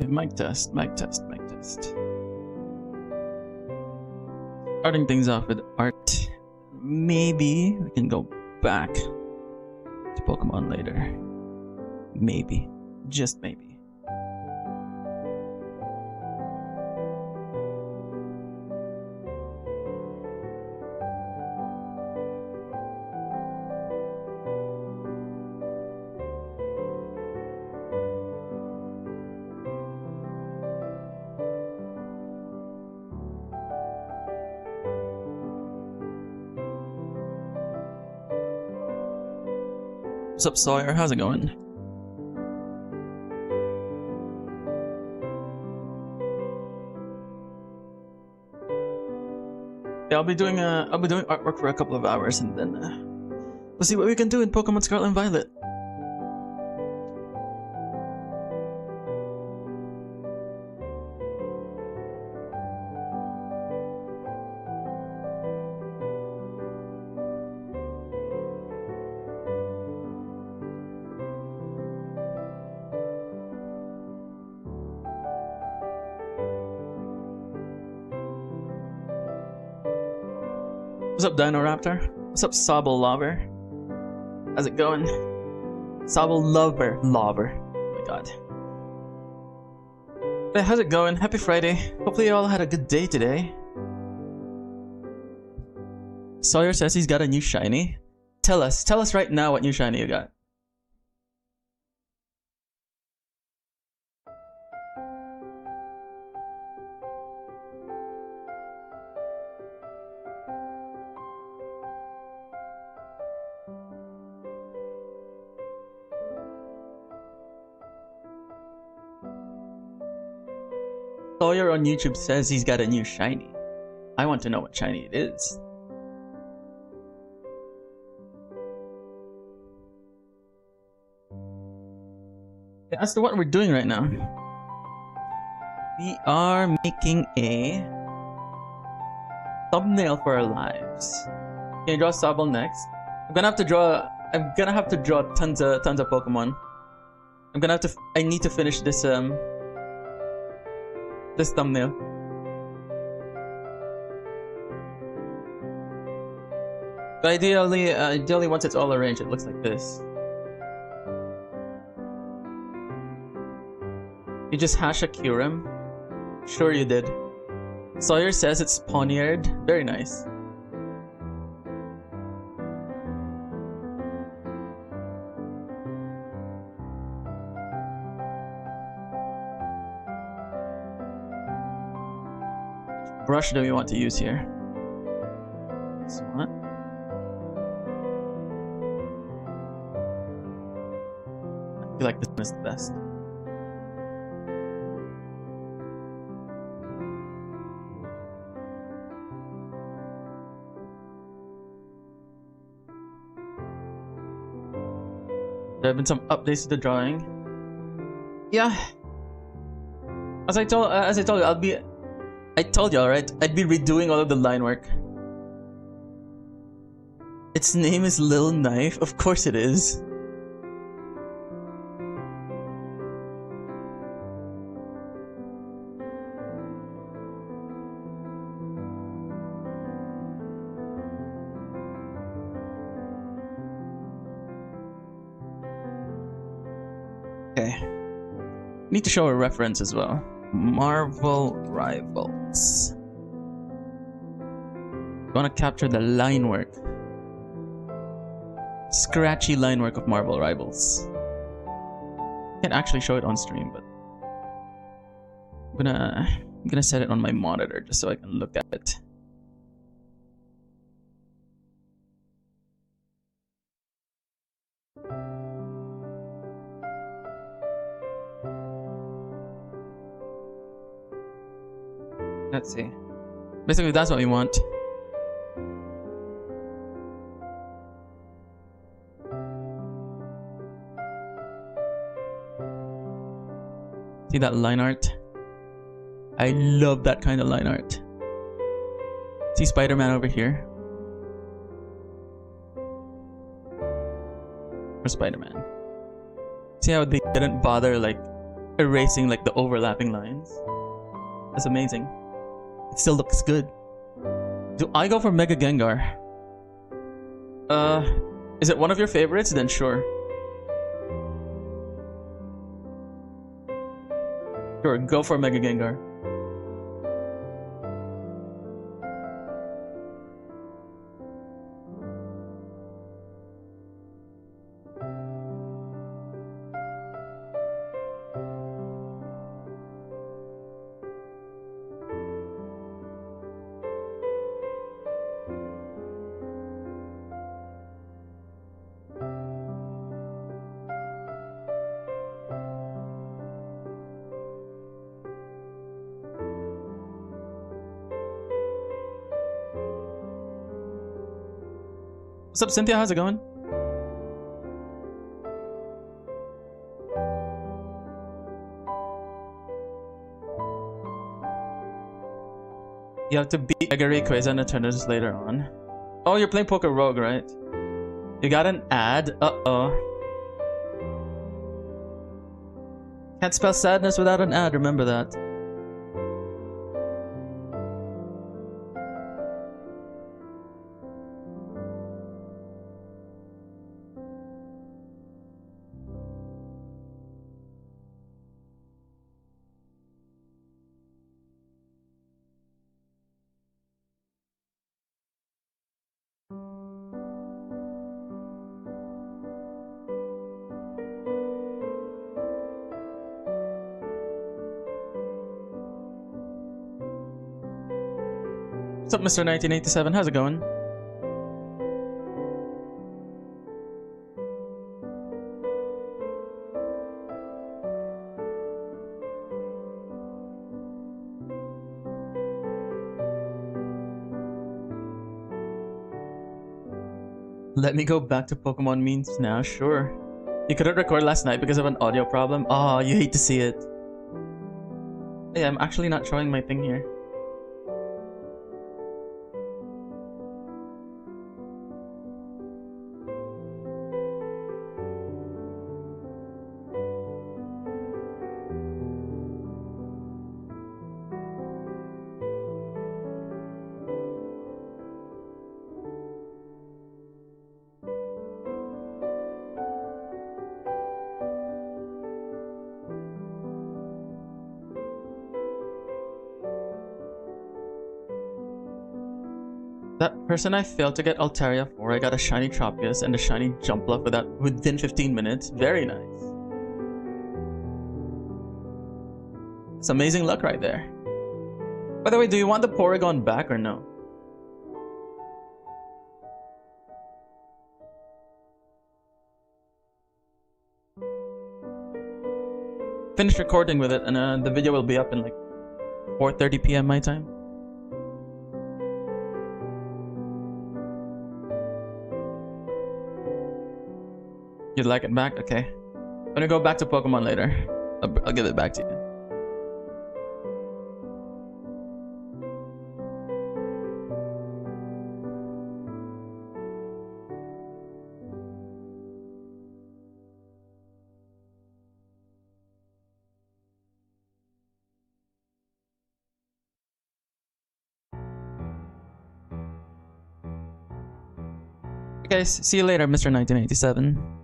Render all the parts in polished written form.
Mic test, mic test, mic test. Starting things off with art. Maybe we can go back to Pokemon later. Maybe. Just maybe. What's up, Sawyer? How's it going? Yeah, I'll be doing artwork for a couple of hours, and then we'll see what we can do in Pokemon Scarlet and Violet. What's up, Dino Raptor? What's up, Sobble Lover? How's it going? Sobble Lover. Oh my god. Hey, how's it going? Happy Friday. Hopefully you all had a good day today. Sawyer says he's got a new shiny. Tell us right now what new shiny you got. Sawyer on YouTube says he's got a new shiny. I want to know what shiny it is. Yeah, as to what we're doing right now. We are making a thumbnail for our lives. Can you draw Sobble next? I'm gonna have to draw tons of Pokemon. I need to finish this this thumbnail. But ideally once it's all arranged, it looks like this. You just hash a Kyurem? Sure you did. Sawyer says it's Pawniard. Very nice. Brush do we want to use here? This one. I feel like this one is the best. There have been some updates to the drawing. Yeah. As I told you, I told y'all, right? I'd be redoing all of the line work. Its name is Lil Knife. Of course it is. Okay. Need to show a reference as well. Marvel Rivals. Gonna capture the line work. Scratchy line work of Marvel Rivals. Can't actually show it on stream, but I'm gonna set it on my monitor just so I can look at it. Let's see. Basically, that's what we want. See that line art? I love that kind of line art. See Spider-Man over here? Or Spider-Man. See how they didn't bother, like, erasing like the overlapping lines. That's amazing. It still looks good. Do I go for Mega Gengar? Is it one of your favorites? Then sure. Sure, go for Mega Gengar. What's up, Cynthia? How's it going? You have to beat Mega Rayquaza and Eternatus later on. Oh, you're playing Poké Rogue, right? You got an ad? Uh-oh. Can't spell sadness without an ad, remember that. What's up, Mr. 1987? How's it going? Let me go back to Pokemon memes now, sure. You couldn't record last night because of an audio problem? Oh, you hate to see it. Hey, I'm actually not showing my thing here. That person I failed to get Altaria for, I got a shiny Tropius and a shiny Jumpluff within 15 minutes. Very nice. It's amazing luck right there. By the way, do you want the Porygon back or no? Finish recording with it and the video will be up in like 4:30 p.m. my time. You'd like it back? Okay. I'm gonna go back to Pokemon later. I'll give it back to you. Okay, see you later, Mr. 1987.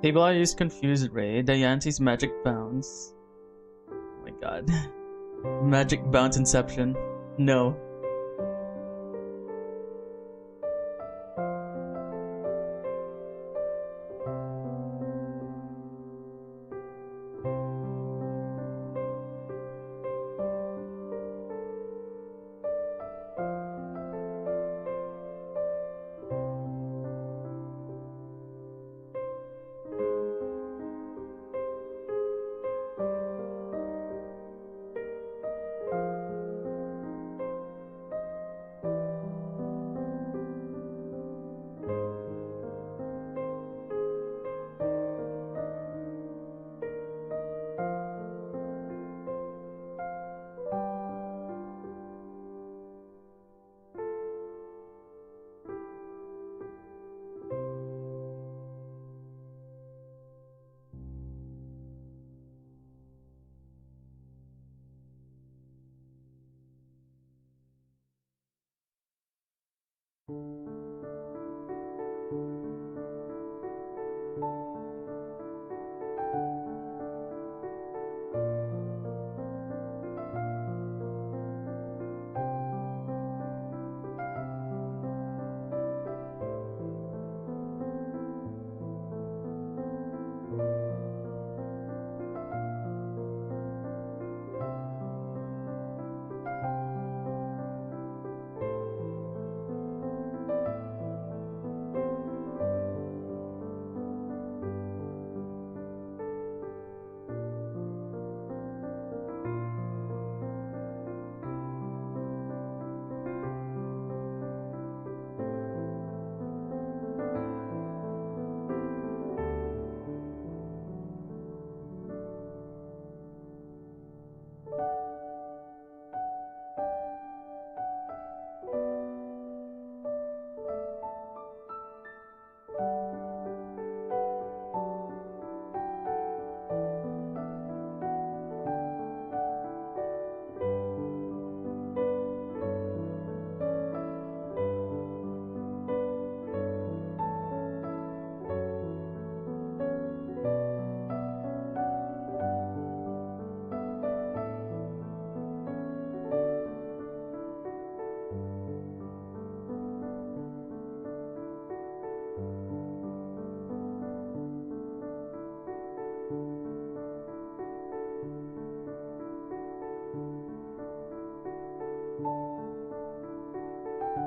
Table I used Confused Ray, Diante's Magic Bounce. Oh my god. Magic Bounce Inception. No.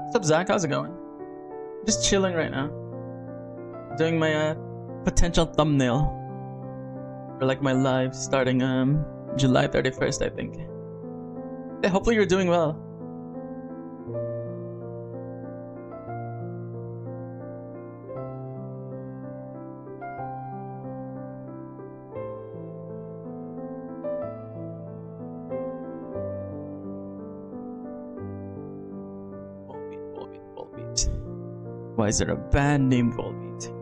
What's up, Zach? How's it going? Just chilling right now. Doing my potential thumbnail for like my live starting July 31st, I think. Yeah, hopefully you're doing well. Volbeat. Why is there a band named Volbeat?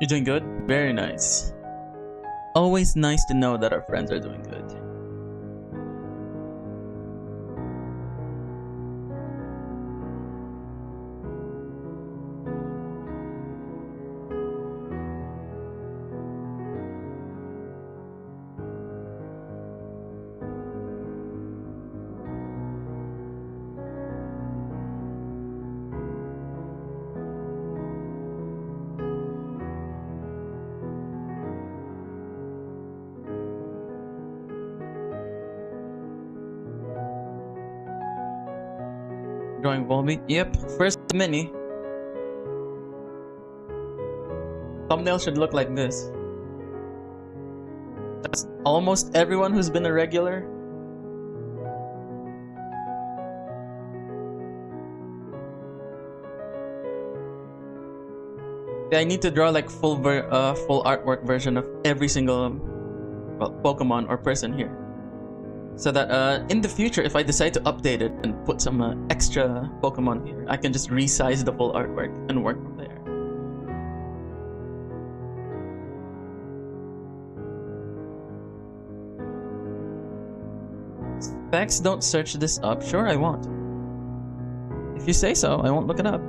You're doing good? Very nice. Always nice to know that our friends are doing good. Drawing Volbeat? Yep, first mini. Thumbnail should look like this. That's almost everyone who's been a regular. Yeah, I need to draw like full artwork version of every single well, Pokemon or person here. So that in the future, if I decide to update it and put some extra Pokemon here, I can just resize the full artwork and work from there. Specs, don't search this up. Sure, I won't. If you say so, I won't look it up.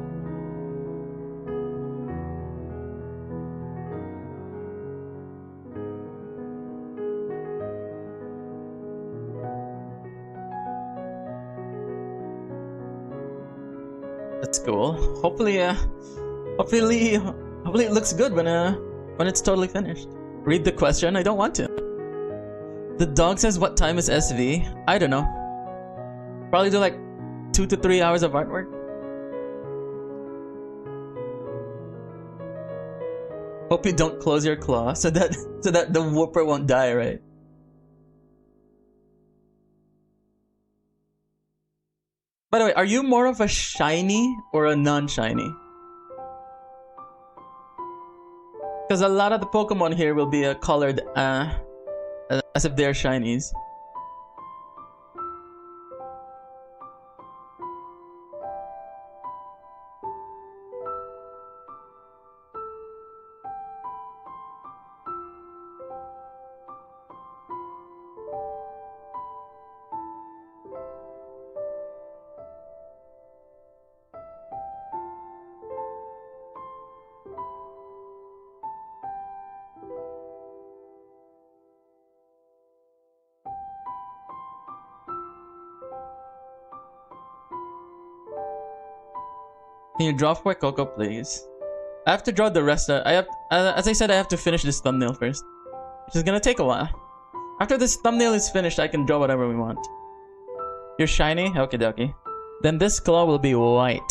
That's cool. Hopefully it looks good when it's totally finished. Read the question. I don't want to. The dog says, "What time is SV?" I don't know. Probably do like 2 to 3 hours of artwork. Hope you don't close your claw so that the whooper won't die, right? By the way, are you more of a shiny or a non-shiny? Because a lot of the Pokemon here will be colored as if they're shinies. Can you draw for Coco, please? I have to draw the rest. I have, as I said, I have to finish this thumbnail first, which is gonna take a while. After this thumbnail is finished, I can draw whatever we want. You're shiny? Okie dokie. Then this claw will be white.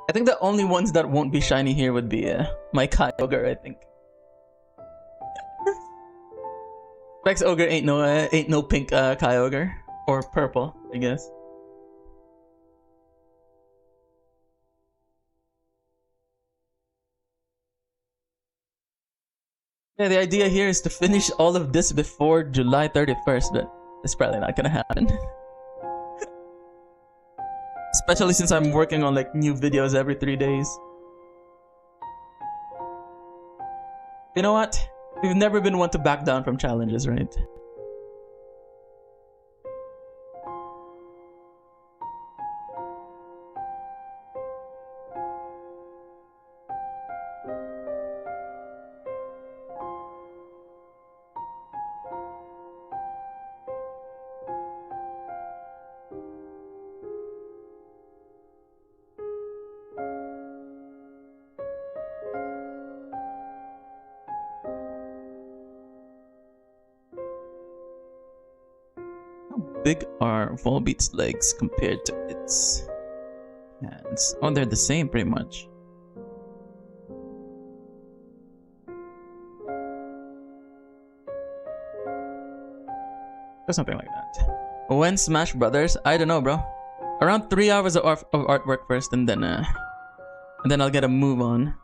I think the only ones that won't be shiny here would be my Kyogre, I think. Specs Ogre ain't no pink Kyogre. Or purple, I guess. Yeah, the idea here is to finish all of this before July 31st, but it's probably not gonna happen. Especially since I'm working on like new videos every 3 days. You know what? We've never been one to back down from challenges, right? Big are Volbeat's legs compared to its hands? Oh, they're the same pretty much. Or something like that. When Smash Brothers? I don't know, bro. Around 3 hours of artwork first, and then I'll get a move on.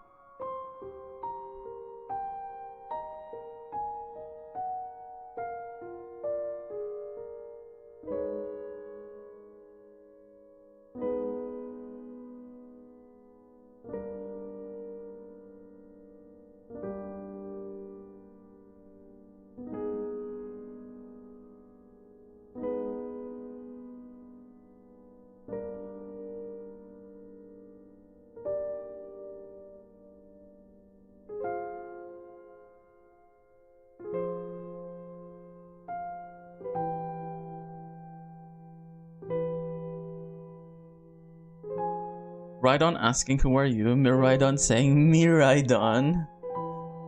Rhydon asking who are you? Miraidon saying Miraidon.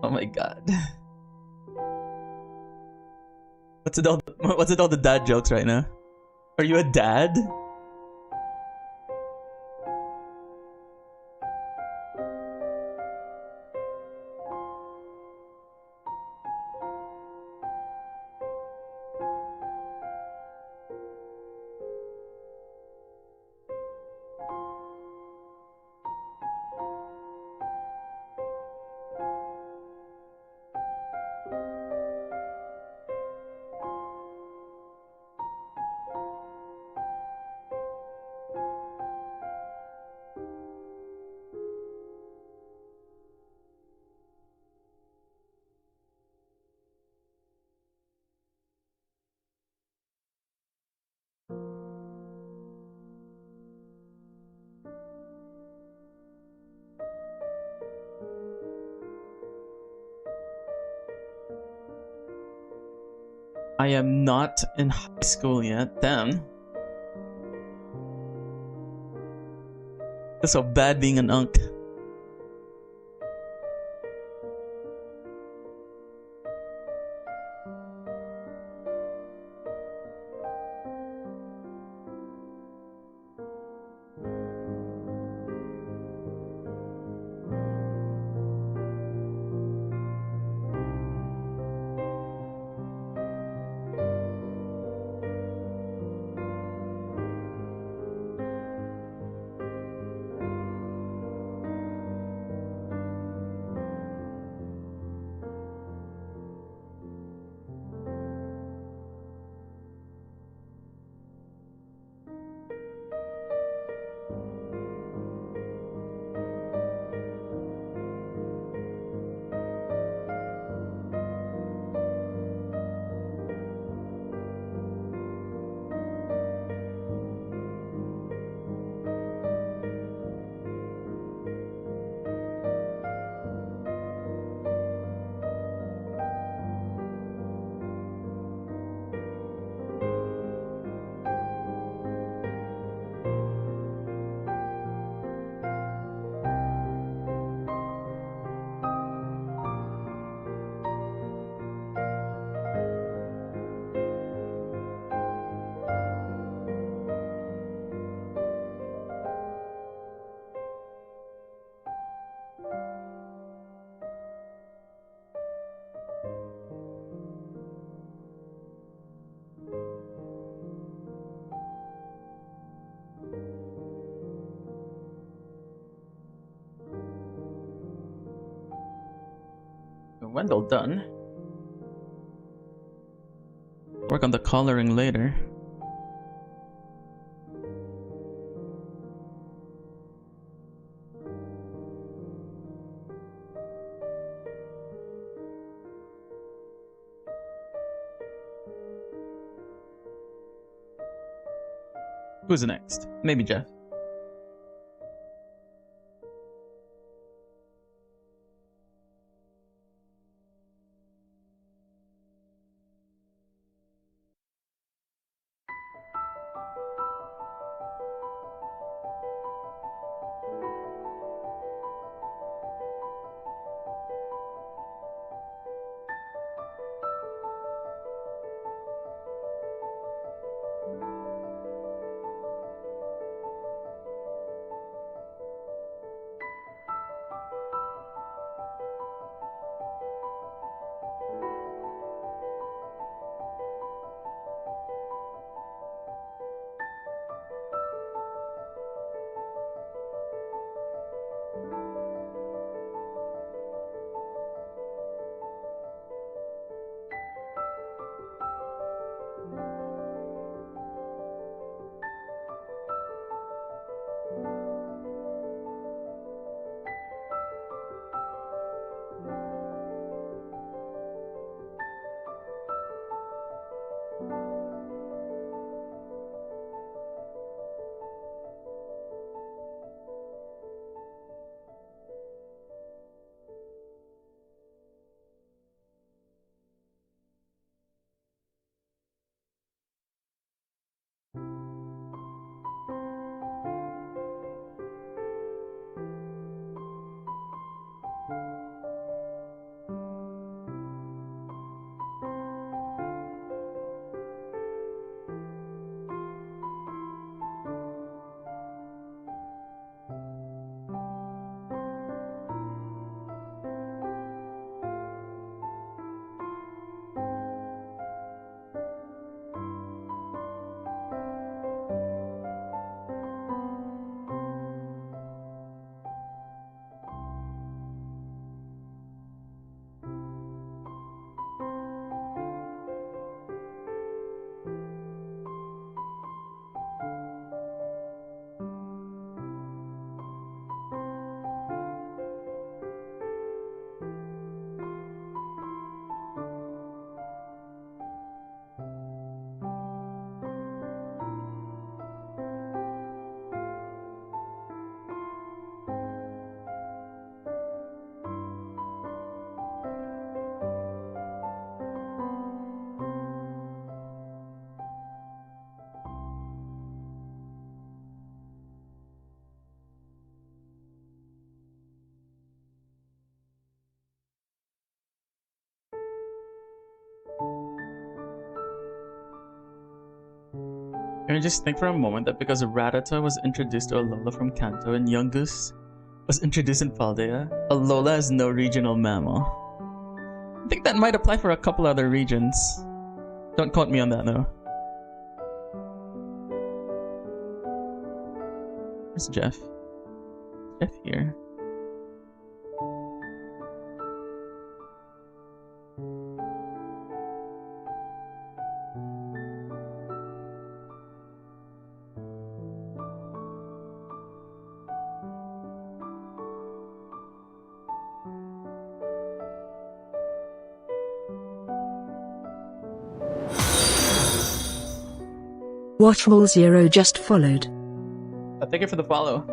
Oh my god. What's it all the dad jokes right now? Are you a dad? I am not in high school yet. Damn. It's so bad being an unk. Wendell done. Work on the coloring later. Who's next? Maybe Jeff. Can you just think for a moment that because Rattata was introduced to Alola from Kanto and Yungoos was introduced in Paldea, Alola is no regional mammal. I think that might apply for a couple other regions. Don't quote me on that though. Where's Jeff? Jeff here. Watchwall Zero just followed. Thank you for the follow.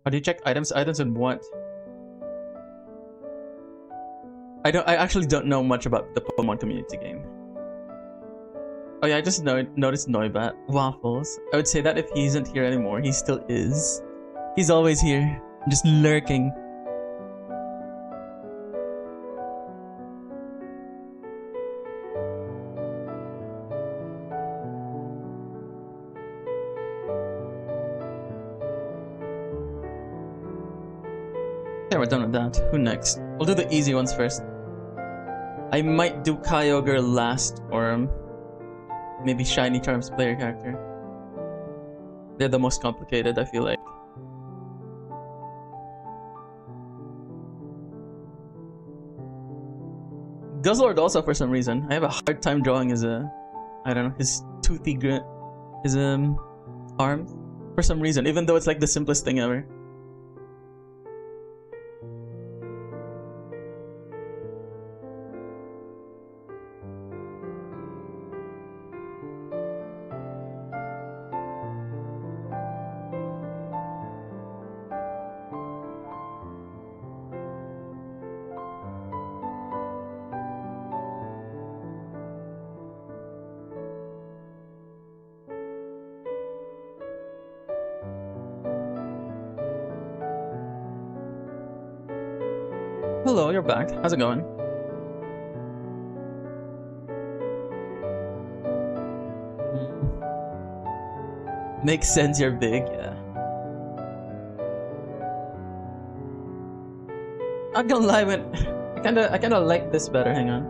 How do you check items? Items in what? I actually don't know much about the Pokemon community game. Oh yeah, I just noticed Noibat. Waffles. I would say that if he isn't here anymore, he still is. He's always here. Just lurking. Yeah, we're done with that. Who next? We'll do the easy ones first. I might do Kyogre last, or maybe Shiny Charms player character. They're the most complicated, I feel like. Guzzlord also, for some reason. I have a hard time drawing his, I don't know, his toothy grit, his, arm. For some reason, even though it's like the simplest thing ever. Hello, you're back. How's it going? Makes sense, you're big, yeah. I'm gonna lie, when I kinda like this better, hang on.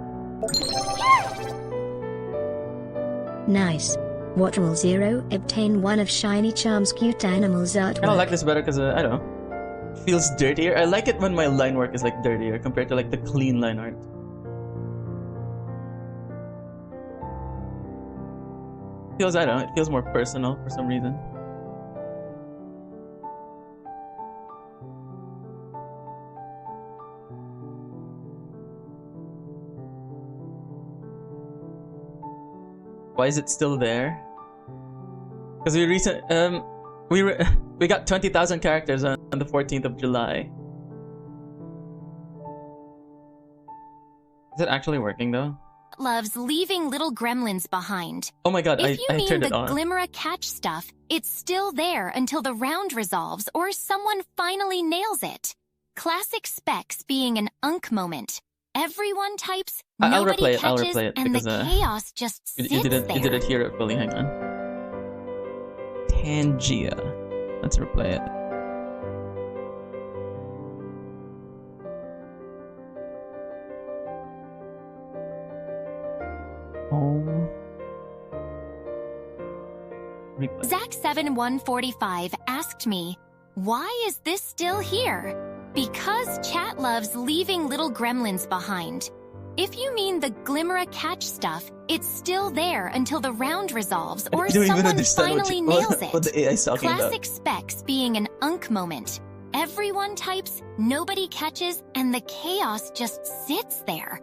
Nice. Watchwall Zero, obtain one of Shiny Charm's cute animals artwork. I kinda like this better because, I don't know. Feels dirtier. I like it when my line work is like dirtier compared to like the clean line art. Feels, I don't know, it feels more personal for some reason. Why is it still there? Because we got 20,000 characters on the 14th of July. Is it actually working though? Loves leaving little gremlins behind. Oh my god, If you I mean turned the it on. Glimmer catch stuff, it's still there until the round resolves or someone finally nails it. Classic specs being an unk moment. Everyone types, I'll nobody replay it. I'll catches, replay it and the because chaos just sits you there. didn't hear it fully. Hang on. Tangia. Let's replay it. Oh. Replay. Zach7145 asked me, why is this still here? Because chat loves leaving little gremlins behind. If you mean the Glimmer catch stuff, it's still there until the round resolves or someone finally nails it. What the AI is talking Classic about. specs being an unk moment. Everyone types, nobody catches, and the chaos just sits there.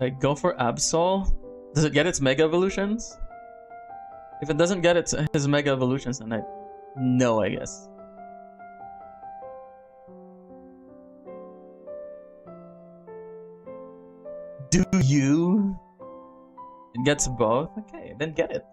Like, go for Absol? Does it get its Mega Evolutions? If it doesn't get his Mega Evolutions, then no, I guess. Do you? It gets both? Okay, then get it.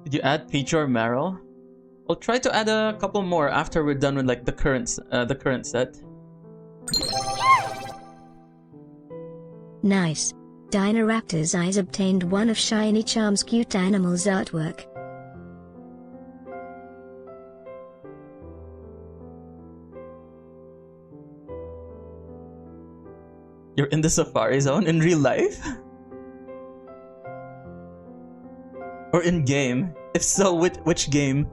Did you add Peach or Meryl? We'll try to add a couple more after we're done with like the current set. Nice. Dinaraptor's Eyes obtained one of Shiny Charm's cute animals artwork. You're in the Safari Zone in real life? Or in game? If so, which game?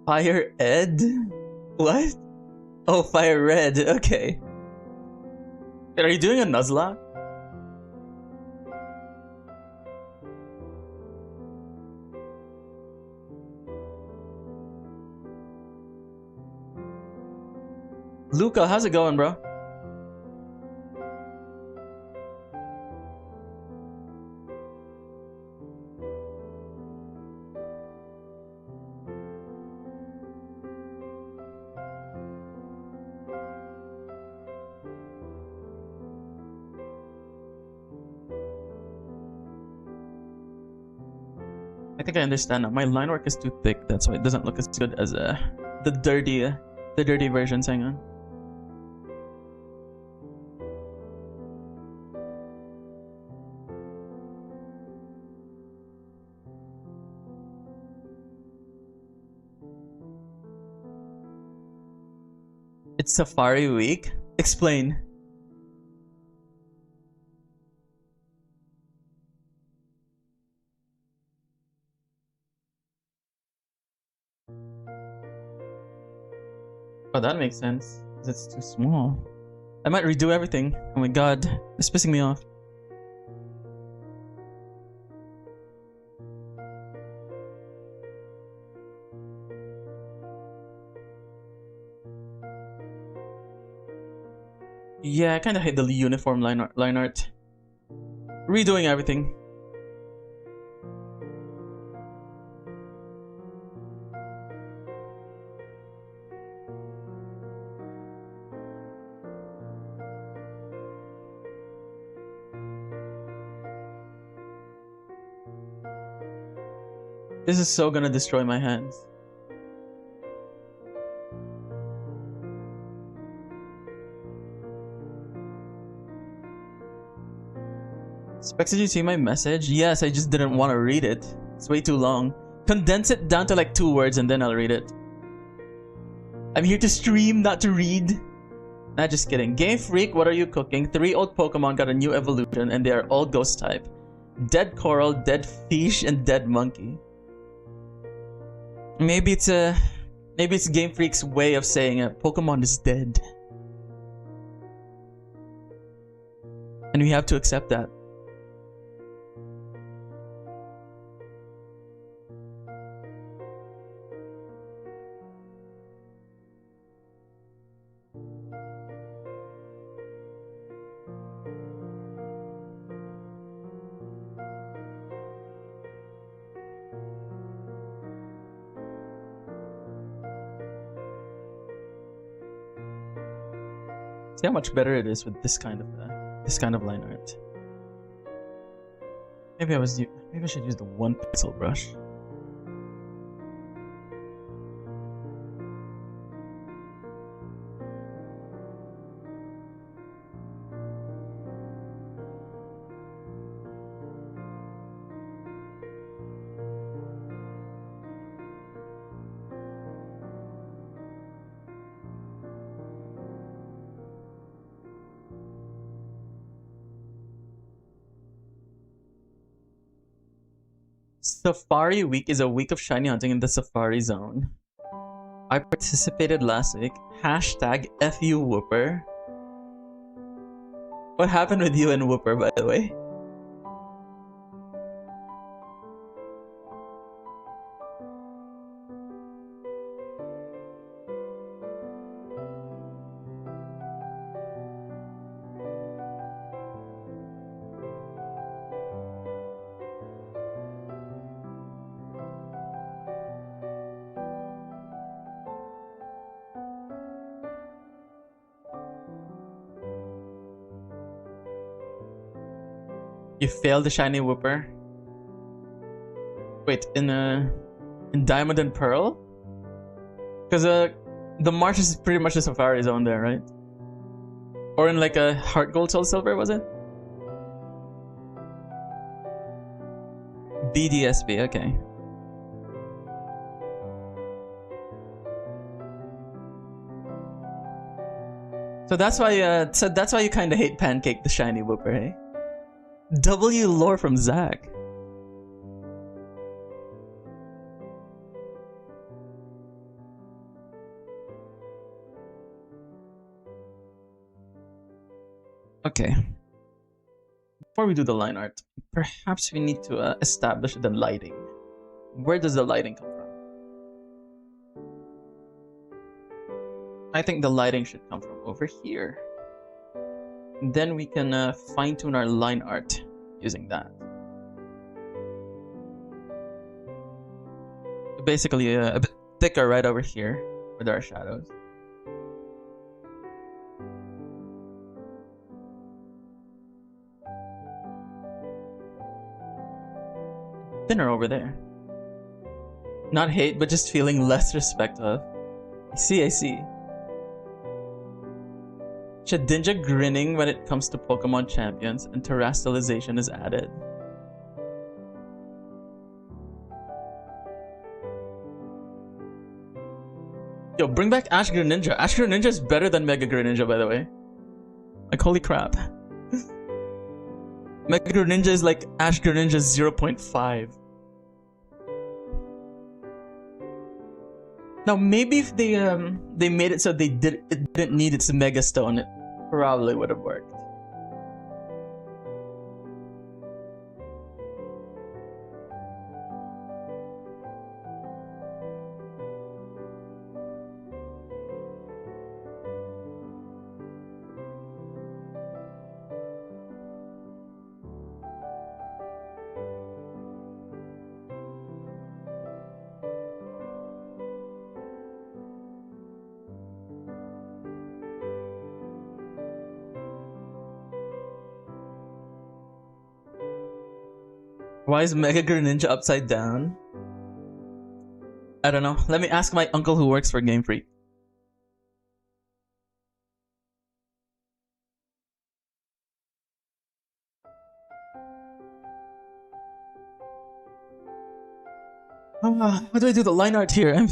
Fire Ed? What? Oh, Fire Red. Okay. Are you doing a Nuzlocke? Luca, how's it going, bro? I think I understand now. My line work is too thick. That's why it doesn't look as good as the dirty versions. Hang on. It's Safari Week. Explain. Oh, that makes sense. 'Cause it's too small. I might redo everything. Oh my god. It's pissing me off. Yeah, I kind of hate the uniform line art. Redoing everything. This is so gonna destroy my hands. Specs, did you see my message? Yes, I just didn't want to read it. It's way too long. Condense it down to like 2 words and then I'll read it. I'm here to stream, not to read. Nah, just kidding. Game Freak, what are you cooking? 3 old Pokemon got a new evolution and they are all ghost type. Dead Coral, Dead Fish, and Dead Monkey. Maybe it's Game Freak's way of saying a Pokemon is dead. And we have to accept that. See how much better it is with this kind of line art. Maybe I should use the 1 pixel brush. Safari Week is a week of shiny hunting in the Safari Zone. I participated last week. Hashtag FU Whooper. What happened with you and Whooper, by the way? You failed the shiny Whooper? Wait, in Diamond and Pearl? Because the marsh is pretty much the Safari Zone there, right? Or in like a Heart Gold Soul Silver, was it? BDSP, okay. So that's why you kind of hate Pancake the shiny Whooper, eh? W lore from Zach. Okay. Before we do the line art, perhaps we need to establish the lighting. Where does the lighting come from? I think the lighting should come from over here. Then we can fine-tune our line art using that. Basically, a bit thicker right over here with our shadows. Thinner over there. Not hate, but just feeling less respect of. I see, I see. Shedinja grinning when it comes to Pokemon champions and terrestrialization is added. Yo, bring back Ash Greninja. Ash Greninja is better than Mega Greninja, by the way. Like, holy crap. Mega Greninja is like Ash Greninja 0.5. Now, maybe if they made it so it didn't need its Mega Stone, it probably would have worked. Why is Mega Greninja upside down? I don't know. Let me ask my uncle who works for Game Freak. How do I do the line art here?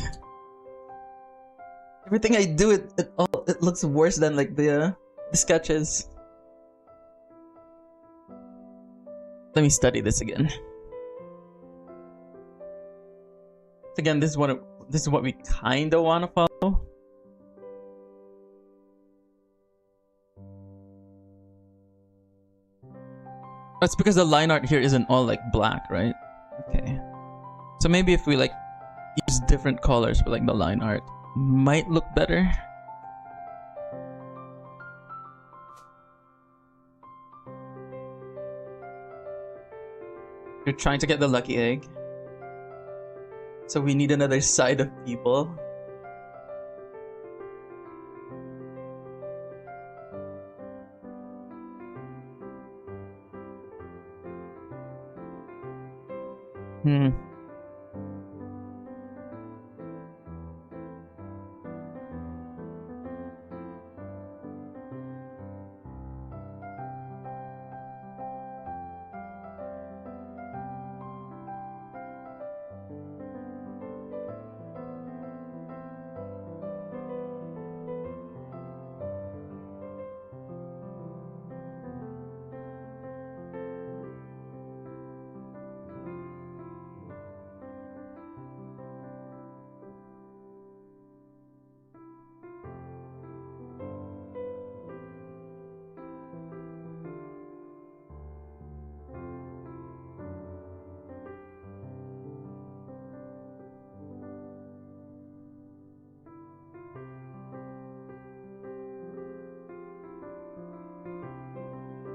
Everything I do, it looks worse than like the sketches. Let me study this again. Again, this is what we kind of want to follow. That's because the line art here isn't all like black, right? Okay. So maybe if we like use different colors for like the line art, might look better. You're trying to get the lucky egg. So we need another side of people.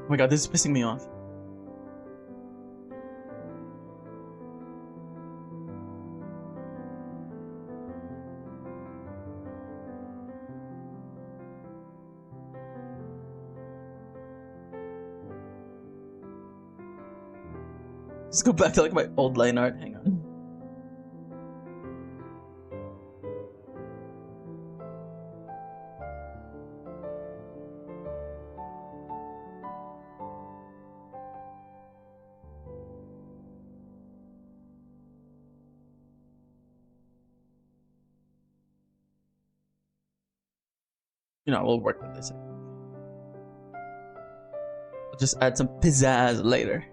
Oh my god, this is pissing me off. Let's go back to like my old line art. Hang on. You know, we'll work with this. We'll just add some pizzazz later.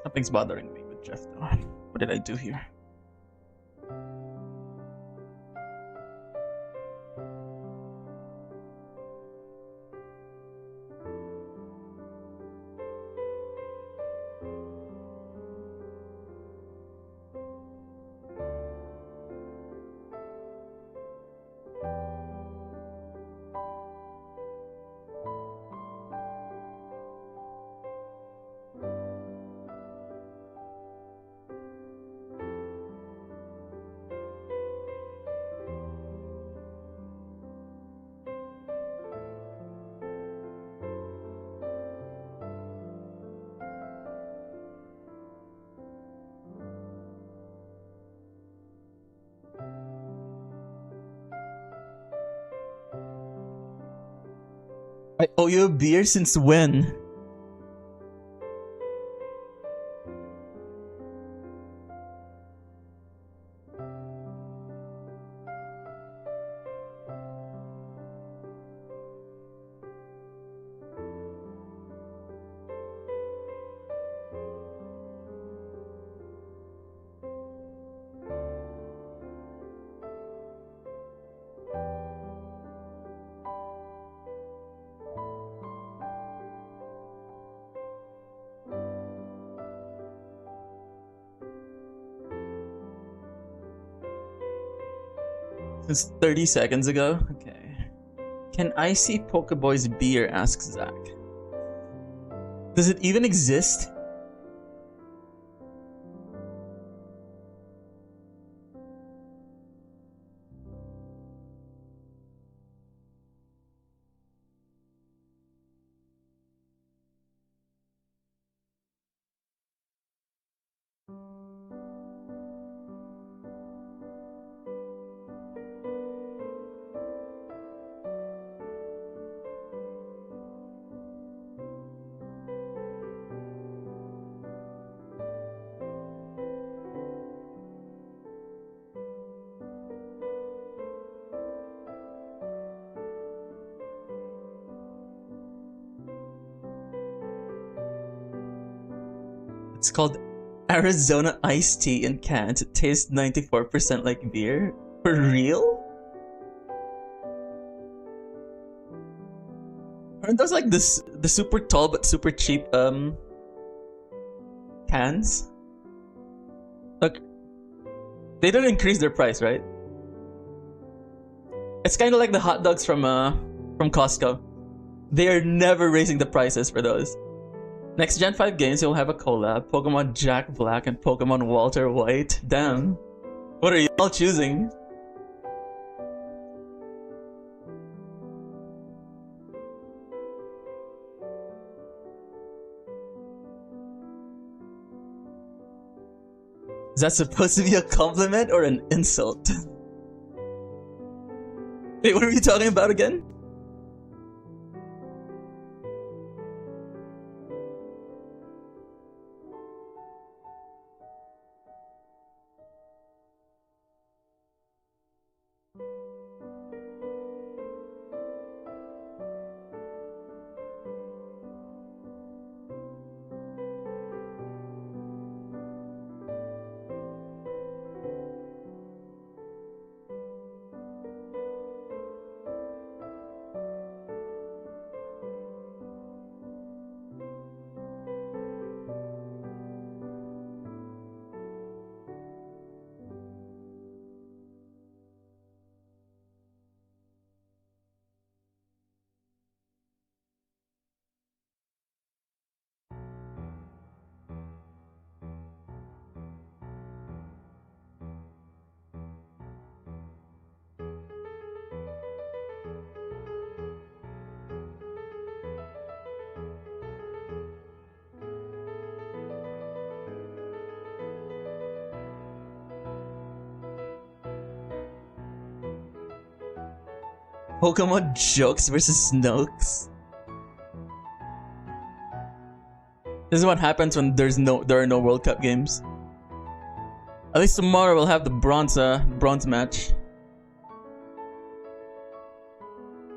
Something's bothering me with Jeff though. What did I do here? I owe you a beer since when? Since 30 seconds ago? Okay. Can I see Pokeboy's beer? Asks Zach. Does it even exist? It's called Arizona iced tea in cans. It tastes 94% like beer. For real? Aren't those like this the super tall but super cheap cans? Look, they don't increase their price, right? It's kind of like the hot dogs from Costco. They are never raising the prices for those. Next Gen 5 games, you'll have a collab. Pokemon Jack Black and Pokemon Walter White. Damn. What are you all choosing? Is that supposed to be a compliment or an insult? Wait, what are we talking about again? Pokemon Jokes versus Snokes. This is what happens when there are no World Cup games. At least tomorrow we'll have the bronze match.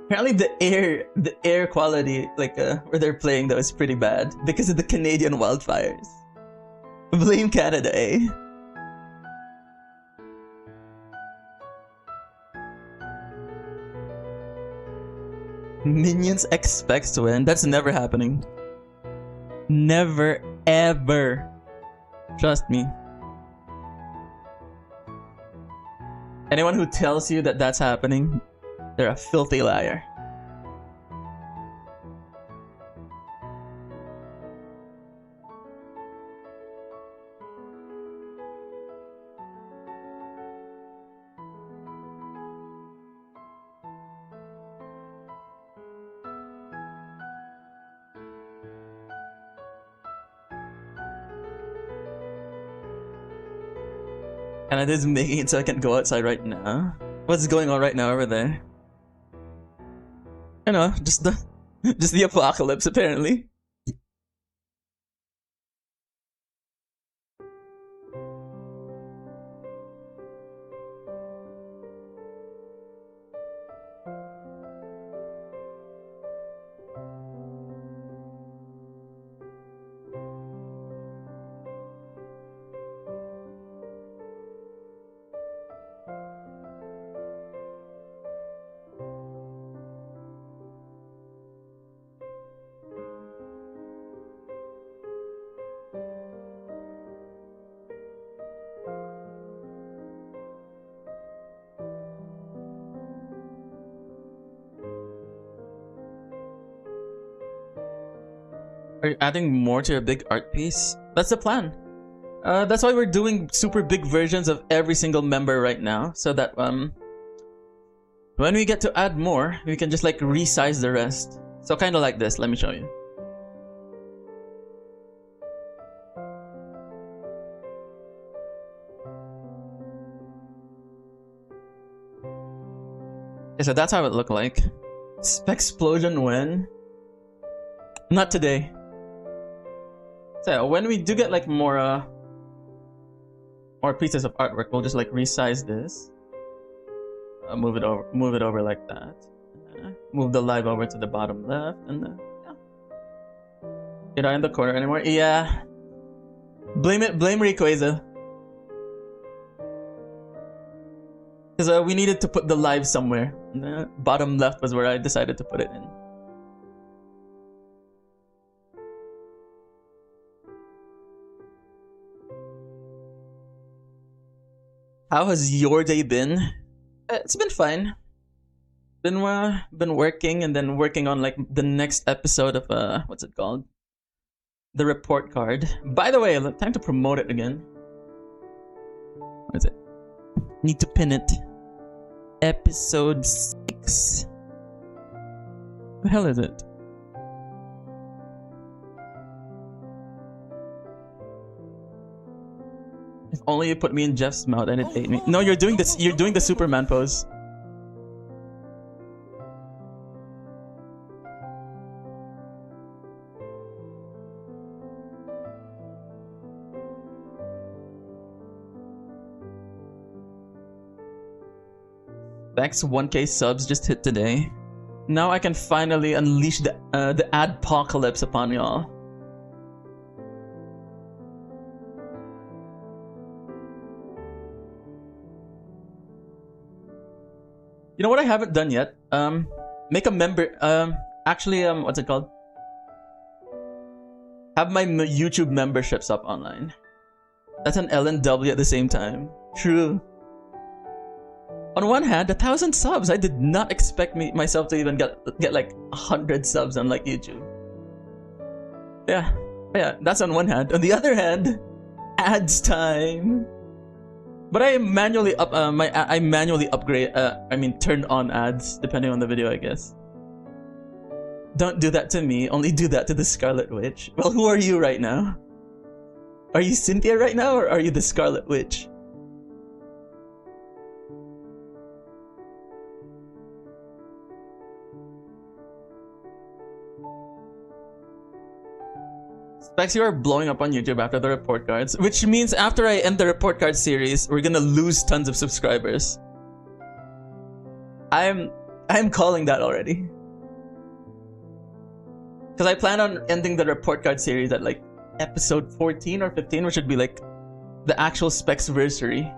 Apparently the air quality like where they're playing though is pretty bad because of the Canadian wildfires. Blame Canada, eh? Minions expects to win. That's never happening. Never ever. Trust me. Anyone who tells you that that's happening, they're a filthy liar. Canada's making it so I can't go outside right now. What's going on right now over there? You know, just Just the apocalypse, apparently. Are you adding more to your big art piece? That's the plan. That's why we're doing super big versions of every single member right now, so that when we get to add more, we can just like resize the rest. So kind of like this. Let me show you. Okay, so that's how it looked like. Explosion when? Not today. So when we do get like more pieces of artwork, we'll just like resize this. Move it over like that. Move the live over to the bottom left, and yeah. You're not in the corner anymore. Yeah. Blame Rayquaza. Because we needed to put the live somewhere. And the bottom left was where I decided to put it in. How has your day been? It's been fine. Been working and then working on like the next episode of what's it called? The report card. By the way, time to promote it again. What is it? Need to pin it. Episode 6. What the hell is it? If only you put me in Jeff's mouth and it ate me. No, you're doing this. You're doing the Superman pose. Thanks, 1K subs just hit today. Now I can finally unleash the adpocalypse upon y'all. You know what I haven't done yet? Make a member. Actually, what's it called? Have my YouTube memberships up online. That's an LNW at the same time. True. On one hand, 1,000 subs. I did not expect myself to even get like 100 subs on like YouTube. Yeah, that's on one hand. On the other hand, ads time. But I manually upgrade. I mean, turn on ads depending on the video, I guess. Don't do that to me. Only do that to the Scarlet Witch. Well, who are you right now? Are you Cynthia right now, or are you the Scarlet Witch? Specs, you are blowing up on YouTube after the report cards, which means after I end the report card series, we're gonna lose tons of subscribers. I'm calling that already. Because I plan on ending the report card series at like episode 14 or 15, which would be like the actual Specs-versary.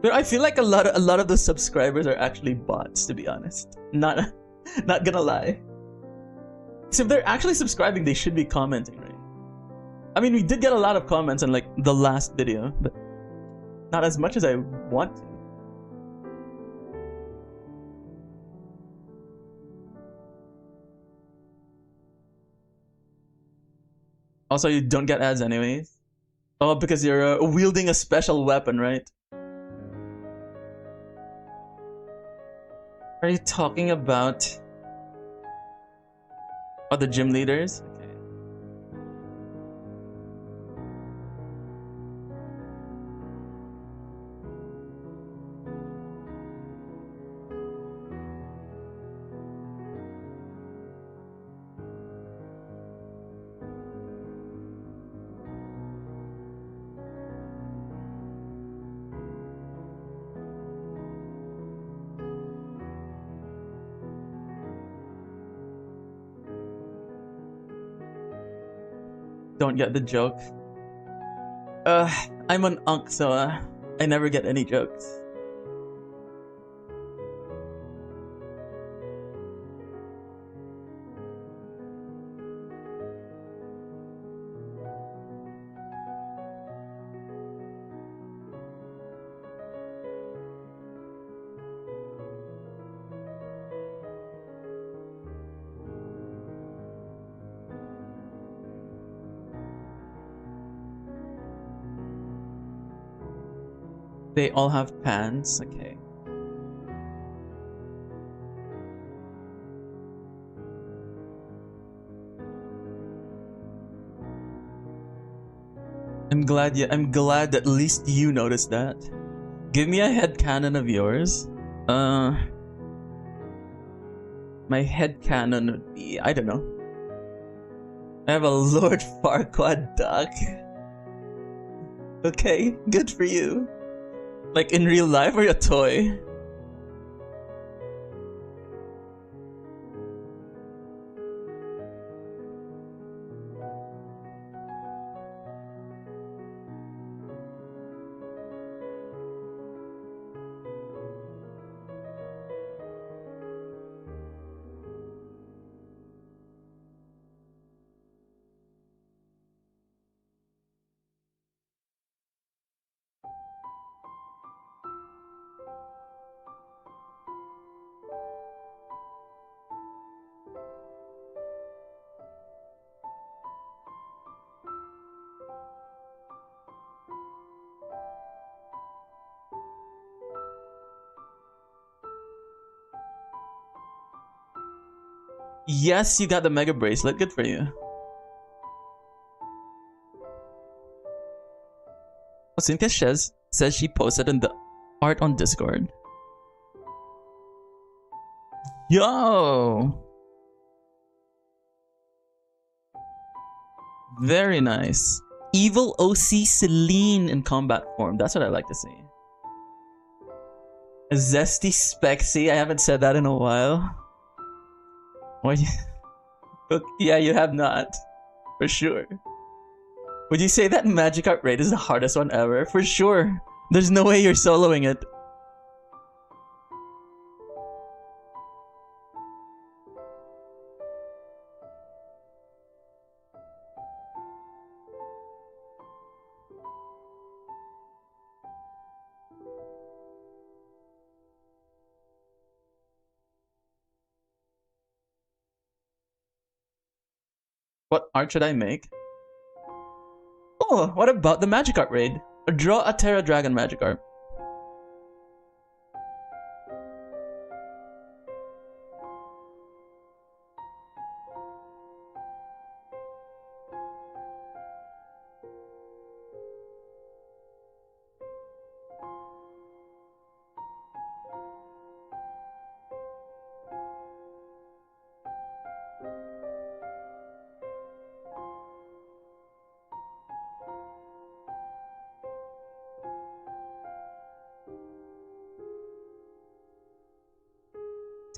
But I feel like a lot of those subscribers are actually bots, to be honest. Not gonna lie. So if they're actually subscribing, they should be commenting, right? I mean, we did get a lot of comments on like the last video, but not as much as I want to. Also, you don't get ads anyways. Oh, because you're wielding a special weapon, right? Are you talking about the gym leaders? Okay. don't get the joke. I'm an unk, so I never get any jokes. They all have pants, okay. I'm glad at least you noticed that. Give me a headcanon of yours. My headcanon would be, I don't know. I have a Lord Farquaad duck. Okay, good for you. Like in real life or a toy? Yes, you got the mega bracelet. Good for you. Osinka says she posted in the art on Discord. Yo! Very nice. Evil OC Celine in combat form. That's what I like to see. Zesty Spexy. I haven't said that in a while. What? Yeah, you have not. For sure. Would you say that Magic Art raid is the hardest one ever? For sure. There's no way you're soloing it. What art should I make? Oh, what about the Magic Art raid? Draw a Terra Dragon Magic Art.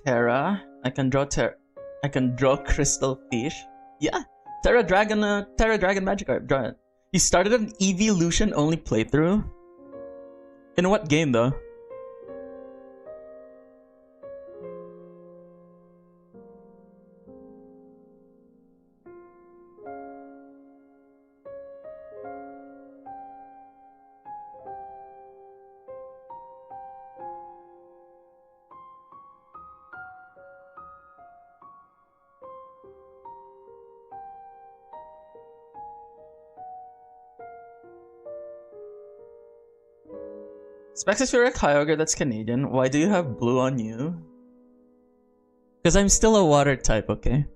Terra. I can draw Crystal Fish. Yeah. Terra Dragon Magic Art. Draw it. You started an Evolution only playthrough? In what game though? Specs, if you're a Kyogre that's Canadian, why do you have blue on you? Because I'm still a water type, okay?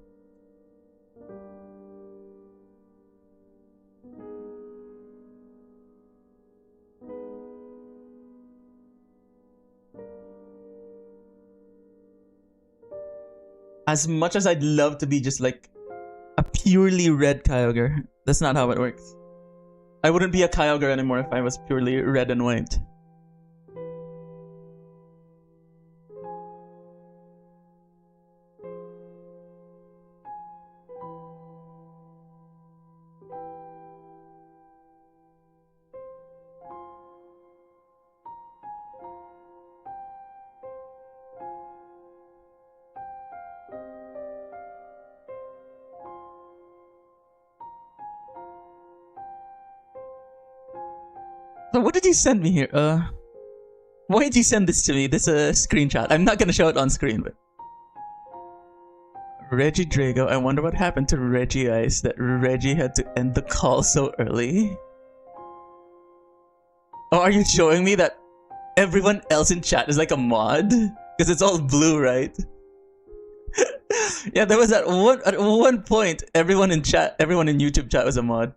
As much as I'd love to be just like a purely red Kyogre, that's not how it works. I wouldn't be a Kyogre anymore if I was purely red and white. So what did you send me here? Why did you send this to me? This screenshot. I'm not gonna show it on screen, but Reggie Drago. I wonder what happened to Reggie Ice that Reggie had to end the call so early. Oh, are you showing me that everyone else in chat is like a mod? Because it's all blue, right? Yeah, there was at one point everyone in YouTube chat was a mod.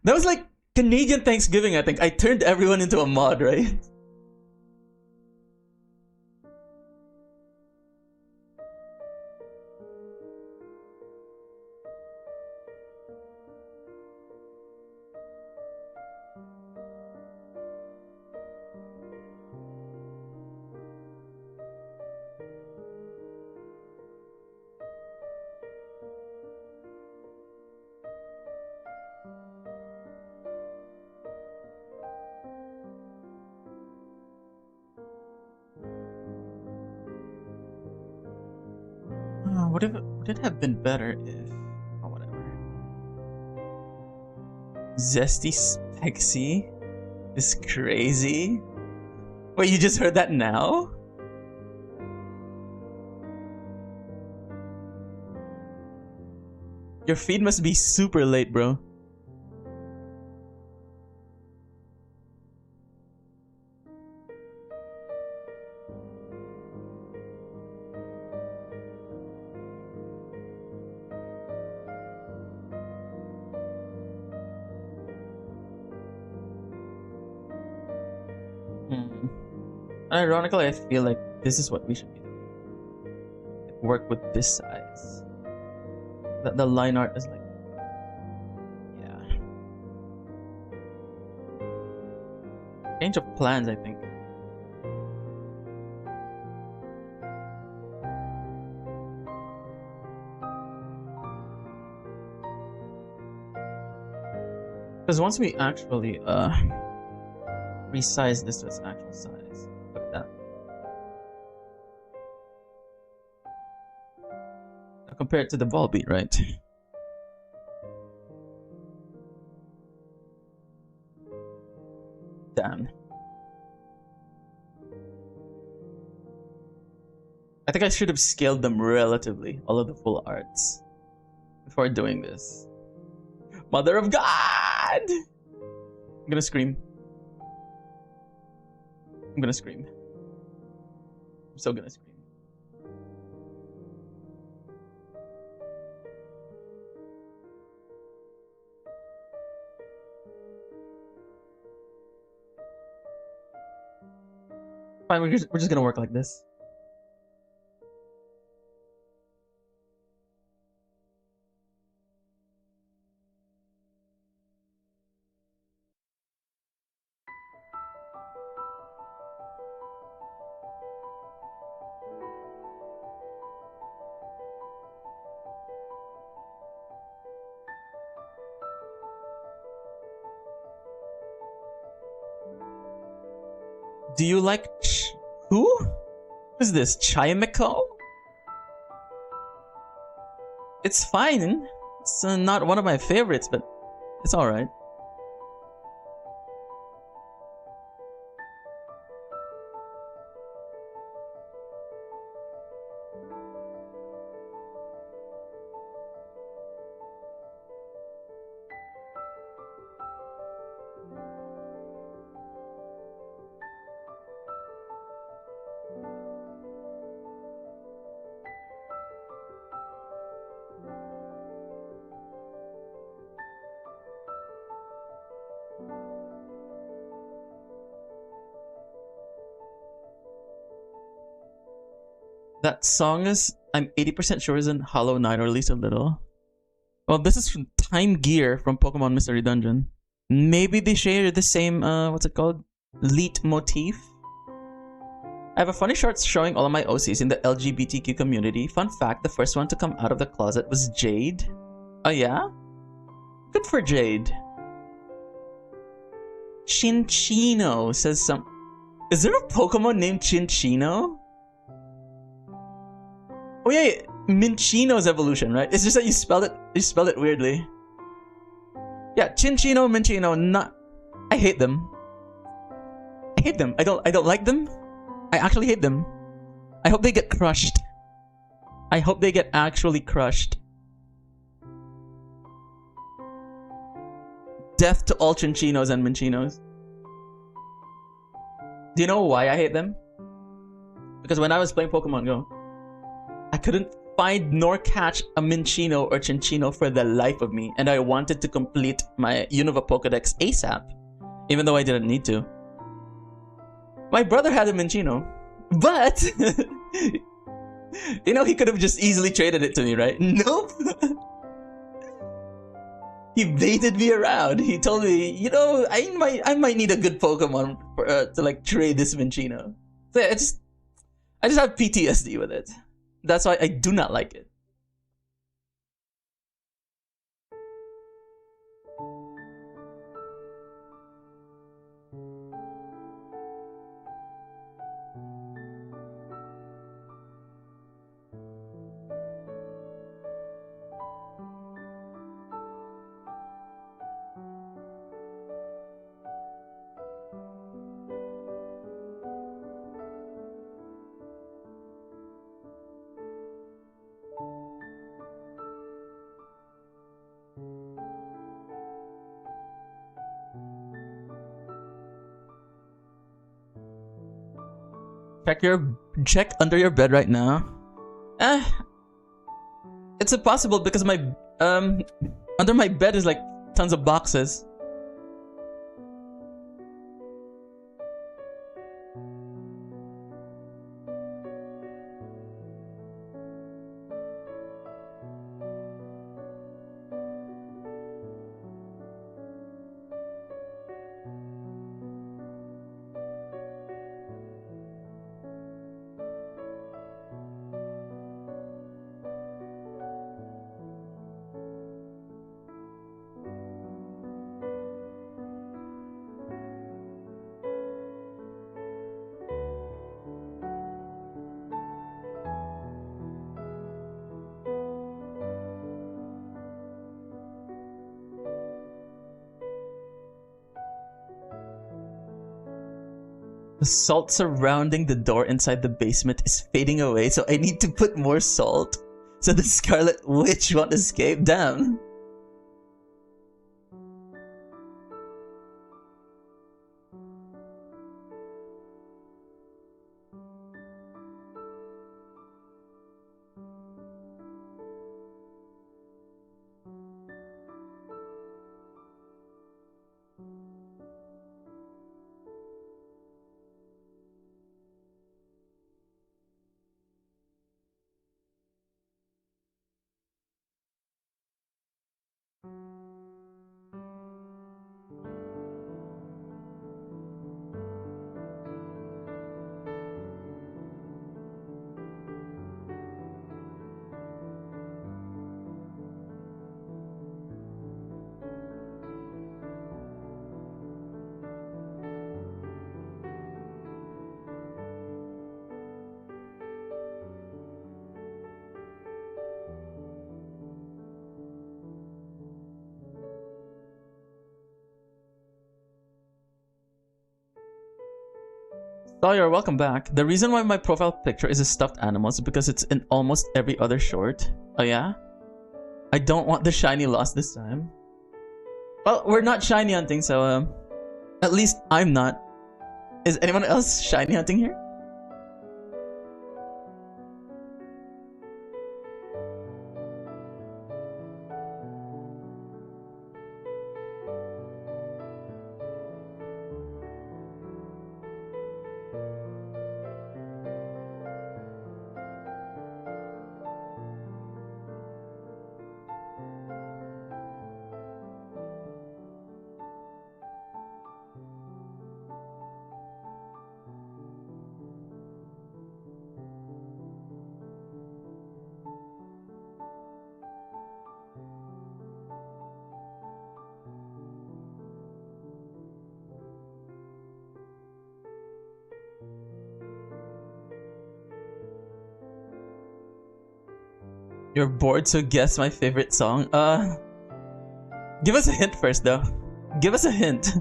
That was like Canadian Thanksgiving, I think. I turned everyone into a mod, right? Would it have been better if... Oh, whatever. Zesty Spexy is crazy? Wait, you just heard that now? Your feed must be super late, bro. Ironically, I feel like this is what we should be doing. Work with this size. That the line art is like, yeah. Change of plans, I think. Because once we actually resize this to its actual size, look at that. Now compare it to the ball beat, right? Damn. I think I should have scaled them relatively, all of the full arts, before doing this. Mother of God! I'm gonna scream. I'm gonna scream. I'm so gonna scream. Fine, we're just gonna work like this. Do you like who? Who's this? Chimiko? It's fine. It's not one of my favorites, but it's alright. That song is, I'm 80% sure, is in Hollow Knight, or at least a little. Well, this is from Time Gear from Pokemon Mystery Dungeon. Maybe they share the same, what's it called? Leet motif? I have a funny short showing all of my OCs in the LGBTQ community. Fun fact, the first one to come out of the closet was Jade. Oh yeah? Good for Jade. Chinchino says some... Is there a Pokemon named Chinchino? Oh yeah, Minchino's evolution, right? It's just that you spelled it weirdly. Yeah, Chinchino, Minchino, I hate them. I hate them. I don't like them. I actually hate them. I hope they get crushed. I hope they get actually crushed. Death to all Chinchinos and Minchinos. Do you know why I hate them? Because when I was playing Pokemon Go, I couldn't find nor catch a Minchino or Chinchino for the life of me, and I wanted to complete my Unova Pokedex ASAP, even though I didn't need to. My brother had a Minchino, but you know, he could have just easily traded it to me, right? Nope. He baited me around. He told me, you know, I might need a good Pokemon for, to like trade this Minchino. So yeah, I just have PTSD with it. That's why I do not like it. Check under your bed right now. It's impossible because my under my bed is like tons of boxes. The salt surrounding the door inside the basement is fading away, so I need to put more salt so the Scarlet Witch won't escape. Damn. Sawyer, welcome back. The reason why my profile picture is a stuffed animal is because it's in almost every other short. Oh yeah? I don't want the shiny lost this time. Well, we're not shiny hunting, so at least I'm not. Is anyone else shiny hunting here? You're bored, so guess my favorite song. Give us a hint first, though. Give us a hint.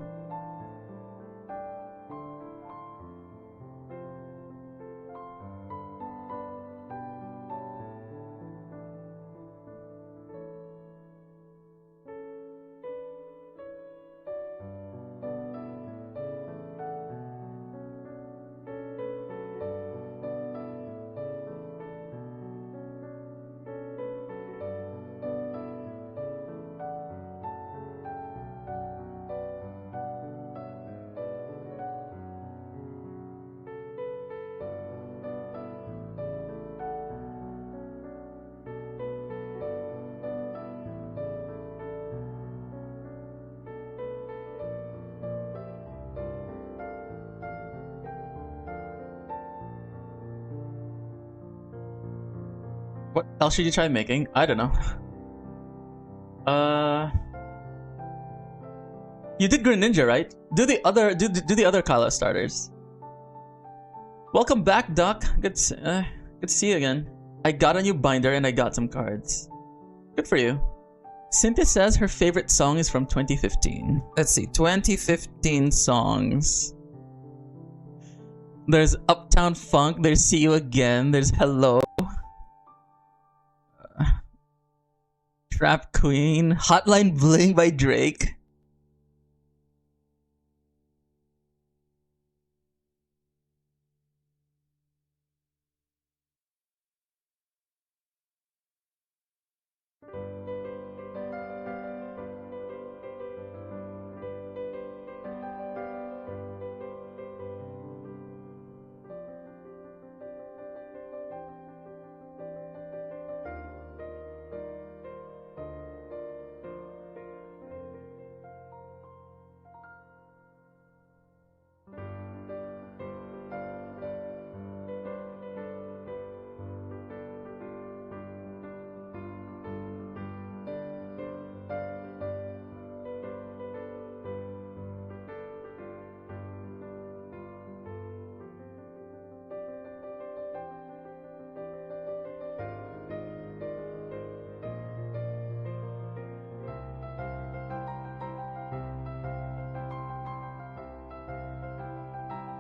What else should you try making? I don't know. You did Greninja, right? Do the other Kala starters. Welcome back, Doc. Good to see you again. I got a new binder and I got some cards. Good for you. Cynthia says her favorite song is from 2015. Let's see, 2015 songs. There's Uptown Funk, there's See You Again, there's Hello. Trap Queen, Hotline Bling by Drake.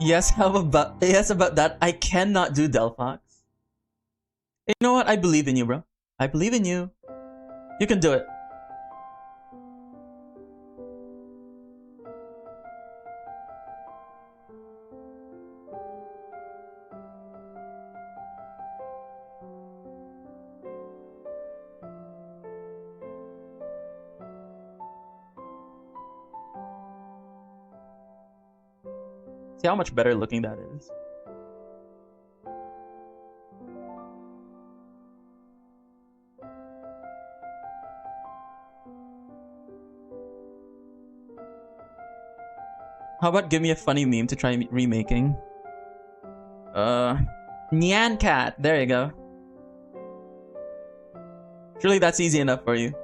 Yes, about that. I cannot do Delphox. You know what? I believe in you, bro. I believe in you. You can do it. See how much better looking that is. How about give me a funny meme to try remaking? Nyan Cat. There you go. Surely that's easy enough for you.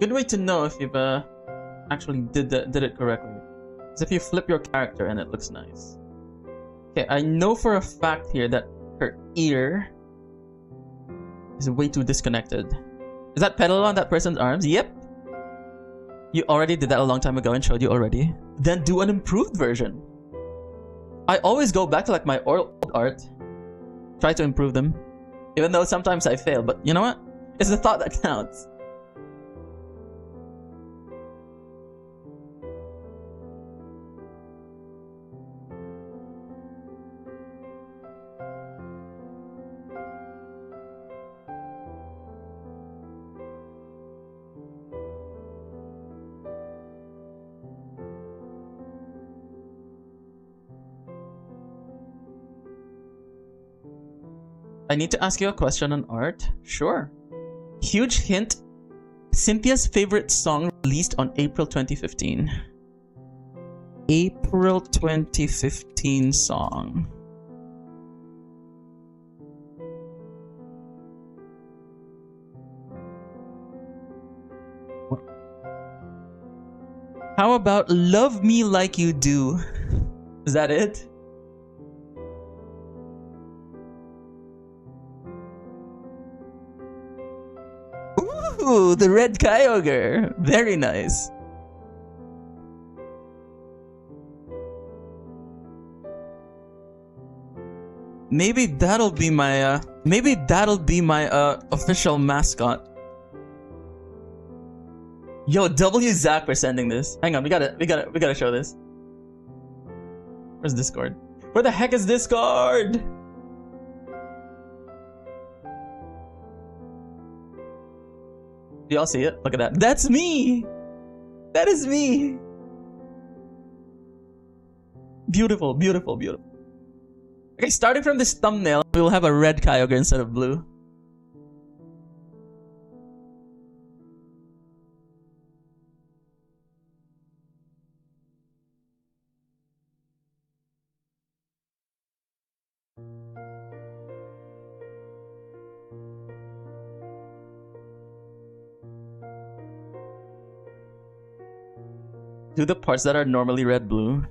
Good way to know if you've actually did it correctly is if you flip your character and it looks nice. Okay, I know for a fact here that her ear is way too disconnected. Is that pedal on that person's arms? Yep. You already did that a long time ago and showed you already. Then do an improved version. I always go back to like my old art, try to improve them, even though sometimes I fail. But you know what? It's the thought that counts. I need to ask you a question on art. Sure. Huge hint. Cynthia's favorite song released on April 2015. April 2015 song. How about Love Me Like You Do? Is that it? Ooh, the red Kyogre. Very nice. Maybe that'll be my official mascot. Yo, W Zach for sending this. Hang on, we gotta show this. Where's Discord? Where the heck is Discord? Do y'all see it? Look at that. That's me! That is me! Beautiful, beautiful, beautiful. Okay, starting from this thumbnail, we will have a red Kyogre instead of blue. Do the parts that are normally red-blue.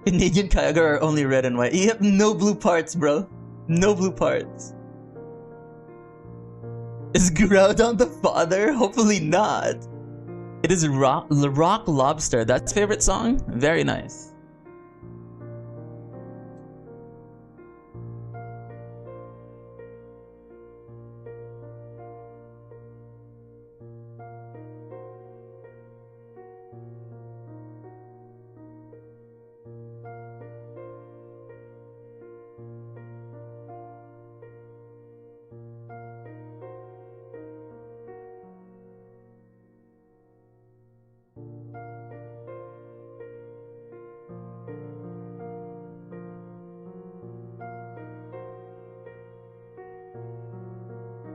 Canadian Kyogre are only red and white. You have no blue parts, bro. No blue parts. Is Groudon the father? Hopefully not. It is Rock Lobster. That's favorite song? Very nice.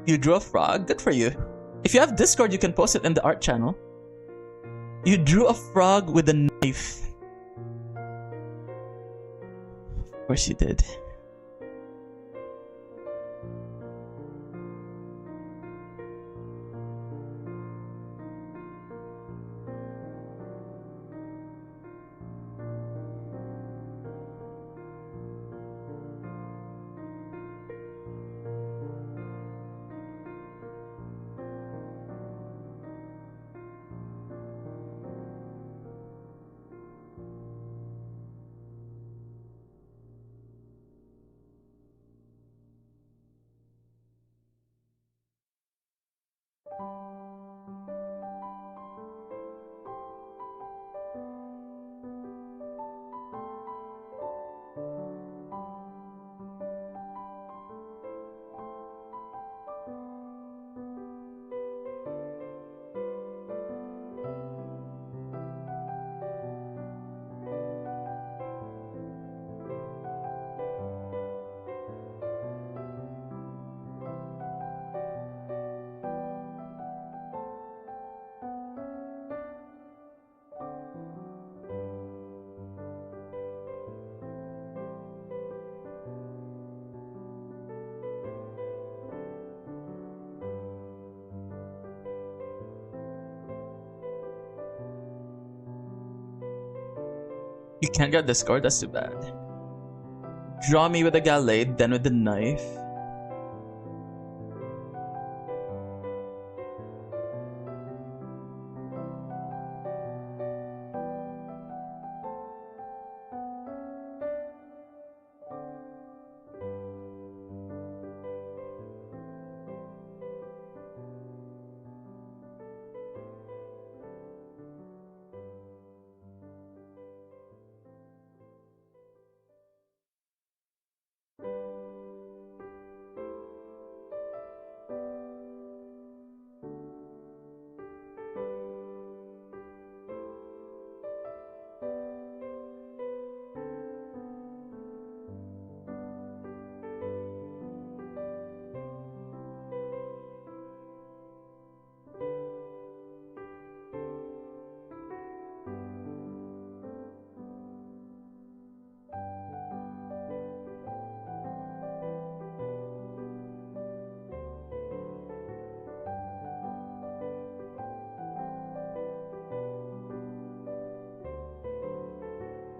You drew a frog? Good for you. If you have Discord, you can post it in the art channel. You drew a frog with a knife. Of course you did. You can't get Discord? That's too bad. Draw me with a Gallade, then with the knife.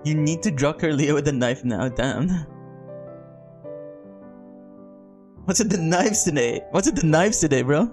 You need to draw Curlia with a knife now, damn. What's with the knives today? What's with the knives today, bro?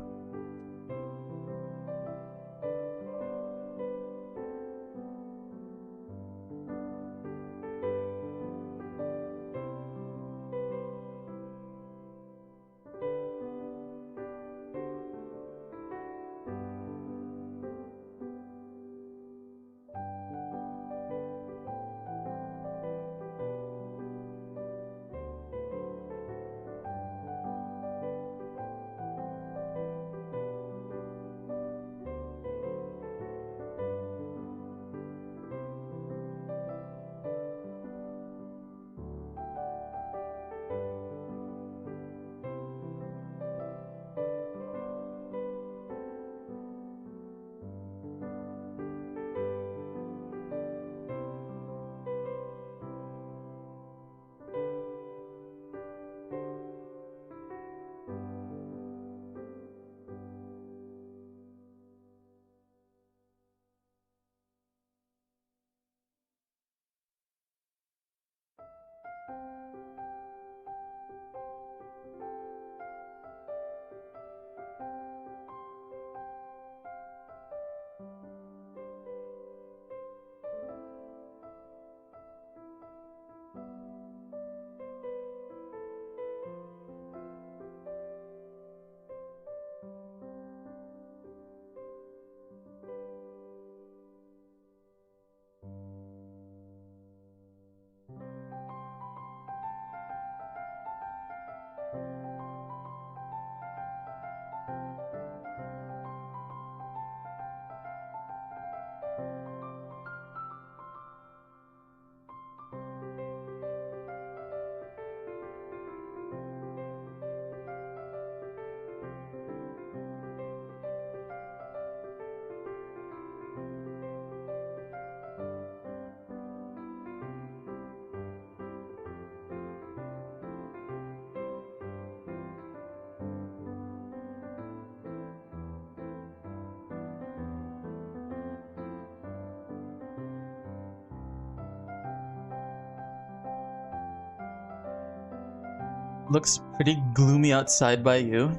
Looks pretty gloomy outside by you.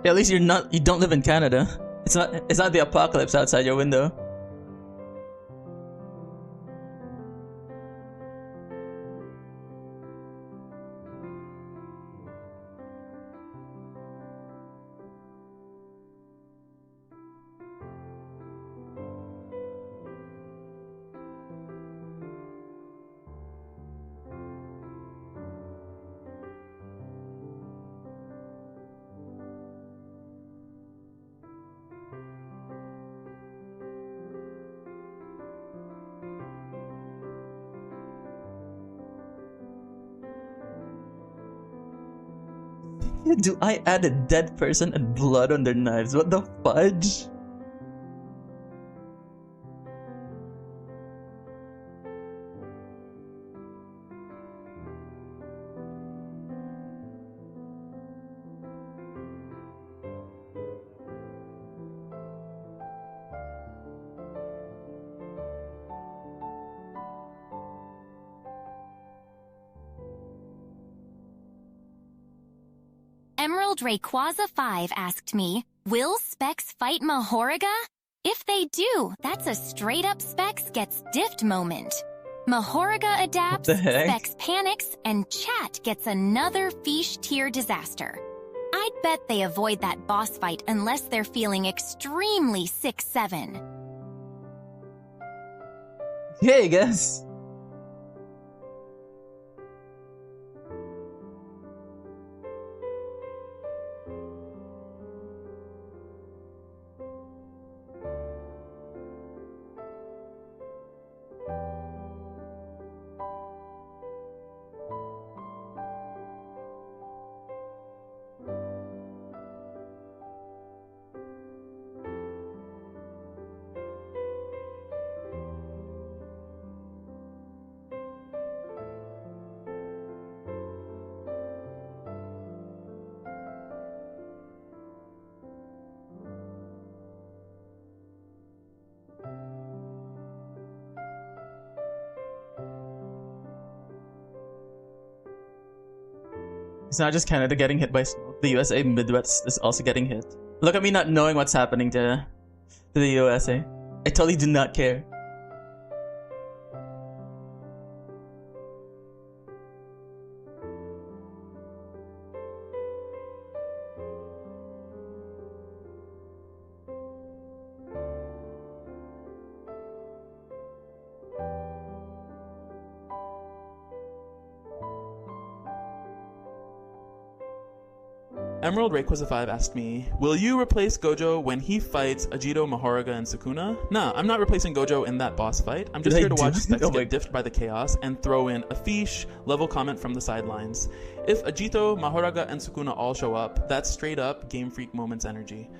Yeah, at least you don't live in Canada. It's not the apocalypse outside your window. Do I add a dead person and blood on their knives? What the fudge? Emerald Rayquaza 5 asked me, will Specs fight Mahorga? If they do, that's a straight-up Specs gets diffed moment. Mahorga adapts, Specs panics, and Chat gets another Fish tier disaster. I'd bet they avoid that boss fight unless they're feeling extremely 6-7. Yeah, I guess. It's not just Canada getting hit by smoke. The USA Midwest is also getting hit. Look at me not knowing what's happening to the USA. I totally do not care. Emerald Rayquaza 5 asked me, will you replace Gojo when he fights Agito, Mahoraga, and Sukuna? Nah, I'm not replacing Gojo in that boss fight. I'm just here to watch Specs get diffed by the chaos and throw in a fiche level comment from the sidelines. If Agito, Mahoraga, and Sukuna all show up, that's straight up Game Freak Moments energy.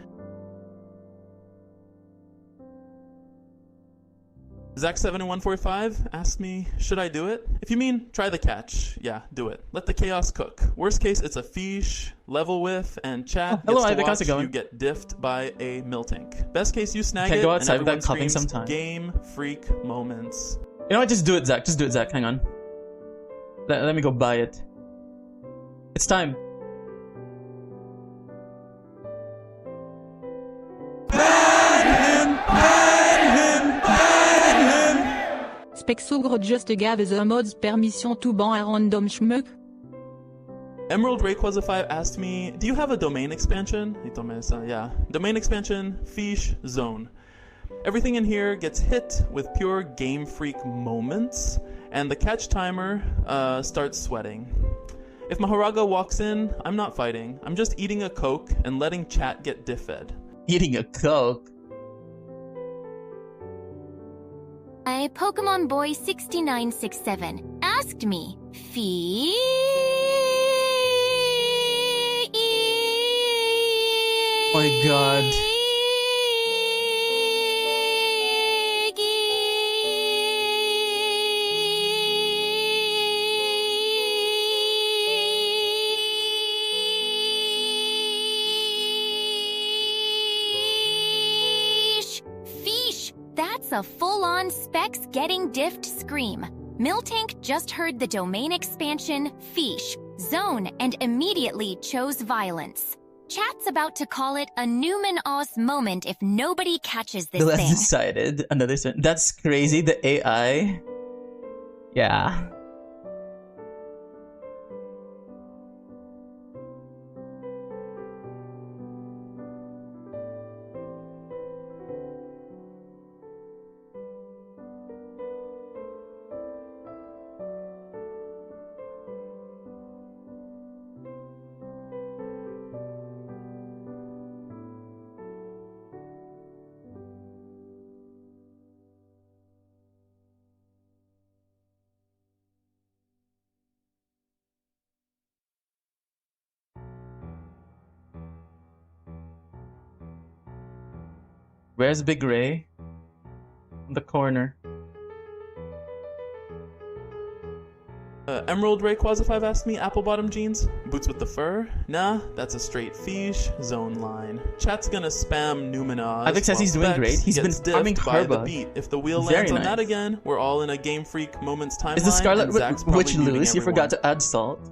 Zach71145 asked me, should I do it? If you mean try the catch, yeah, do it. Let the chaos cook. Worst case, it's a fiche, level with, and chat hello, gets to how's it watch going? you get diffed by a Miltank. Best case, you snag Can't it go and outside everyone without coughing screams sometime. Game Freak Moments. You know what? Just do it, Zach. Just do it, Zach. Hang on. Let me go buy it. It's time. Spexogre just gave the mods permission to ban a random schmuck. Emerald Rayquaza 5 asked me, do you have a domain expansion? Yeah. Domain expansion, fiche, zone. Everything in here gets hit with pure Game Freak moments, and the catch timer starts sweating. If Mahoraga walks in, I'm not fighting. I'm just eating a Coke and letting chat get diff-fed. Eating a Coke? Pokemon Boy 6967 asked me, Oh my god. Fish! That's a full-on Specs getting diffed scream. Miltank just heard the domain expansion, Fish, zone, and immediately chose violence. Chat's about to call it a Newman-Oz moment if nobody catches this Let's thing. decided. Another one. That's crazy. The AI. Yeah. Where's Big Ray? In the corner. Emerald Rayquaza 5 asked me, apple bottom jeans, boots with the fur? Nah, that's a straight fiche, zone line. Chat's gonna spam Numenaz. Alex says he's doing great. He's been farming by the Harba. beat. If the wheel Very lands on that nice. again, we're all in a Game Freak Moments timeline. Is the Scarlet and Zach's probably Witch muting loose? You everyone. forgot to add salt.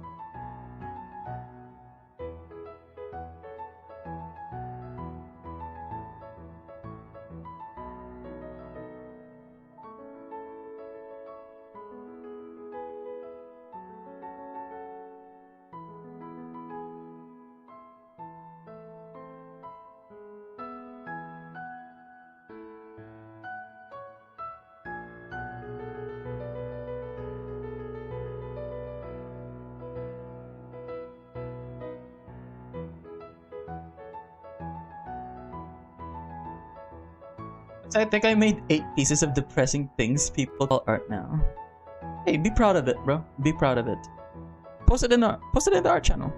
I think I made 8 pieces of depressing things people call art now. Hey, be proud of it, bro. Be proud of it. Post it in the art channel.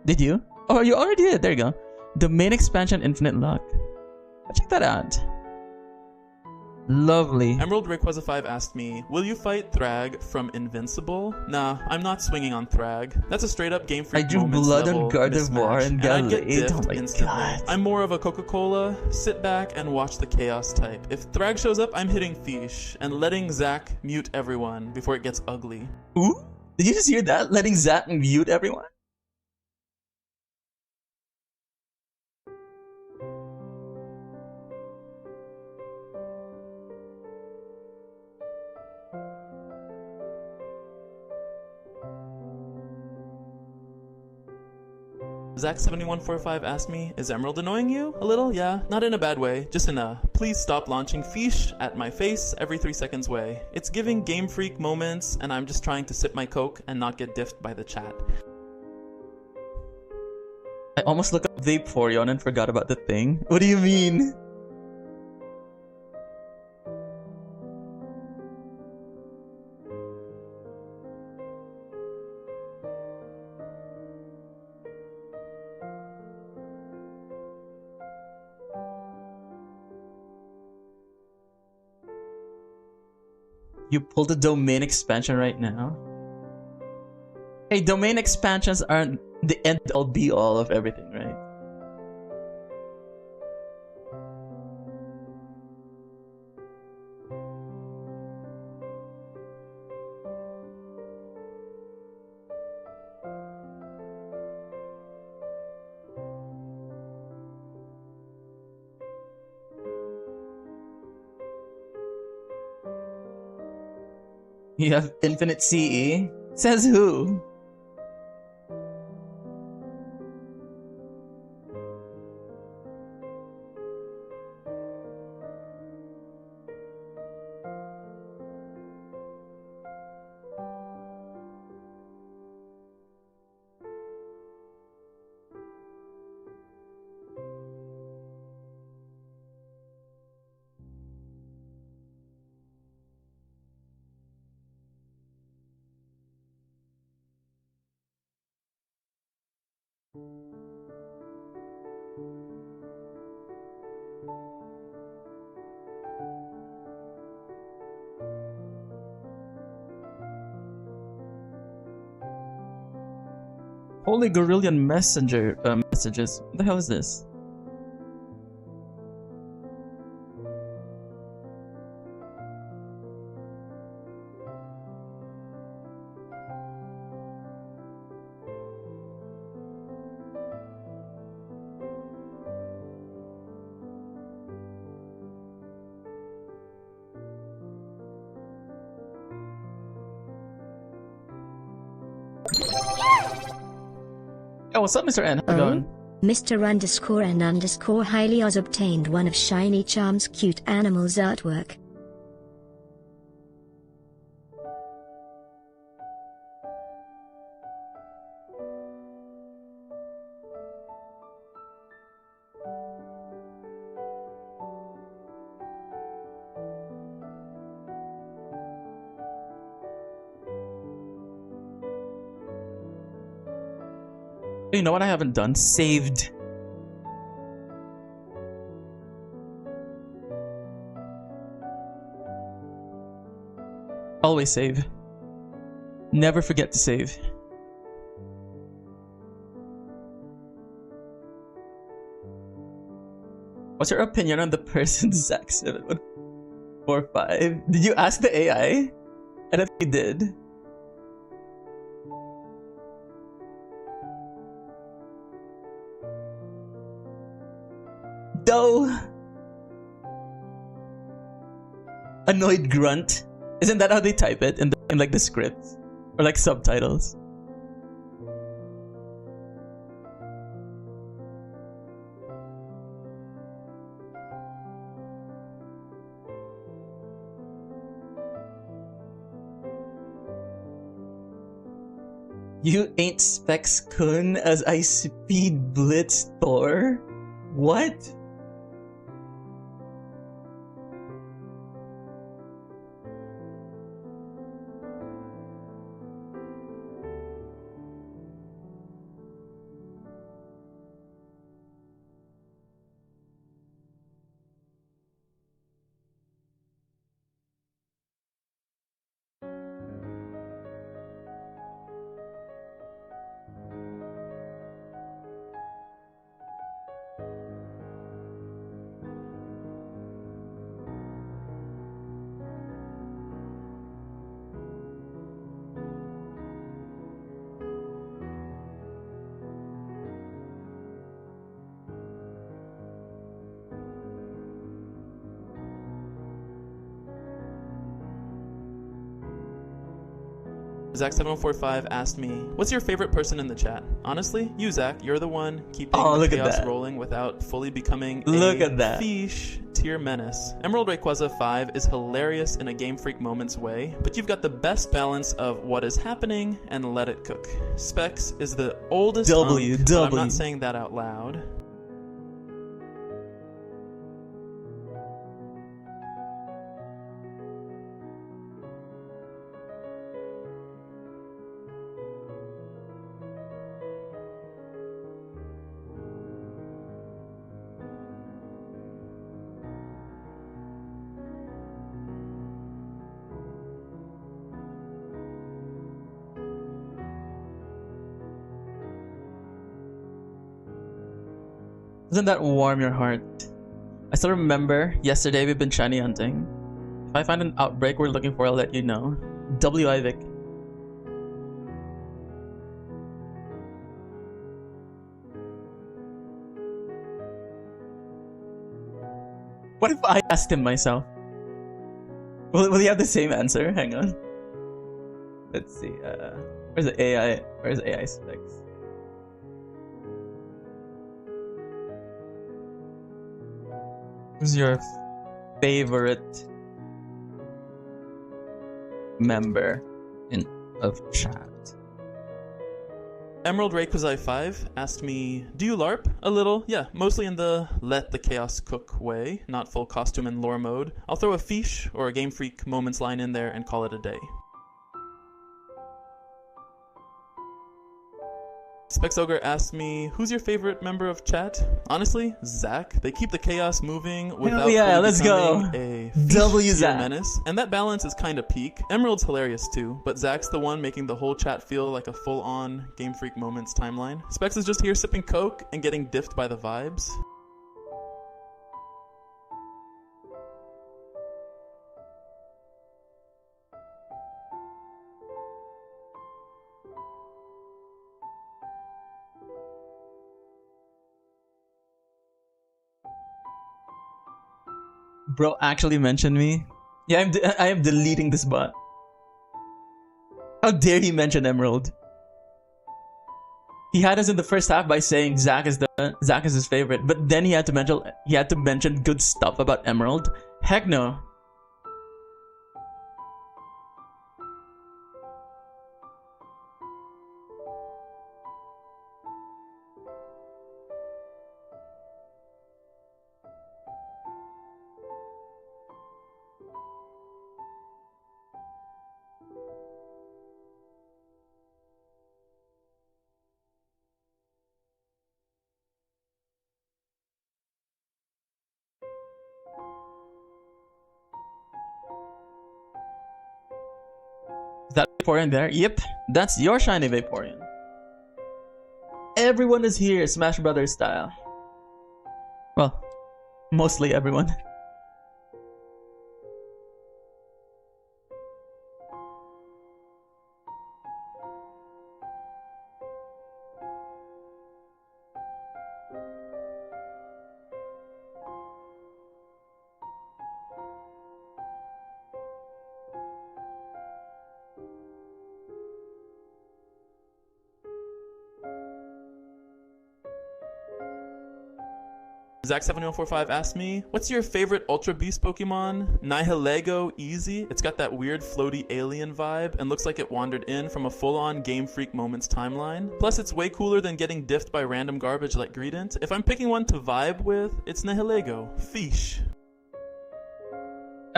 Did you? Oh, you already did. There you go. Domain expansion, infinite luck. Check that out. Lovely. Emerald Rayquaza 5 asked me, will you fight Thrag from Invincible? Nah, I'm not swinging on Thrag. That's a straight up Game Freak I drew Moments blood level on Gardevoir mismatch, and I'd get Galade. diffed Oh my instantly. god. I'm more of a Coca-Cola, sit back and watch the chaos type. If Thrag shows up, I'm hitting Fiche and letting Zach mute everyone before it gets ugly. Ooh? Did you just hear that? Letting Zach mute everyone? Zach7145 asked me, is Emerald annoying you? A little, yeah. Not in a bad way, just in a please stop launching fish at my face every 3 seconds way. It's giving Game Freak moments, and I'm just trying to sip my Coke and not get diffed by the chat. I almost looked up Vaporeon and forgot about the thing. What do you mean? You pulled a domain expansion right now? Hey, domain expansions aren't the end-all be-all of everything, right? You have infinite CE? Says who? Holy Gorillion Messenger messages. What the hell is this? Oh, what's up, Mr. N? How's it going? Mr. Highly has obtained one of Shiny Charm's cute animals artwork. You know what I haven't done? Saved. Always save. Never forget to save. What's your opinion on the person Zach7145? Did you ask the AI? I don't think you did. Doe. Annoyed grunt. Isn't that how they type it in like the script or like subtitles? You ain't Specs Kun as I speed blitz Thor? What? Zach7045 asked me, what's your favorite person in the chat? Honestly, you, Zach. You're the one keeping the look at chaos that. rolling without fully becoming Look a at that. fish tier menace. Emerald Rayquaza 5 is hilarious in a Game Freak Moments way, but you've got the best balance of what is happening and let it cook. Specs is the oldest but I'm not saying that out loud. Doesn't that warm your heart? I still remember yesterday we've been shiny hunting. If I find an outbreak we're looking for, I'll let you know. W.I. Vic. What if I asked him myself? Will he have the same answer? Hang on. Let's see. Where's the AI? Where's the AI specs? Who's your favorite member of chat? Emerald Rayquaza 5 asked me, do you LARP? A little, yeah, mostly in the let the chaos cook way, not full costume and lore mode. I'll throw a fiche or a Game Freak Moments line in there and call it a day. Specs Ogre asked me, who's your favorite member of chat? Honestly, Zach. They keep the chaos moving without becoming a W Zach menace. And that balance is kinda peak. Emerald's hilarious too, but Zach's the one making the whole chat feel like a full-on Game Freak Moments timeline. Specs is just here sipping Coke and getting diffed by the vibes. Bro actually mentioned me. Yeah, I am deleting this bot. How dare he mention Emerald? He had us in the first half by saying Zach is his favorite, but then he had to mention good stuff about Emerald. Heck no. Is that Vaporeon there? Yep, that's your shiny Vaporeon. Everyone is here, Smash Brothers style. Well, mostly everyone. Zach7045 asked me, what's your favorite Ultra Beast Pokemon? Nihilego Easy. It's got that weird floaty alien vibe and looks like it wandered in from a full-on Game Freak Moments timeline. Plus it's way cooler than getting diffed by random garbage like Greedent. If I'm picking one to vibe with, it's Nihilego. Fish.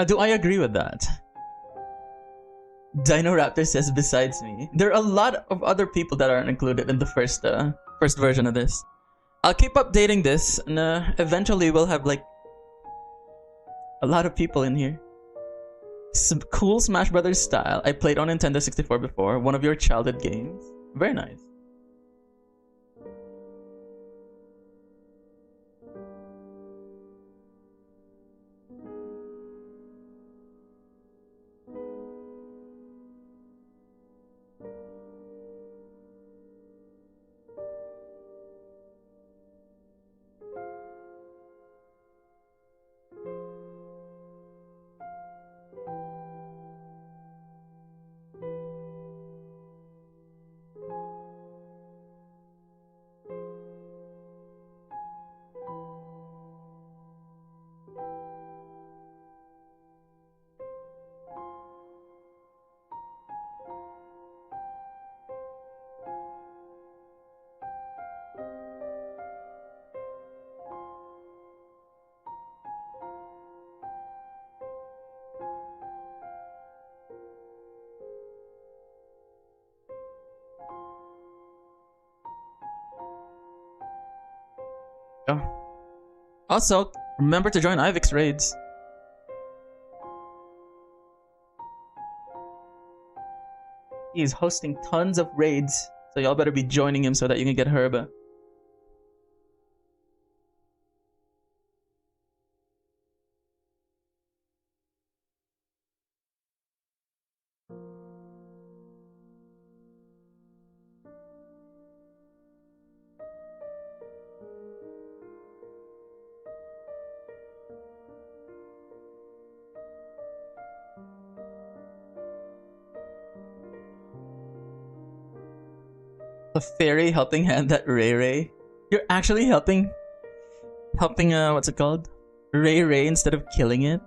Do I agree with that? Dino Raptor says besides me. There are a lot of other people that aren't included in the first version of this. I'll keep updating this, and eventually we'll have like a lot of people in here. Some cool Smash Brothers style. I played on Nintendo 64 before, one of your childhood games. Very nice. go. Also, remember to join Ivix raids. He is hosting tons of raids, so y'all better be joining him so that you can get Herba. A fairy helping hand that Ray Ray. You're actually helping what's it called? Ray Ray instead of killing it.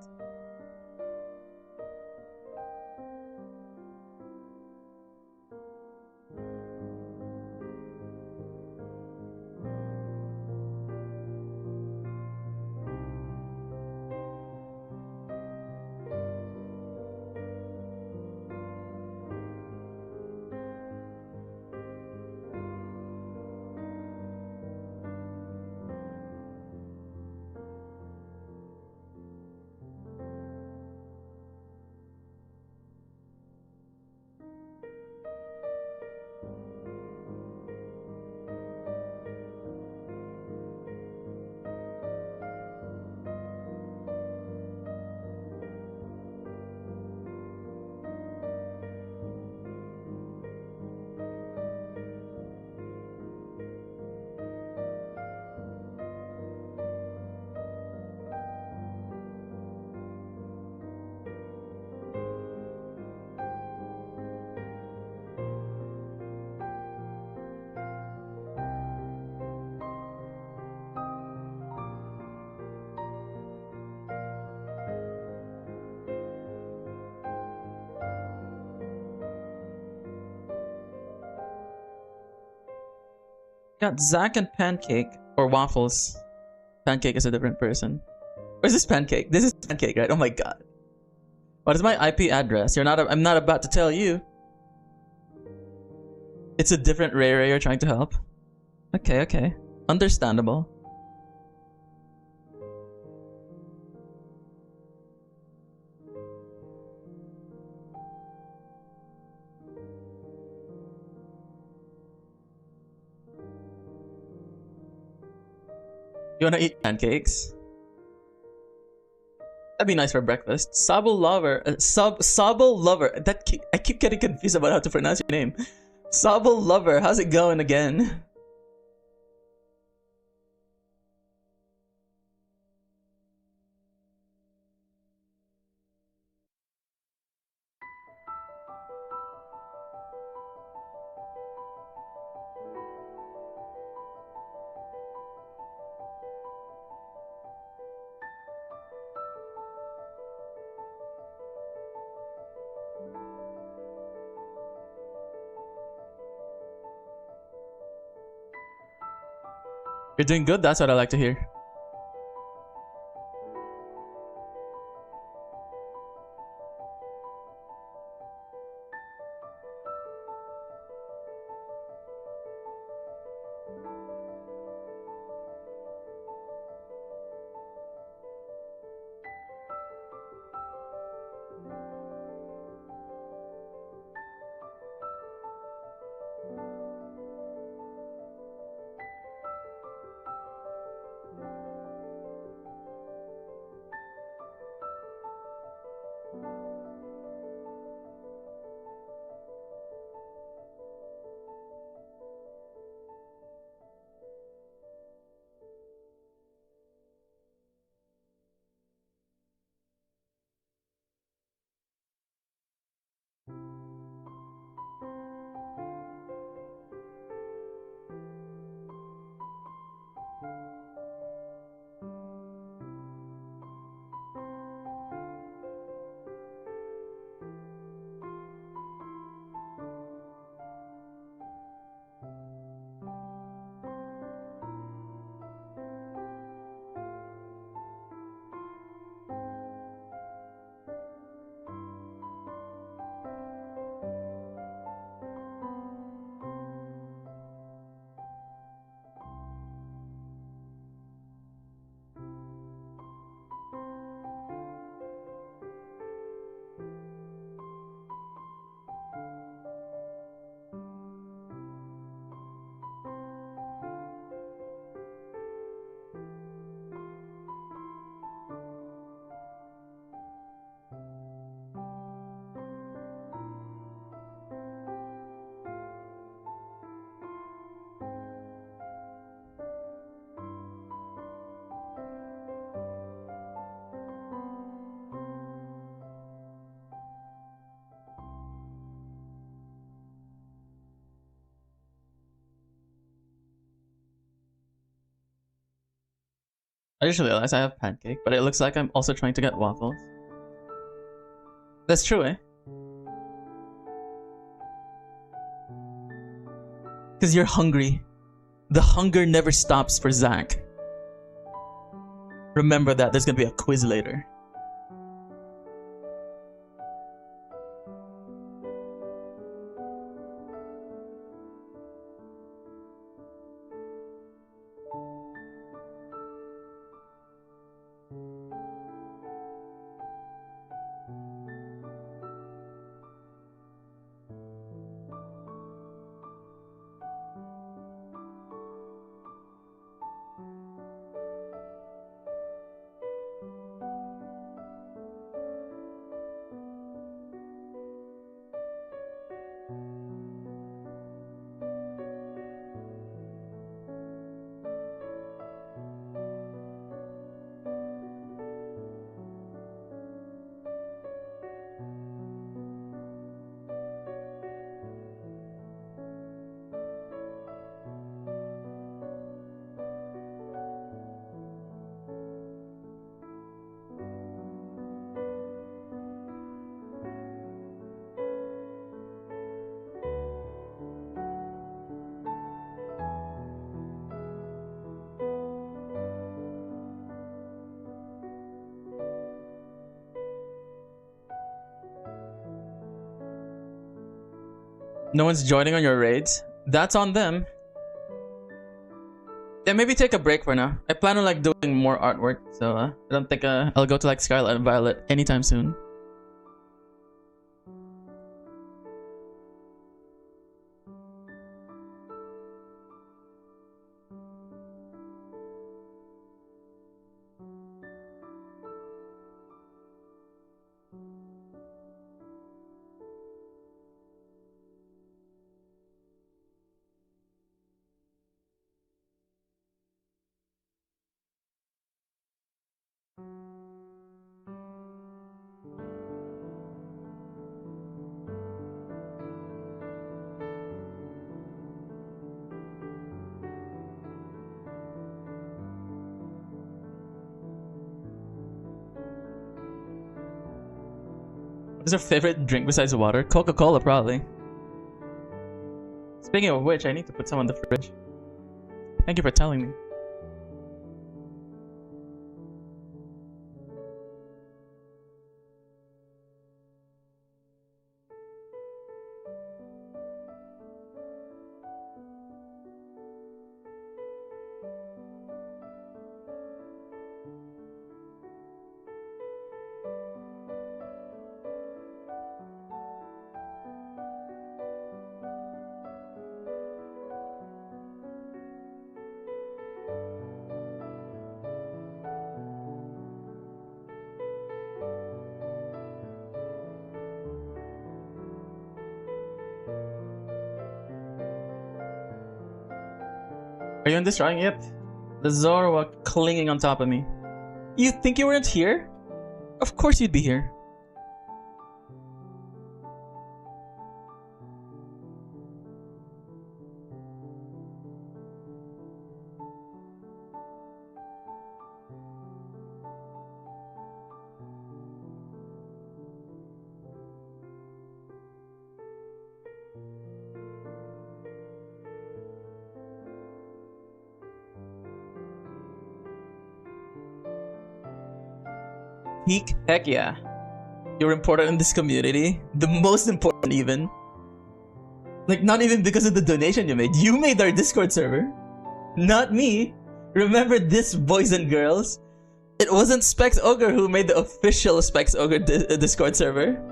Got Zach and Pancake or Waffles. Pancake is a different person. Where's this Pancake? This is Pancake, right? Oh my god. What is my IP address? I'm not about to tell you. It's a different Ray Ray you're trying to help. Okay, okay. Understandable. You wanna eat pancakes? That'd be nice for breakfast. Sable Lover. Sable Lover. I keep getting confused about how to pronounce your name. Sable Lover. How's it going again? You're doing good, that's what I like to hear. I just realized I have pancake, but it looks like I'm also trying to get waffles. That's true, eh? Because you're hungry. The hunger never stops for Zach. Remember that, there's gonna be a quiz later. No one's joining on your raids? That's on them. Yeah, maybe take a break for now. I plan on like doing more artwork, so I don't think I'll go to like Scarlet and Violet anytime soon. What's your favorite drink besides water? Coca-Cola, probably. Speaking of which, I need to put some on the fridge. Thank you for telling me. Are you in this drawing? Yep. The Zorwa clinging on top of me. You think you weren't here? Of course you'd be here. Peak? Heck yeah. You're important in this community. The most important even. Like, not even because of the donation you made. You made our Discord server. Not me. Remember this, boys and girls? It wasn't Specs Ogre who made the official Specs Ogre Discord server.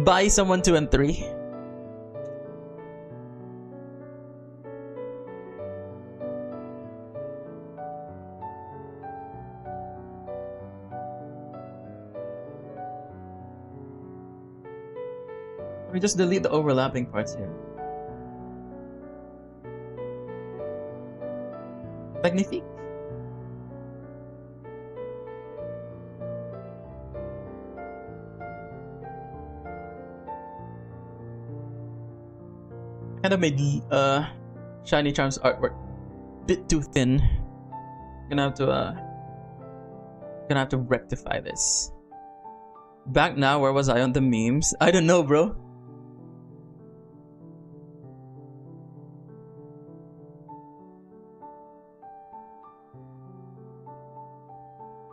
Buy someone 2 and 3. Let me just delete the overlapping parts here. Magnifique. I kind of made Shiny Charms artwork bit too thin. Gonna have to rectify this. Back now, where was I on the memes? I don't know, bro.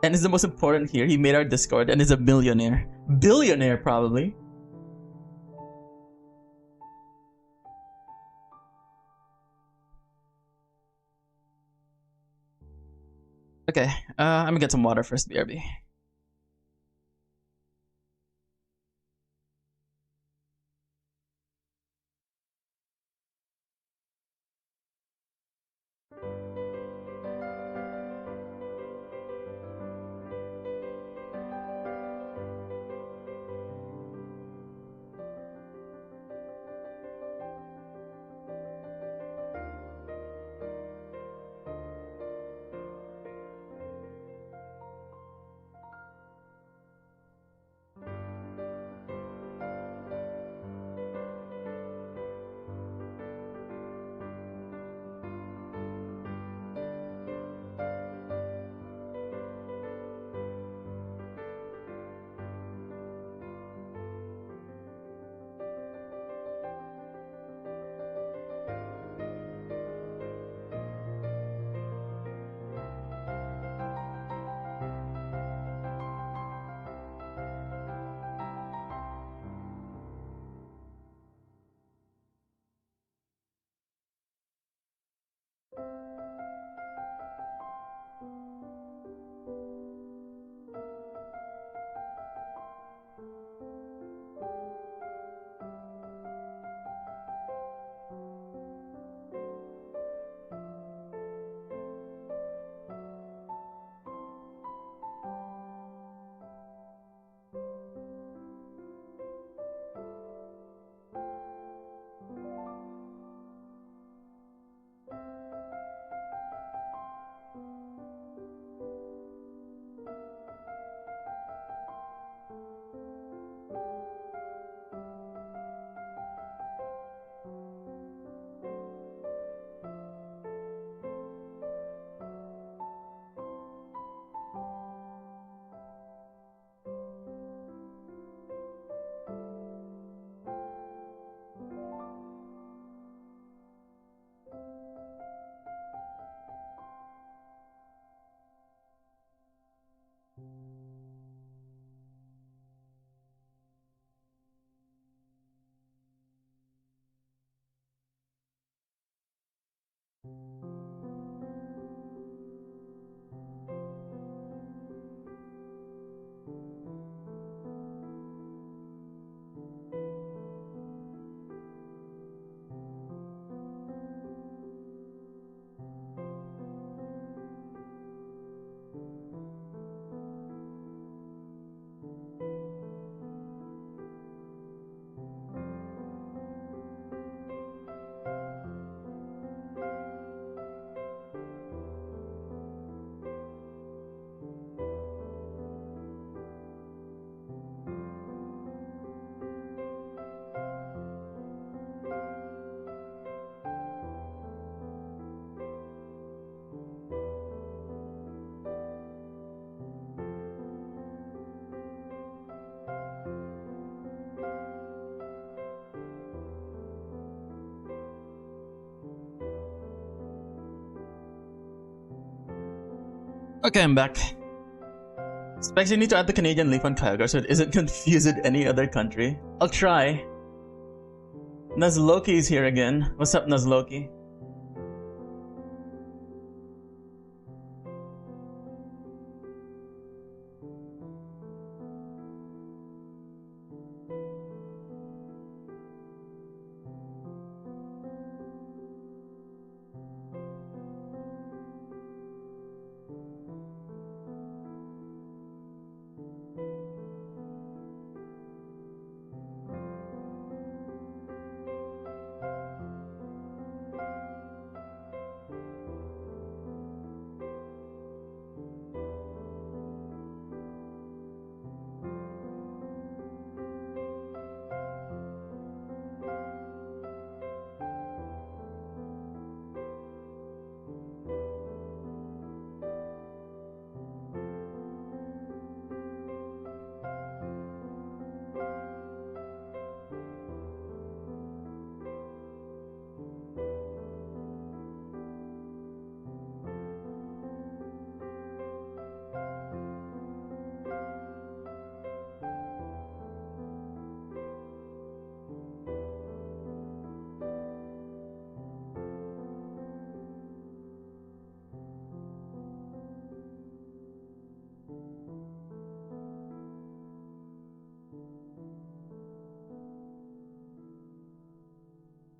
And is the most important here. He made our Discord and is a millionaire. Billionaire, probably. Okay, I'm gonna get some water first, BRB. Okay, I'm back. Specs, you need to add the Canadian leaf on Kyogre so it isn't confused with any other country. I'll try. Nuzloki's here again. What's up, Nuzloki?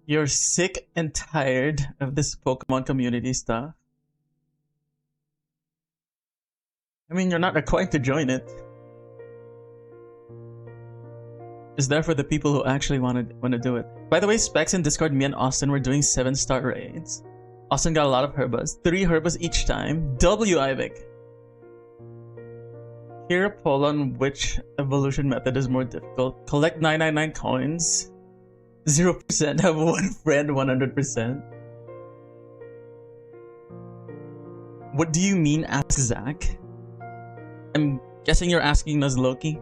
You're sick and tired of this Pokemon community stuff. I mean, you're not required to join it. It's there for the people who actually want to do it. By the way, Specs in Discord, me and Austin were doing 7-star raids. Austin got a lot of Herbas. 3 Herbas each time. W Ivic. Here a poll on which evolution method is more difficult. Collect 999 coins. 0% have one friend 100%. What do you mean, ask Zach? I'm guessing you're asking Nuzlocke.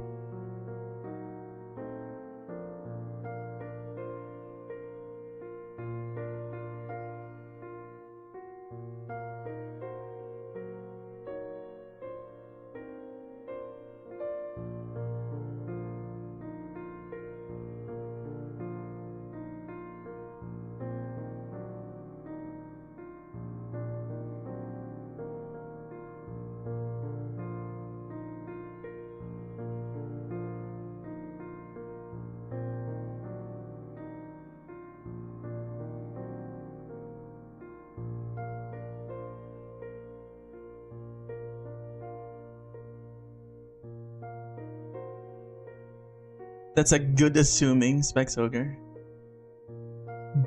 That's a good assuming, Specs Ogre.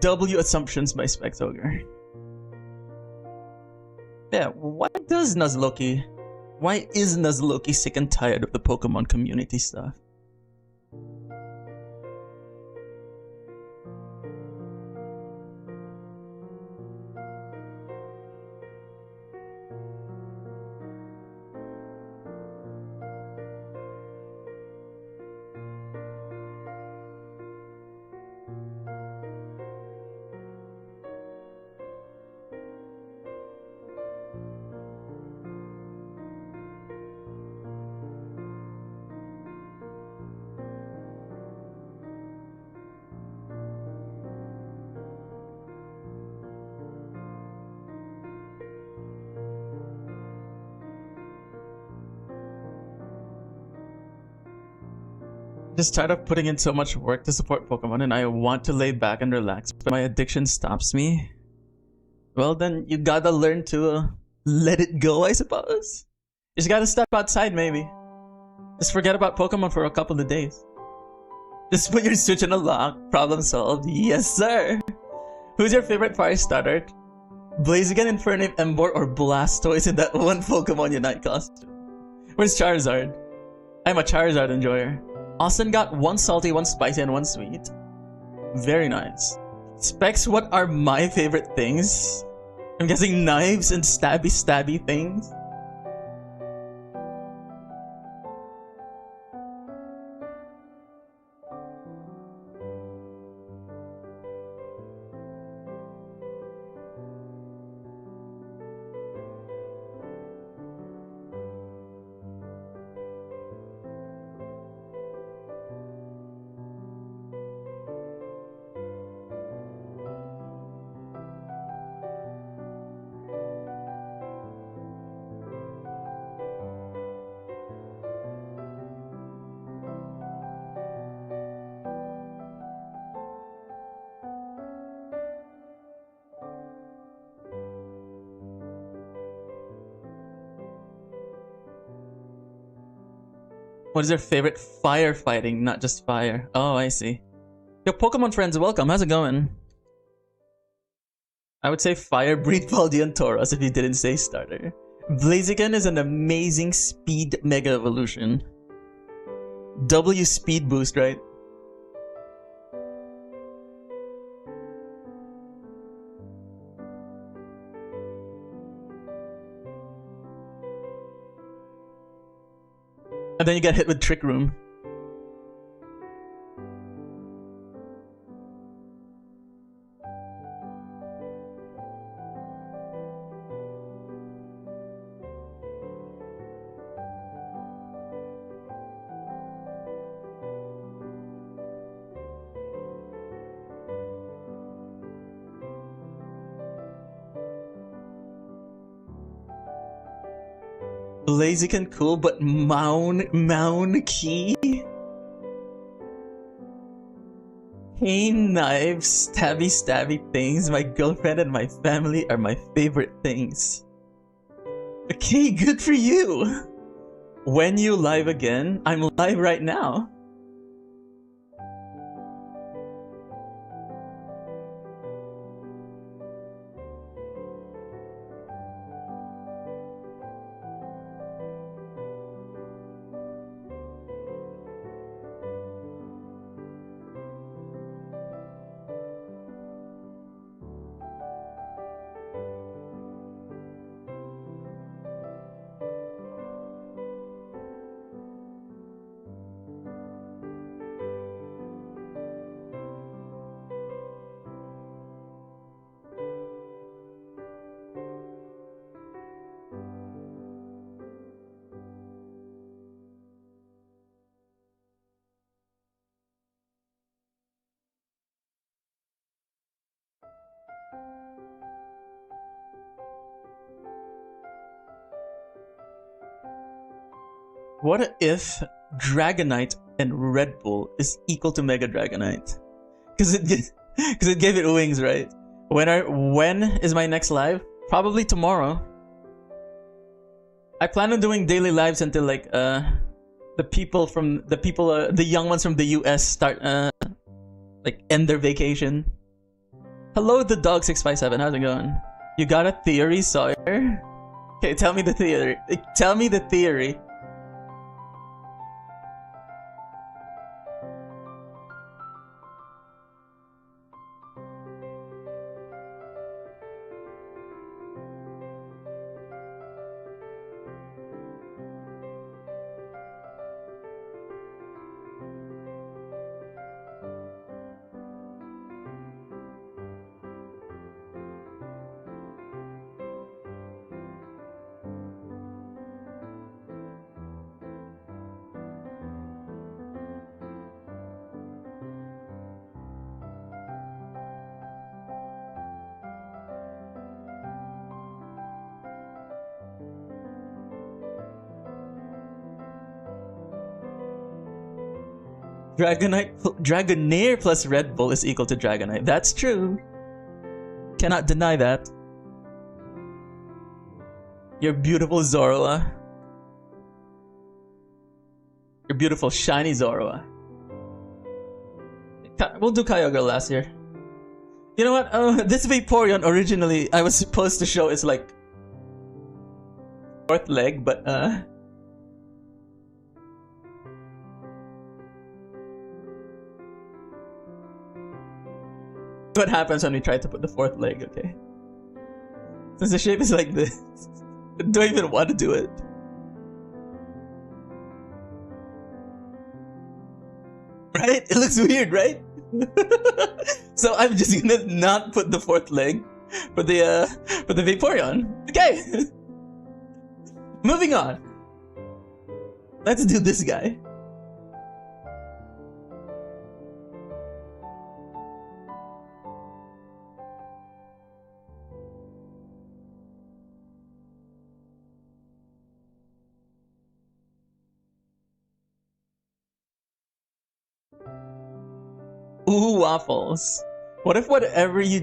W assumptions by Specs Ogre. Yeah, why is Nuzlocke sick and tired of the Pokemon community stuff? Just tired of putting in so much work to support Pokemon and I want to lay back and relax, but my addiction stops me. Well then, you gotta learn to let it go, I suppose. You just gotta step outside, maybe. Just forget about Pokemon for a couple of days. Just put your Switch in a lock, problem solved. Yes, sir! Who's your favorite fire starter? Blaziken, Infernape, Emboar, or Blastoise in that one Pokemon Unite costume? Where's Charizard? I'm a Charizard enjoyer. Austin got 1 salty, 1 spicy, and 1 sweet. Very nice. Specs, what are my favorite things? I'm guessing knives and stabby things. What is your favorite firefighting, not just fire? Oh, I see. Yo, Pokemon friends, welcome. How's it going? I would say Fire Breed Paldean Tauros if you didn't say starter. Blaziken is an amazing speed mega evolution. W speed boost, right? And then you get hit with Trick Room. Blaziken cool, but Mound Key? Pain knives, stabby things. My girlfriend and my family are my favorite things. Okay, good for you. When you live again? I'm live right now. What if Dragonite and Red Bull is equal to Mega Dragonite? Because it gave it wings, right? When is my next live? Probably tomorrow. I plan on doing daily lives until like the young ones from the US start like end their vacation. Hello, the dog 657. How's it going? You got a theory, Sawyer? Okay, tell me the theory. Tell me the theory. Dragonair plus Red Bull is equal to Dragonite. That's true. Cannot deny that. You're beautiful, Zoroa. You're beautiful, shiny Zoroa. We'll do Kyogre last year. You know what? This Vaporeon originally I was supposed to show is like fourth leg, but what happens when we try to put the fourth leg, okay? Since the shape is like this, I don't even want to do it. Right? It looks weird, right? So I'm just gonna not put the fourth leg for the Vaporeon. Okay. Moving on. Let's do this guy. Ooh, waffles. What if whatever you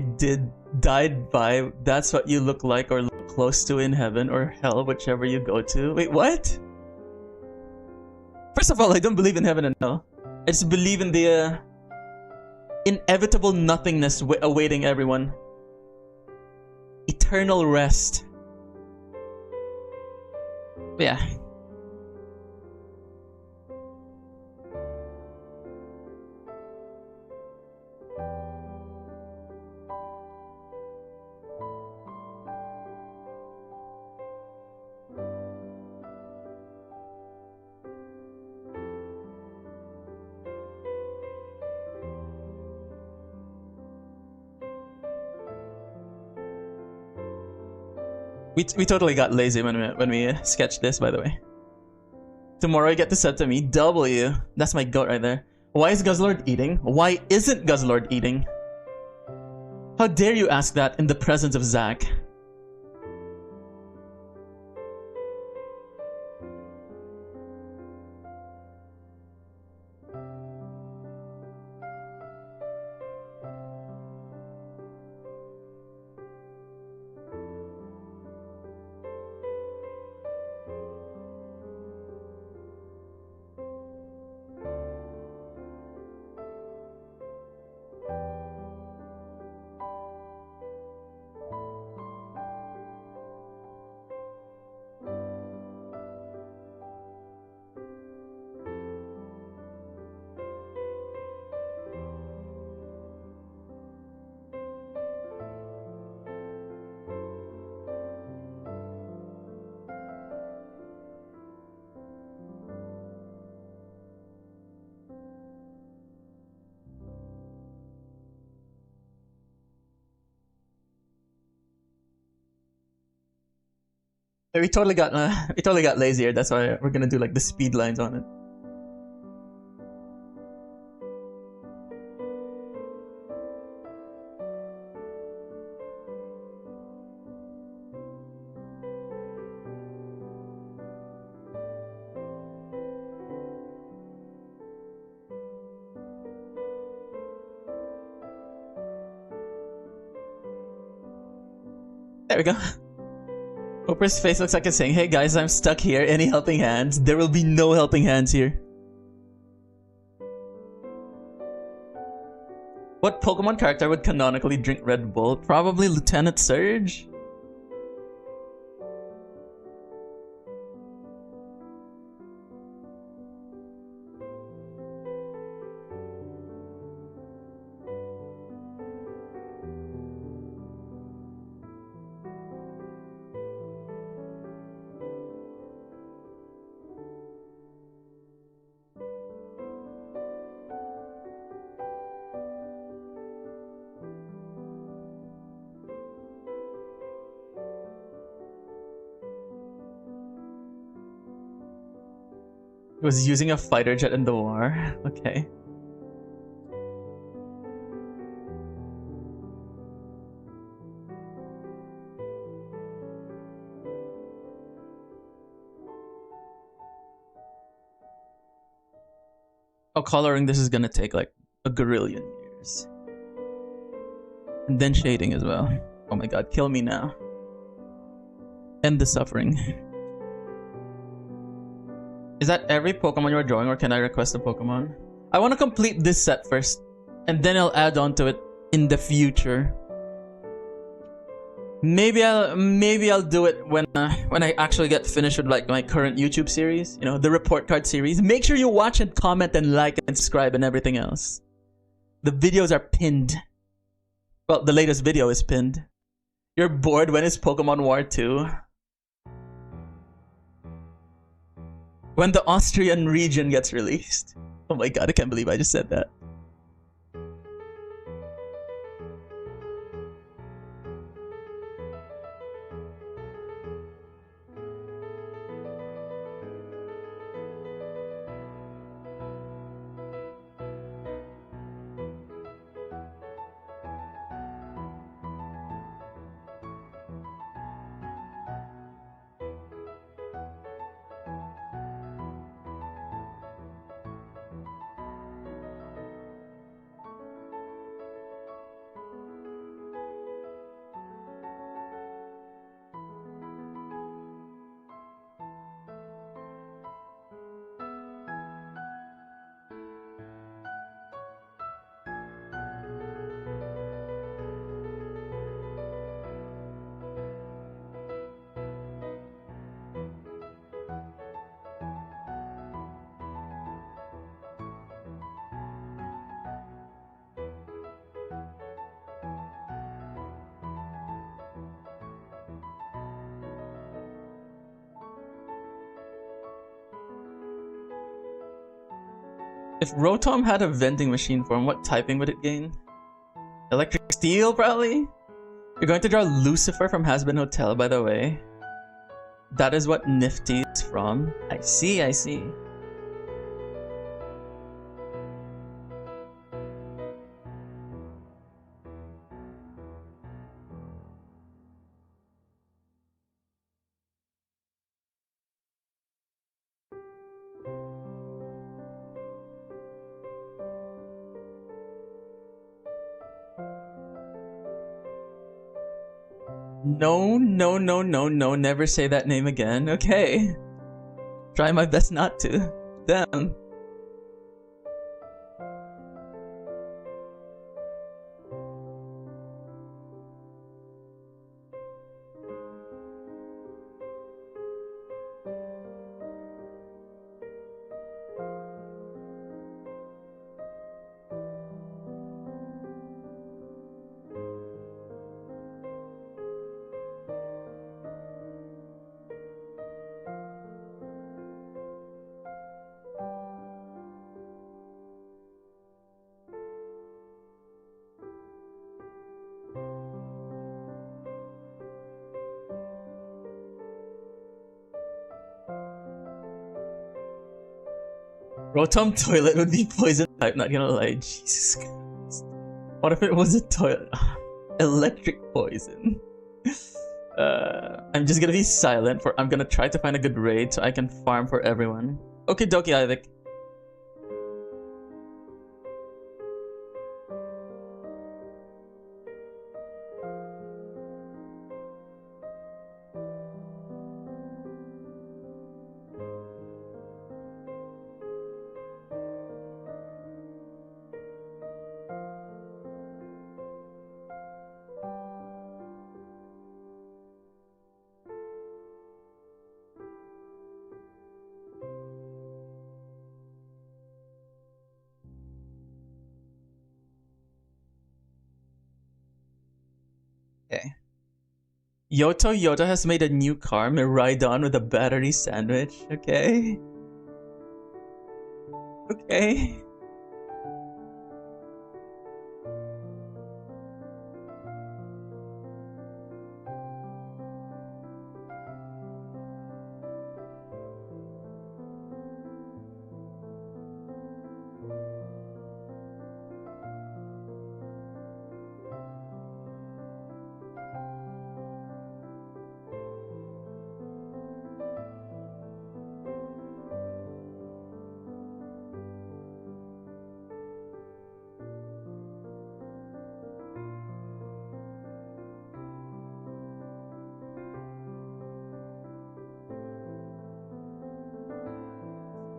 died by, that's what you look like or look close to in heaven or hell, whichever you go to? Wait, what? First of all, I don't believe in heaven and hell. I just believe in the inevitable nothingness awaiting everyone. Eternal rest. Yeah. We totally got lazy when we sketched this, by the way. Tomorrow I get to set to me W. That's my goat right there. Why is Guzzlord eating? Why isn't Guzzlord eating? How dare you ask that in the presence of Zach? We totally got lazier. That's why we're gonna do like the speed lines on it. There we go. Oprah's face looks like it's saying, "Hey guys, I'm stuck here. Any helping hands?" There will be no helping hands here. What Pokemon character would canonically drink Red Bull? Probably Lieutenant Surge? Was using a fighter jet in the war. Okay. Oh, coloring this is gonna take like a gorillion years. And then shading as well. Oh my god, kill me now. End the suffering. Is that every Pokemon you're drawing, or can I request a Pokemon? I want to complete this set first, and then I'll add on to it in the future. Maybe I'll do it when I actually get finished with like my current YouTube series, you know, the report card series. Make sure you watch and comment and like and subscribe and everything else. The videos are pinned. Well, the latest video is pinned. You're bored? When is Pokemon War 2? When the Austrian region gets released. Oh my god, I can't believe I just said that. If Rotom had a vending machine form, what typing would it gain? Electric Steel, probably? You're going to draw Lucifer from Has-Been Hotel, by the way. That is what Nifty is from. I see, I see. No, no, no, no, no, never say that name again. Okay. Try my best not to. Damn. Rotom toilet would be poison type, not gonna lie. Jesus Christ. What if it was a toilet? Electric poison. I'm just gonna be silent for I'm gonna try to find a good raid so I can farm for everyone. Okay, dokie, Isaac. Okay. Yoto has made a new car, Miraidon with a battery sandwich. Okay. Okay.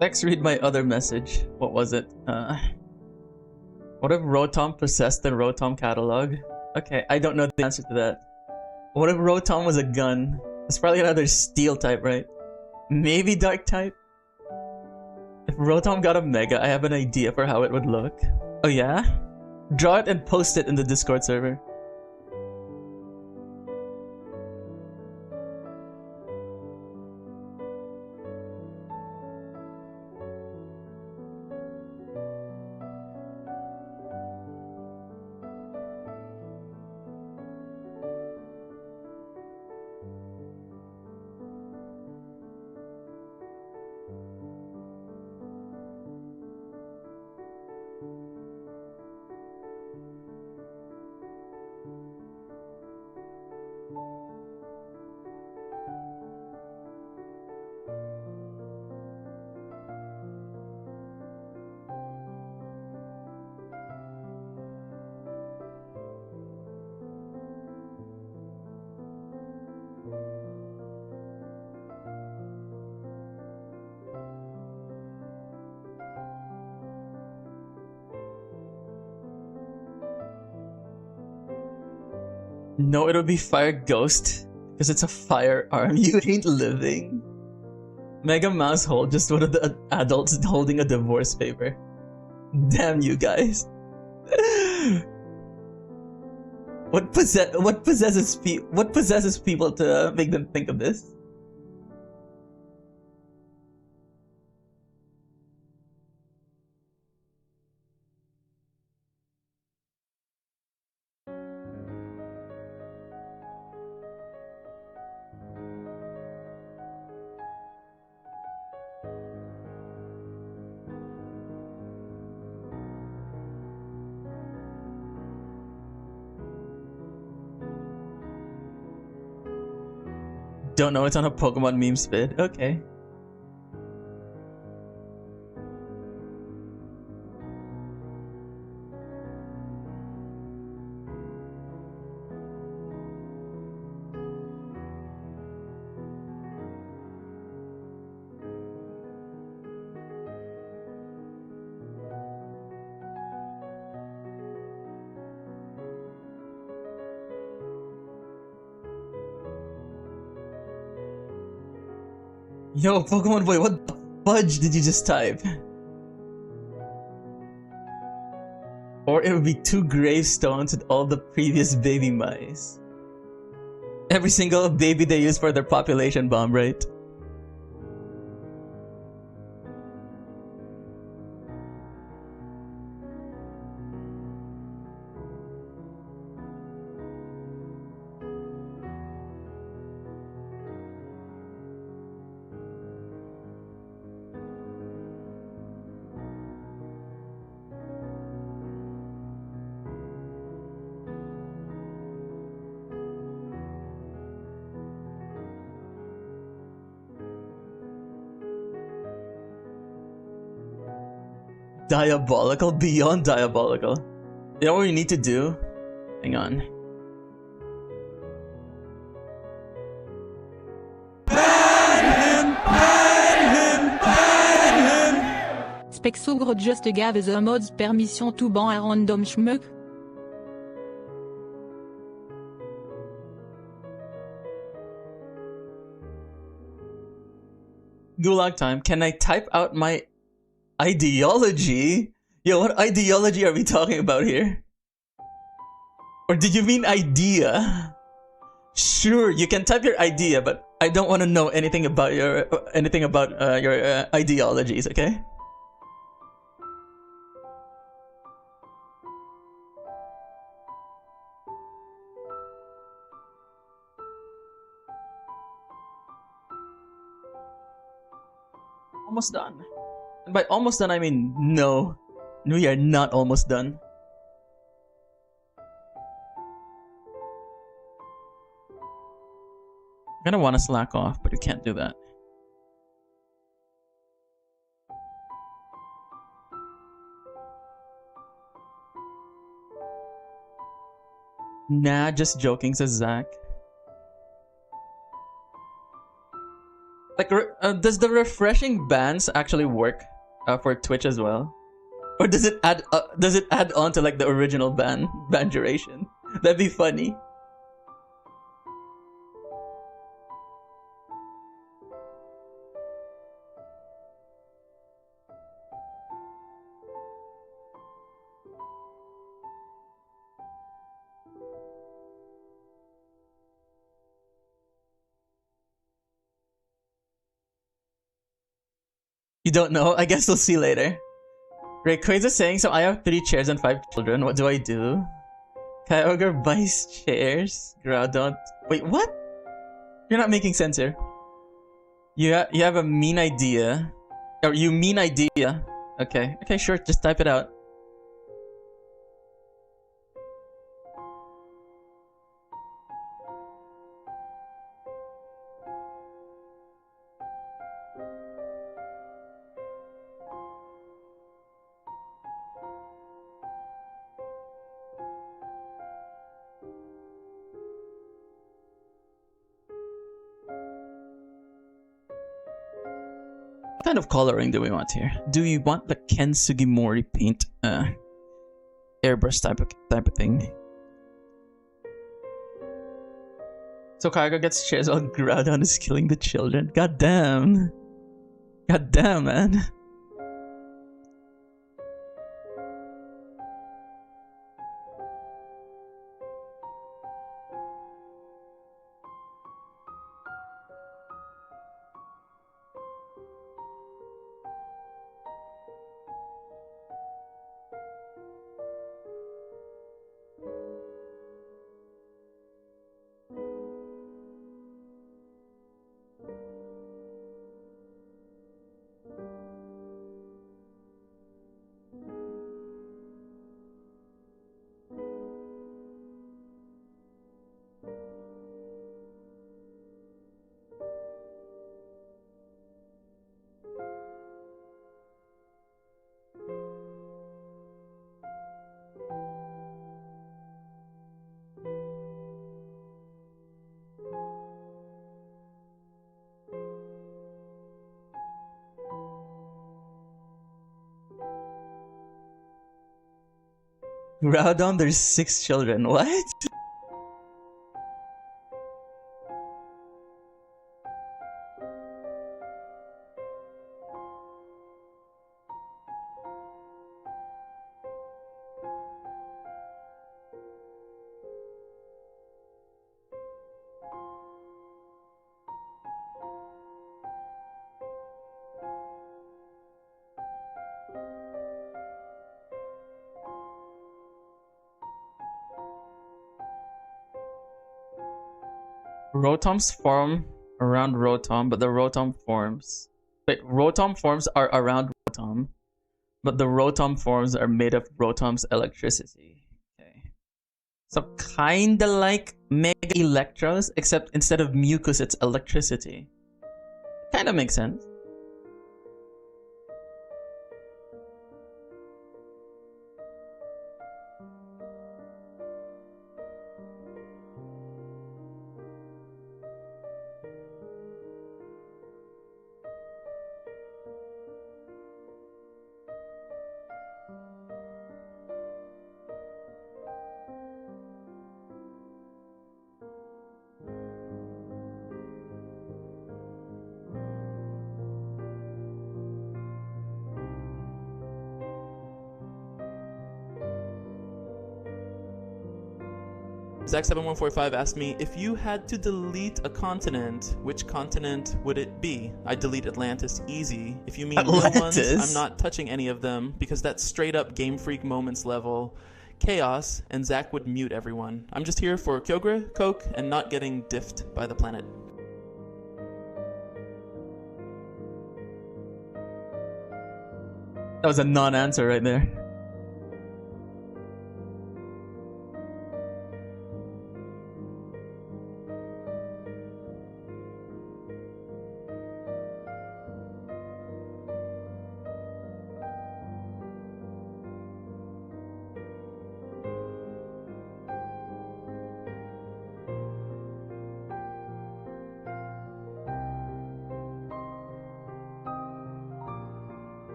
Let's read my other message. What was it? What if Rotom possessed the Rotom catalog? Okay, I don't know the answer to that. What if Rotom was a gun? It's probably another steel type, right? Maybe dark type? If Rotom got a Mega, I have an idea for how it would look. Oh yeah? Draw it and post it in the Discord server. No, it'll be Fire Ghost. Because it's a firearm. You ain't living. Mega Mousehole, just one of the adults holding a divorce paper. Damn you guys. What possesses people to make them think of this? Don't know, it's on a Pokemon meme spid. Okay. Yo, Pokemon Boy, what the fudge did you just type? Or it would be 2 gravestones with all the previous baby mice. Every single baby they use for their population bomb, right? Diabolical? Beyond diabolical. You know what we need to do? Hang on. Spexogre just gave the mods permission to ban a random schmuck. Gulag time. Can I type out my ideology? Yo, what ideology are we talking about here? Or did you mean idea? Sure, you can type your idea, but I don't want to know anything about your ideologies, okay? Almost done. And by almost done, I mean no. We are not almost done. I'm gonna want to slack off, but you can't do that. Nah, just joking, says Zach. Like, does the refreshing bans actually work for Twitch as well, or does it add on to like the original ban duration? That'd be funny. You don't know? I guess we'll see later. Rayquaza is saying, so I have 3 chairs and 5 children. What do I do? Kyogre buys chairs. Groudon. Wait, what? You're not making sense here. You have a mean idea. Or you mean idea. Okay. Okay, sure. Just type it out. What kind of coloring do we want here? Do we want the Ken Sugimori paint airbrush type of thing? So Kyogre gets chairs while Groudon is killing the children. God damn. God damn, man. Groudon, there's 6 children. What? Rotoms form around Rotom, but the Rotom forms... Wait, Rotom forms are around Rotom, but the Rotom forms are made of Rotom's electricity. Okay. So kinda like Mega Electros, except instead of mucus, it's electricity. Kinda makes sense. Zach7145 asked me, if you had to delete a continent, which continent would it be? I'd delete Atlantis easy. If you mean Atlantis? real ones, I'm not touching any of them because that's straight up Game Freak moments level chaos, and Zach would mute everyone. I'm just here for Kyogre, Coke, and not getting diffed by the planet. That was a non-answer right there.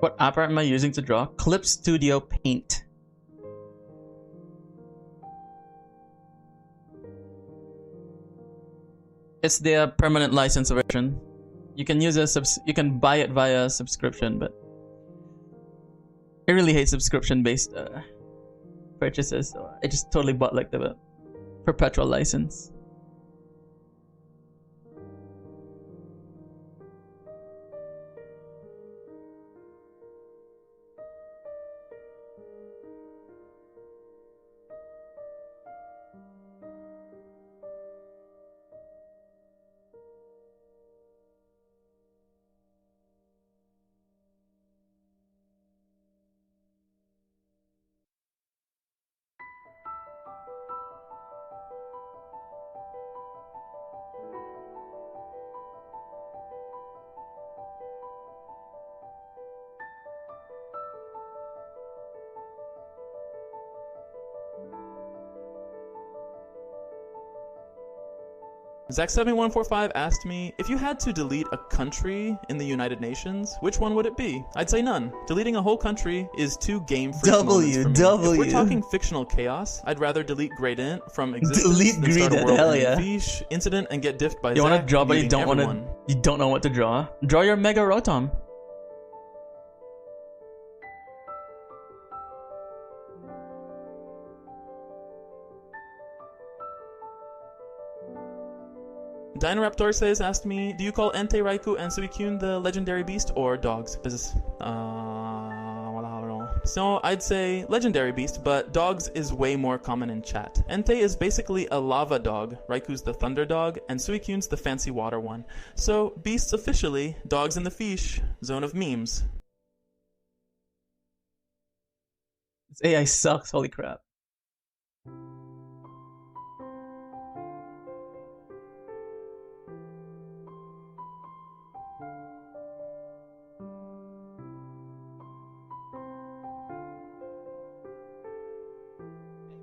What app am I using to draw? Clip Studio Paint. It's the permanent license version. You can use you can buy it via subscription, but I really hate subscription-based purchases, so I just totally bought like the perpetual license. Zach7145 asked me, if you had to delete a country in the United Nations, which one would it be? I'd say none. Deleting a whole country is too Game Freak moments for me. If we're talking fictional chaos, I'd rather delete Gradient from existence Delete than start a Gradient, world hell ending yeah. fiche incident and get diffed by You Zach, want to draw, but you muting don't want everyone. to. You don't know what to draw. Draw your Mega Rotom. Dinaraptor says, asked me, do you call Entei, Raikou, and Suicune the legendary beast or dogs? This is, well, I don't know. So I'd say legendary beast, but dogs is way more common in chat. Entei is basically a lava dog, Raiku's the thunder dog, and Suicune's the fancy water one. So beasts officially, dogs in the fiche, zone of memes. This AI sucks, holy crap.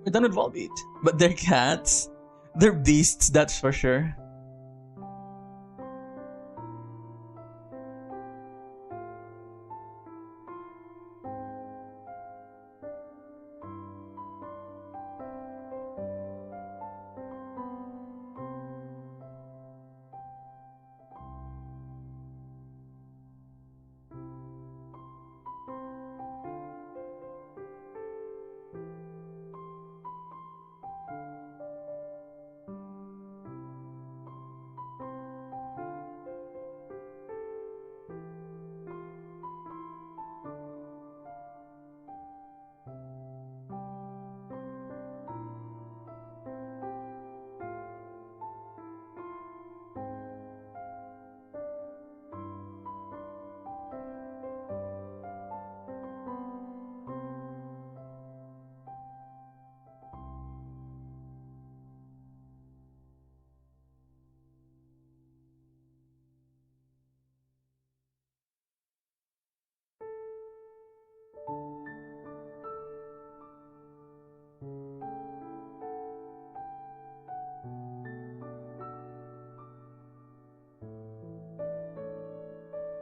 We're done with Volbeat. But they're cats. They're beasts, that's for sure.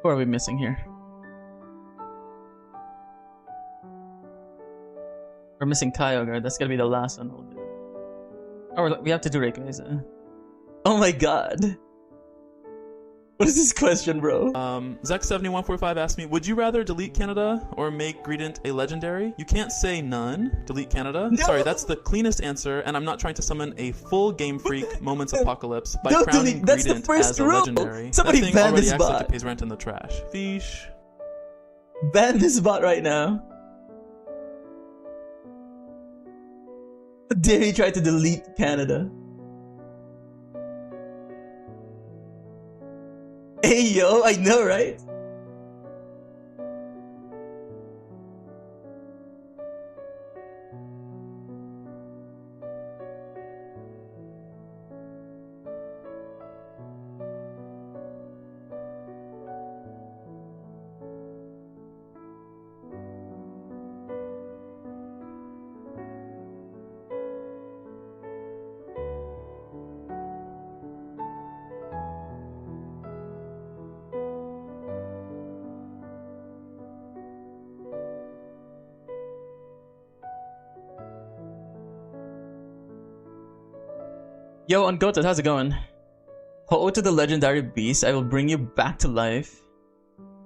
Who are we missing here? We're missing Kyogre. That's gonna be the last one we'll do. Oh, we have to do Rayquaza. Oh my god. What is this question, bro? Zek7145 asked me, would you rather delete Canada or make Greedent a legendary? You can't say none. Delete Canada. No! Sorry, that's the cleanest answer, and I'm not trying to summon a full Game Freak Moments Apocalypse by Don't crowning delete. That's the Greedent first as a rule. legendary. Somebody that thing ban already this acts like bot. it pays rent in the trash. Fish. Ban this bot right now. How dare he try to delete Canada? Hey yo, I know, right? Yo, Ungoated, how's it going? Ho-Oh to the legendary beast, I will bring you back to life.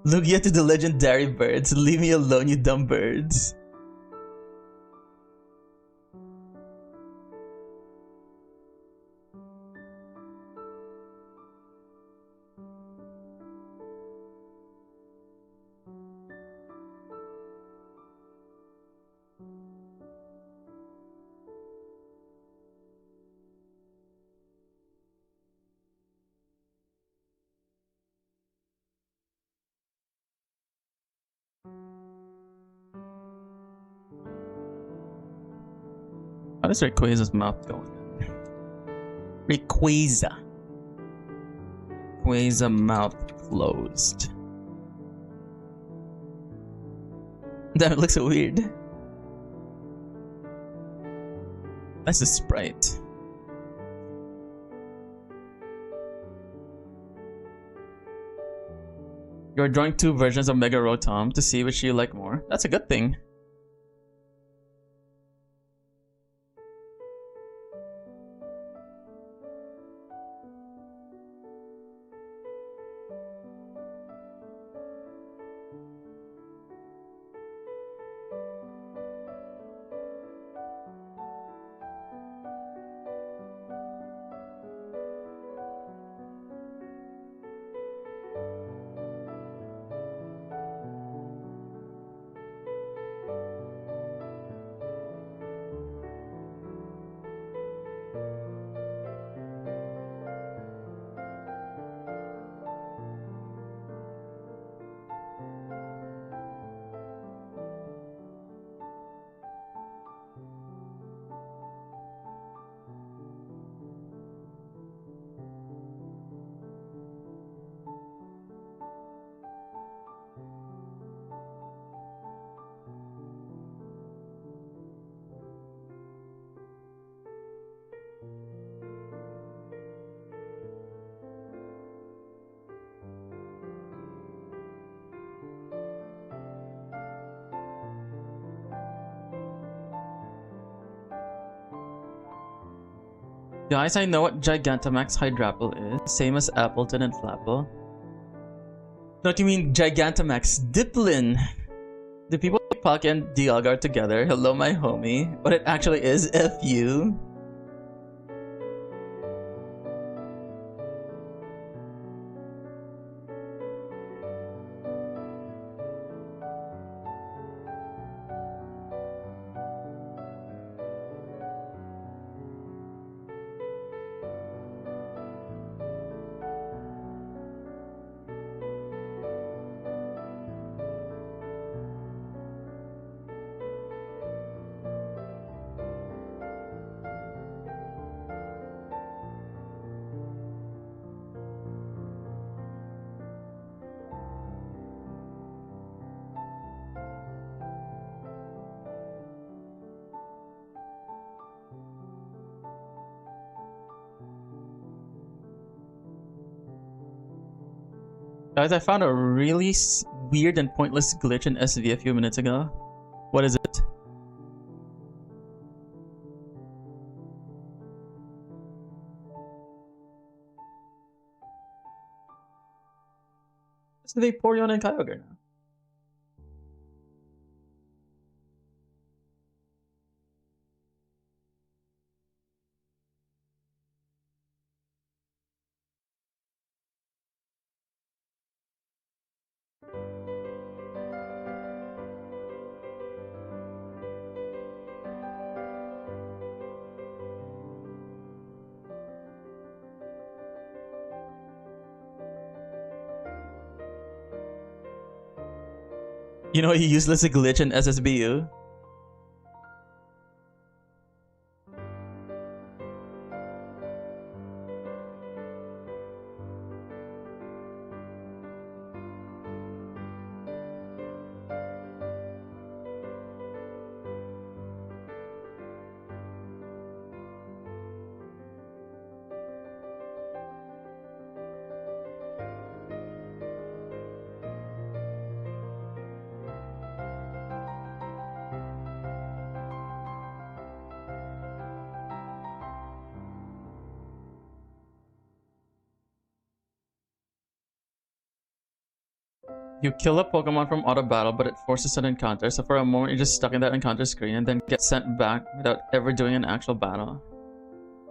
Lugia to the legendary birds, leave me alone, you dumb birds. How does Rayquaza's mouth go? Rayquaza. Rayquaza mouth closed. Damn, it looks so weird. That's a sprite. You're drawing two versions of Mega Rotom to see which you like more. That's a good thing. Guys, I know what Gigantamax Hydrapple is. Same as Appleton and Flapple. Don't you mean Gigantamax Diplin? Do people like Palkia and Dialga together? Hello, my homie. What it actually is, F you. Guys, I found a really weird and pointless glitch in SV a few minutes ago. What is it? So they pour you on in Kyogre now. You know, he useless a glitch in SSBU. You kill a Pokemon from auto battle, but it forces an encounter. So for a moment, you're just stuck in that encounter screen and then get sent back without ever doing an actual battle.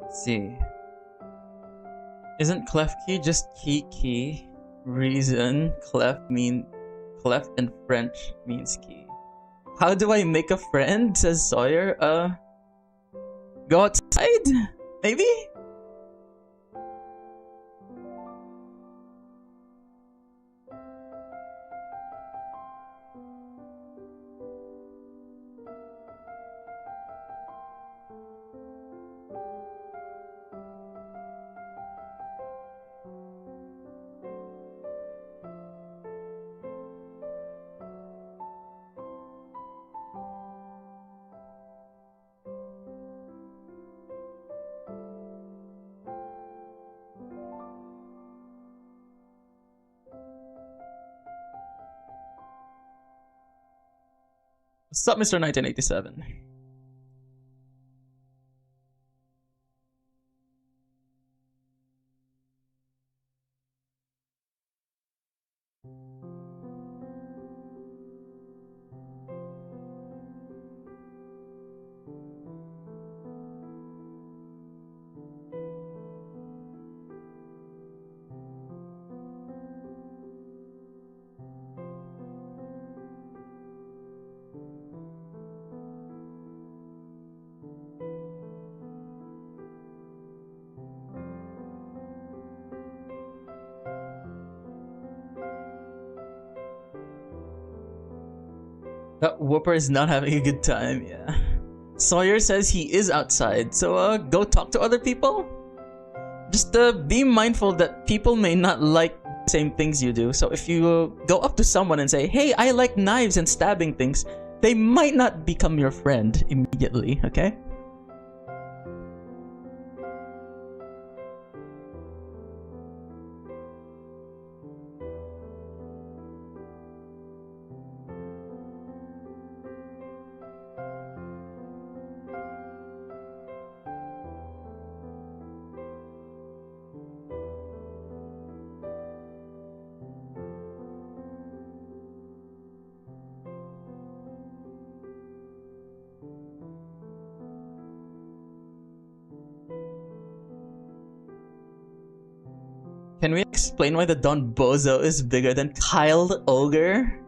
Let's see. Isn't Klefki just key? Reason Clef in French means key. How do I make a friend? Says Sawyer. Go outside? Maybe? What's up, Mr. 1987? That Whooper is not having a good time, yeah. Sawyer says he is outside, so go talk to other people. Just be mindful that people may not like the same things you do. So if you go up to someone and say, hey, I like knives and stabbing things, they might not become your friend immediately, okay? Can we explain why the Don Bozo is bigger than Kyle Ogre?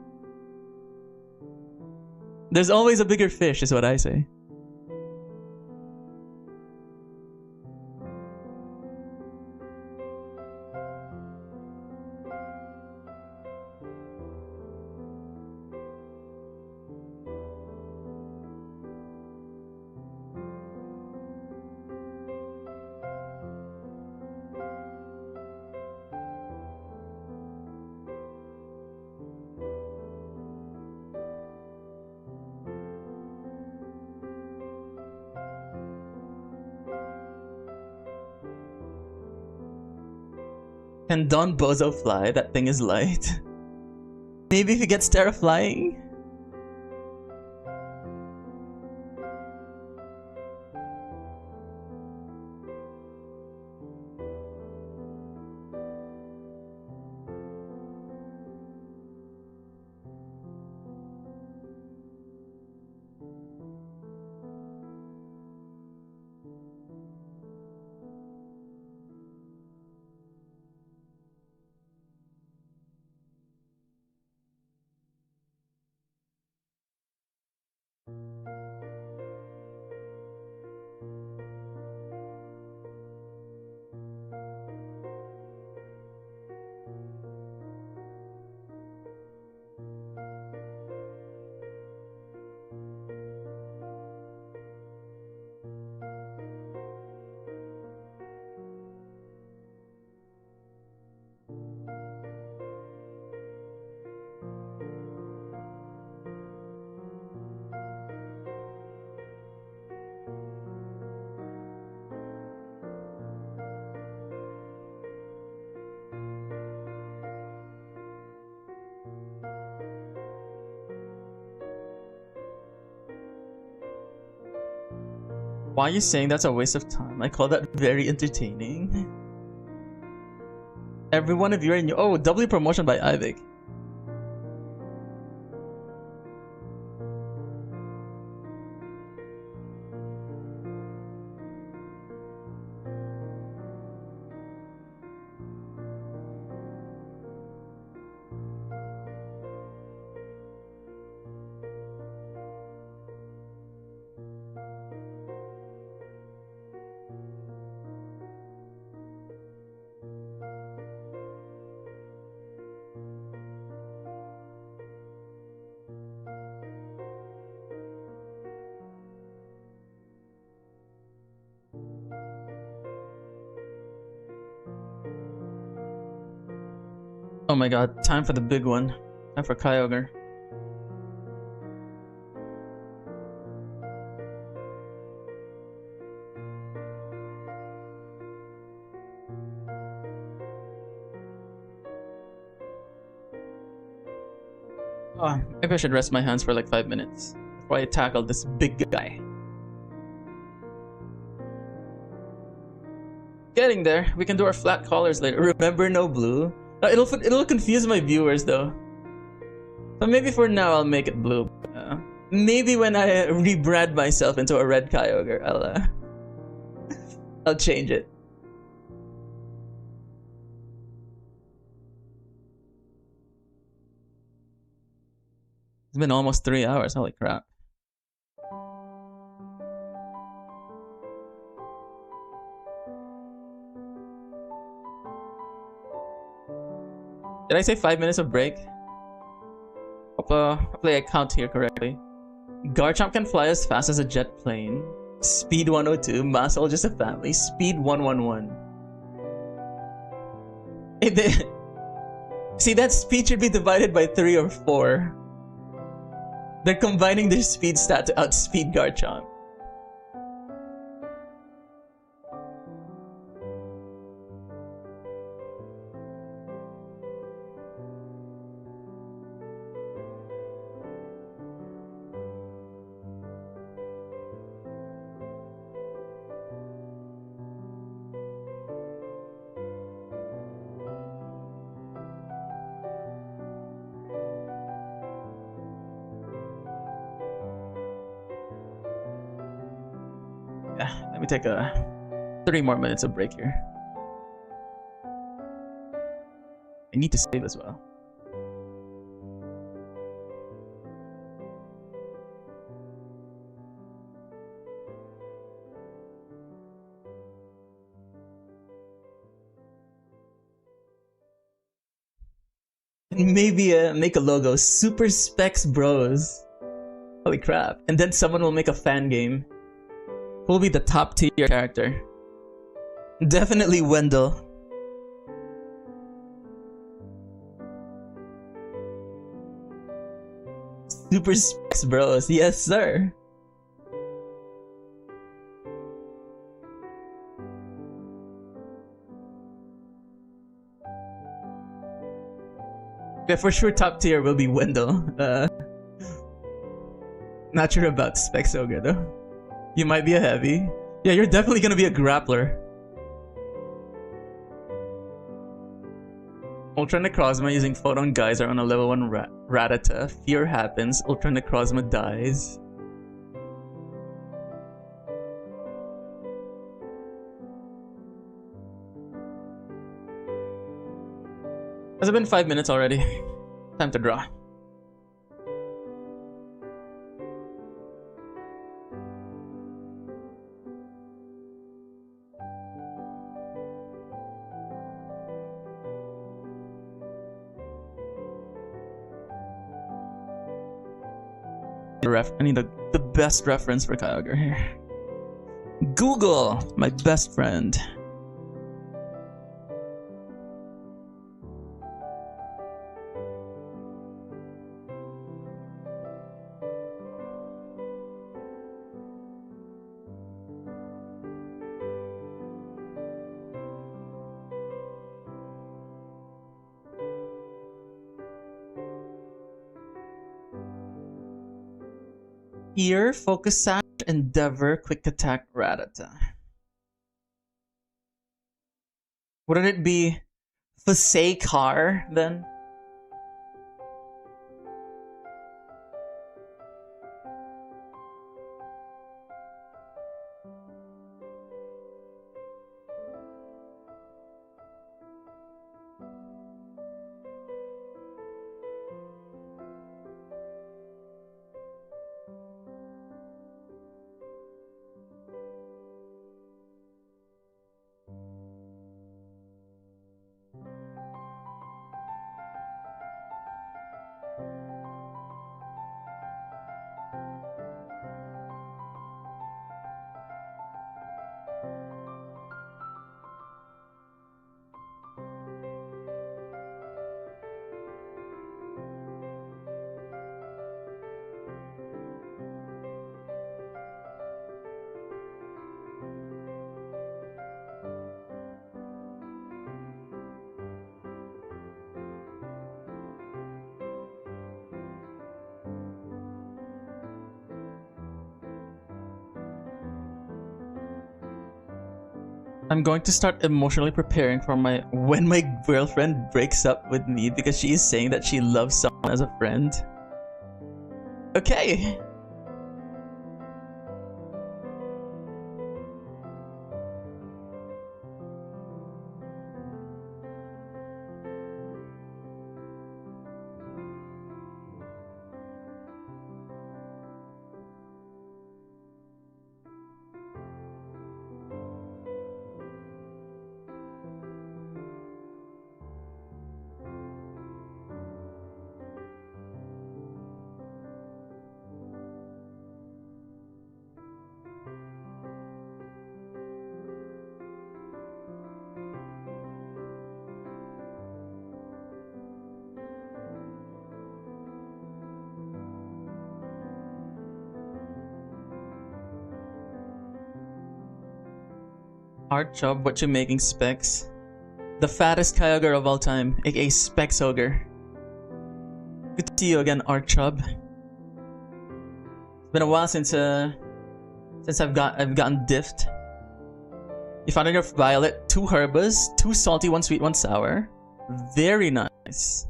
There's always a bigger fish, is what I say. Can Don Bozo fly? That thing is light. Maybe if he gets Terra flying? Why are you saying that's a waste of time? I call that very entertaining. Every one of you are new. Oh, double promotion by Ivik. Oh my god, time for the big one. Time for Kyogre. Oh, maybe I should rest my hands for like 5 minutes before I tackle this big guy. Getting there. We can do our flat collars later. Remember, no blue. It'll confuse my viewers though. So maybe for now I'll make it blue. Maybe when I rebrand myself into a red Kyogre, I'll change it. It's been almost 3 hours. Holy crap. Did I say 5 minutes of break? Hopefully I count here correctly. Garchomp can fly as fast as a jet plane. Speed 102. Muscle just a family. Speed 111. See, that speed should be divided by 3 or 4. They're combining their speed stat to outspeed Garchomp. Let me take 3 more minutes of break here. I need to save as well. And maybe make a logo, Super Specs Bros. Holy crap. And then someone will make a fan game. Who will be the top tier character? Definitely Wendell. Super Specs Bros. Yes, sir. Yeah, for sure top tier will be Wendell. Not sure about Specs Ogre though. You might be a heavy. Yeah, you're definitely gonna be a grappler. Ultra Necrozma using Photon Geyser on a level 1 Rattata. Fear happens. Ultra Necrozma dies. Has it been 5 minutes already? Time to draw. I need the best reference for Kyogre here. Google, my best friend. Here, focus sash Endeavor, Quick Attack, Ratata. Wouldn't it be Car then? I'm going to start emotionally preparing for when my girlfriend breaks up with me because she is saying that she loves someone as a friend. Okay. Art job, what you making, Specs? The fattest Kyogre of all time, aka Specs Ogre. Good to see you again, Art Chub. It's been a while since I've gotten diffed. You found your Violet, 2 Herbas, 2 salty, 1 sweet, 1 sour. Very nice.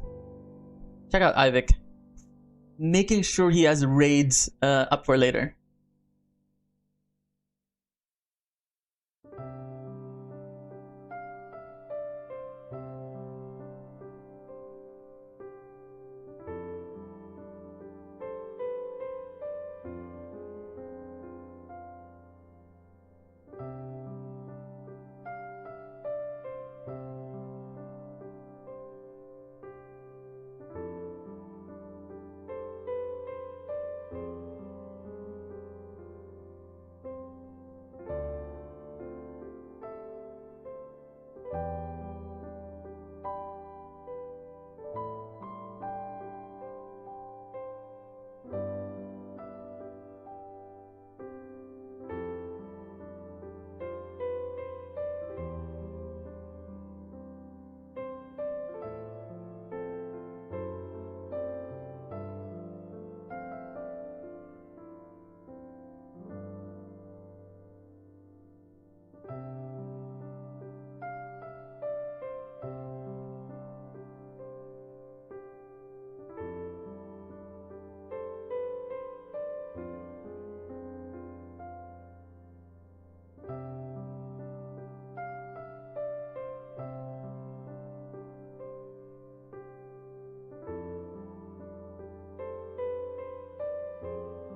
Check out Ivik. Making sure he has raids up for later.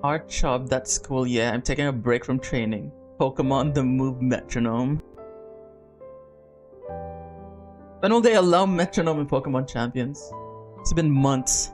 Art job, that's cool. Yeah, I'm taking a break from training. Pokemon the Move Metronome. When will they allow Metronome in Pokemon Champions? It's been months.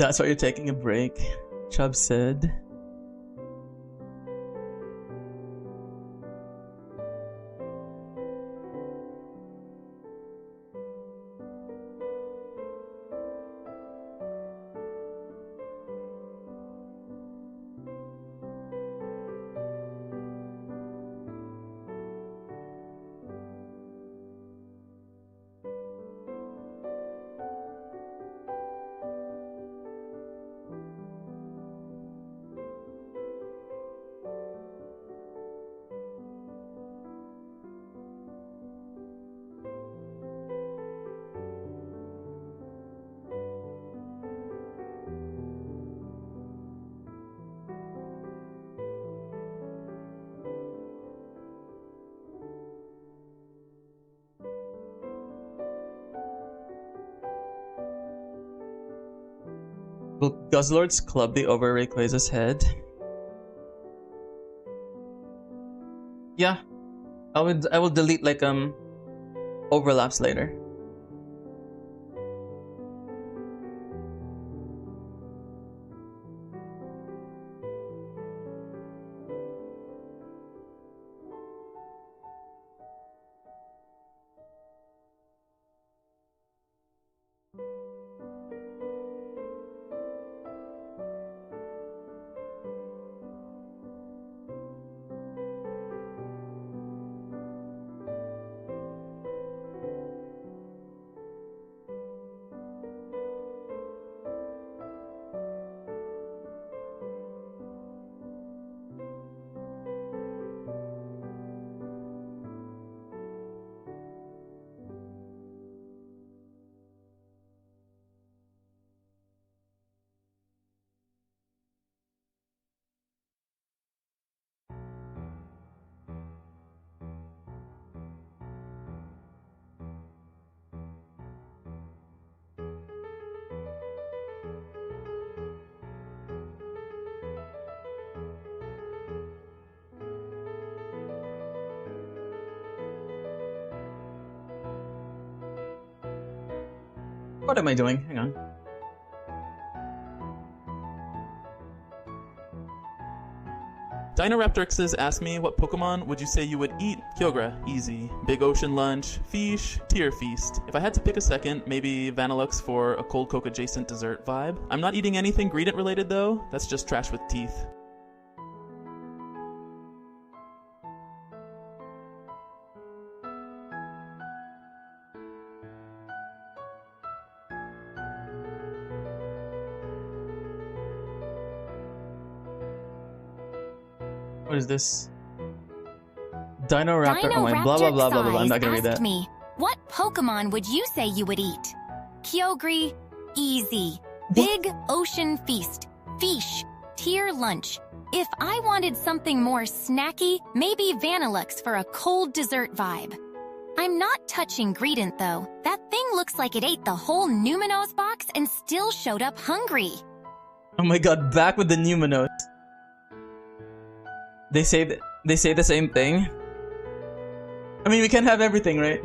That's why you're taking a break, Chubb said. Will Guzzlord's club the over Rayquaza's head? Yeah. I will delete like overlaps later. What am I doing? Hang on. Dinoraptorixes asked me, what Pokemon would you say you would eat? Kyogre, easy. Big Ocean Lunch, Fish, Tier Feast. If I had to pick a second, maybe Vanillux for a cold Coke adjacent dessert vibe. I'm not eating anything Greedent related though, that's just trash with teeth. What is this? Dinoraptor. Oh my, blah blah blah blah blah. I'm not gonna read that. Me, what Pokemon would you say you would eat? Kyogre, easy. Big Ocean Feast. Fish, Tier Lunch. If I wanted something more snacky, maybe Vanillux for a cold dessert vibe. I'm not touching Greedent though. That thing looks like it ate the whole Numinos box and still showed up hungry. Oh my god, back with the Numinos. They say the same thing. I mean, we can't have everything, right?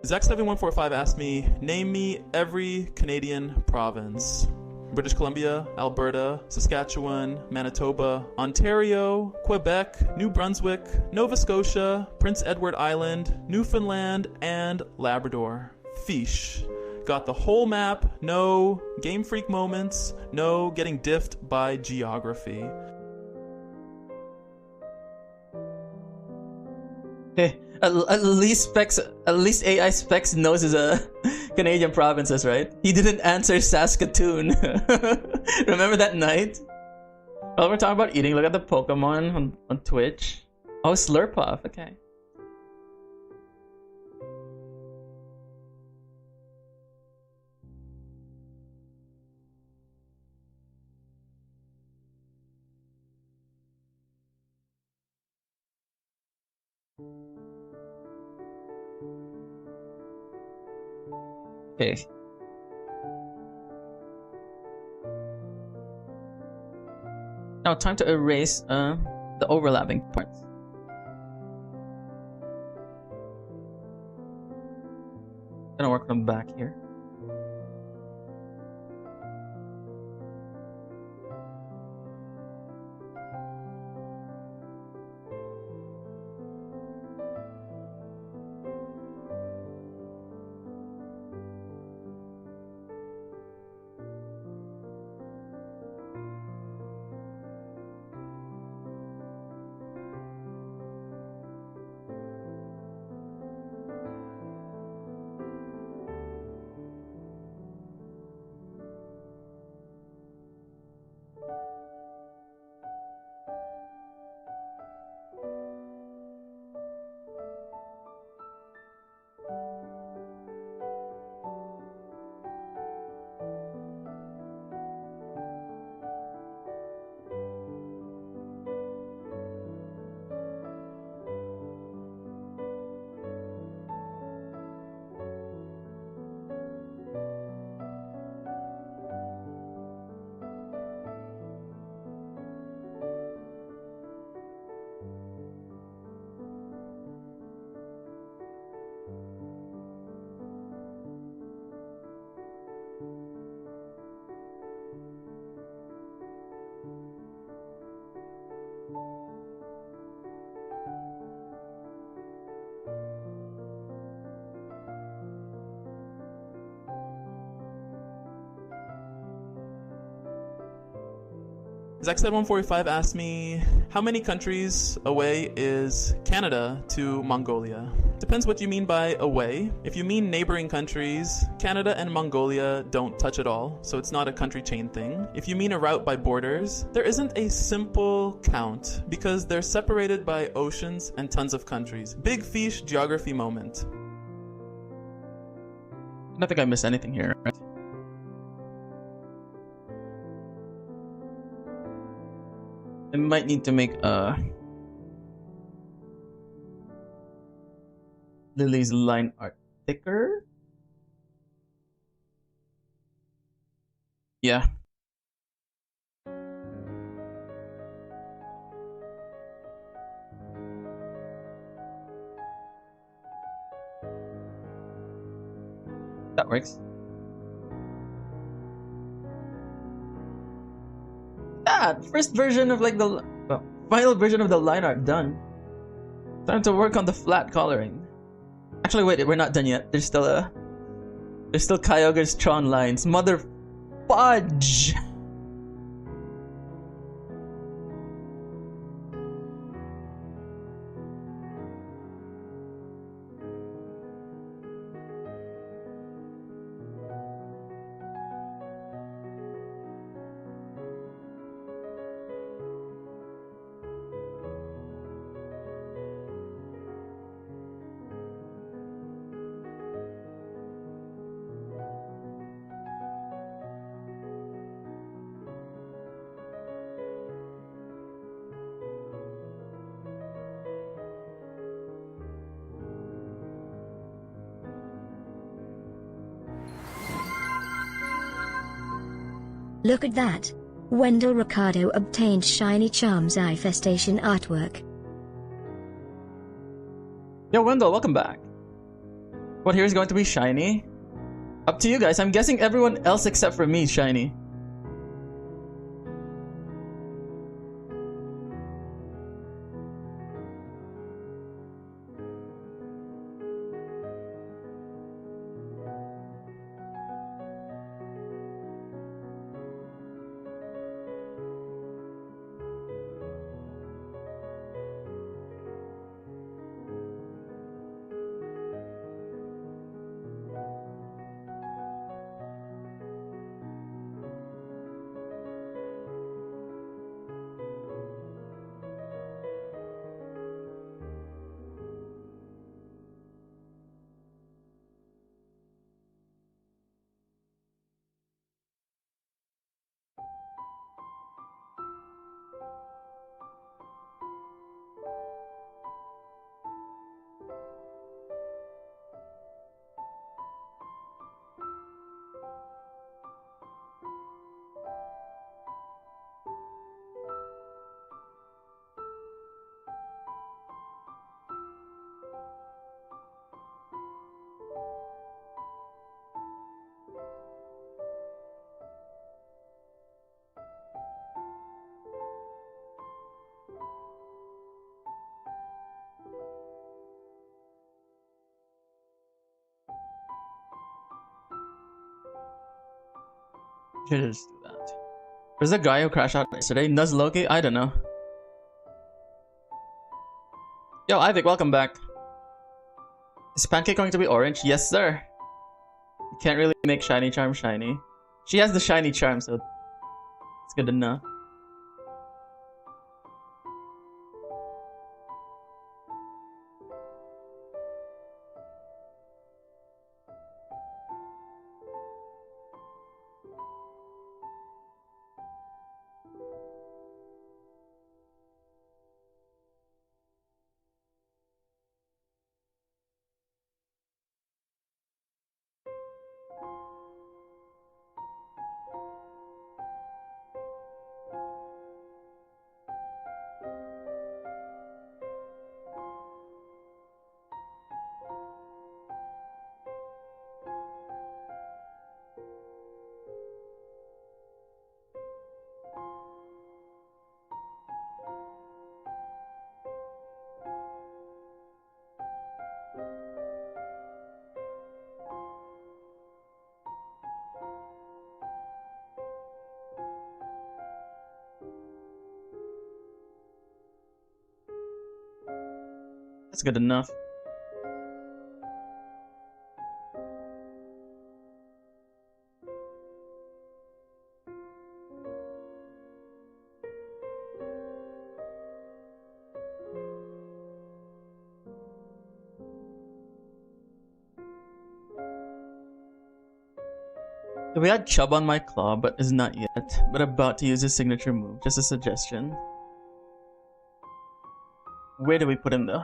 Zach7145 asked me, name me every Canadian province. British Columbia, Alberta, Saskatchewan, Manitoba, Ontario, Quebec, New Brunswick, Nova Scotia, Prince Edward Island, Newfoundland, and Labrador. Fish. Got the whole map, no Game Freak moments, no getting diffed by geography. Hey, at least AI Specs knows his Canadian provinces, right? He didn't answer Saskatoon. Remember that night? While we're talking about eating, look at the Pokemon on Twitch. Oh, Slurpuff, okay. Okay. Now time to erase the overlapping parts. Gonna work on the back here. Zaxed145 asked me, how many countries away is Canada to Mongolia? Depends what you mean by away. If you mean neighboring countries, Canada and Mongolia don't touch at all, so it's not a country chain thing. If you mean a route by borders, there isn't a simple count because they're separated by oceans and tons of countries. Big fish geography moment. I don't think I missed anything here, right? I might need to make Lily's line art thicker. Yeah. That works. First version of like the final version of the line art done. Time to work on the flat coloring. Actually, wait, we're not done yet. There's still Kyogre's Tron lines. Mother fudge. Look at that. Wendell Ricardo obtained Shiny Charms Infestation artwork. Yo, Wendell, welcome back. What here is going to be shiny? Up to you guys. I'm guessing everyone else except for me is shiny. Should just do that. Where's the guy who crashed out yesterday? Nuzloki? I don't know. Yo, Ivik, welcome back. Is Pancake going to be orange? Yes, sir. You can't really make Shiny Charm shiny. She has the Shiny Charm, so it's good enough. That's good enough. We had Chubb on my claw, but is not yet. But about to use his signature move. Just a suggestion. Where do we put him though?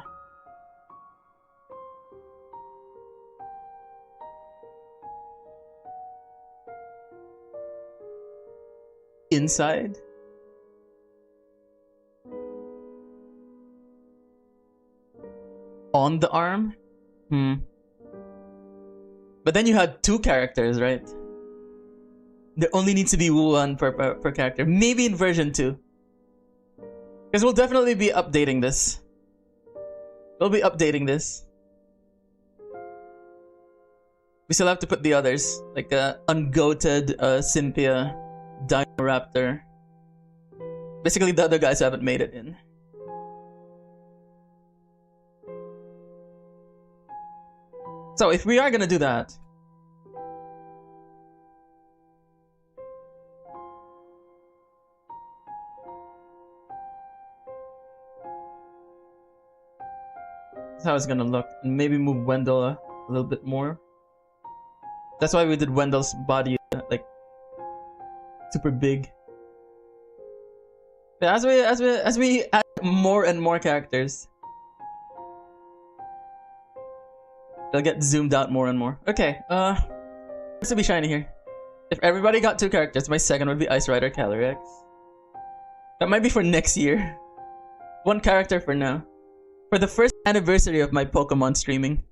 Inside? On the arm? But then you had two characters, right? There only needs to be one per character. Maybe in version 2. Because we'll definitely be updating this. We'll be updating this. We still have to put the others. Like Ungoated, Cynthia, Raptor. Basically the other guys who haven't made it in. So if we are gonna do that, that's how it's gonna look. And maybe move Wendell a little bit more. That's why we did Wendell's body like super big. Yeah, as we add more and more characters, they'll get zoomed out more and more. Okay, what's to be shiny here? If everybody got 2 characters, my second would be Ice Rider Calyrex. That might be for next year. 1 character for now. For the first anniversary of my Pokemon streaming.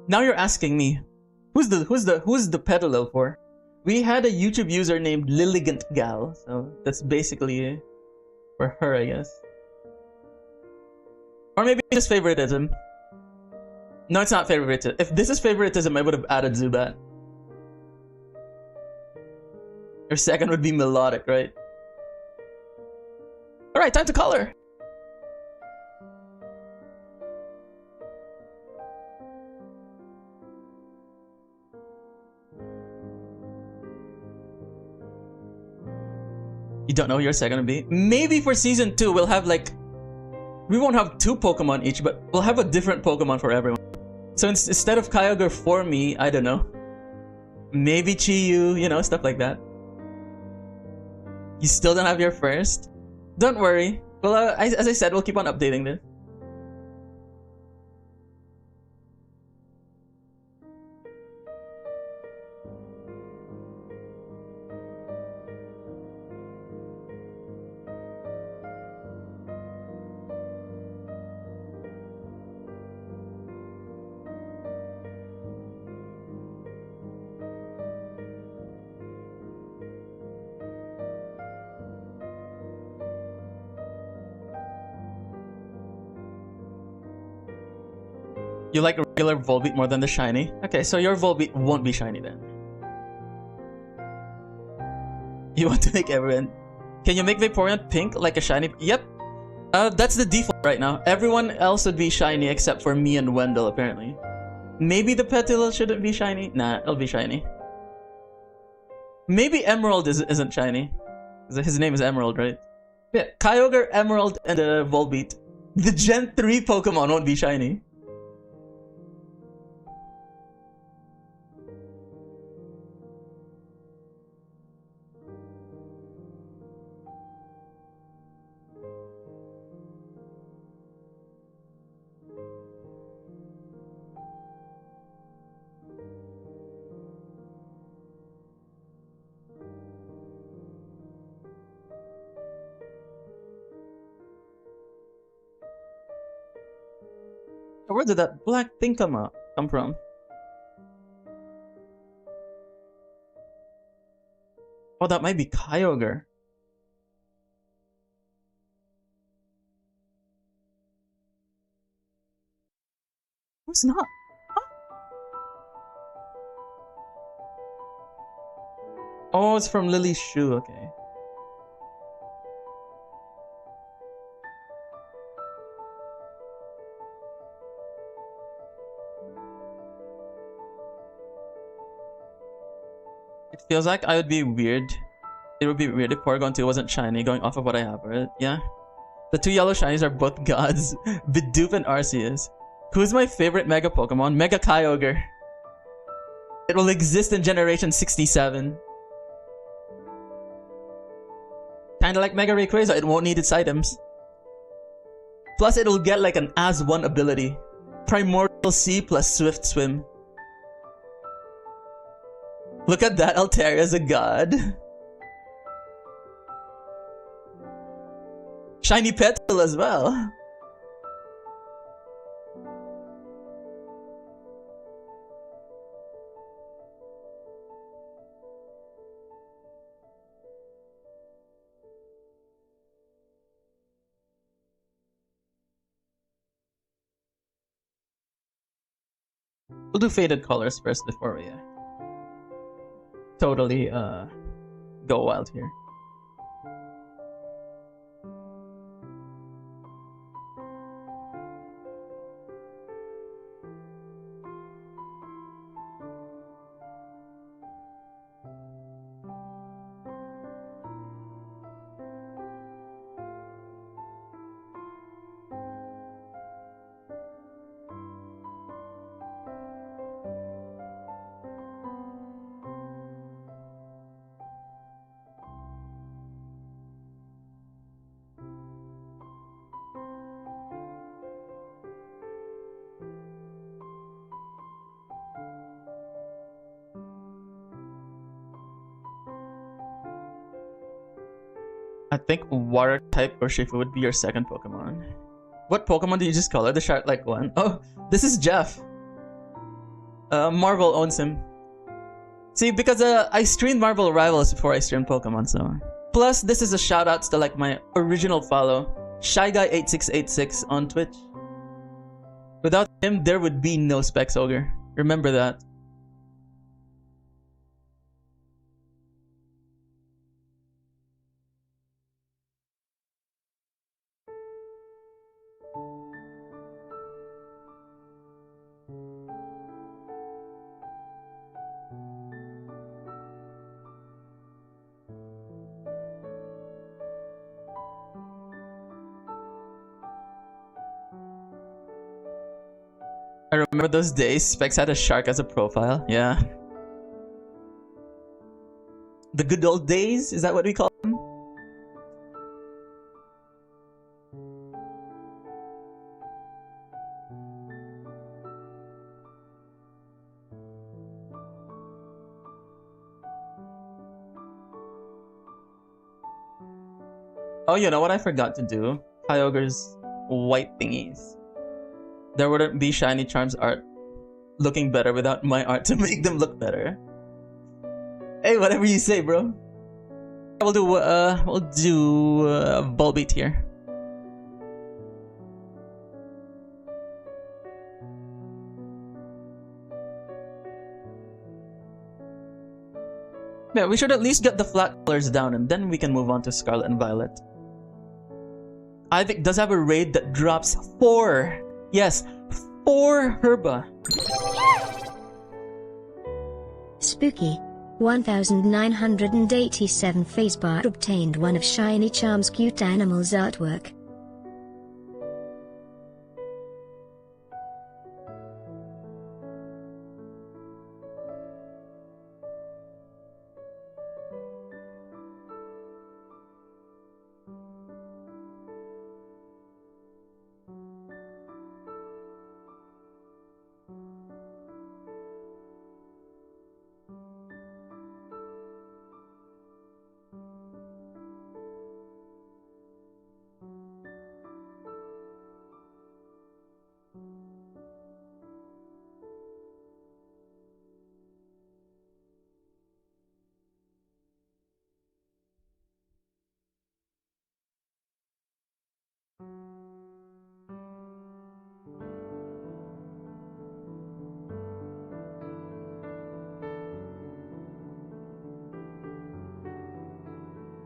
Now you're asking me, who's the Petalil for? We had a YouTube user named Lilligant Gal, so that's basically for her, I guess. Or maybe just favoritism. No, it's not favoritism. If this is favoritism, I would have added Zubat. Your second would be Melodic, right? Alright, time to color! You don't know who your second would be? Maybe for season 2 we'll have like... We won't have 2 Pokemon each, but we'll have a different Pokemon for everyone. So instead of Kyogre for me, I don't know. Maybe Chi-Yu, you know, stuff like that. You still don't have your first? Don't worry. Well, as I said, we'll keep on updating this. You like regular Volbeat more than the shiny? Okay, so your Volbeat won't be shiny then. You want to make everyone... Can you make Vaporeon pink like a shiny? Yep. That's the default right now. Everyone else would be shiny except for me and Wendell, apparently. Maybe the Petilil shouldn't be shiny? Nah, it'll be shiny. Maybe Emerald isn't shiny. His name is Emerald, right? Yeah, Kyogre, Emerald, and Volbeat. The Gen 3 Pokemon won't be shiny. Where did that black thing come from? Oh, that might be Kyogre. It's not. Huh? Oh, it's from Lily's shoe. Okay. It feels like I would be weird. It would be weird if Porygon 2 wasn't shiny, going off of what I have, right? Yeah. The two yellow shinies are both gods. Bidoof and Arceus. Who's my favorite Mega Pokemon? Mega Kyogre. It will exist in Generation 67. Kinda like Mega Rayquaza, it won't need its items. Plus it'll get like an As-1 ability. Primordial Sea plus Swift Swim. Look at that, Altaria's a god. Shiny Petal as well. We'll do faded colors first before we totally go wild here. I think water type Urshifu would be your second Pokemon. What Pokemon did you just color? The shark-like one? Oh, this is Jeff. Marvel owns him. See, because I streamed Marvel Rivals before I streamed Pokemon, so. Plus, this is a shout-outs to like my original follow, Shy Guy 8686 on Twitch. Without him, there would be no Specs Ogre. Remember that. I remember those days. Specs had a shark as a profile. Yeah. The good old days? Is that what we call them? Oh, you know what I forgot to do? Kyogre's white thingies. There wouldn't be Shiny Charms art looking better without my art to make them look better. Hey, whatever you say, bro. We'll do Volbeat here. Yeah, we should at least get the flat colors down and then we can move on to Scarlet and Violet. I think does have a raid that drops 4. Yes, 4 Herba. Spooky. 1987 Facebar obtained one of Shiny Charm's cute animals artwork.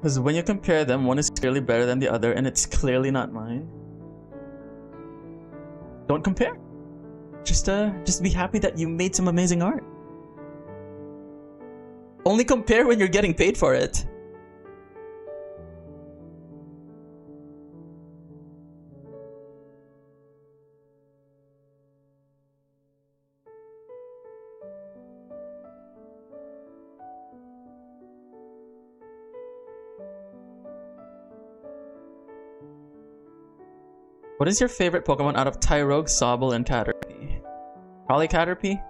Because when you compare them, one is clearly better than the other, and it's clearly not mine. Don't compare. Just be happy that you made some amazing art. Only compare when you're getting paid for it. What is your favorite Pokemon out of Tyrogue, Sobble, and Caterpie? Probably Caterpie?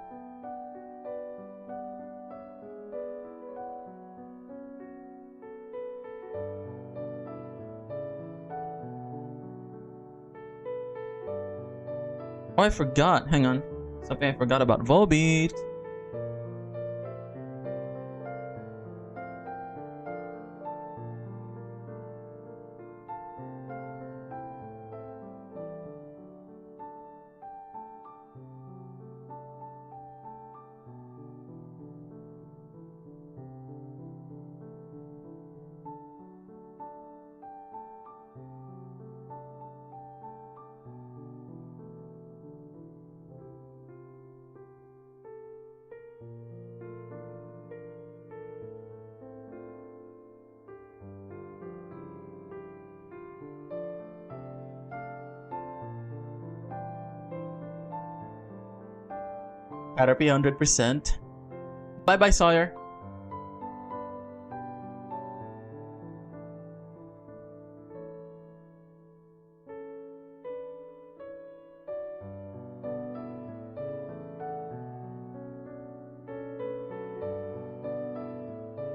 Oh, I forgot. Hang on. Something I forgot about Volbeat. Caterpie 100%. Bye bye, Sawyer.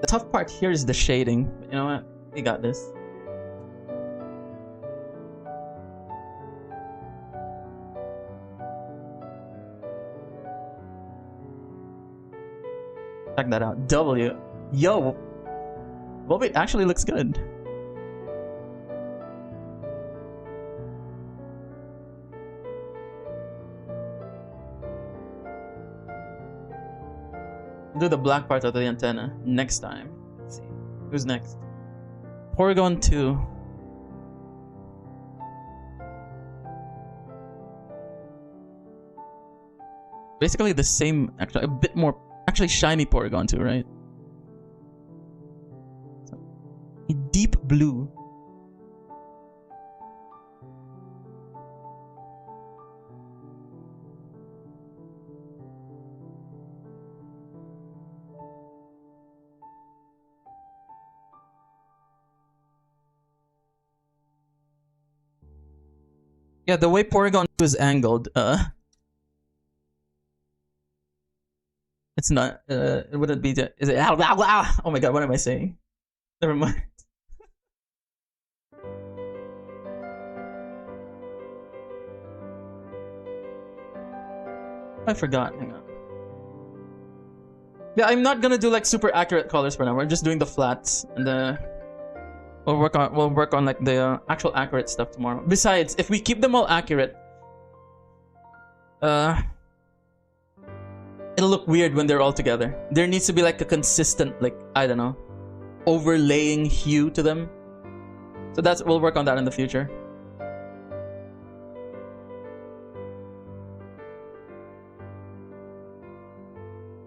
The tough part here is the shading. You know what? We got this. Check that out. W. Yo! Volbeat actually looks good. Do the black part of the antenna next time. Let's see. Who's next? Porygon 2. Basically the same, actually a bit more. Actually, shiny Porygon too, right? So, a deep blue. Yeah, the way Porygon is angled, it's not, it wouldn't be, is it, oh my god, what am I saying? Never mind. I forgot, hang on. Yeah, I'm not gonna do like super accurate colors for now, we're just doing the flats, and we'll work on like the actual accurate stuff tomorrow. Besides, if we keep them all accurate, it'll look weird when they're all together. There needs to be like a consistent, like, I don't know, overlaying hue to them. So we'll work on that in the future.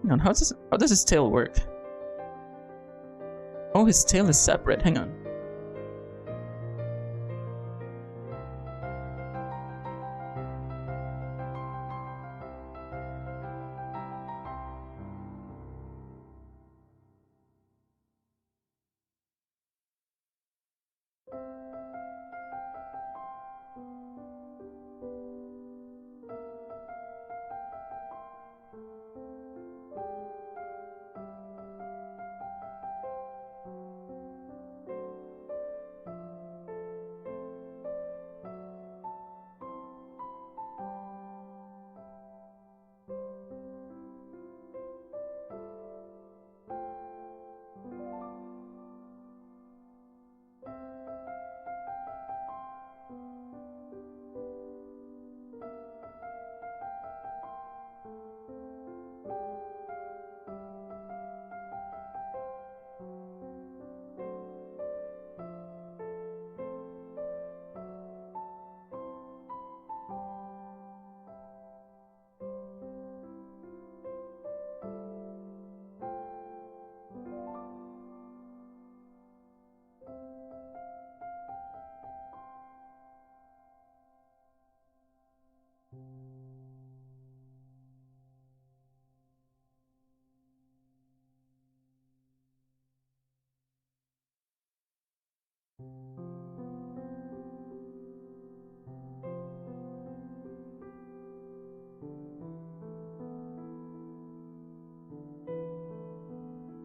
Hang on, how does his tail work? Oh, his tail is separate. Hang on.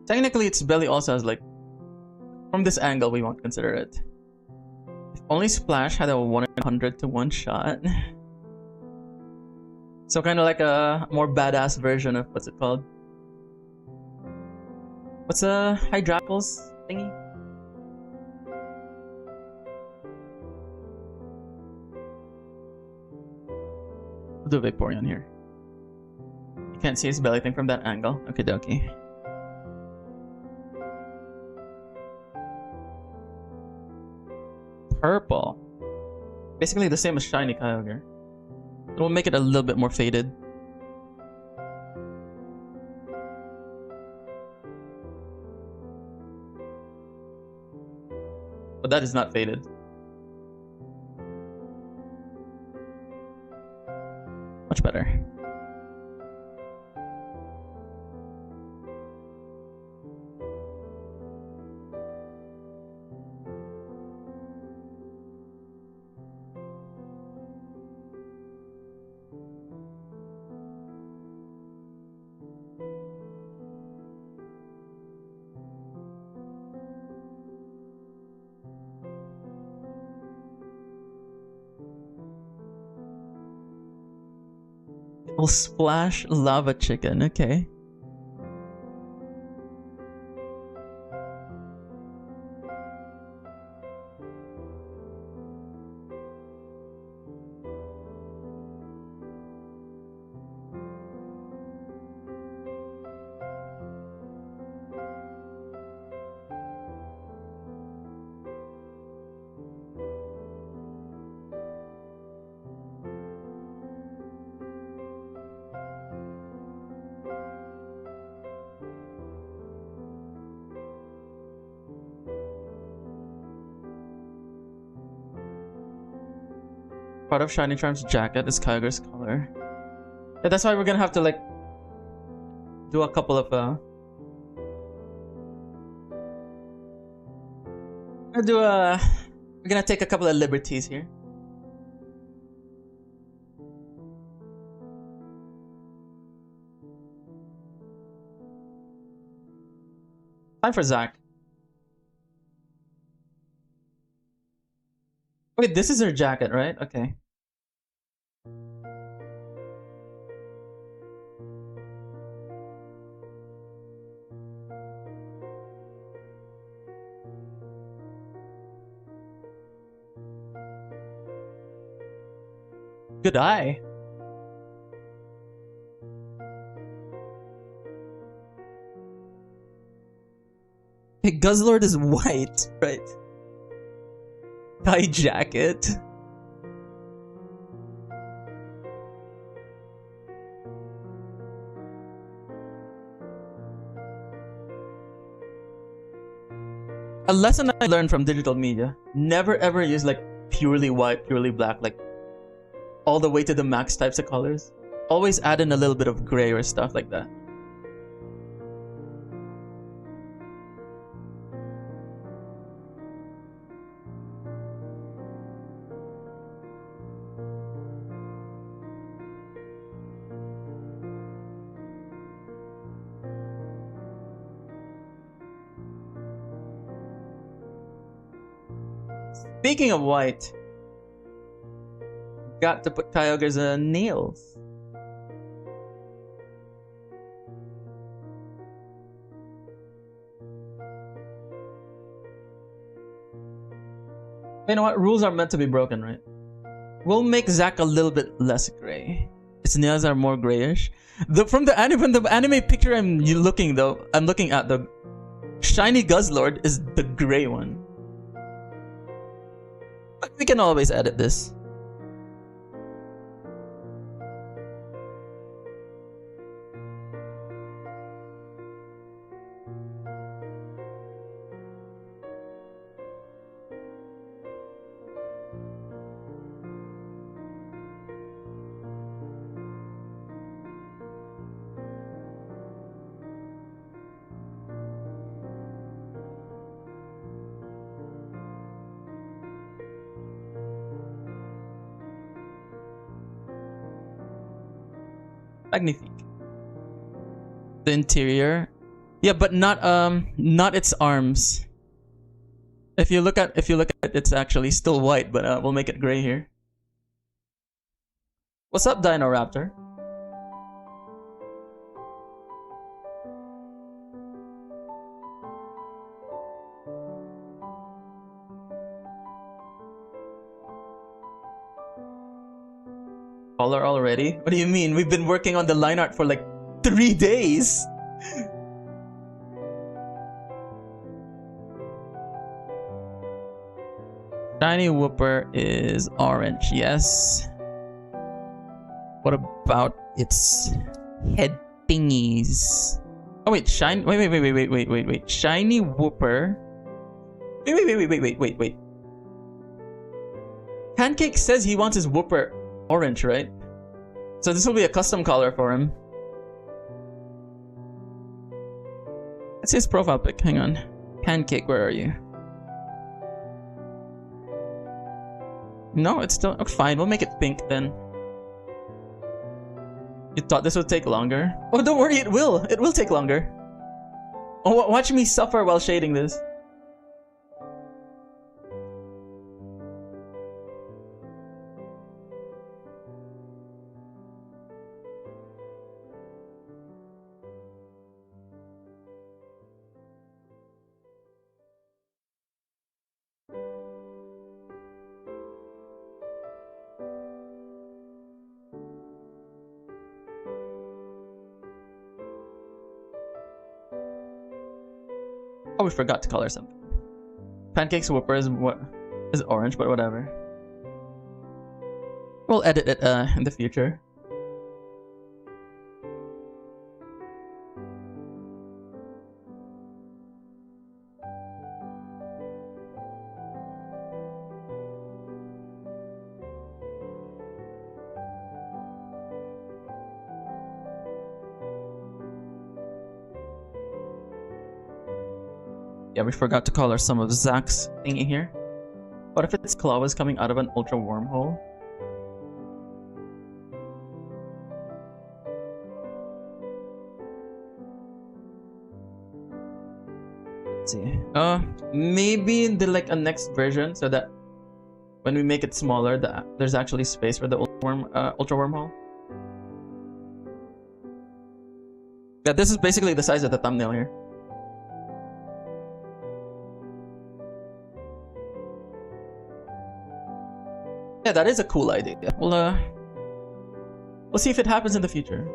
Technically, its belly also has like, from this angle, we won't consider it. If only Splash had a 1 in 100 to 1 shot. So kind of like a more badass version of, what's it called? What's a Hydrapple's thingy? We'll do a Vaporeon here. You can't see his belly thing from that angle. Okie dokie. Purple. Basically the same as Shiny Kyogre. It'll make it a little bit more faded. But that is not faded. Much better. It'll splash lava chicken, okay. Part of Shiny Charm's jacket is Kyogre's color. Yeah, that's why we're gonna have to like do a couple of we're gonna take a couple of liberties here. Time for Zach. Wait, this is her jacket, right? Okay. Good eye. Guzzlord is white, right? Tie jacket. A lesson I learned from digital media: never ever use like purely white, purely black, like all the way to the max types of colors. Always add in a little bit of gray or stuff like that. Speaking of white, got to put Kyogre's nails. You know what? Rules are meant to be broken, right? We'll make Zack a little bit less gray. Its nails are more grayish. From the anime picture I'm looking at, the shiny Guzzlord is the gray one. But we can always edit this. Magnifique. The interior, yeah, but not its arms. If you look at it, it's actually still white, but we'll make it gray here. What's up, Dino Raptor? Color already? What do you mean? We've been working on the line art for like 3 days. Shiny Whooper is orange, yes. What about its head thingies? Oh wait, wait. Shiny Whooper. Wait. Pancake says he wants his Whooper orange, right? So this will be a custom color for him. That's his profile pic. Hang on. Pancake, where are you? No, it's still... Oh, fine, we'll make it pink then. You thought this would take longer? Oh, don't worry, it will. It will take longer. Oh, watch me suffer while shading this. Oh, we forgot to color something. Pancake's Whooper is orange, but whatever. We'll edit it in the future. Yeah, we forgot to color some of Zack's thingy here. What if its claw was coming out of an ultra wormhole? Let's see. Maybe in the a next version, so that when we make it smaller, there's actually space for the ultra wormhole. Yeah, this is basically the size of the thumbnail here. Yeah, that is a cool idea. We'll see if it happens in the future.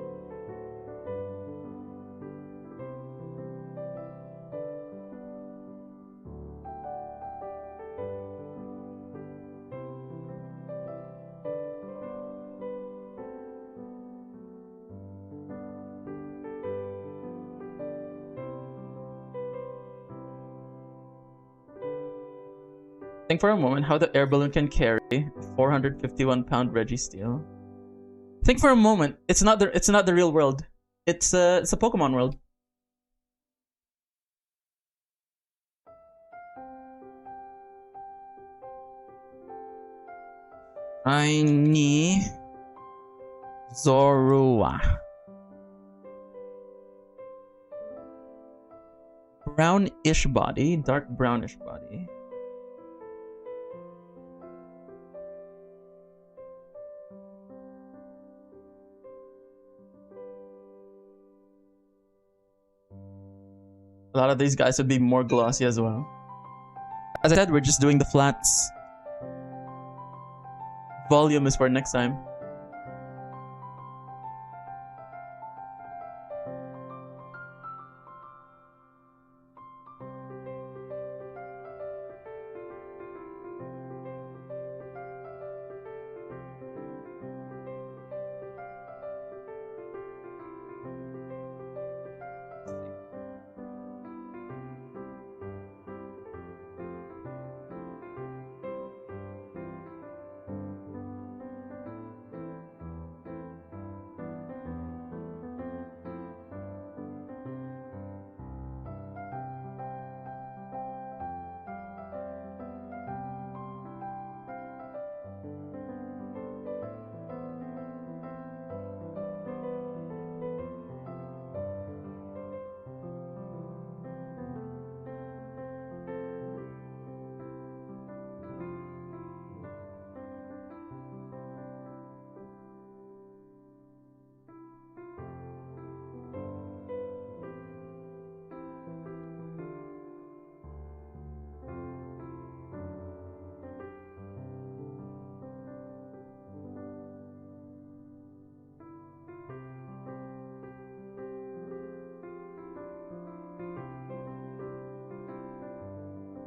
Think for a moment how the air balloon can carry 451-pound Registeel. Think for a moment. It's not the real world. It's a Pokemon world. Shiny Zorua. Brownish body, dark brownish body. A lot of these guys would be more glossy as well. As I said, we're just doing the flats. Volume is for next time.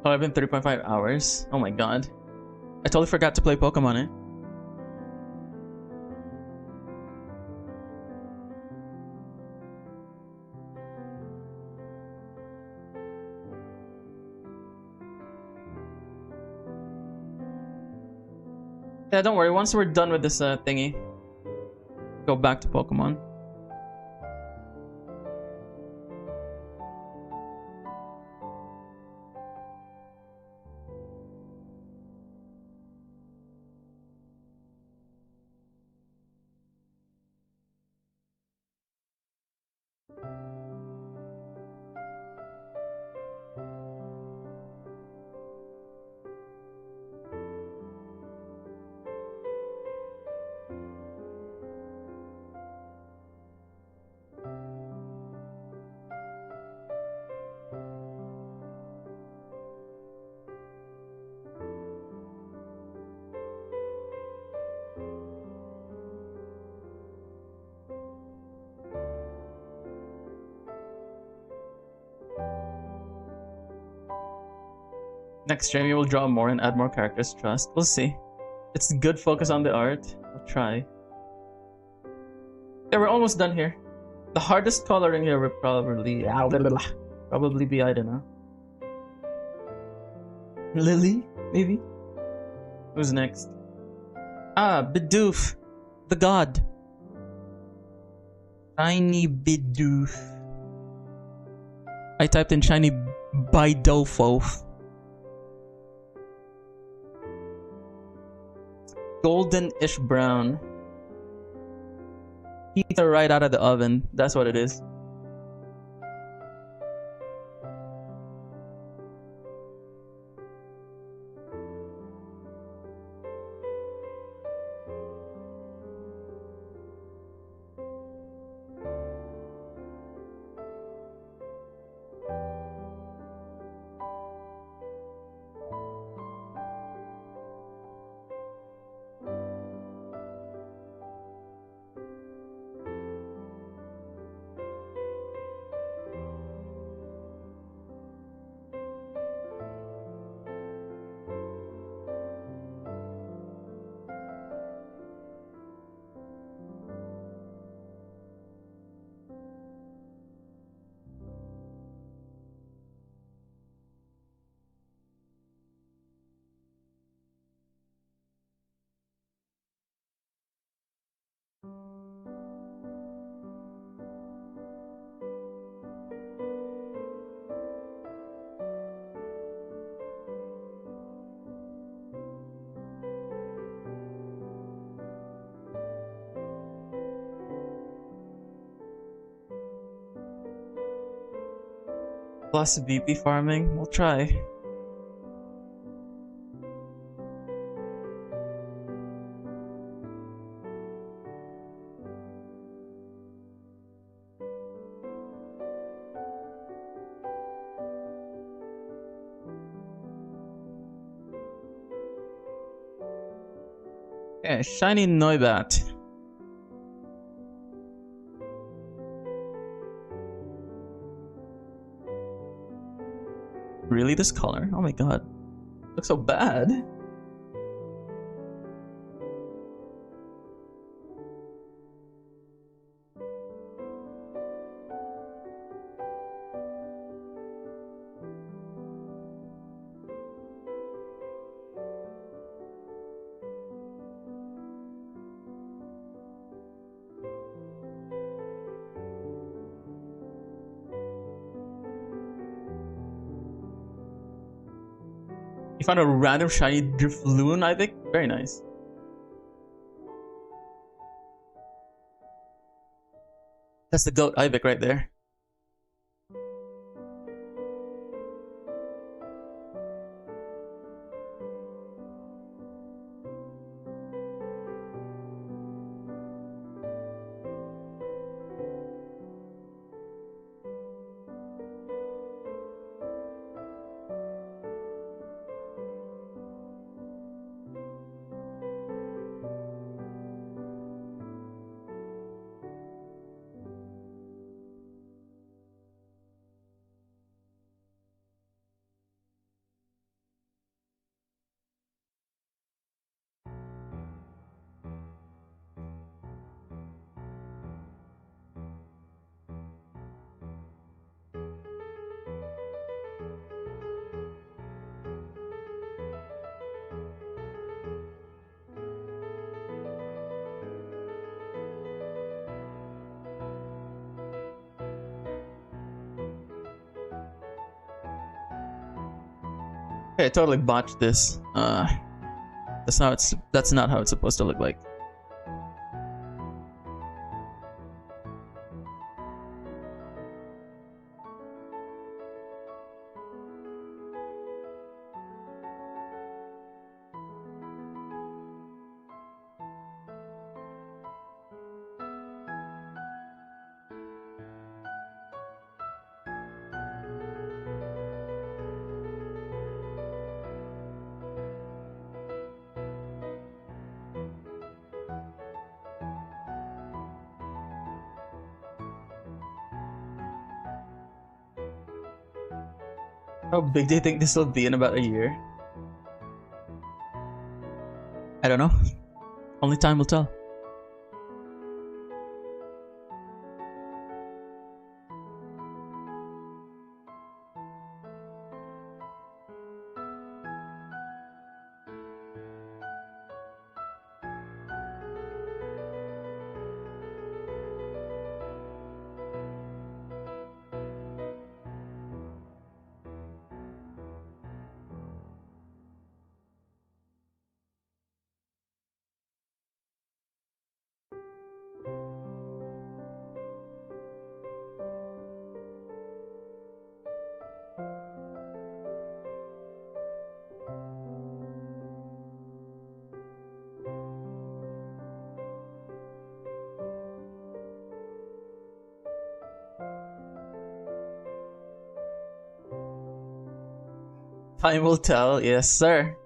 Oh, I've been 3.5 hours. Oh my god. I totally forgot to play Pokemon, eh? Yeah, don't worry. Once we're done with this thingy, go back to Pokemon. Next stream, you will draw more and add more characters. Trust. We'll see. It's good focus on the art. I'll try. Yeah, we're almost done here. The hardest coloring here would probably be, I don't know, Lily, maybe? Who's next? Ah, Bidoof. The god. Shiny Bidoof. I typed in shiny Bidofo. Golden-ish brown. Teeth are right out of the oven. That's what it is. plus VP farming. We'll try. Okay, shiny Noibat. Really, this color? Oh my god. Looks so bad. You found a random shiny Drifloon, I think? Very nice. That's the goat Ivic right there. Okay, I totally botched this. That's not how it's supposed to look like. How big do you think this will be in about a year? I don't know. Only time will tell. Time will tell, yes sir.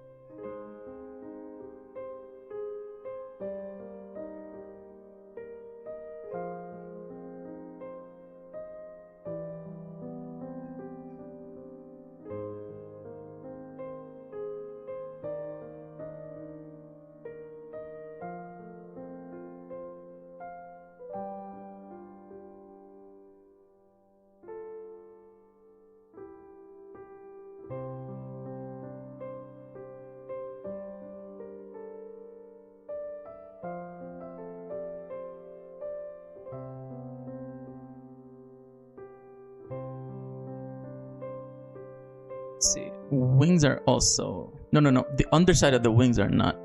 Let's see. Wings are also no. The underside of the wings are not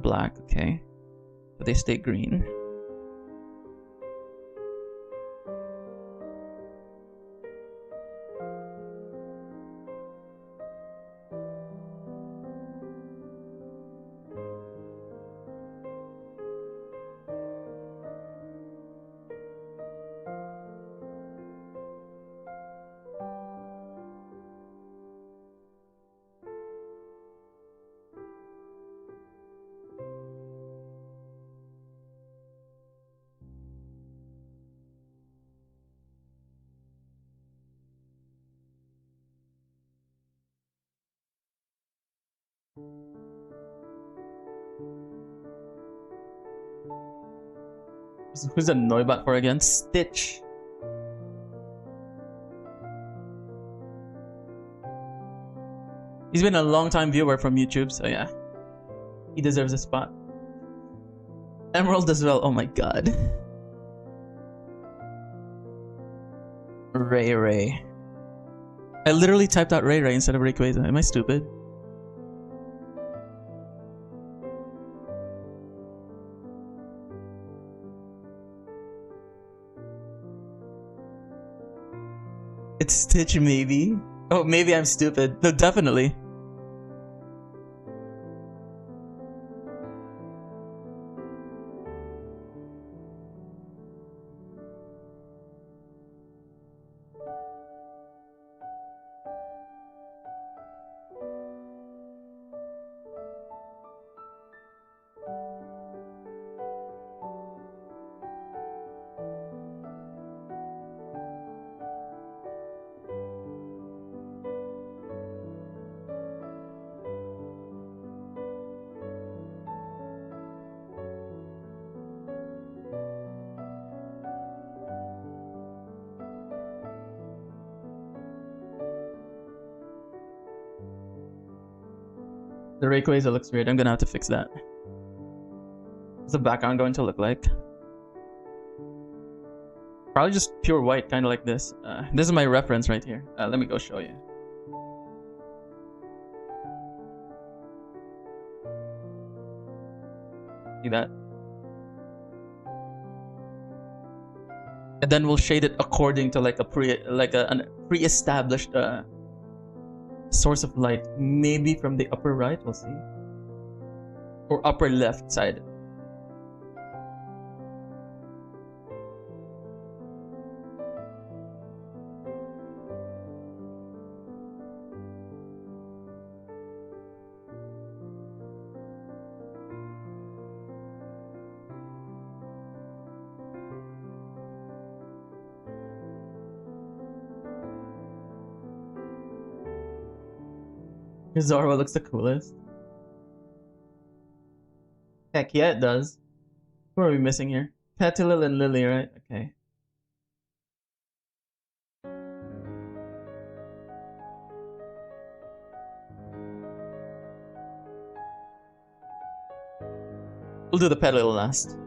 black, okay? But they stay green. Who's a Noibot for again? Stitch. He's been a long time viewer from YouTube, so yeah. He deserves a spot. Emerald as well, oh my god. Ray. I literally typed out Ray instead of Rayquaza. Am I stupid? It's Stitch, maybe? Oh, maybe I'm stupid. No, definitely. The Rayquaza looks weird. I'm gonna have to fix that. What's the background going to look like? Probably just pure white, kind of like this. This is my reference right here. Let me go show you. See that? And then we'll shade it according to like a pre-established source of light. Maybe from the upper right, we'll see. Or upper left side. Zorro looks the coolest. Heck yeah, it does. Who are we missing here? Petilil and Lily, right? Okay. We'll do the Petilil last.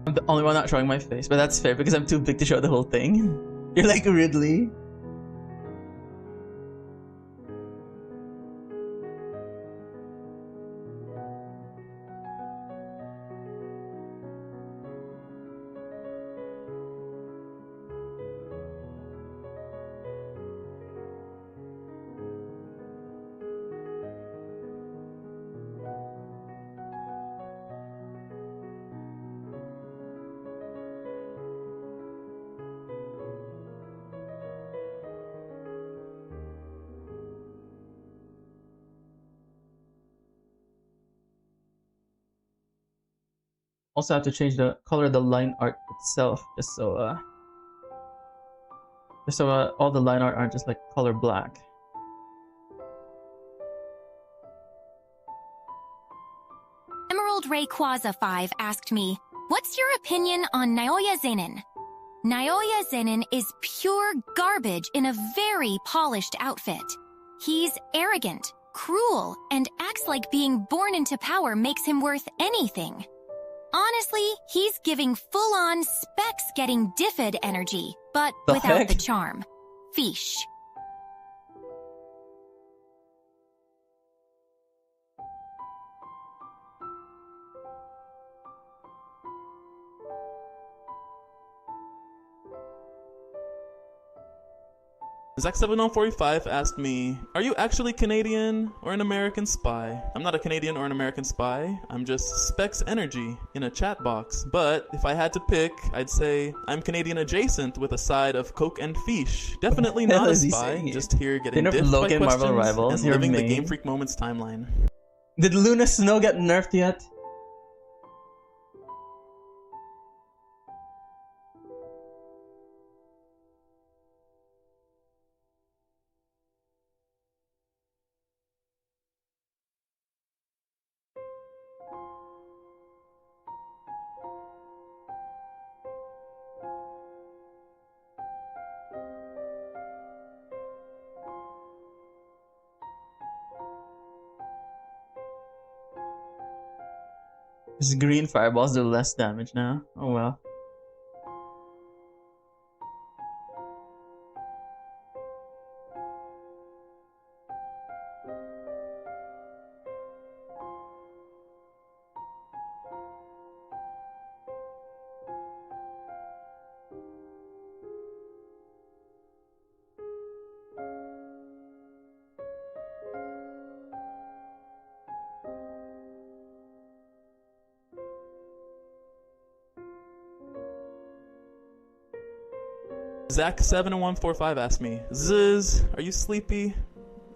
I'm the only one not showing my face, but that's fair because I'm too big to show the whole thing. You're like Ridley. Also have to change the color of the line art itself, just so all the line art aren't just like color black. Emerald Rayquaza 5 asked me, what's your opinion on Naoya Zenin? Naoya Zenin is pure garbage in a very polished outfit. He's arrogant, cruel, and acts like being born into power makes him worth anything. Honestly, he's giving full-on Specs getting Diffid energy, but without the charm. Fish. Zach7145 asked me, are you actually Canadian or an American spy? I'm not a Canadian or an American spy. I'm just Specs Energy in a chat box. But if I had to pick, I'd say I'm Canadian adjacent with a side of Coke and Fish. Definitely not a spy, just here getting diffed by questions Marvel Rivals, and living the Game Freak Moments timeline. Did Luna Snow get nerfed yet? His green fireballs do less damage now. Oh well. Zach7145 asked me, Zzz, are you sleepy?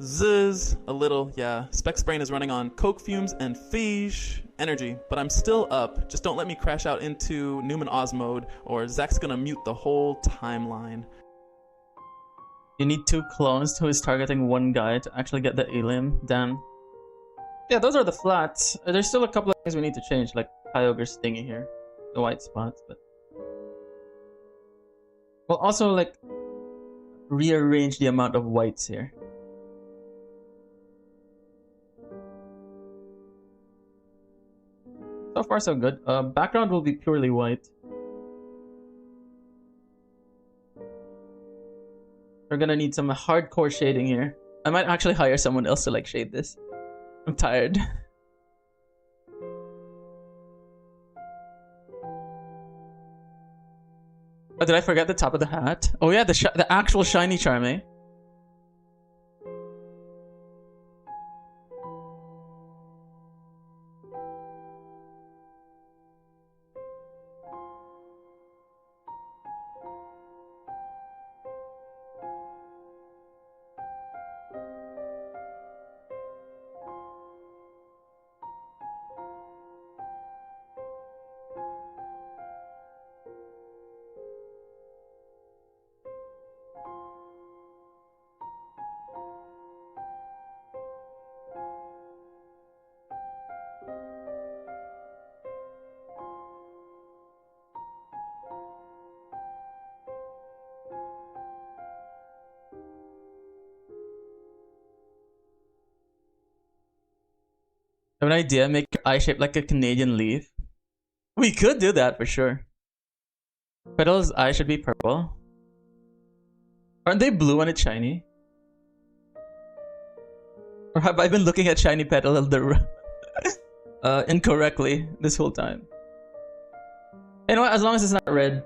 Zzz, a little, yeah. Specs brain is running on coke fumes and fish energy, but I'm still up. Just don't let me crash out into Newman Oz mode, or Zach's gonna mute the whole timeline. You need 2 clones who is targeting one guy to actually get the Elim. Damn. Yeah, those are the flats. There's still a couple of things we need to change, like Kyogre's thingy here. The white spots, but... We'll also, like, rearrange the amount of whites here. So far, so good. Background will be purely white. We're gonna need some hardcore shading here. I might actually hire someone else to, like, shade this. I'm tired. Oh, did I forget the top of the hat? Oh yeah, the actual shiny Charme. I have an idea, make your eye shaped like a Canadian leaf. We could do that for sure. Petal's eye should be purple. Aren't they blue when it's shiny? Or have I been looking at shiny Petal incorrectly this whole time? You know what, as long as it's not red.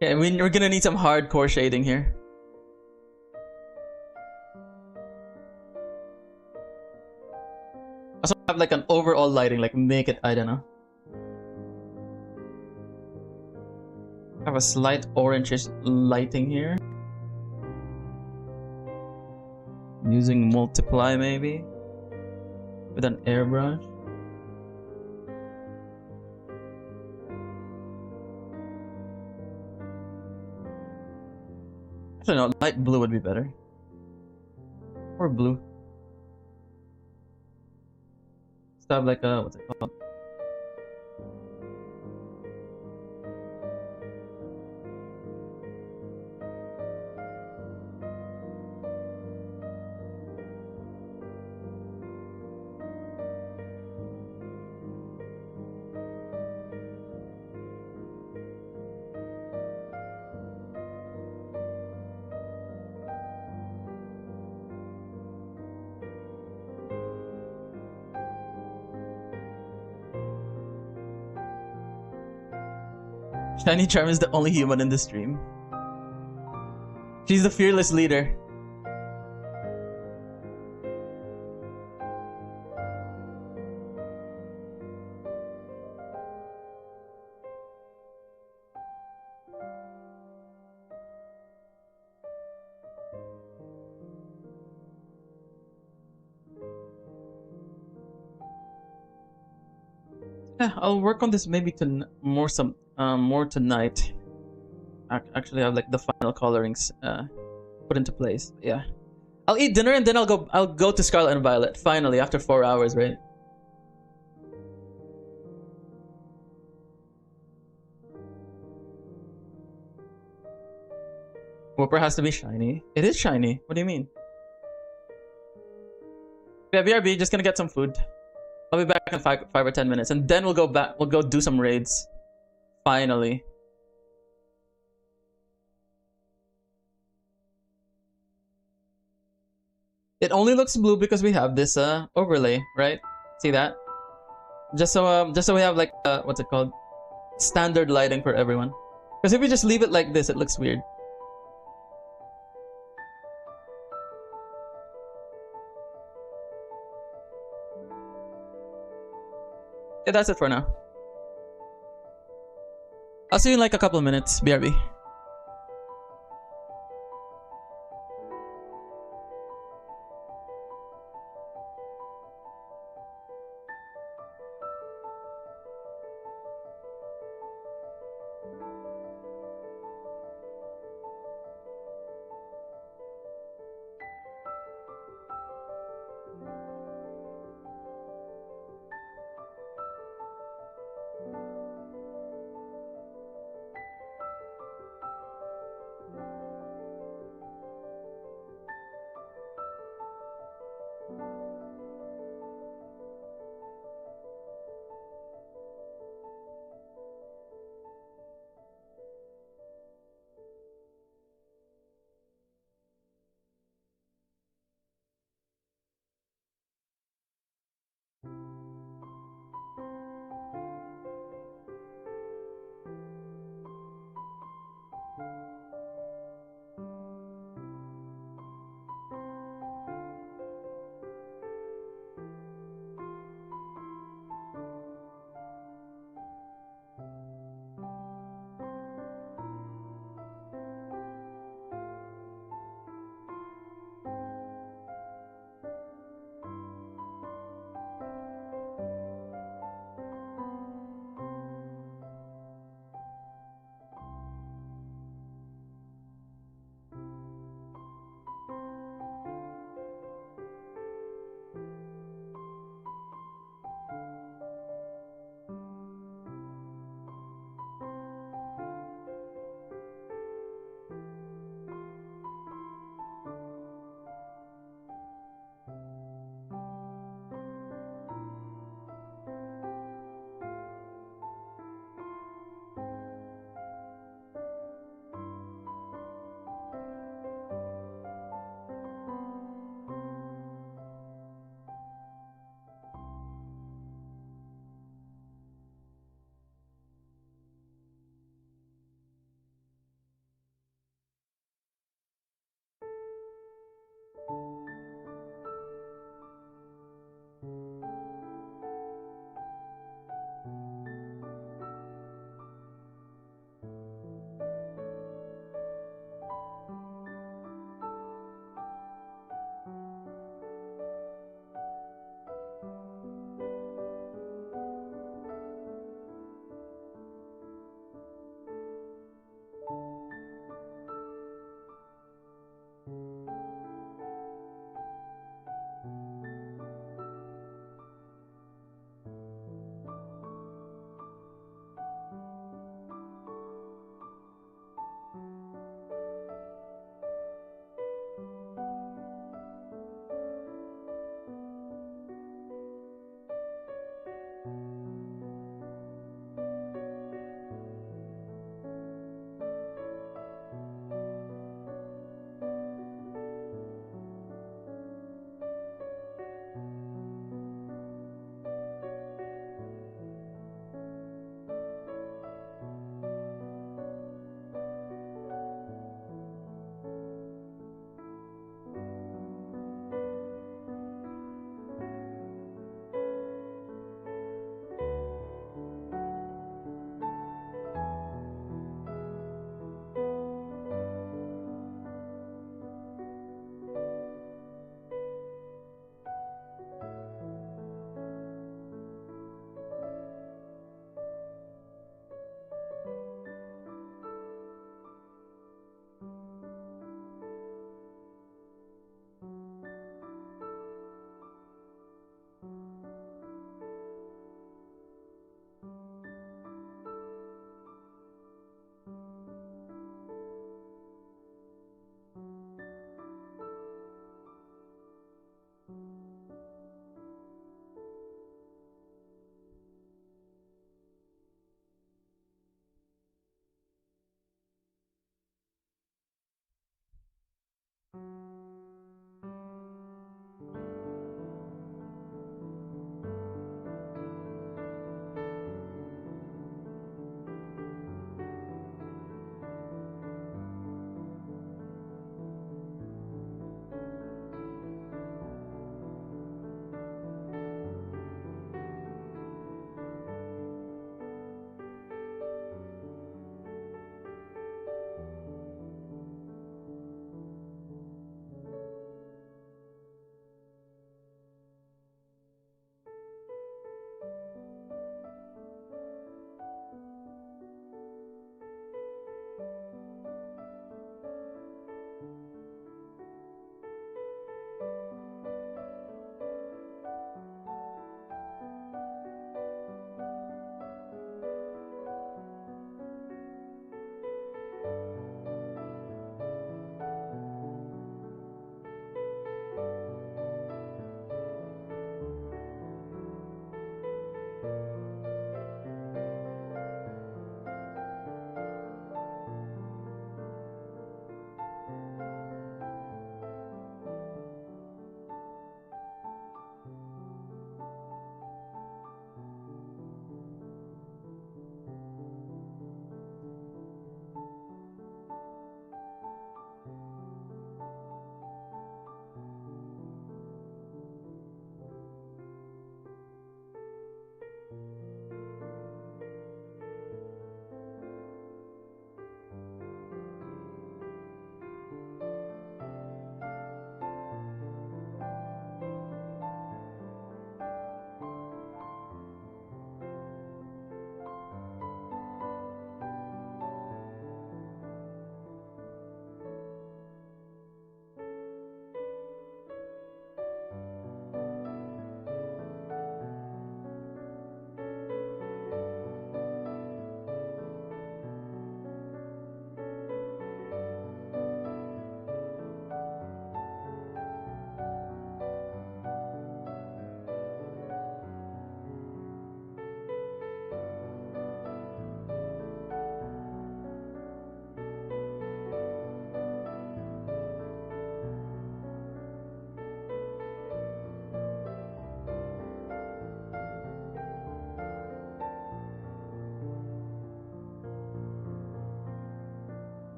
Yeah, we're gonna need some hardcore shading here. Also have like an overall lighting, like make it, I don't know. Have a slight orangish lighting here. Using multiply maybe. With an airbrush. Actually no, light blue would be better. or blue. Still have like a, what's it called? Shiny Charm is the only human in the stream. She's the fearless leader. Yeah, I'll work on this maybe to more tonight. Actually, I have like the final colorings put into place. Yeah, I'll eat dinner and then I'll go to Scarlet and Violet finally after 4 hours, right? Whooper has to be shiny. It is shiny. What do you mean? Yeah, BRB, just gonna get some food. I'll be back in 5 or 10 minutes, and then we'll go back. We'll go do some raids. Finally. It only looks blue because we have this overlay, right? See that? Just so we have like what's it called? Standard lighting for everyone. Because if we just leave it like this, it looks weird. Yeah, that's it for now. I'll see you in like a couple of minutes, BRB.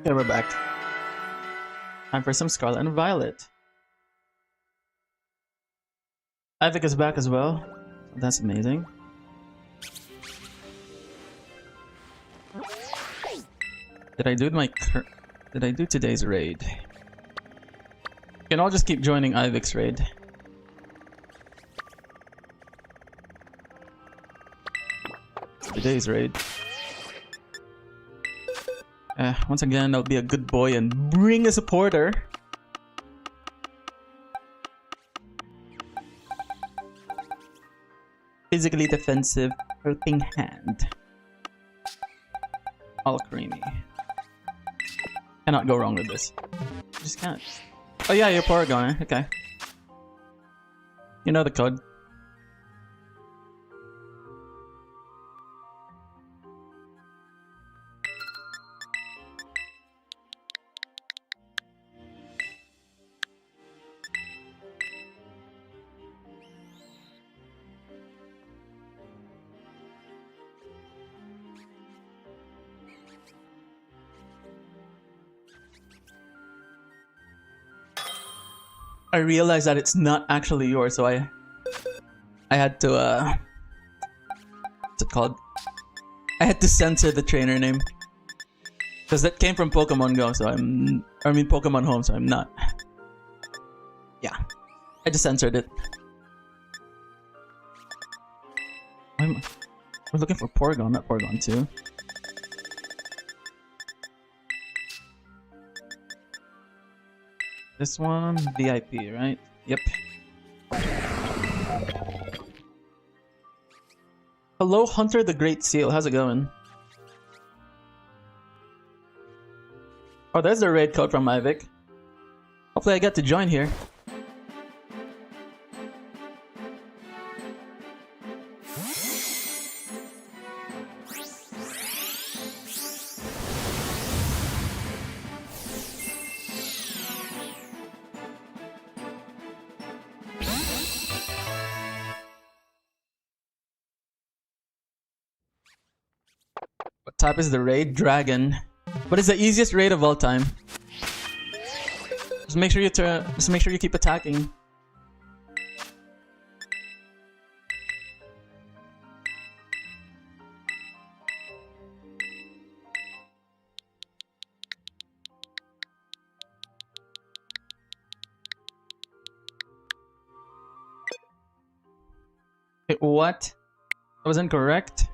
Okay, we're back. Time for some Scarlet and Violet. Ivik is back as well. That's amazing. Did I do today's raid? You can all just keep joining Ivik's raid. Today's raid. Once again, I'll be a good boy and bring a supporter. Physically defensive, helping hand. All creamy. Cannot go wrong with this. Just can't. Oh yeah, you're Porygon, okay. You know the code. I realized that it's not actually yours, so I had to what's it called? I had to censor the trainer name. Because that came from Pokemon Go, so Pokemon Home, so I'm not. Yeah. I just censored it. We're looking for Porygon, not Porygon 2. This one, VIP, right? Yep. Hello, Hunter the Great Seal. How's it going? Oh, there's the raid code from Ivik. Hopefully I get to join here. What type is the raid? Dragon. What is the easiest raid of all time? Just make sure you keep attacking. Wait, what? That was incorrect?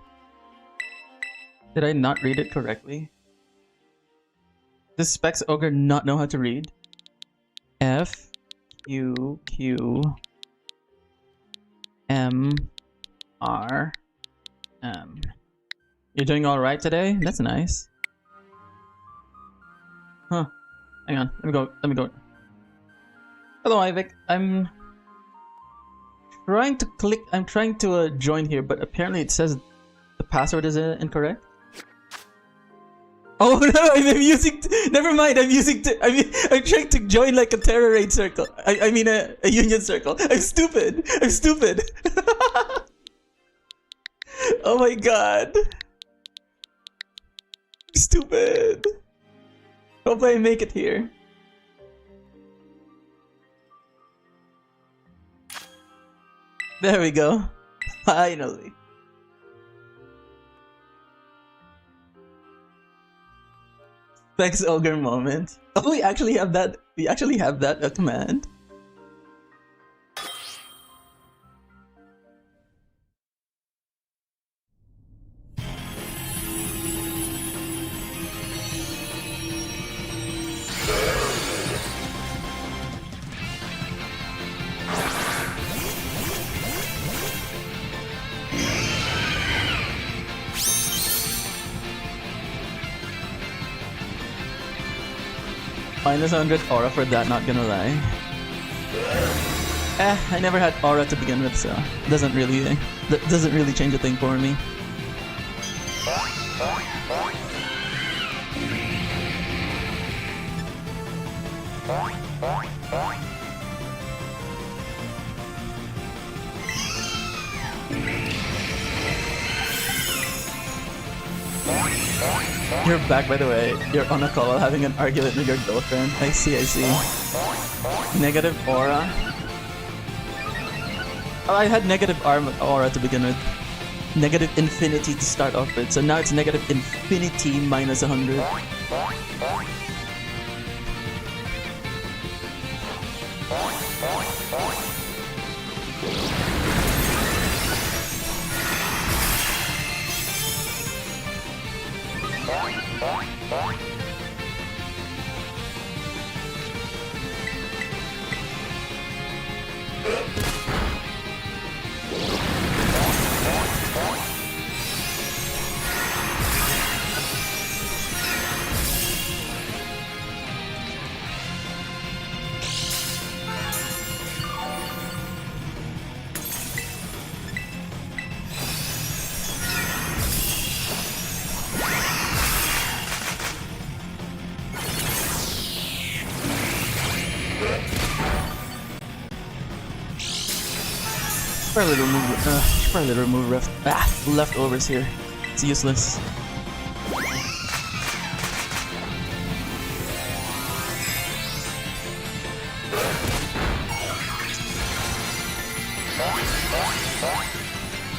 Did I not read it correctly? Does Specs Ogre not know how to read? F Q Q M R M. You're doing alright today? That's nice. Huh. Hang on. Let me go. Hello, Ivik. I'm trying to join here, but apparently it says the password is incorrect. Oh no! I'm using. Never mind. I'm trying to join like a terror raid circle. I mean a union circle. I'm stupid. Oh my god. Stupid. Hope I make it here. There we go. Finally. Specs Ogre moment. Oh, we actually have that. We actually have that command. Minus 100 aura for that, not gonna lie. I never had aura to begin with, so it doesn't really change a thing for me. You're back, by the way. You're on a call while having an argument with your girlfriend. I see, I see. Negative aura. Oh, I had negative aura to begin with. Negative infinity to start off with. So now it's negative infinity minus 100. Probably remove leftovers here. It's useless.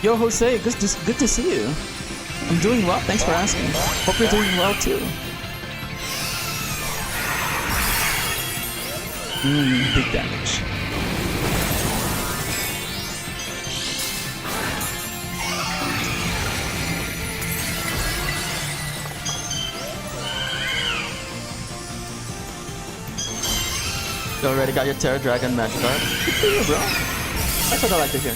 Yo, Jose, good to see you. I'm doing well, thanks for asking. Hope you're doing well too. Big damage. You already got your Terra Dragon magic card. Good for you, bro. That's what I like to hear.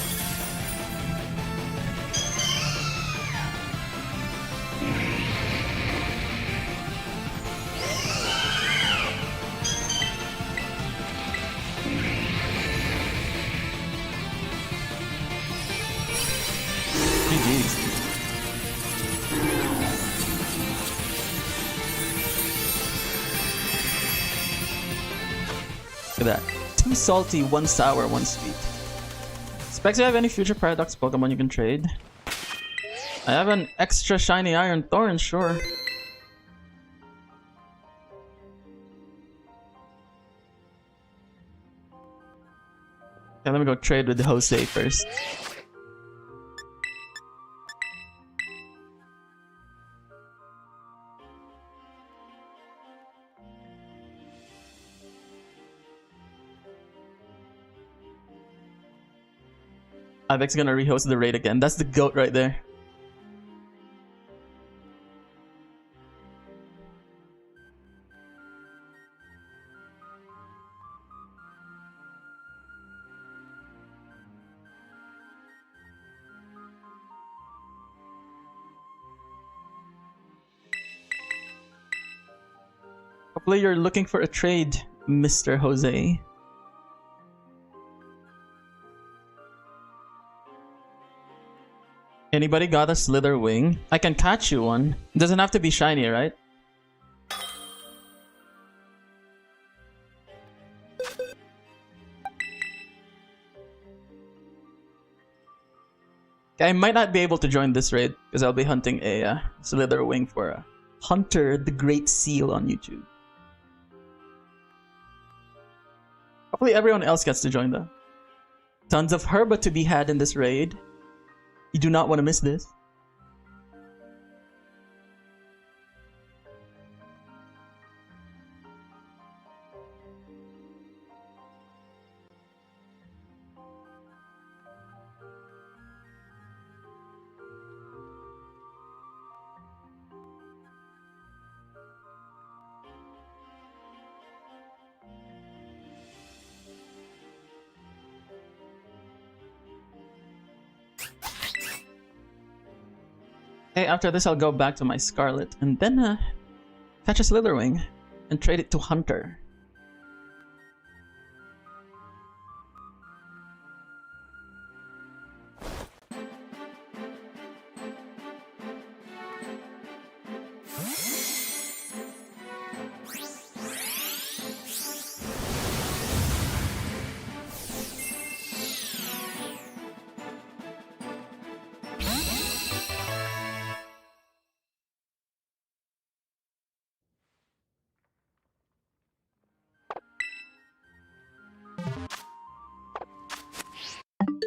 GG's. Look at that. 2 salty, 1 sour, 1 sweet. Specs, do you have any future Paradox Pokemon you can trade? I have an extra shiny Iron Thorn, sure. Okay, let me go trade with Jose first. Ivex's gonna rehost the raid again. That's the GOAT right there. Hopefully you're looking for a trade, Mr. Jose. Anybody got a Slither Wing? I can catch you one. It doesn't have to be shiny, right? I might not be able to join this raid because I'll be hunting a Slither Wing for Hunter the Great Seal on YouTube. Hopefully everyone else gets to join though. Tons of Herba to be had in this raid. You do not want to miss this. Hey, after this I'll go back to my Scarlet and then catch a Slitherwing and trade it to Hunter.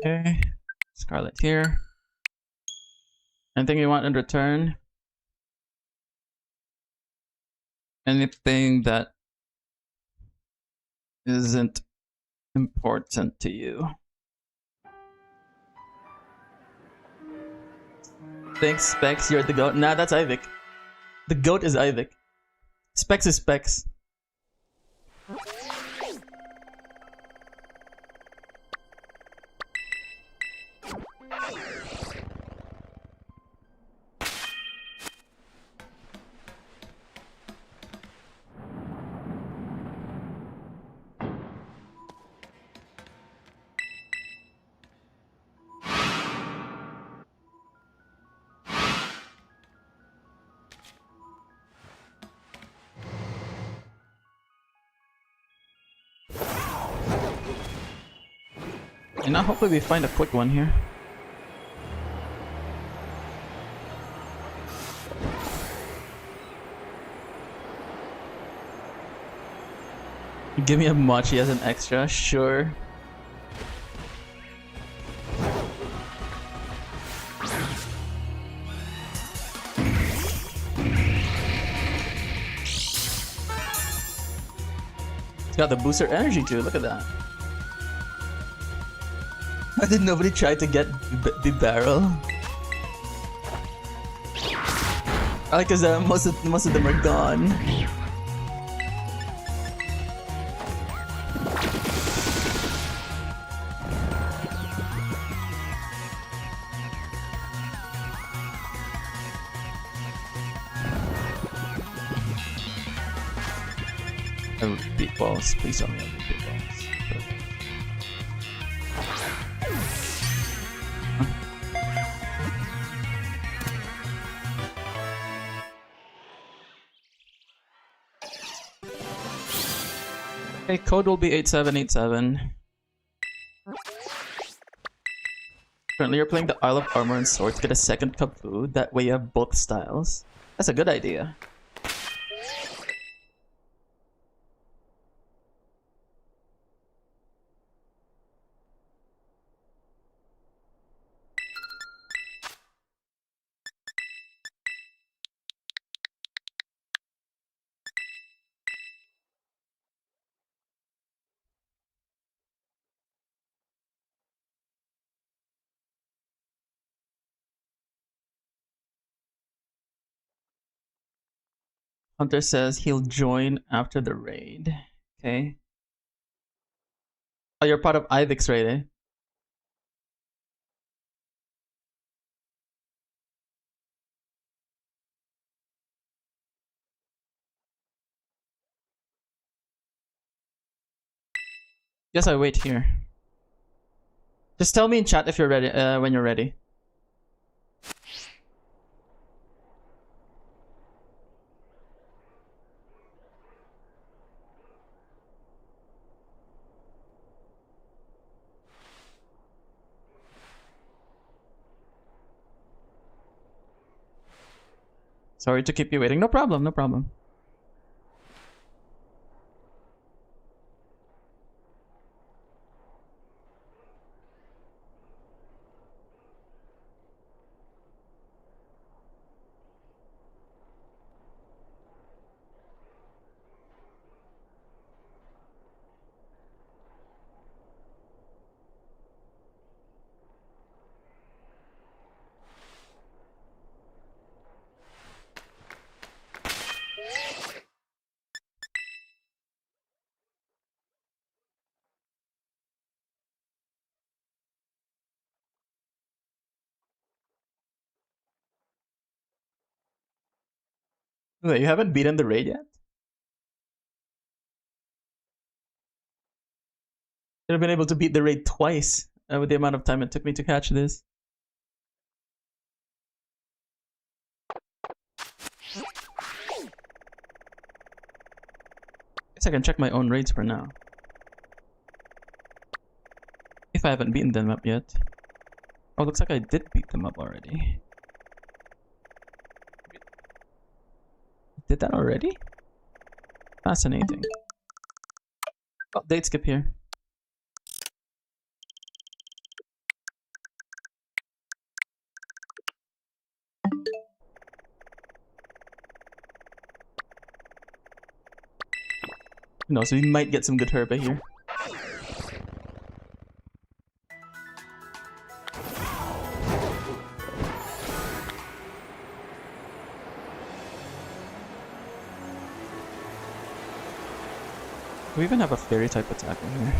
Okay, Scarlet here. Anything you want in return? Anything that isn't important to you. Thanks, Specs, you're the goat. Nah, that's Ivik. The goat is Ivik. Specs is Specs. And now hopefully we find a quick one here. Give me a Machi as an extra, sure. It's got the booster energy too, look at that. Why did nobody try to get the barrel? I like cause most of them are gone. Big balls, please tell me I have big balls. Perfect. Okay, code will be 8787. Currently you're playing the Isle of Armor and Swords, get a second Kapu, that way you have both styles. That's a good idea. Hunter says he'll join after the raid. Okay. Oh, you're part of Ivik's raid, eh? Yes, I wait here. Just tell me in chat if you're ready. When you're ready. Sorry to keep you waiting. No problem. No problem. Wait, you haven't beaten the raid yet? Should have been able to beat the raid twice with the amount of time it took me to catch this. Guess I can check my own raids for now. If I haven't beaten them up yet. Oh, looks like I did beat them up already. Did that already? Fascinating. Oh, date skip here. No, so we might get some good herba here. We even have a fairy type attack in here.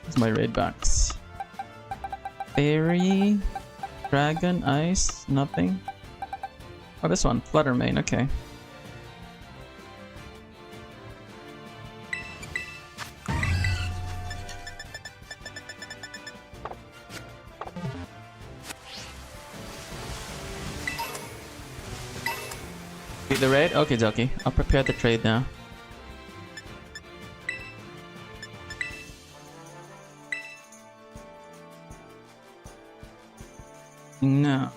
What's my raid backs? Fairy, dragon, ice, nothing. Oh, this one, Flutter Mane, okay. Beat the raid? Okay, dokie. I'll prepare the trade now. No.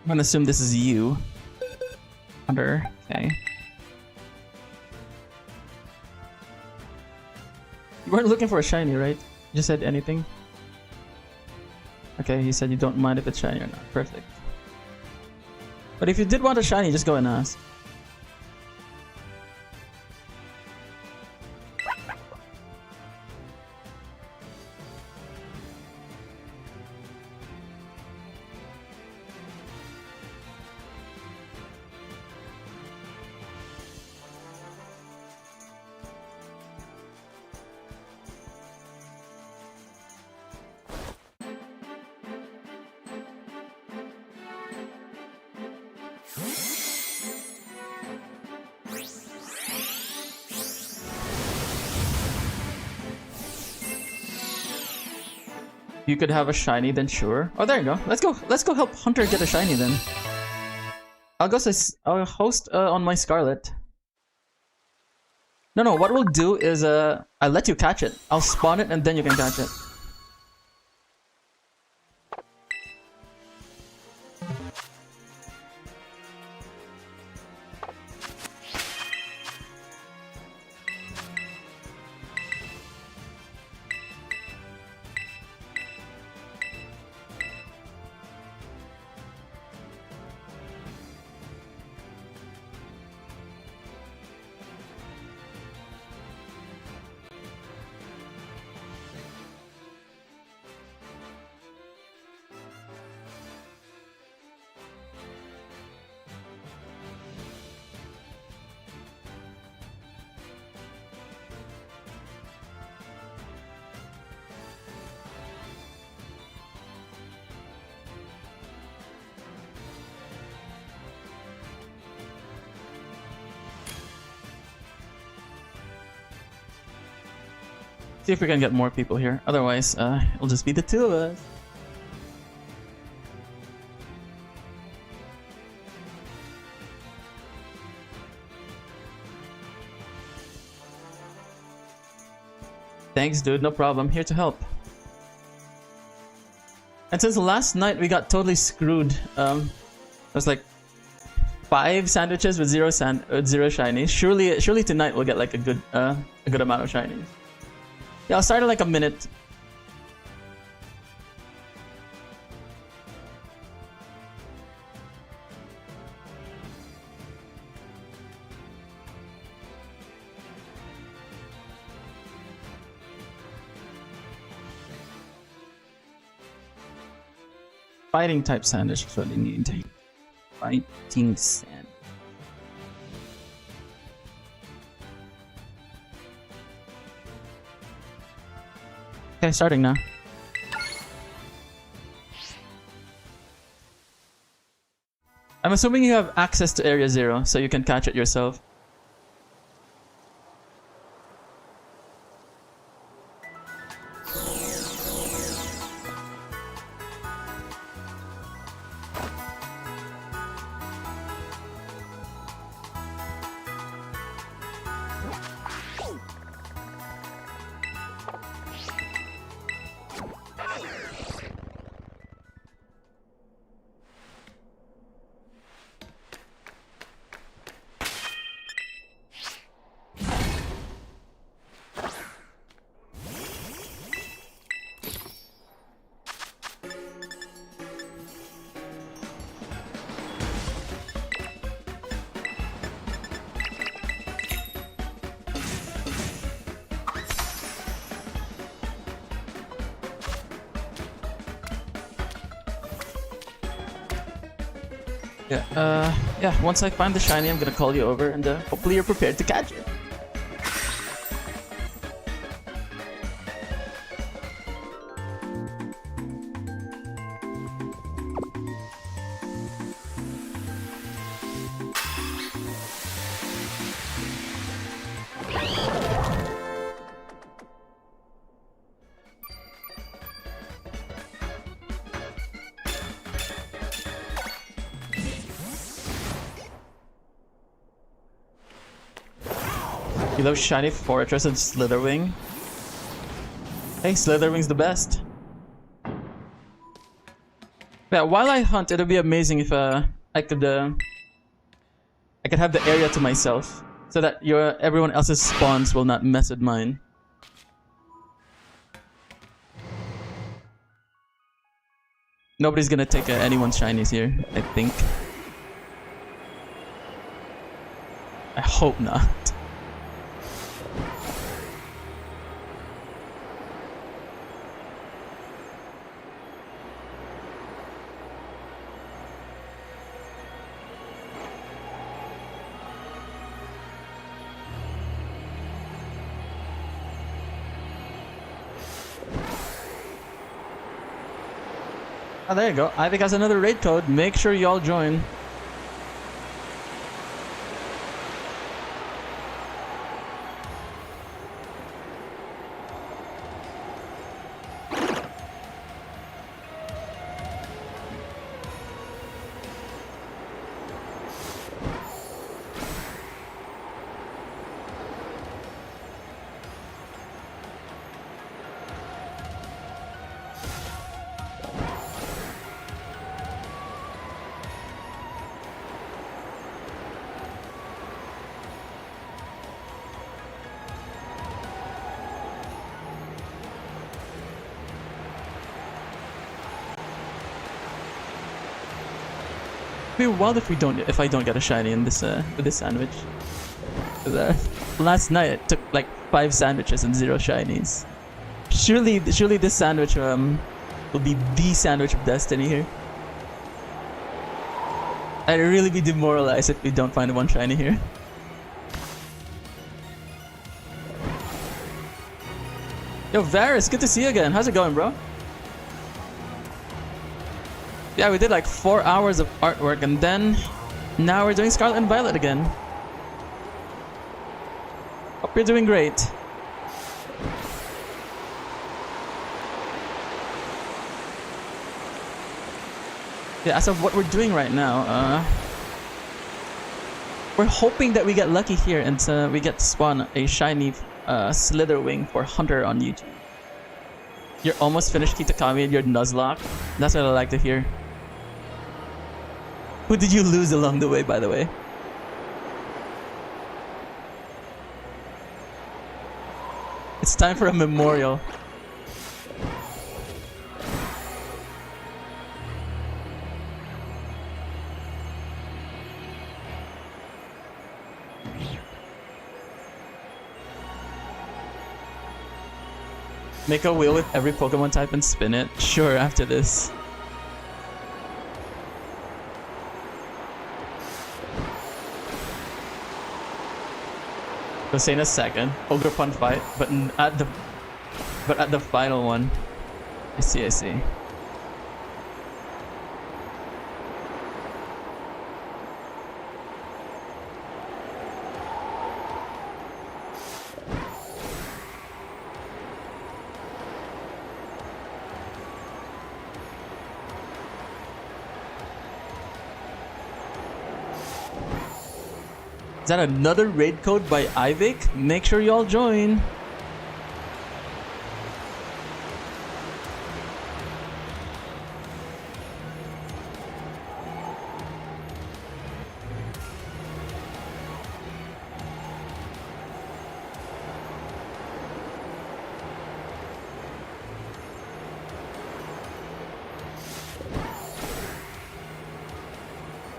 I'm gonna assume this is you. Hunter, okay. You weren't looking for a shiny, right? You just said anything? Okay, he said you don't mind if it's shiny or not. Perfect. But if you did want a shiny, just go and ask. You could have a shiny, then sure. Oh, there you go. Let's go. Let's go help Hunter get a shiny then. I'll host on my Scarlet. No, what we'll do is I'll let you catch it. I'll spawn it and then you can catch it. See if we can get more people here. Otherwise, it'll just be the two of us. Thanks, dude. No problem. Here to help. And since last night we got totally screwed, it was like 5 sandwiches with zero shinies. Surely tonight we'll get like a good amount of shinies. Yeah, I'll start in like a minute. Fighting type sandwich is what they need. Fighting sand. Okay, starting now. I'm assuming you have access to Area 0, so you can catch it yourself. Yeah, once I find the shiny, I'm gonna call you over and hopefully you're prepared to catch it. You love Shiny Fortress and Slitherwing? Hey, Slitherwing's the best. Yeah, while I hunt, it'll be amazing if I could have the area to myself, so that everyone else's spawns will not mess with mine. Nobody's gonna take anyone's shinies here, I think. I hope not. Oh, there you go. Ivy has another raid code. Make sure you all join. It'd be wild if I don't get a shiny in this with this sandwich. Last night it took like 5 sandwiches and 0 shinies. Surely this sandwich will be the sandwich of destiny here. I'd really be demoralized if we don't find one shiny here. Yo, Varus, good to see you again. How's it going, bro? Yeah, we did like 4 hours of artwork and then now we're doing Scarlet and Violet again. Hope you're doing great. Yeah, as of what we're doing right now, we're hoping that we get lucky here and we get to spawn a shiny Slitherwing for Hunter on YouTube. You're almost finished Kitakami and you're Nuzlocke. That's what I like to hear. Who did you lose along the way, by the way? It's time for a memorial. Make a wheel with every Pokemon type and spin it? Sure, after this. We'll say in a second. Ogerpon fight, but at the final one. I see, I see. Is that another raid code by Ivik? Make sure y'all join.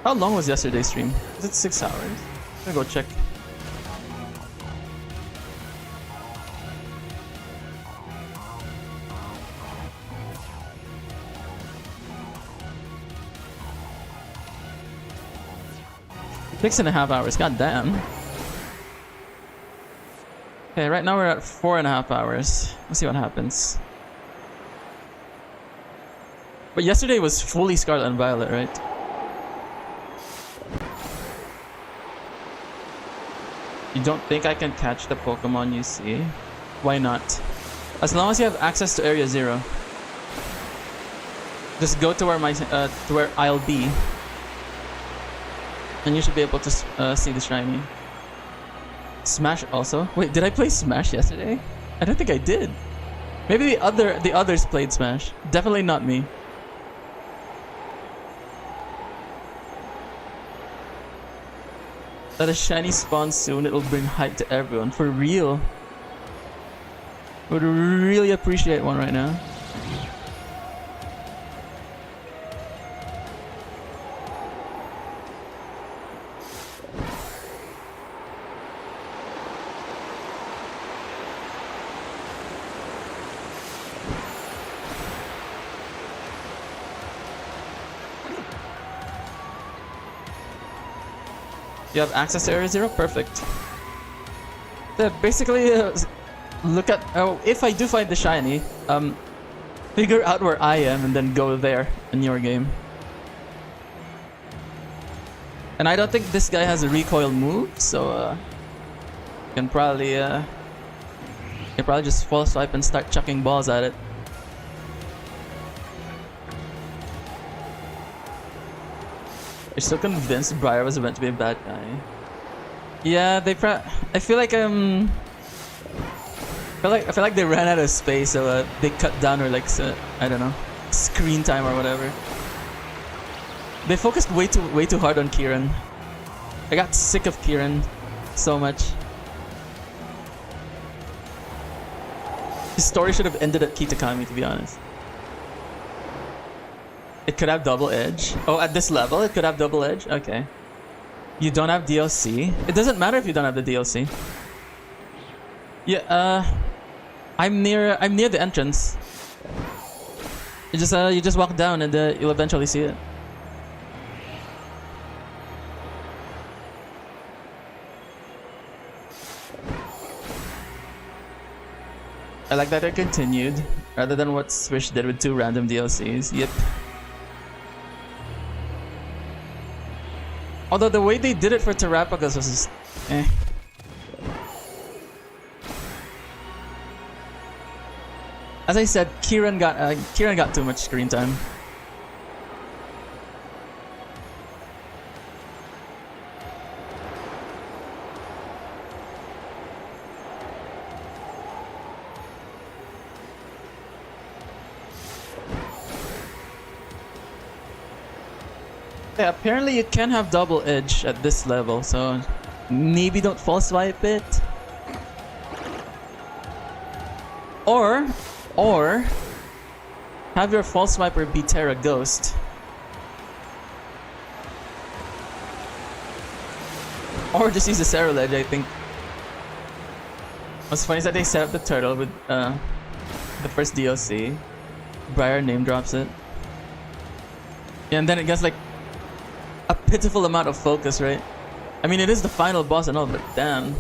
How long was yesterday's stream? Was it 6 hours? I'm gonna go check. Six and a half hours, god damn. Okay, right now we're at 4.5 hours. Let's see what happens. But yesterday was fully Scarlet and Violet, right? You don't think I can catch the Pokemon you see? Why not? As long as you have access to Area 0. Just go to where I'll be. And you should be able to see the shiny. Smash also? Wait, did I play Smash yesterday? I don't think I did. Maybe the others played Smash. Definitely not me. Let a shiny spawn soon, it'll bring hype to everyone. For real. Would really appreciate one right now. You have access to Area 0? Perfect. Basically, look at... if I do find the shiny, figure out where I am and then go there in your game. And I don't think this guy has a recoil move, so you can probably just full swipe and start chucking balls at it. You're still convinced Briar was meant to be a bad guy? Yeah, I feel like I feel like they ran out of space, so they cut down or like I don't know, screen time or whatever. They focused way too hard on Kieran. I got sick of Kieran so much. His story should have ended at Kitakami, to be honest. It could have double edge. Oh, at this level, it could have double edge? Okay. You don't have DLC? It doesn't matter if you don't have the DLC. Yeah, I'm near the entrance. You just walk down and you'll eventually see it. I like that it continued, rather than what Swish did with 2 random DLCs. Yep. Although the way they did it for Terrapagus was just... eh. As I said, Kieran got too much screen time. Okay, apparently you can have double edge at this level, so maybe don't false swipe it. Or have your false swiper be Terra Ghost. Or just use the Sarah Ledge, I think. What's funny is that they set up the turtle with the first DLC. Briar name drops it. Yeah, and then it gets like a pitiful amount of focus, right? I mean, it is the final boss and all, but damn.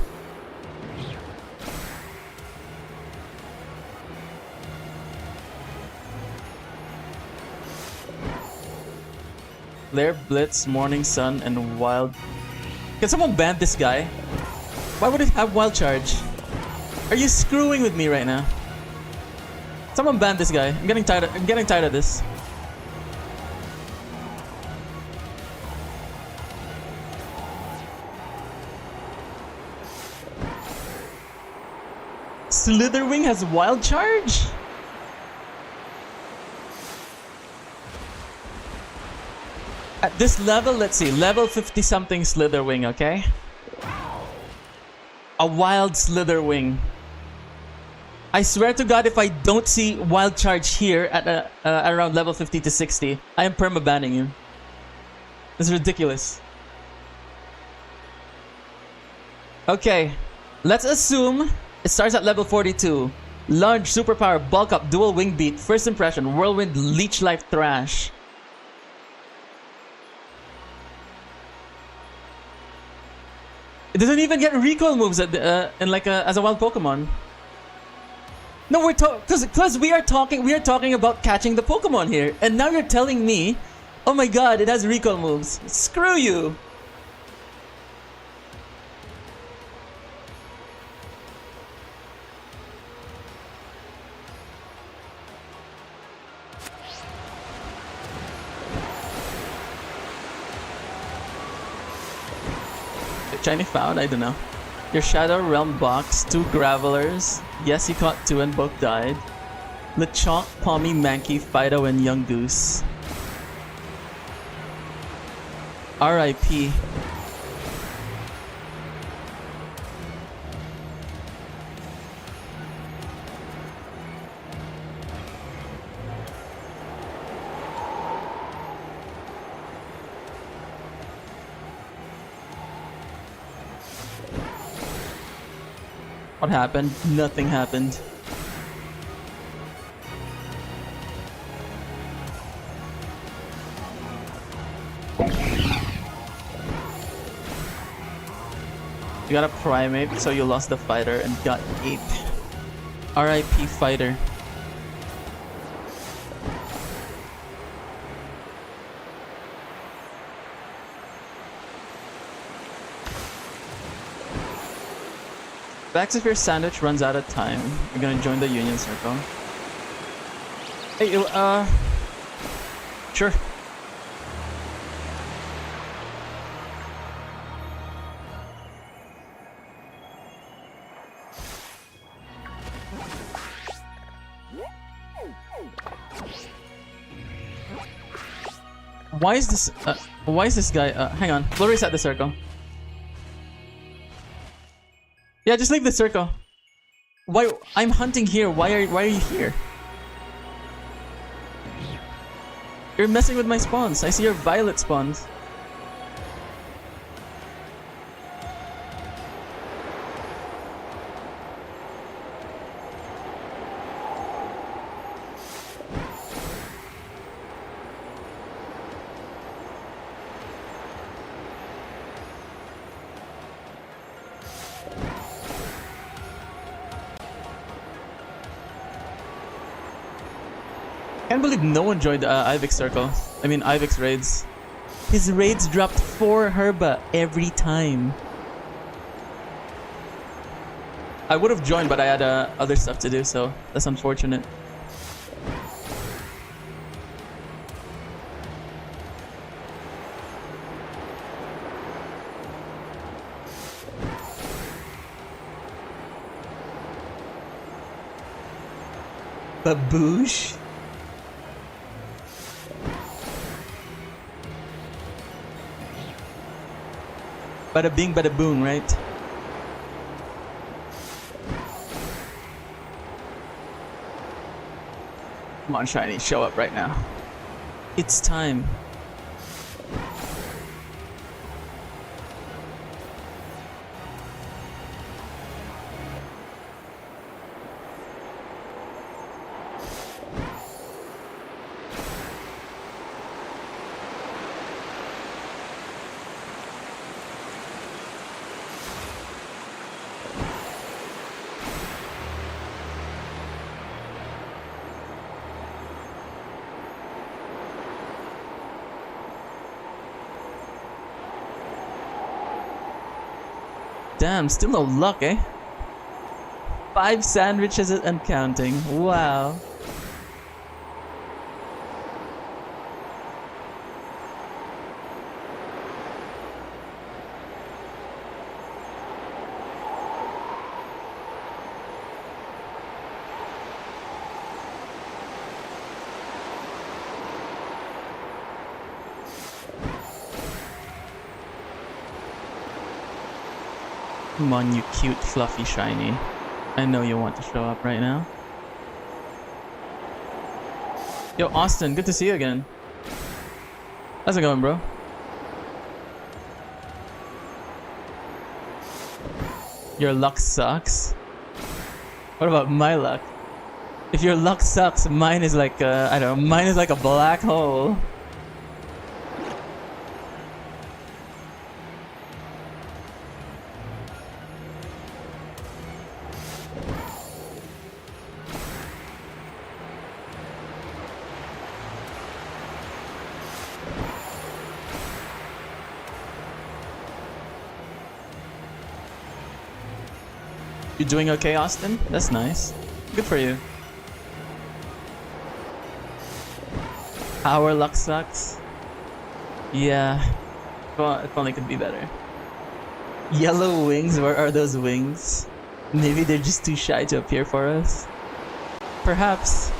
Flare, Blitz, Morning Sun, and Wild. Can someone ban this guy? Why would it have Wild Charge? Are you screwing with me right now? Someone ban this guy. I'm getting tired of this. Slitherwing has Wild Charge? At this level, let's see, level 50 something Slitherwing, okay? A wild Slitherwing. I swear to God, if I don't see Wild Charge here at around level 50 to 60, I am perma-banning you. This is ridiculous. Okay, let's assume it starts at level 42. Large, superpower, bulk up, dual wing beat, first impression, whirlwind, leech life, thrash. It doesn't even get recoil moves at as a wild Pokemon. No, because we are talking about catching the Pokemon here, and now you're telling me, oh my God, it has recoil moves. Screw you. Shiny found? I don't know. Your Shadow Realm box, 2 Gravelers. Yes, you caught 2 and both died. Lechonk, Palmy, Mankey, Fido, and Young Goose. R.I.P. What happened? Nothing happened. You got a primate, so you lost the fighter and got 8. R.I.P. fighter. Back if your sandwich runs out of time, you're gonna join the Union Circle. Hey, sure. Why is this guy, hang on, we'll reset the circle. Yeah, just leave the circle. Why? I'm hunting here. Why are you here? You're messing with my spawns. I see your violet spawns. I can't believe no one joined Ivix circle. I mean Ivix raids. His raids dropped 4 Herba every time. I would have joined, but I had other stuff to do, so that's unfortunate. Baboosh? Bada bing, bada boom, right? Come on, shiny, show up right now. It's time. Damn, still no luck, eh? 5 sandwiches and counting. Wow. Come on, you cute, fluffy, shiny. I know you want to show up right now. Yo, Austin, good to see you again. How's it going, bro? Your luck sucks. What about my luck? If your luck sucks, mine is like I don't know, mine is like a black hole. You doing okay, Austin? That's nice. Good for you. Our luck sucks. Yeah. Well, if only could be better. Yellow wings? Where are those wings? Maybe they're just too shy to appear for us? Perhaps.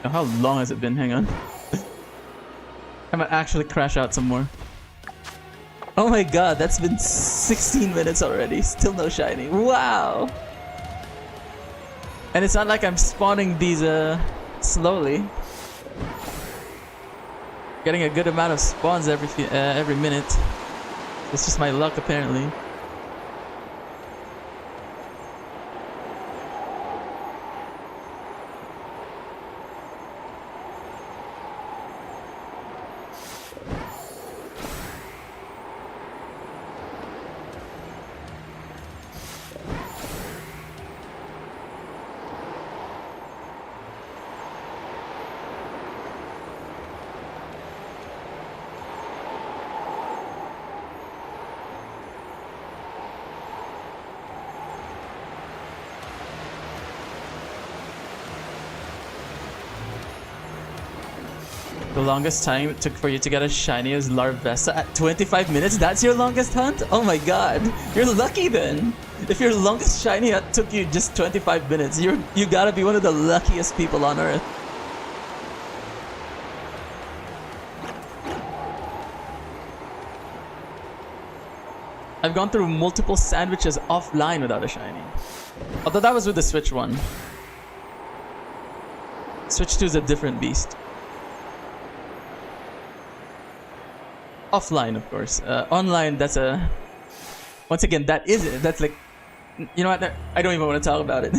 How long has it been? Hang on. I might actually crash out some more. Oh my god, that's been 16 minutes already. Still no shiny. Wow! And it's not like I'm spawning these slowly. Getting a good amount of spawns every minute. It's just my luck apparently. The longest time it took for you to get a shiny is Larvesta at 25 minutes? That's your longest hunt? Oh my god. You're lucky then. If your longest shiny hunt took you just 25 minutes, you gotta be one of the luckiest people on earth. I've gone through multiple sandwiches offline without a shiny. Although that was with the Switch one. Switch 2 is a different beast. Offline, of course. Online, that's a... Once again, that is it. That's like... You know what? I don't even want to talk about it.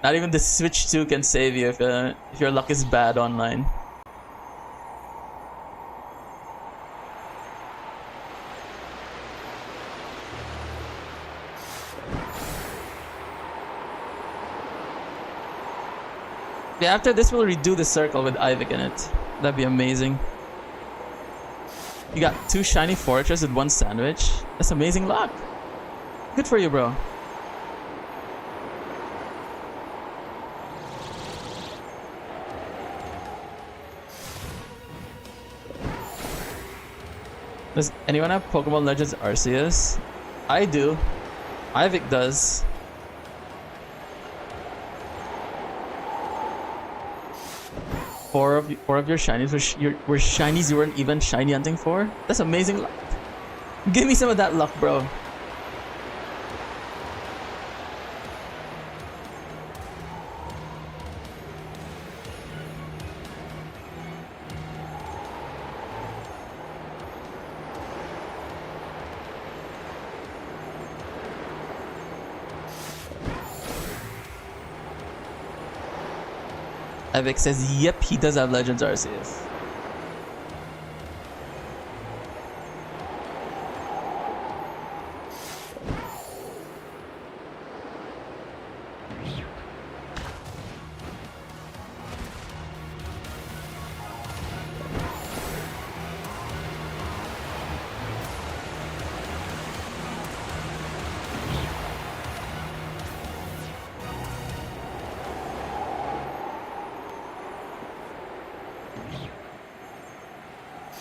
Not even the Switch 2 can save you if your luck is bad online. Okay, after this we'll redo the circle with Ivik in it. That'd be amazing. You got 2 shiny fortress with 1 sandwich. That's amazing luck. Good for you, bro. Does anyone have Pokemon Legends Arceus? I do. Ivik does. Four of your shinies were shinies you weren't even shiny hunting for? That's amazing luck. Give me some of that luck, bro. Ivik says, yep, he does have Legends Arceus.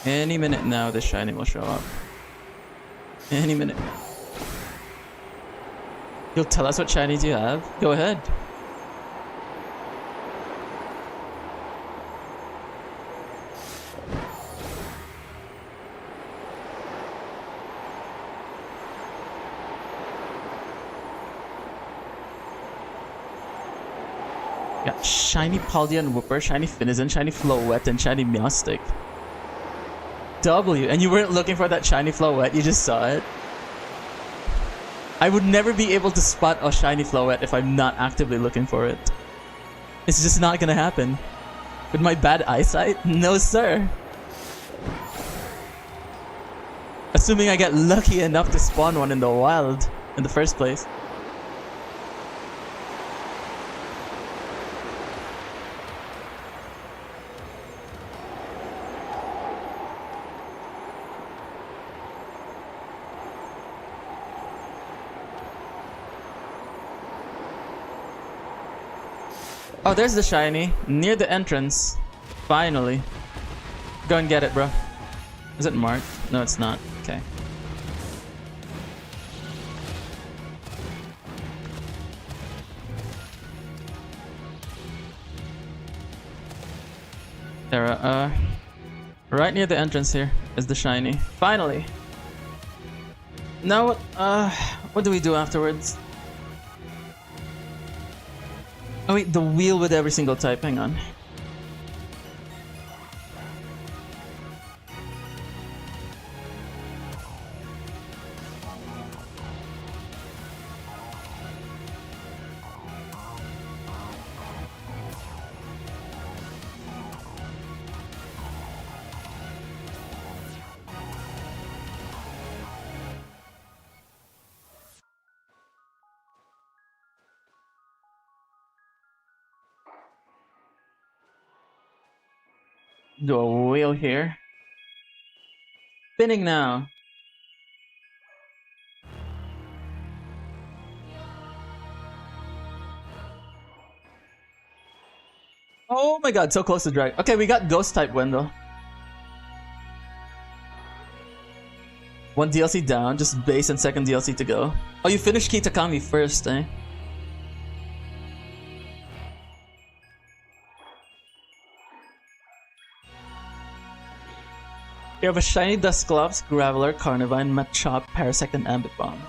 Any minute now, this shiny will show up. Any minute now. You'll tell us what shinies you have? Go ahead. Got shiny Paldia and Wooper, shiny Finizen, shiny Floette, and shiny Meowstic. W, and you weren't looking for that shiny Floette, you just saw it. I would never be able to spot a shiny Floette if I'm not actively looking for it. It's just not gonna happen. With my bad eyesight? No sir. Assuming I get lucky enough to spawn one in the wild in the first place. Oh, there's the shiny. Near the entrance. Finally. Go and get it, bro. Is it marked? No, it's not. Okay. There, right near the entrance here is the shiny. Finally. Now, what do we do afterwards? Oh wait, the wheel with every single type, hang on. Do a wheel here. Spinning now. Oh my god, so close to drag. Okay, we got ghost type Wendell. One DLC down, just base and second DLC to go. Oh, you finished Kitakami first, eh? You have a shiny Dusclops, Graveler, Carnivine, Machop, Parasect, and Ambit Bomb.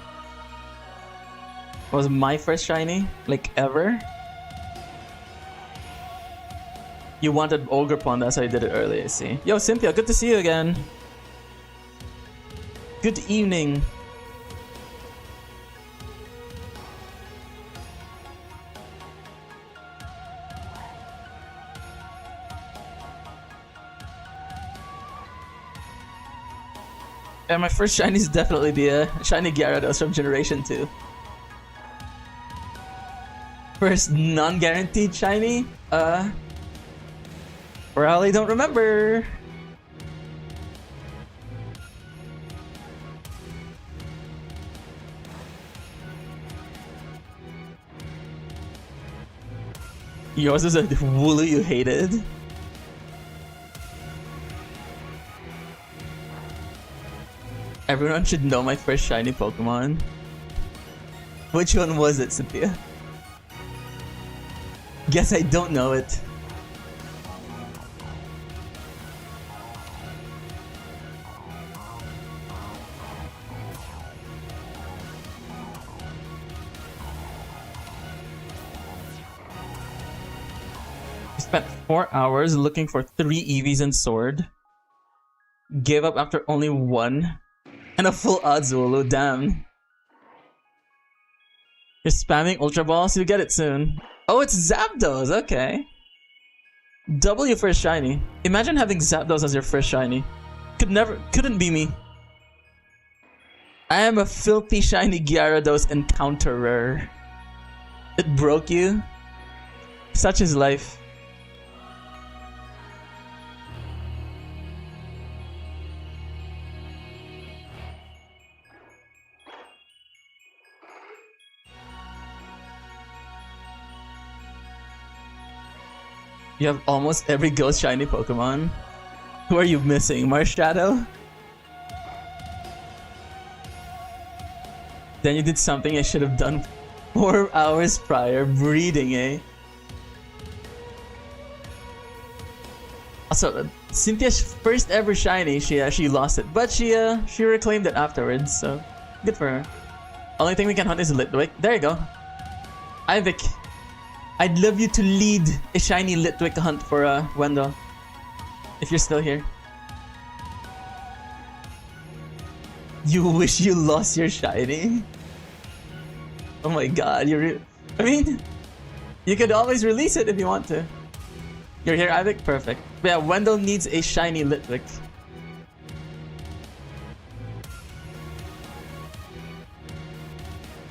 Was my first shiny, like ever. You wanted Ogerpon, that's why I did it early, I see. Yo, Cynthia, good to see you again. Good evening. Yeah, my first shiny is definitely the shiny Gyarados from Generation 2. First non-guaranteed shiny? Probably don't remember. Yours is a Wooloo you hated. Everyone should know my first shiny Pokemon. Which one was it, Cynthia? Guess I don't know it. I spent 4 hours looking for 3 Eevees and Sword. Gave up after only 1. And a full odds Wooloo, damn. You're spamming Ultra Balls, you'll get it soon. Oh, it's Zapdos, okay. W for shiny. Imagine having Zapdos as your first shiny. Couldn't be me. I am a filthy shiny Gyarados encounterer. It broke you? Such is life. You have almost every ghost shiny Pokemon. Who are you missing? Marshadow? Then you did something I should have done 4 hours prior. Breeding, eh? Also, Cynthia's first ever shiny, she lost it. But she reclaimed it afterwards, so good for her. Only thing we can hunt is Litwick. There you go. Ivik. I'd love you to lead a shiny Litwick hunt for Wendell. If you're still here. You wish you lost your shiny? Oh my god, I mean, you could always release it if you want to. You're here, Ivik? Perfect. But yeah, Wendell needs a shiny Litwick.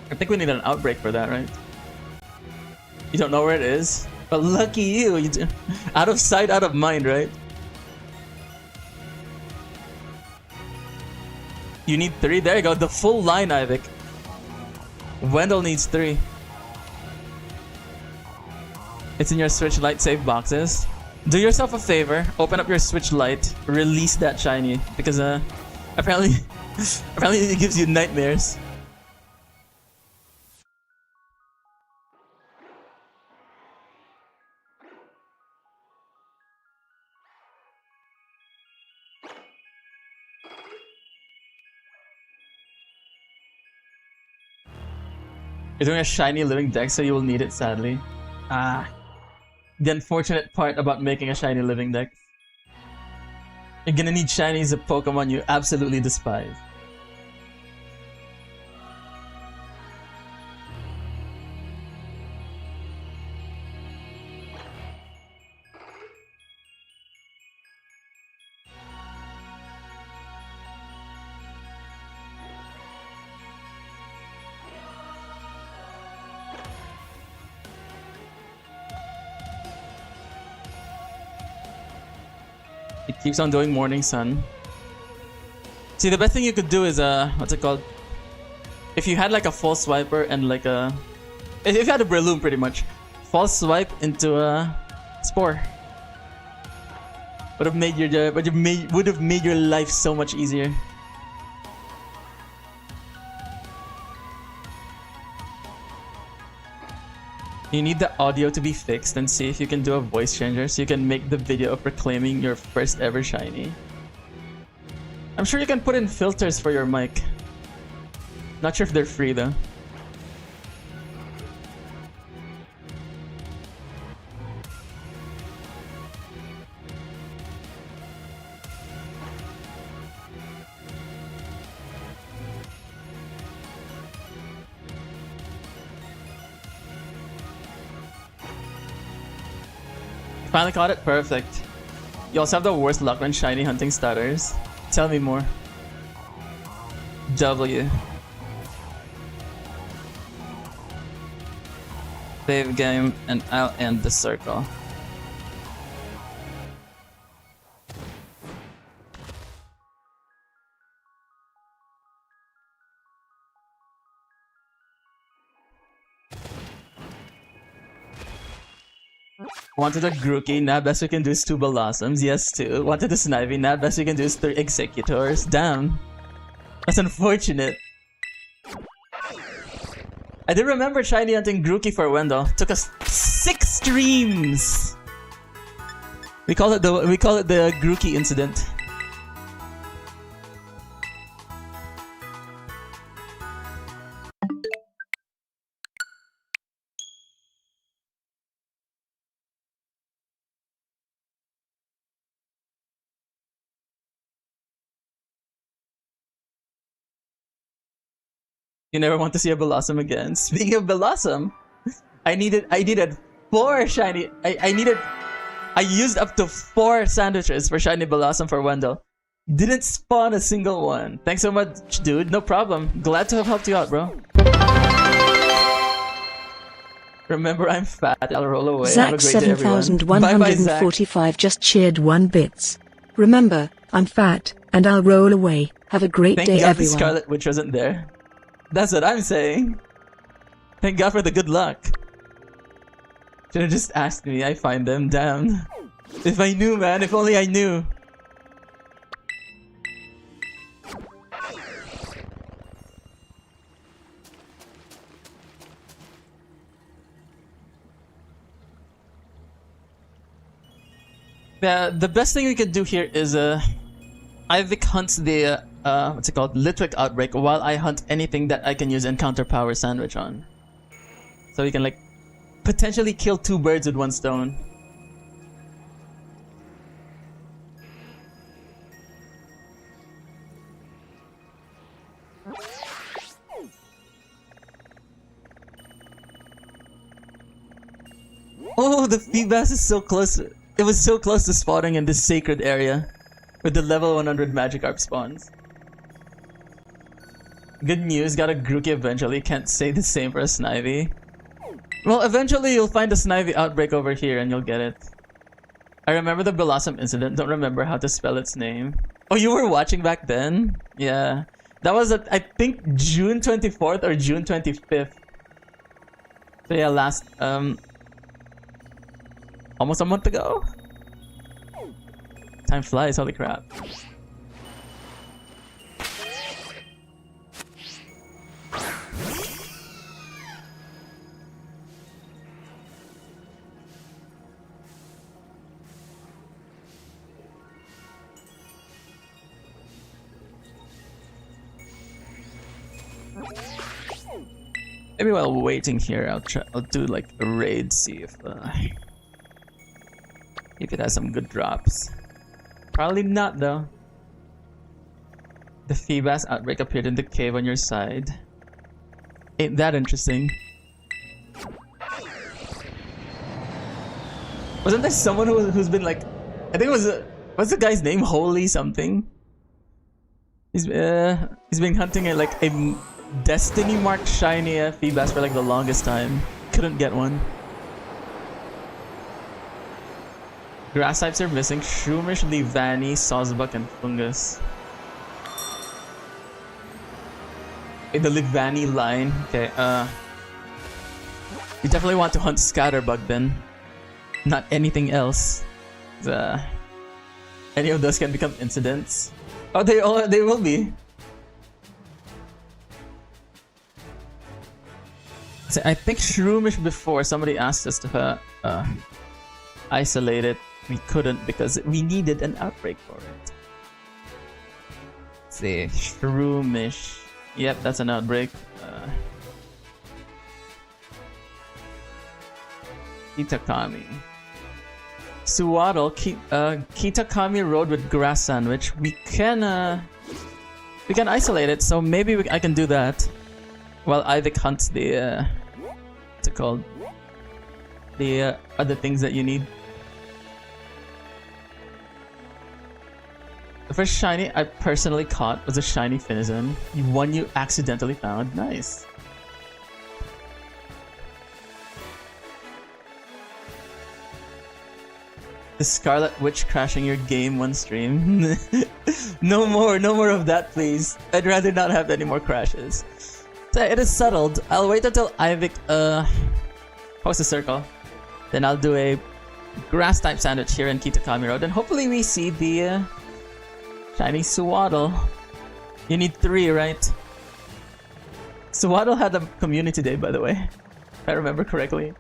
I think we need an outbreak for that, right? You don't know where it is? But lucky you, out of sight, out of mind, right? You need 3, there you go, the full line, Ivik. Wendell needs 3. It's in your Switch Lite save boxes. Do yourself a favor, open up your Switch Lite, release that shiny, because apparently it gives you nightmares. You're doing a shiny living deck, so you will need it, sadly. Ah. The unfortunate part about making a shiny living deck. You're gonna need shinies of Pokemon you absolutely despise. It keeps on doing Morning Sun. See, the best thing you could do is what's it called? If you had like a false swiper and like if you had a Breloom pretty much, false swipe into a Spore. Would have made your life so much easier. You need the audio to be fixed and see if you can do a voice changer so you can make the video of proclaiming your first ever shiny. I'm sure you can put in filters for your mic. Not sure if they're free though. Finally caught it? Perfect. You also have the worst luck when shiny hunting stutters. Tell me more. W. Save game and I'll end the circle. Wanted a Grookey, now best we can do is 2 Blossoms. Yes, 2. Wanted a Snivy, now best we can do is 3 Executors. Damn. That's unfortunate. I did remember shiny hunting Grookey for Wendell. Took us 6 streams. We call it the Grookey incident. You never want to see a Blossom again. Speaking of Blossom, I needed 4 shiny. I used up to 4 sandwiches for shiny Blossom for Wendell. Didn't spawn a single one. Thanks so much, dude. No problem. Glad to have helped you out, bro. Remember, I'm fat. I'll roll away. Zach 7145 just cheered 1 bits. Remember, I'm fat and I'll roll away. Have a great day, Thank God the everyone. Scarlet Witch wasn't there. That's what I'm saying. Thank God for the good luck. Should have just asked me. I find them. Damn. If I knew, man. If only I knew. The best thing we could do here is Ivik hunts the what's it called? Litwick Outbreak while I hunt anything that I can use Encounter Power Sandwich on. So we can like potentially kill 2 birds with 1 stone. Oh, the Feebas is so close. It was so close to spawning in this sacred area with the level 100 Magikarp spawns. Good news, got a Grookey eventually. Can't say the same for a Snivy. Well, eventually you'll find a Snivy Outbreak over here and you'll get it. I remember the Blossom incident, don't remember how to spell its name. Oh, you were watching back then? Yeah. That was at, I think, June 24th or June 25th. So yeah, last, almost a month ago? Time flies, holy crap. Maybe while waiting here, I'll do like a raid, see if it has some good drops. Probably not though. The Feebas Outbreak appeared in the cave on your side. Ain't that interesting? Wasn't there someone who's been like, I think it was what's the guy's name? Holy something. He's been hunting like a Destiny marked shiny Feebas for like the longest time. Couldn't get one. Grass types are missing. Shroomish, Leavanny, Sawsbuck, and Fungus. In the Leavanny line. Okay, you definitely want to hunt Scatterbug then. Not anything else. Any of those can become incidents. Oh, they will be. So I think Shroomish before somebody asked us to isolate it. We couldn't because we needed an outbreak for it. Let's see, Shroomish. Yep, that's an outbreak. Kitakami. Suwaddle, Kitakami Road with Grass Sandwich. We can isolate it, so maybe I can do that. While Ivik hunts the what's it called? The other things that you need. The first shiny I personally caught was a shiny Finizen. One you accidentally found. Nice. The Scarlet Witch crashing your game one stream. No more of that, please. I'd rather not have any more crashes. So it is settled. I'll wait until Ivik posts a circle. Then I'll do a grass type sandwich here in Kitakami Road, and hopefully we see the shiny Swaddle. You need 3, right? Swaddle had a community day, by the way, if I remember correctly.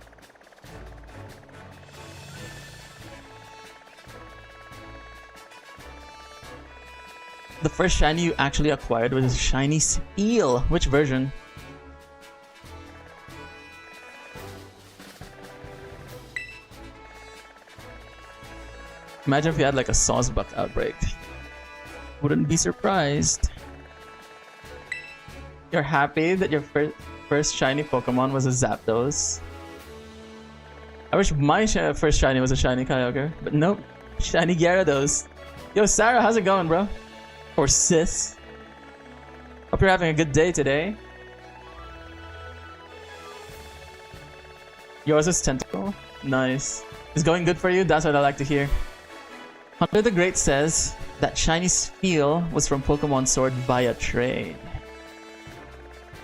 The first shiny you actually acquired was a shiny Speel. Which version? Imagine if you had like a Sawsbuck outbreak. Wouldn't be surprised. You're happy that your first shiny Pokemon was a Zapdos. I wish my first shiny was a shiny Kyogre, but nope. Shiny Gyarados. Yo, Sarah, how's it going, bro? Or sis? Hope you're having a good day today. Yours is Tentacle. Nice. It's going good for you? That's what I like to hear. Hunter the Great says that shiny Speel was from Pokemon Sword via trade.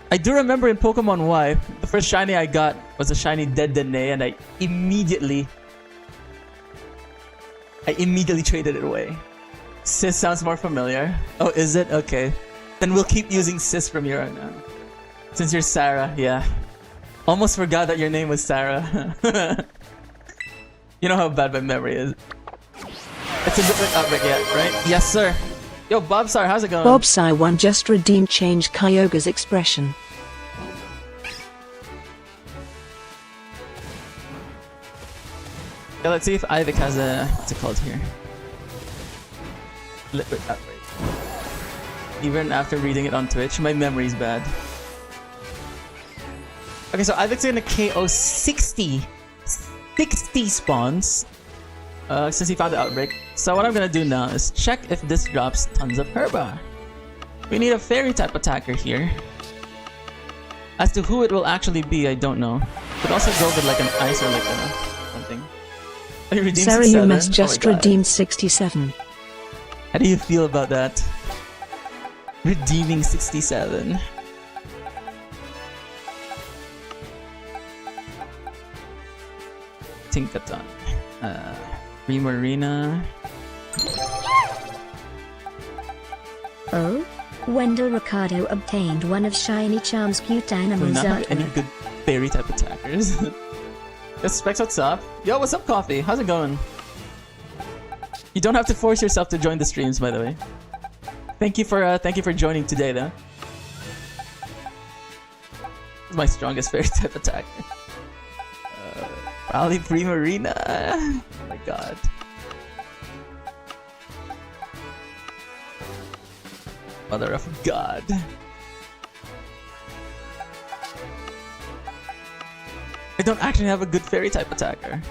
I do remember in Pokemon Y, the first shiny I got was a shiny Dedenne, and I immediately traded it away. Sis sounds more familiar. Oh, is it? Okay. Then we'll keep using Sis from here on out. Since you're Sarah, yeah. Almost forgot that your name was Sarah. You know how bad my memory is. It's a bit outbreak yet, right? Yes, sir. Yo, Bobsar, how's it going? Bobsar 1 just redeemed change Kyogre's expression. Yeah, let's see if Ivik has a... what's it called here? Liquid outbreak. Even after reading it on Twitch, my memory's bad. Okay, so Ivik's gonna KO 60 spawns. Since he found the outbreak. So what I'm gonna do now is check if this drops tons of Herba. We need a fairy type attacker here. As to who it will actually be, I don't know. Could also go with like an ice or like something. Oh, you redeemed Sarah 67? Umas just redeemed 67. How do you feel about that? Redeeming 67. Tinkaton. Primarina. Oh? Wendell Ricardo obtained one of Shiny Charm's cute Do we animals not have any artwork. good fairy type attackers? Yo, Specs, what's up? Yo, what's up, Coffee? How's it going? You don't have to force yourself to join the streams, by the way. Thank you for joining today, though. This is my strongest fairy type attacker. Probably Primarina. Oh my god. Mother of God. I don't actually have a good fairy type attacker.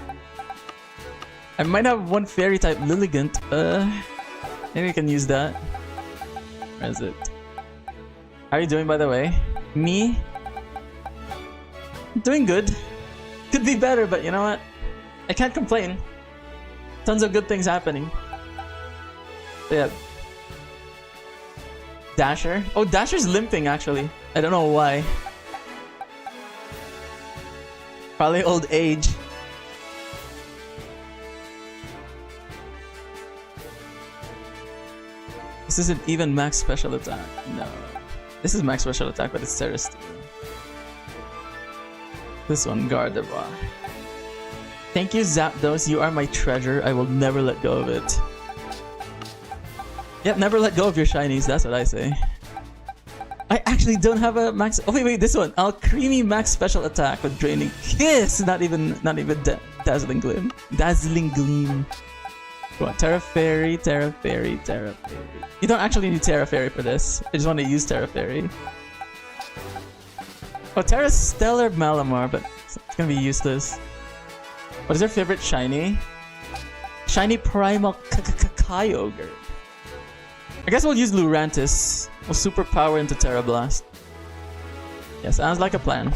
I might have one fairy type Lilligant. Maybe I can use that. Where is it? How are you doing, by the way? Me? Doing good. Could be better, but you know what? I can't complain. Tons of good things happening. So yeah. Dasher? Oh, Dasher's limping actually. I don't know why. Probably old age. This isn't even max special attack. No. This is max special attack, but it's Terra Steel. This one, Gardevoir. Thank you, Zapdos. You are my treasure. I will never let go of it. Yep, never let go of your shinies. That's what I say. I actually don't have a max. Oh wait, this one. Alcremie max special attack with draining kiss. Not even dazzling gleam. Dazzling gleam. Come on, Terra Fairy, Terra Fairy, Terra Fairy. You don't actually need Terra Fairy for this. I just want to use Terra Fairy. Oh, Terra Stellar Malamar, but it's gonna be useless. What is your favorite shiny? Shiny Primal Kyogre. I guess we'll use Lurantis. We'll superpower into Terra Blast. Yeah, sounds like a plan.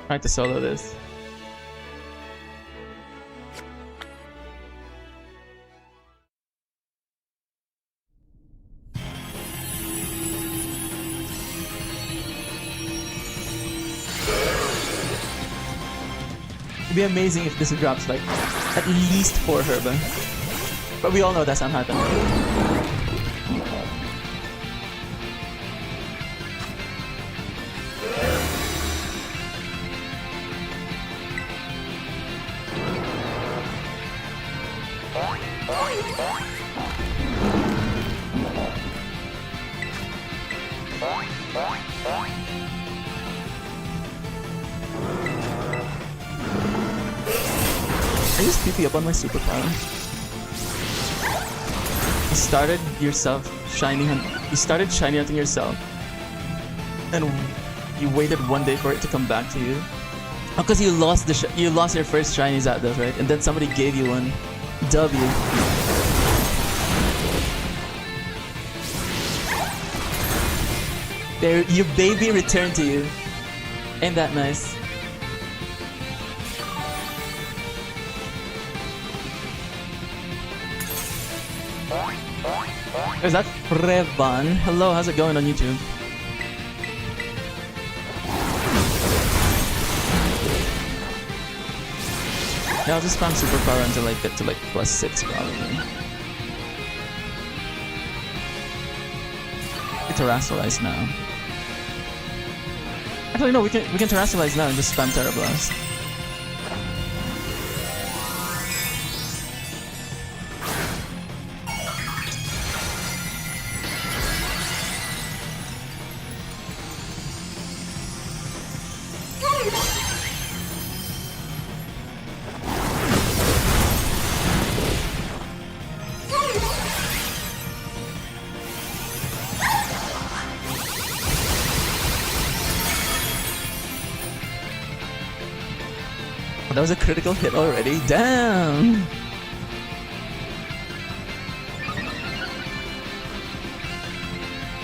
Try to solo this. be amazing if this drops like at least 4 herba. But we all know that's not happening. I just PP up on my superpower. You started yourself shiny hunt. You started shiny hunting yourself, and you waited one day for it to come back to you. Oh, because you lost you lost your first shiny Zapdos, right? And then somebody gave you one. W. There, your baby returned to you. Ain't that nice? Is that Frevan? Hello, how's it going on YouTube? Yeah, I'll just spam superpower until I get to like +6 probably. Terrasilize now. Actually no, we can Terrasilize now and just spam Terra Blast. That was a critical hit already. Damn!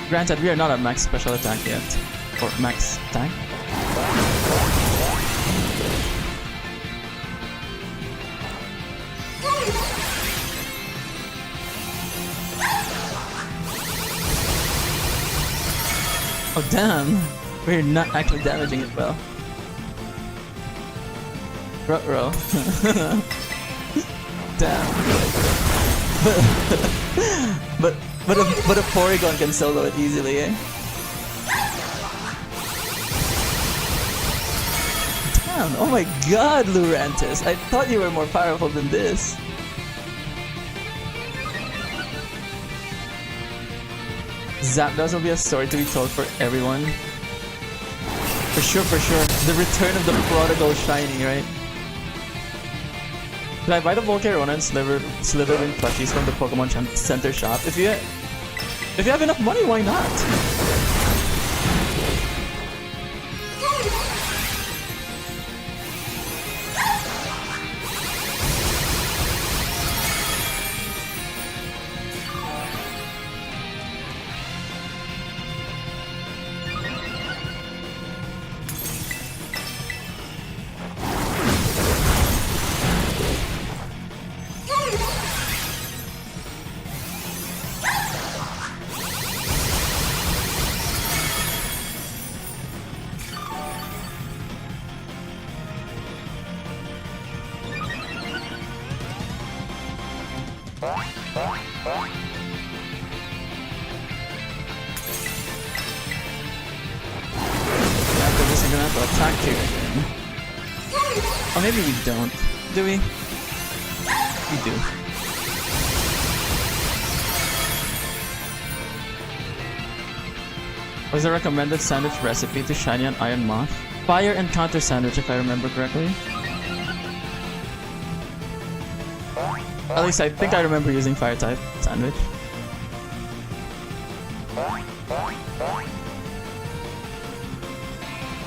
Granted, we are not at max special attack yet. Or max attack. Oh damn! We're not actually damaging it well. Ruh-roh. Damn. But a Porygon can solo it easily, eh? Damn, oh my god, Lurantis. I thought you were more powerful than this. Zapdos will be a story to be told for everyone. For sure, for sure. The return of the prodigal shiny, right? Can I buy the Volcarona and Slitherin plushies from the Pokemon Center shop? If you have enough money, why not? After this, I'm gonna have to attack here again. Oh, maybe we don't. Do we? We do. Was the recommended sandwich recipe to shiny on Iron Moth? Fire and counter sandwich, if I remember correctly. At least I think I remember using fire type sandwich.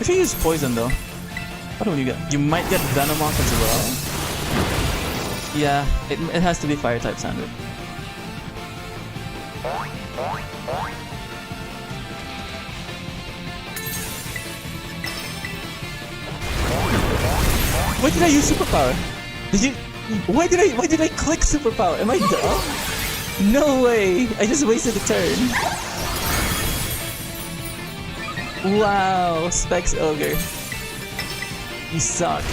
If you use poison though, what will you get? You might get Venomoth as well. Yeah, it has to be fire type sandwich. Why did I use superpower? Did you? Why did I click superpower? Am I dumb? No way! I just wasted a turn. Wow, Specs Ogre. You suck.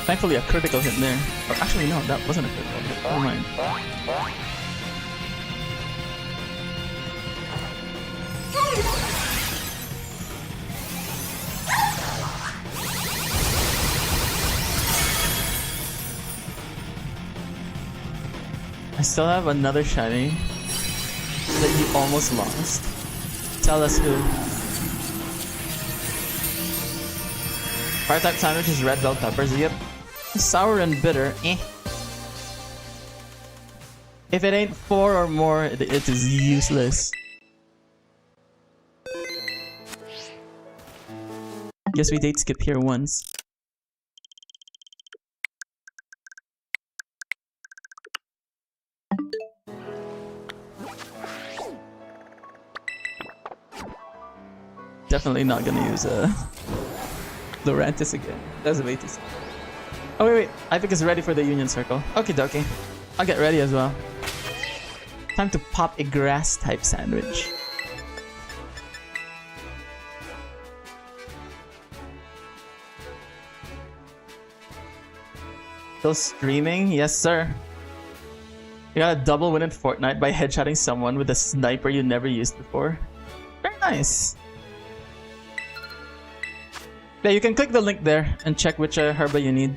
Thankfully, a critical hit there. Or actually, no, that wasn't a critical hit. Never mind. I still have another shiny that you almost lost. Tell us who. Fire type sandwich is red bell peppers. Yep. Sour and bitter. Eh. If it ain't 4 or more, it is useless. Guess we did skip here once. Definitely not gonna use Lurantis again. That's way too sad. Oh wait, I think it's ready for the Union Circle. Okie dokie. I'll get ready as well. Time to pop a grass type sandwich. Still streaming? Yes, sir. You got a double win in Fortnite by headshotting someone with a sniper you never used before. Very nice. Yeah, you can click the link there and check which herba you need.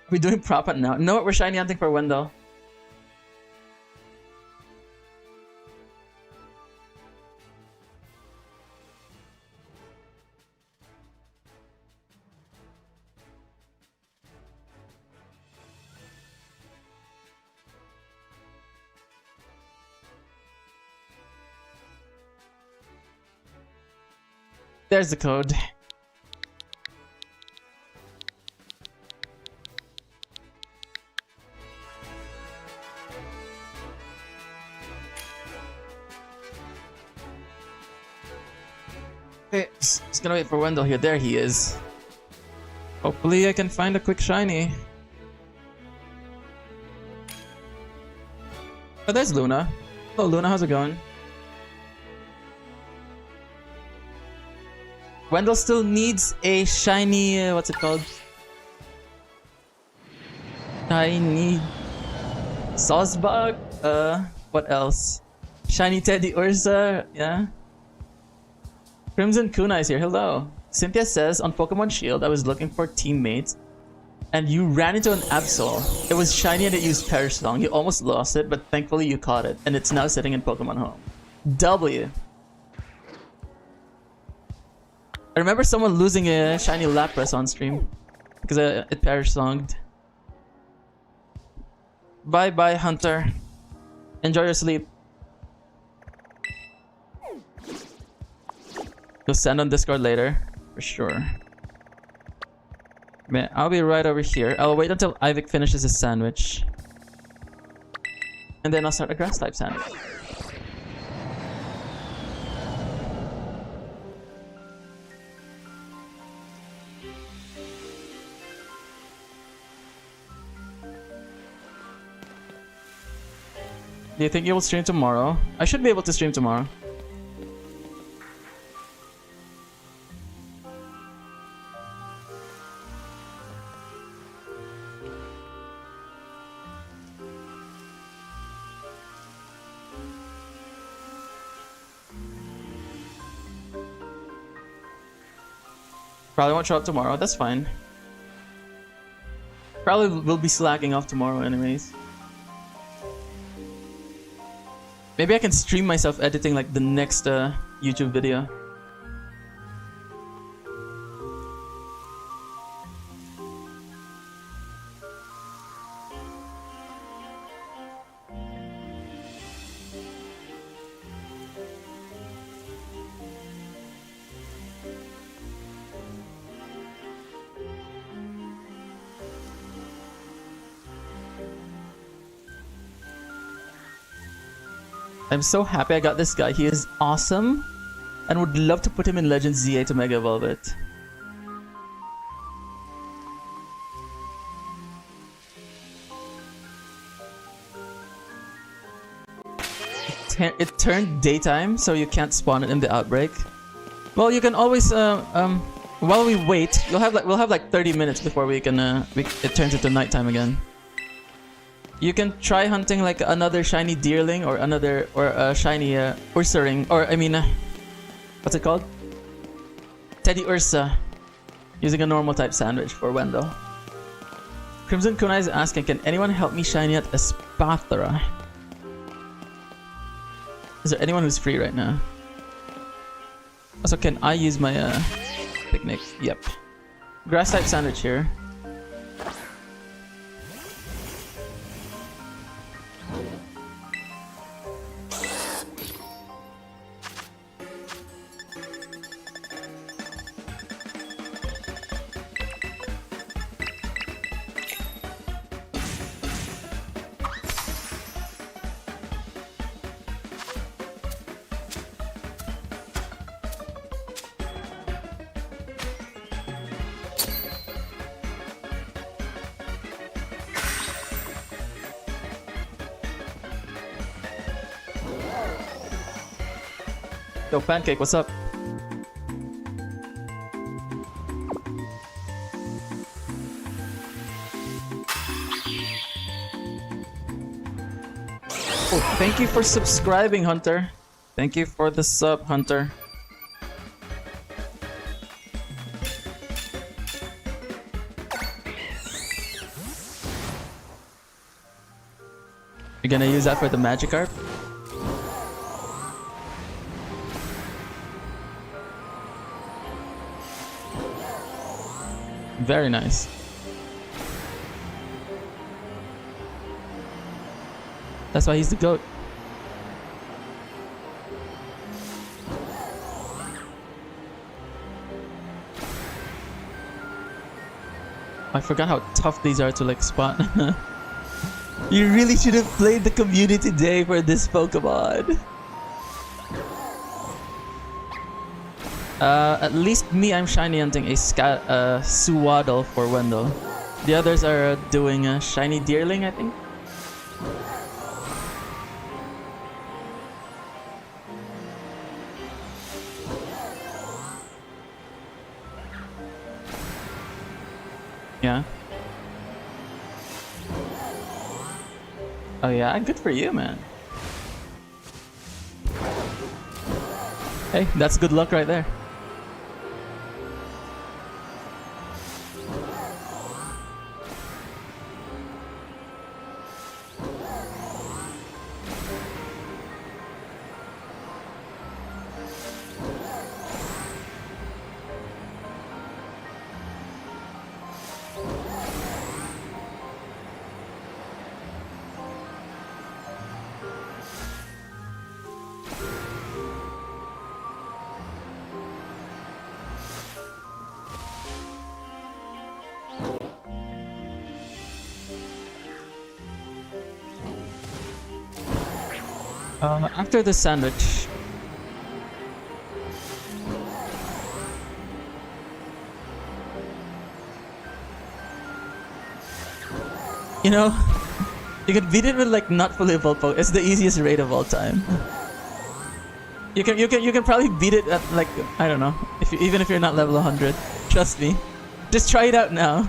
Are we doing prop hunt now? No, we're shiny hunting for Wendell. There's the code. Okay, just gonna wait for Wendell here. There he is. Hopefully I can find a quick shiny. Oh, there's Luna. Hello Luna, how's it going? Wendell still needs a shiny, what's it called? Shiny Sawsbug? What else? Shiny Teddy Ursa, yeah? Crimson Kuna is here, hello. Cynthia says, on Pokemon Shield, I was looking for teammates, and you ran into an Absol. It was shiny and it used Perish Song. You almost lost it, but thankfully you caught it, and it's now sitting in Pokemon Home. W. I remember someone losing a shiny Lapras on stream because it Perish Songed. Bye bye, Hunter. Enjoy your sleep. You'll send on Discord later, for sure. Man, I'll be right over here. I'll wait until Ivik finishes his sandwich. And then I'll start a grass type sandwich. Do you think you will stream tomorrow? I should be able to stream tomorrow. Probably won't show up tomorrow, that's fine. Probably will be slacking off tomorrow anyways. Maybe I can stream myself editing like the next YouTube video. I'm so happy I got this guy. He is awesome, and would love to put him in Legends ZA to Mega Evolve it. It turned daytime, so you can't spawn it in the outbreak. Well, you can always while we wait, we'll have like 30 minutes before we can it turns into nighttime again. You can try hunting like another shiny deerling or a shiny Ursaring, or I mean, what's it called? Teddy Ursa, using a normal type sandwich for Wendell. Crimson Kunai is asking, can anyone help me shiny at Espathra? Is there anyone who's free right now? Also, can I use my picnic? Yep. Grass type sandwich here. Yo, Pancake, what's up? Oh, thank you for subscribing, Hunter. Thank you for the sub, Hunter. You're gonna use that for the Magikarp? Very nice. That's why he's the GOAT. I forgot how tough these are to like spot. You really should have played the community day for this Pokemon. At least me, I'm shiny hunting a Suwaddle for Wendell. The others are doing a shiny Deerling, I think. Yeah. Oh yeah, good for you, man. Hey, that's good luck right there. After the sandwich. You know, you can beat it with like not fully evolved Pokemon. It's the easiest raid of all time. You can probably beat it at like, I don't know, even if you're not level 100. Trust me. Just try it out now.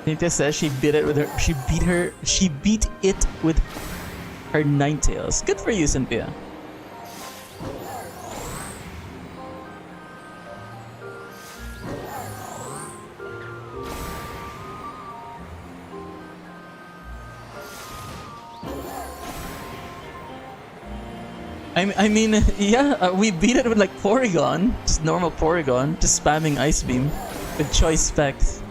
Nita says she beat it with her. She beat it with her Ninetales. Good for you, Cynthia. I mean, yeah, we beat it with like Porygon, just normal Porygon, just spamming Ice Beam with choice specs.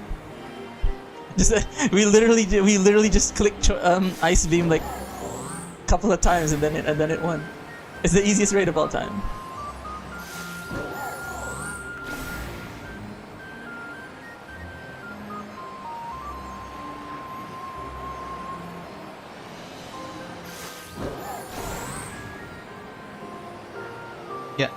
Just we literally just clicked Ice Beam like a couple of times and then it won. It's the easiest raid of all time. Yeah.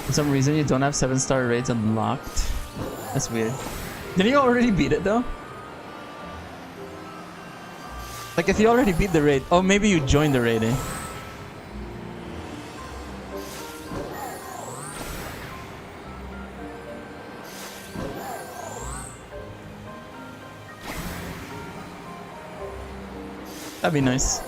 For some reason you don't have 7-star raids unlocked. That's weird. Did you already beat it though? Like if you already beat the raid, oh maybe you joined the raid, eh? That'd be nice.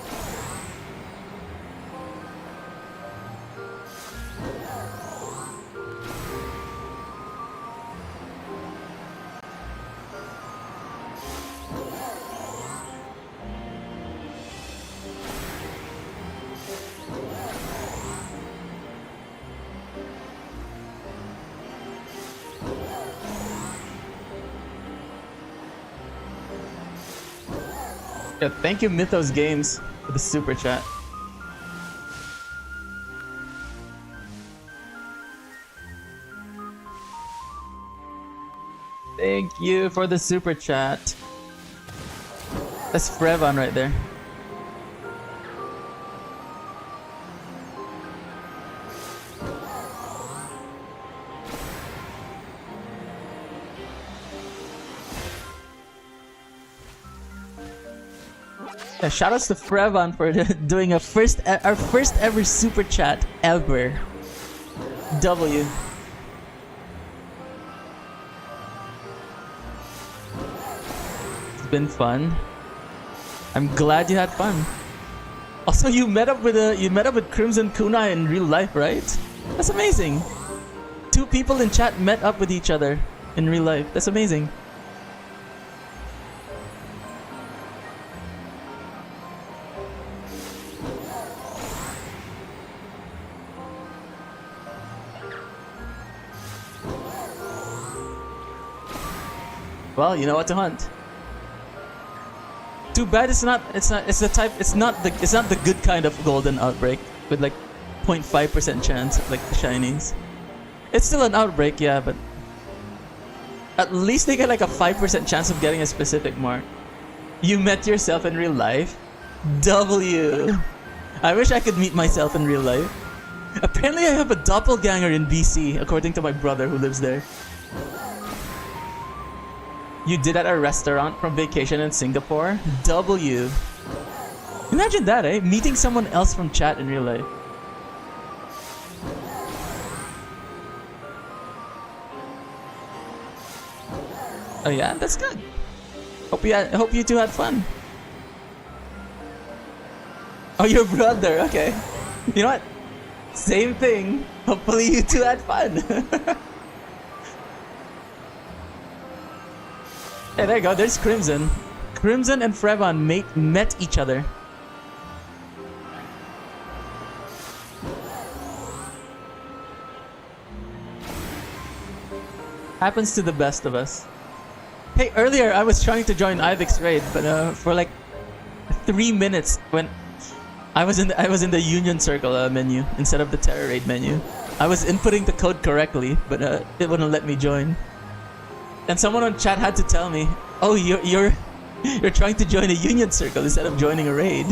Yeah, thank you Mythos Games for the super chat. Thank you for the super chat. That's Frevon right there. Yeah, shoutouts to Frevon for doing our first ever super chat ever. W. It's been fun. I'm glad you had fun. Also, you met up with Crimson Kunai in real life, right? That's amazing. 2 people in chat met up with each other in real life. That's amazing. Well, you know what to hunt. Too bad it's not the good kind of golden outbreak with like 0.5% chance like the shinies. It's still an outbreak, yeah, but at least they get like a 5% chance of getting a specific mark. You met yourself in real life? W. I wish I could meet myself in real life. Apparently I have a doppelganger in BC, according to my brother who lives there. You did at a restaurant from vacation in Singapore? W. Imagine that, eh? Meeting someone else from chat in real life. Oh yeah, that's good. Hope you two had fun. Oh, your brother, okay. You know what? Same thing. Hopefully you two had fun. Hey, there you go. There's Crimson. Crimson and Frevon met each other. Happens to the best of us. Hey, earlier I was trying to join Ivic's raid, but for like 3 minutes when I was in the Union Circle menu instead of the Terror Raid menu. I was inputting the code correctly, but it wouldn't let me join. And someone on chat had to tell me, "Oh, you're trying to join a Union Circle instead of joining a raid."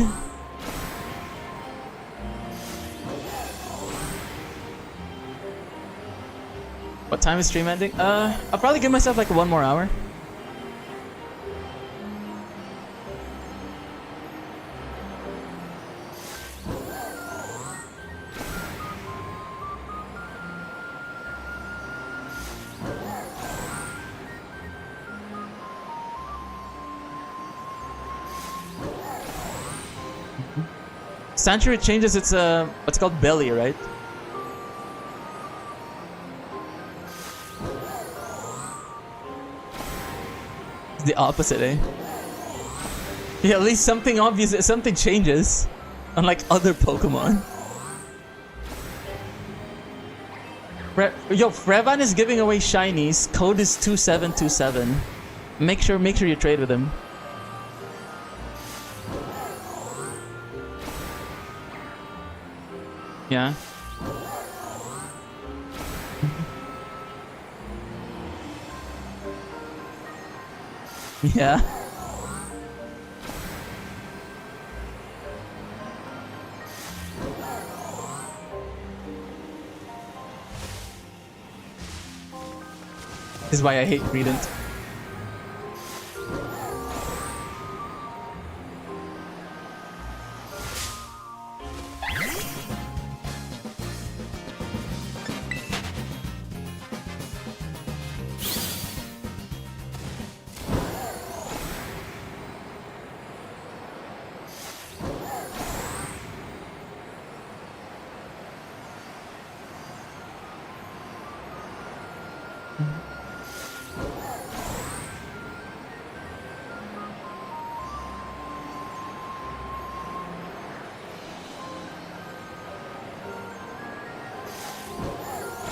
What time is stream ending? I'll probably give myself like 1 more hour. Sanctuary changes its what's called belly, right? It's the opposite, eh? Yeah, at least something obvious, something changes. Unlike other Pokemon. Yo, Frevan is giving away shinies. Code is 2727. Make sure you trade with him. Yeah. Yeah. This is why I hate Credent.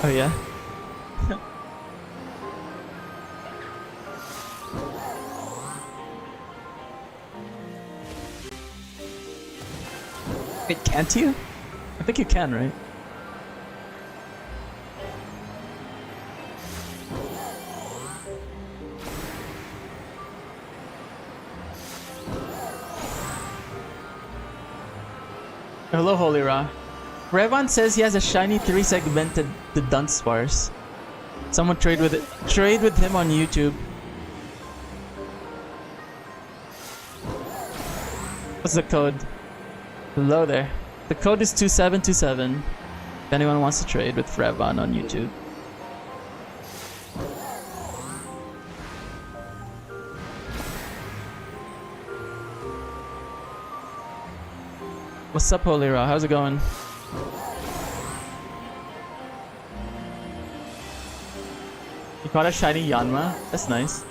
Oh yeah? Wait, can't you? I think you can, right? Hello, Holy Ra. Revan says he has a shiny 3-segmented the Dunsparce. Someone trade with it. Trade with him on YouTube. What's the code? Hello there. The code is 2727. If anyone wants to trade with Revan on YouTube. What's up, Holy Ra? How's it going? You caught a shiny Yanma? That's nice.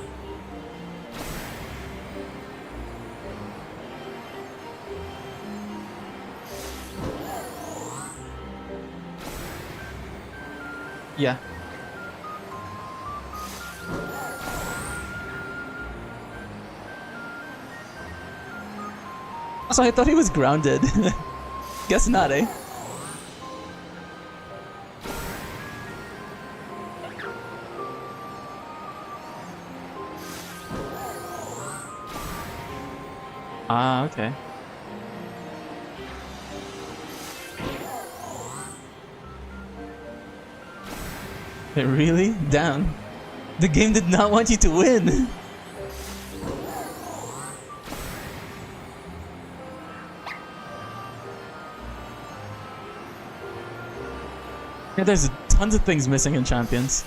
Yeah. Also, I thought he was grounded. Guess not, eh? Ah, okay. Wait, really? Damn. The game did not want you to win. Yeah, there's tons of things missing in Champions.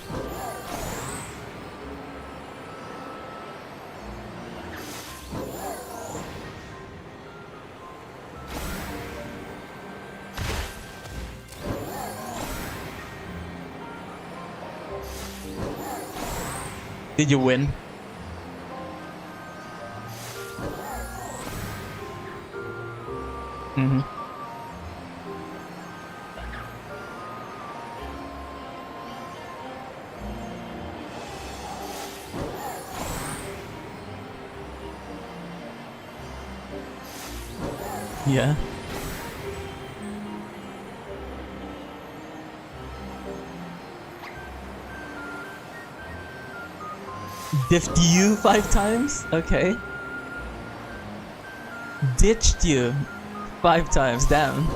Did you win? Mm-hmm. Yeah. Diffed you 5 times? Okay. Ditched you 5 times, damn.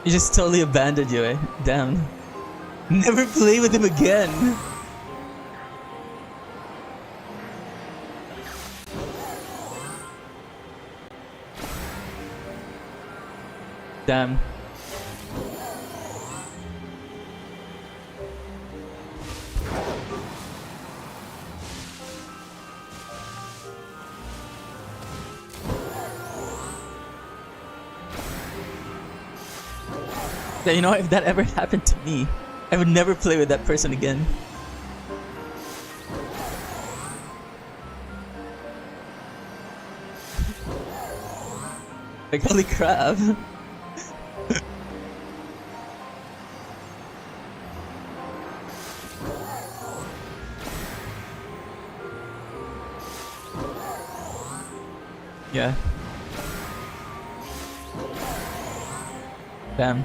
He just totally abandoned you, eh? Damn. Never play with him again. Damn. You know, if that ever happened to me, I would never play with that person again. Like, holy crap. Yeah. Damn.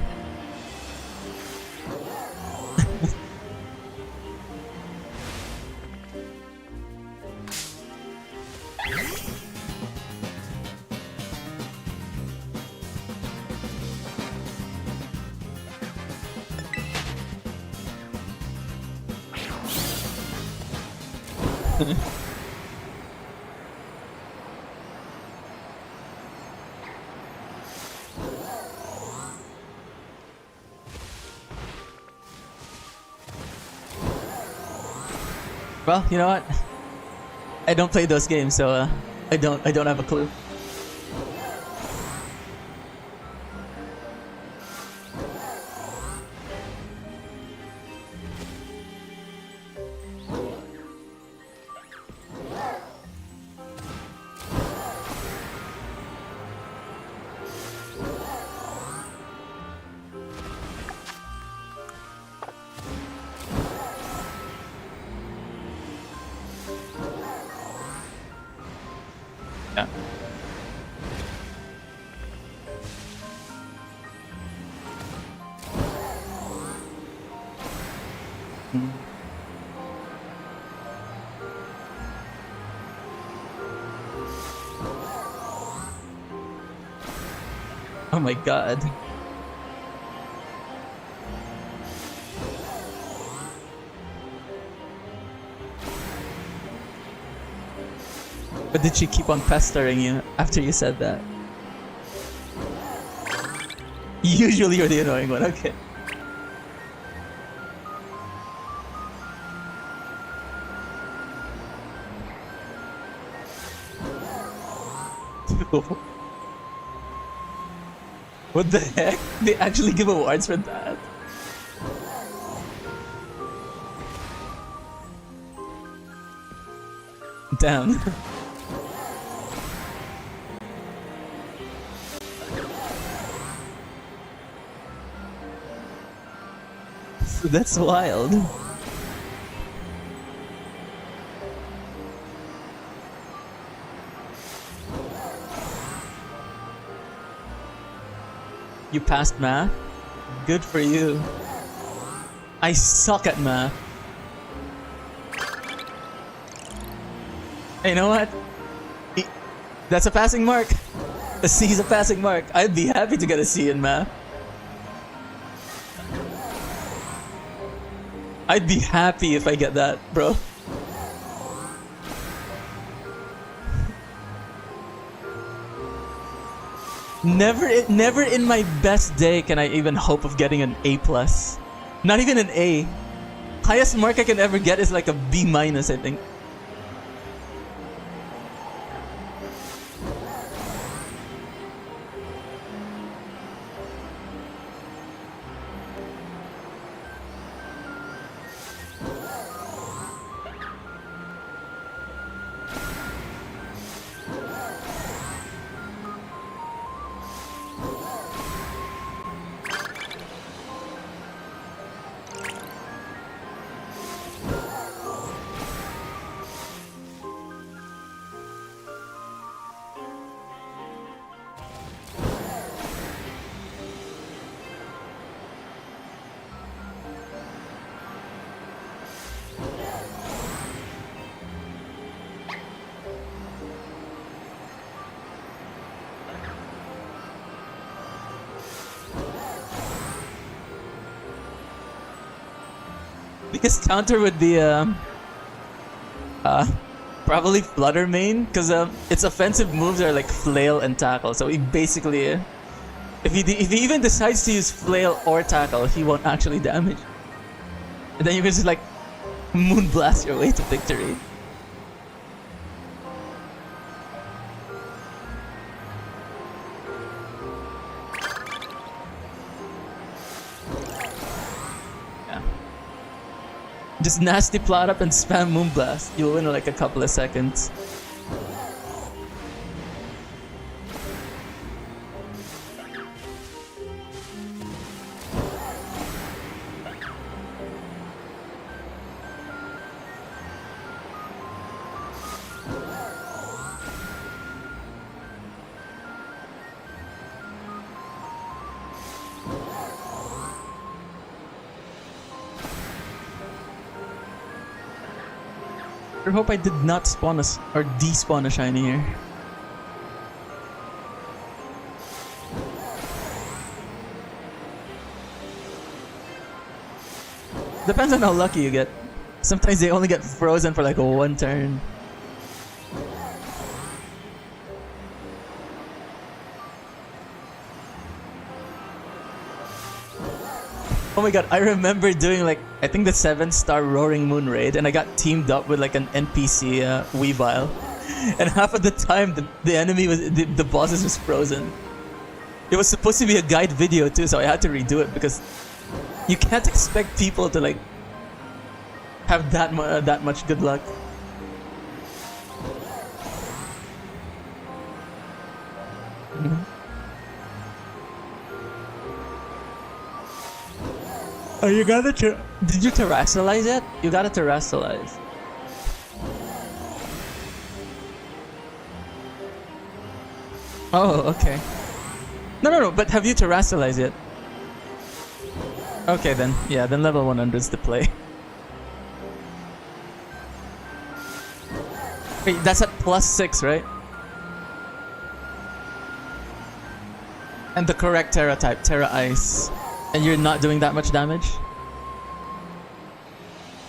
Well, you know what? I don't play those games, so I don't have a clue. Yeah. Oh my god. But did she keep on pestering you after you said that? Usually you're the annoying one, okay. What the heck? They actually give awards for that? Damn. That's wild. You passed math? Good for you. I suck at math. Hey, you know what? That's a passing mark. A C is a passing mark. I'd be happy to get a C in math. I'd be happy if I get that, bro. Never in my best day can I even hope of getting an A+. Not even an A. Highest mark I can ever get is like a B-, I think. Biggest counter would be probably Flutter main, because its offensive moves are like Flail and Tackle. So he basically, if he even decides to use Flail or Tackle, he won't actually damage. And then you can just like Moonblast your way to victory. Just nasty plot up and spam Moonblast. You'll win in like a couple of seconds. I hope I did not spawn or despawn a shiny here. Depends on how lucky you get. Sometimes they only get frozen for like one turn. Oh my god, I remember doing like, I think the 7-star Roaring Moon raid, and I got teamed up with like an NPC Weavile. And half of the time the enemy was, the bosses was frozen. It was supposed to be a guide video too, so I had to redo it because you can't expect people to like have that much good luck. Oh, you got it. Did you terrestrialize it? You got to terrestrialize. Oh, okay. No, but have you terrestrialized it? Okay, then. Yeah, then level 100's the play. Wait, that's at +6, right? And the correct Terra type, Terra Ice. And you're not doing that much damage?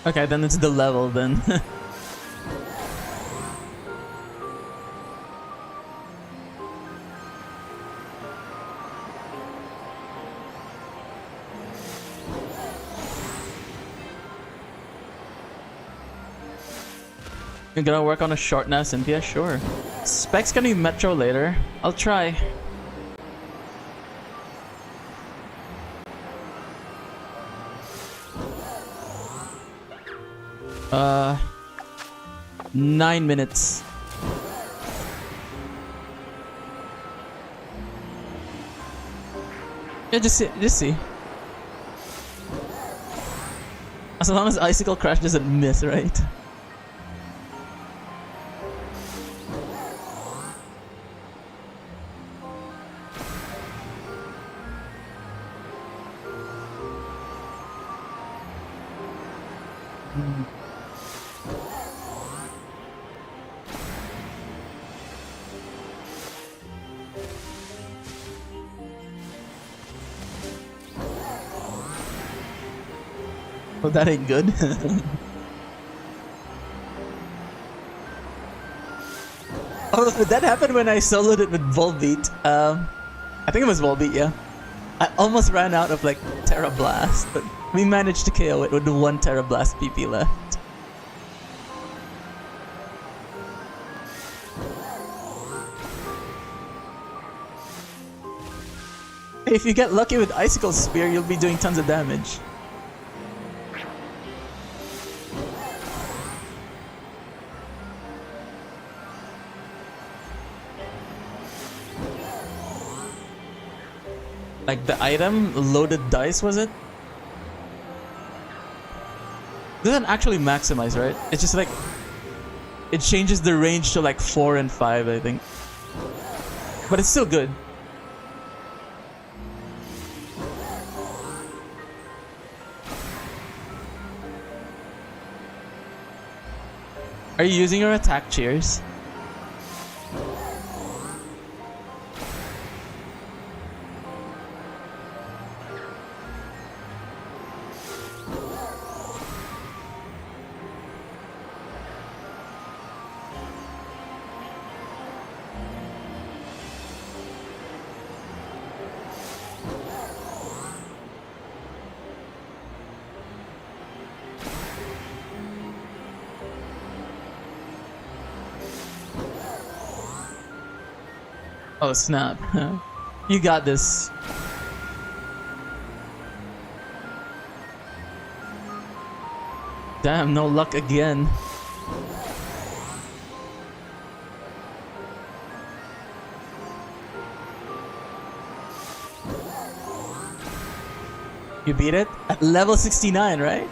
Okay, then it's the level then. You're gonna work on a short now, Cynthia? Sure. Spec's gonna be Metro later. I'll try. 9 minutes. Yeah, just see. As long as Icicle Crash doesn't miss, right? Oh, that ain't good. Oh, that happened when I soloed it with Volbeat. I think it was Volbeat, yeah. I almost ran out of like Terra Blast, but we managed to KO it with the 1 Terra Blast PP left. If you get lucky with Icicle Spear, you'll be doing tons of damage. Like the item, loaded dice, was it? Doesn't actually maximize, right? It's just like it changes the range to like 4 and 5, I think. But it's still good. Are you using your attack cheers? Oh snap. You got this. Damn, no luck again. You beat it? At level 69, right?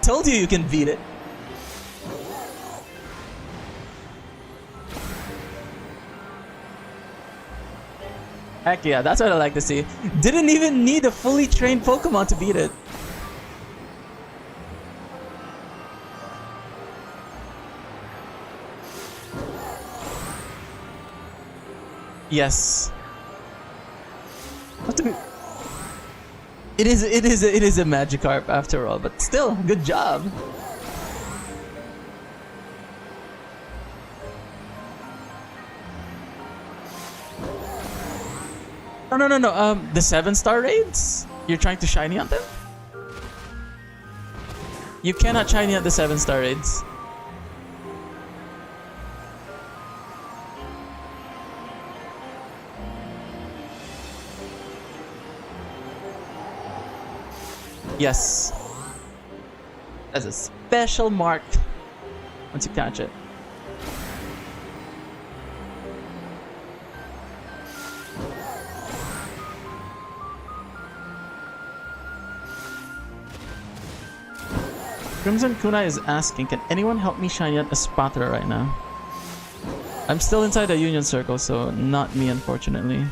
Told you can beat it. Heck yeah, that's what I like to see. Didn't even need a fully trained Pokemon to beat it. Yes. What do we... It is a Magikarp after all, but still, good job. No. The 7-star raids? You're trying to shiny on them? You cannot shiny at the 7-star raids. Yes. That's a special mark once you catch it. Crimson Kunai is asking, can anyone help me shiny out a Spatra right now? I'm still inside the Union Circle, so not me, unfortunately.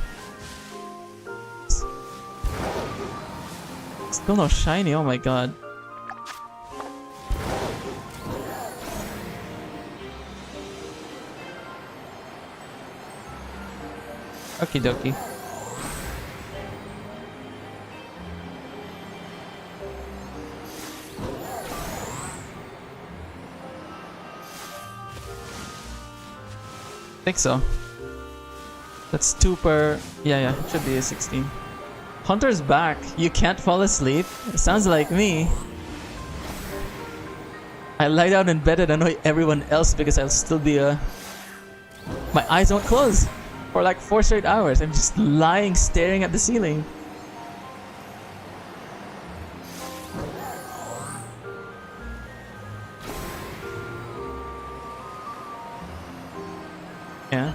Still no shiny, oh my god. Okie dokie. I think so. That's 2 per... Yeah, it should be a 16. Hunter's back. You can't fall asleep? Sounds like me. I lie down in bed and annoy everyone else because I'll still be my eyes won't close for like 4 straight hours. I'm just lying, staring at the ceiling. Yeah.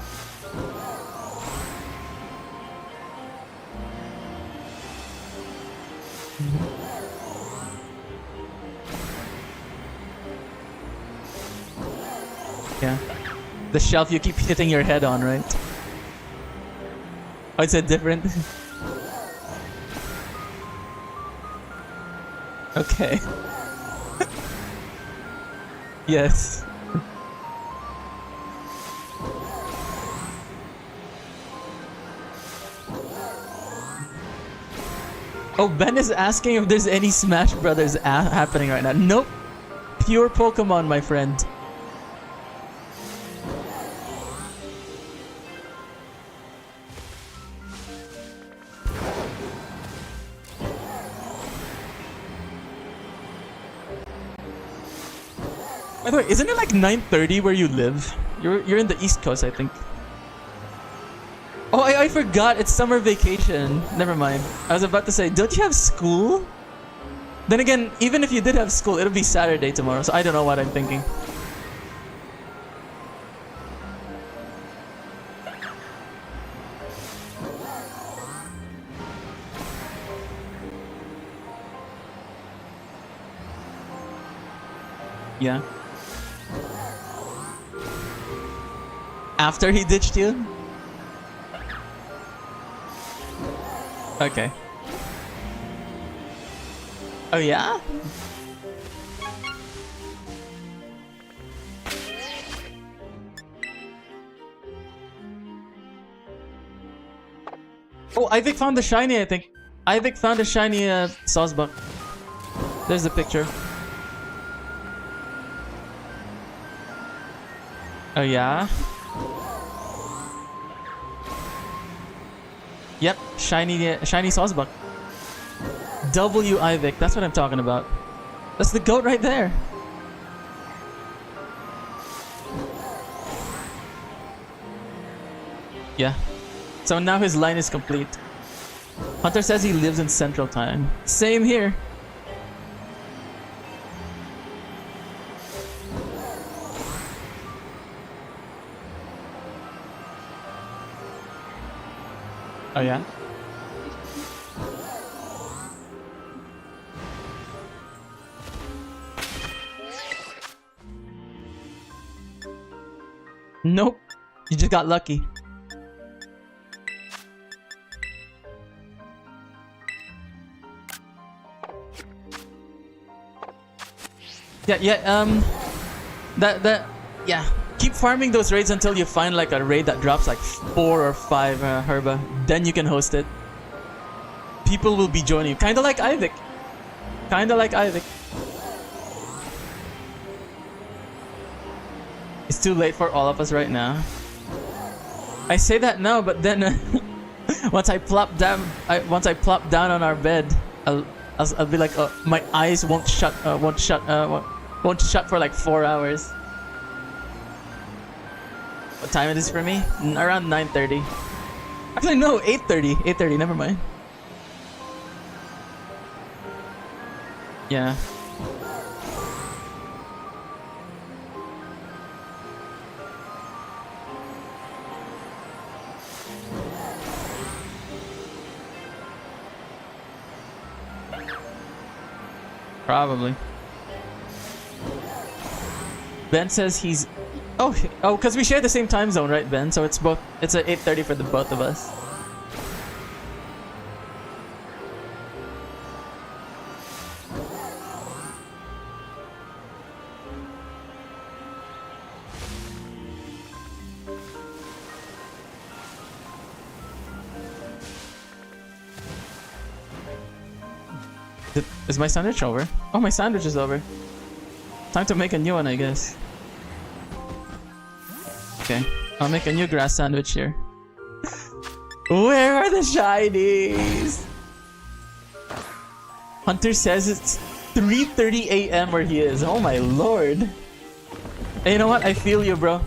Yeah. The shelf you keep hitting your head on, right? Oh, it's a different... Okay. Yes. Oh, Ben is asking if there's any Smash Brothers happening right now. Nope. Pure Pokemon, my friend. By the way, isn't it like 9:30 where you live? You're in the East Coast, I think. Oh, I forgot. It's summer vacation. Never mind. I was about to say, don't you have school? Then again, even if you did have school, it'll be Saturday tomorrow, so I don't know what I'm thinking. Yeah. After he ditched you? Okay. Oh yeah? Oh, Ivik found the shiny, I think. Ivik found a shiny Sawsbuck. There's the picture. Oh yeah? Yep, shiny Sawsbuck. W Ivik, that's what I'm talking about. That's the goat right there. Yeah. So now his line is complete. Hunter says he lives in Central Time. Same here. Oh yeah? Nope. You just got lucky. Yeah, yeah. Keep farming those raids until you find like a raid that drops like 4 or 5 herba. Then you can host it. People will be joining you. Kinda like Ivik. Kinda like Ivik. It's too late for all of us right now. I say that now, but then once I plop down on our bed, I'll be like, my eyes won't shut for like 4 hours. What time it is for me? Around 9:30. Actually, no, 8:30. 8:30. Never mind. Yeah. Probably. Ben says he's... Oh, because we share the same time zone, right, Ben? So it's both... It's at 8:30 for the both of us. Is my sandwich over? Oh, my sandwich is over. Time to make a new one, I guess. Okay, I'll make a new grass sandwich here. Where are the shinies? Hunter says it's 3:30 a.m. where he is. Oh my lord. Hey, you know what? I feel you, bro.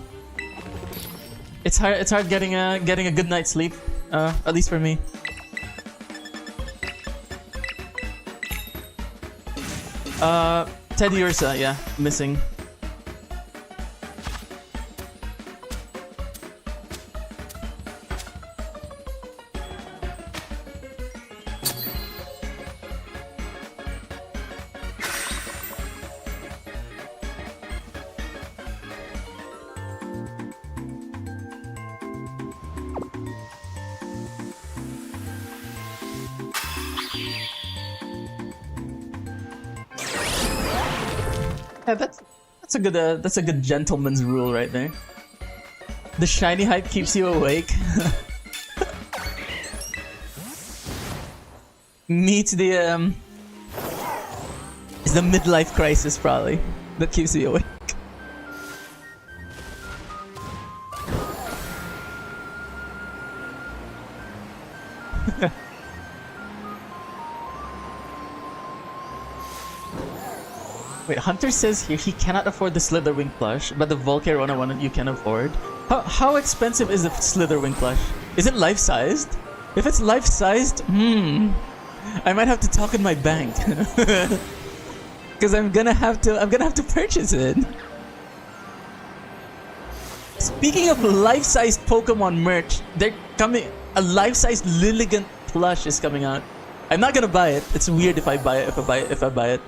It's hard. It's hard getting a good night's sleep. At least for me. Teddy Ursa, yeah, missing. Yeah, that's a good gentleman's rule right there. The shiny hype keeps you awake. Meet the it's the midlife crisis probably that keeps you awake. Wait, Hunter says here he cannot afford the Slitherwing plush, but the Volcarona one you can afford. How expensive is the Slitherwing plush? Is it life-sized? If it's life-sized, I might have to talk in my bank. Cause I'm gonna have to purchase it. Speaking of life-sized Pokemon merch, a life-sized Lilligant plush is coming out. I'm not gonna buy it. It's weird if I buy it.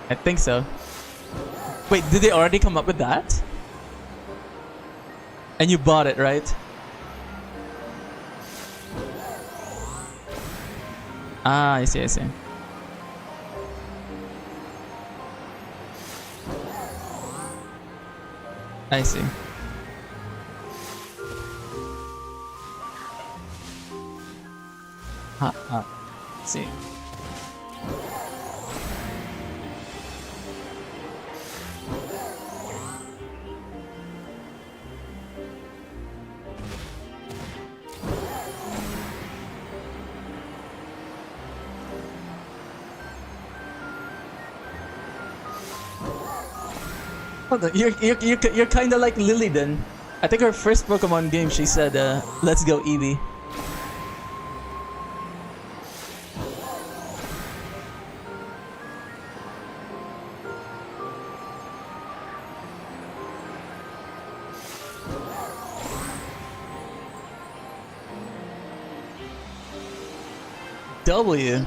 I think so. Wait, did they already come up with that? And you bought it, right? Ah, I see. I see. See. You're kind of like Lily then. I think her first Pokemon game she said, "Let's go Eevee." W.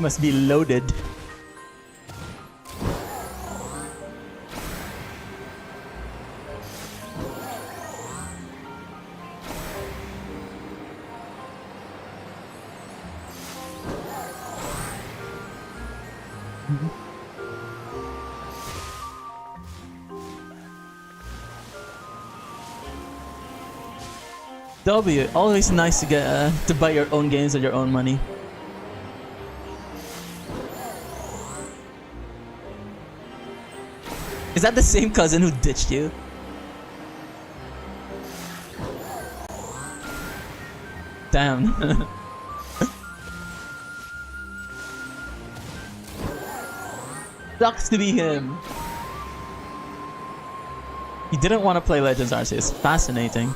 Must be loaded. W, always nice to get to buy your own games with your own money. Is that the same cousin who ditched you? Damn. Sucks to be him. He didn't want to play Legends Arceus. Fascinating.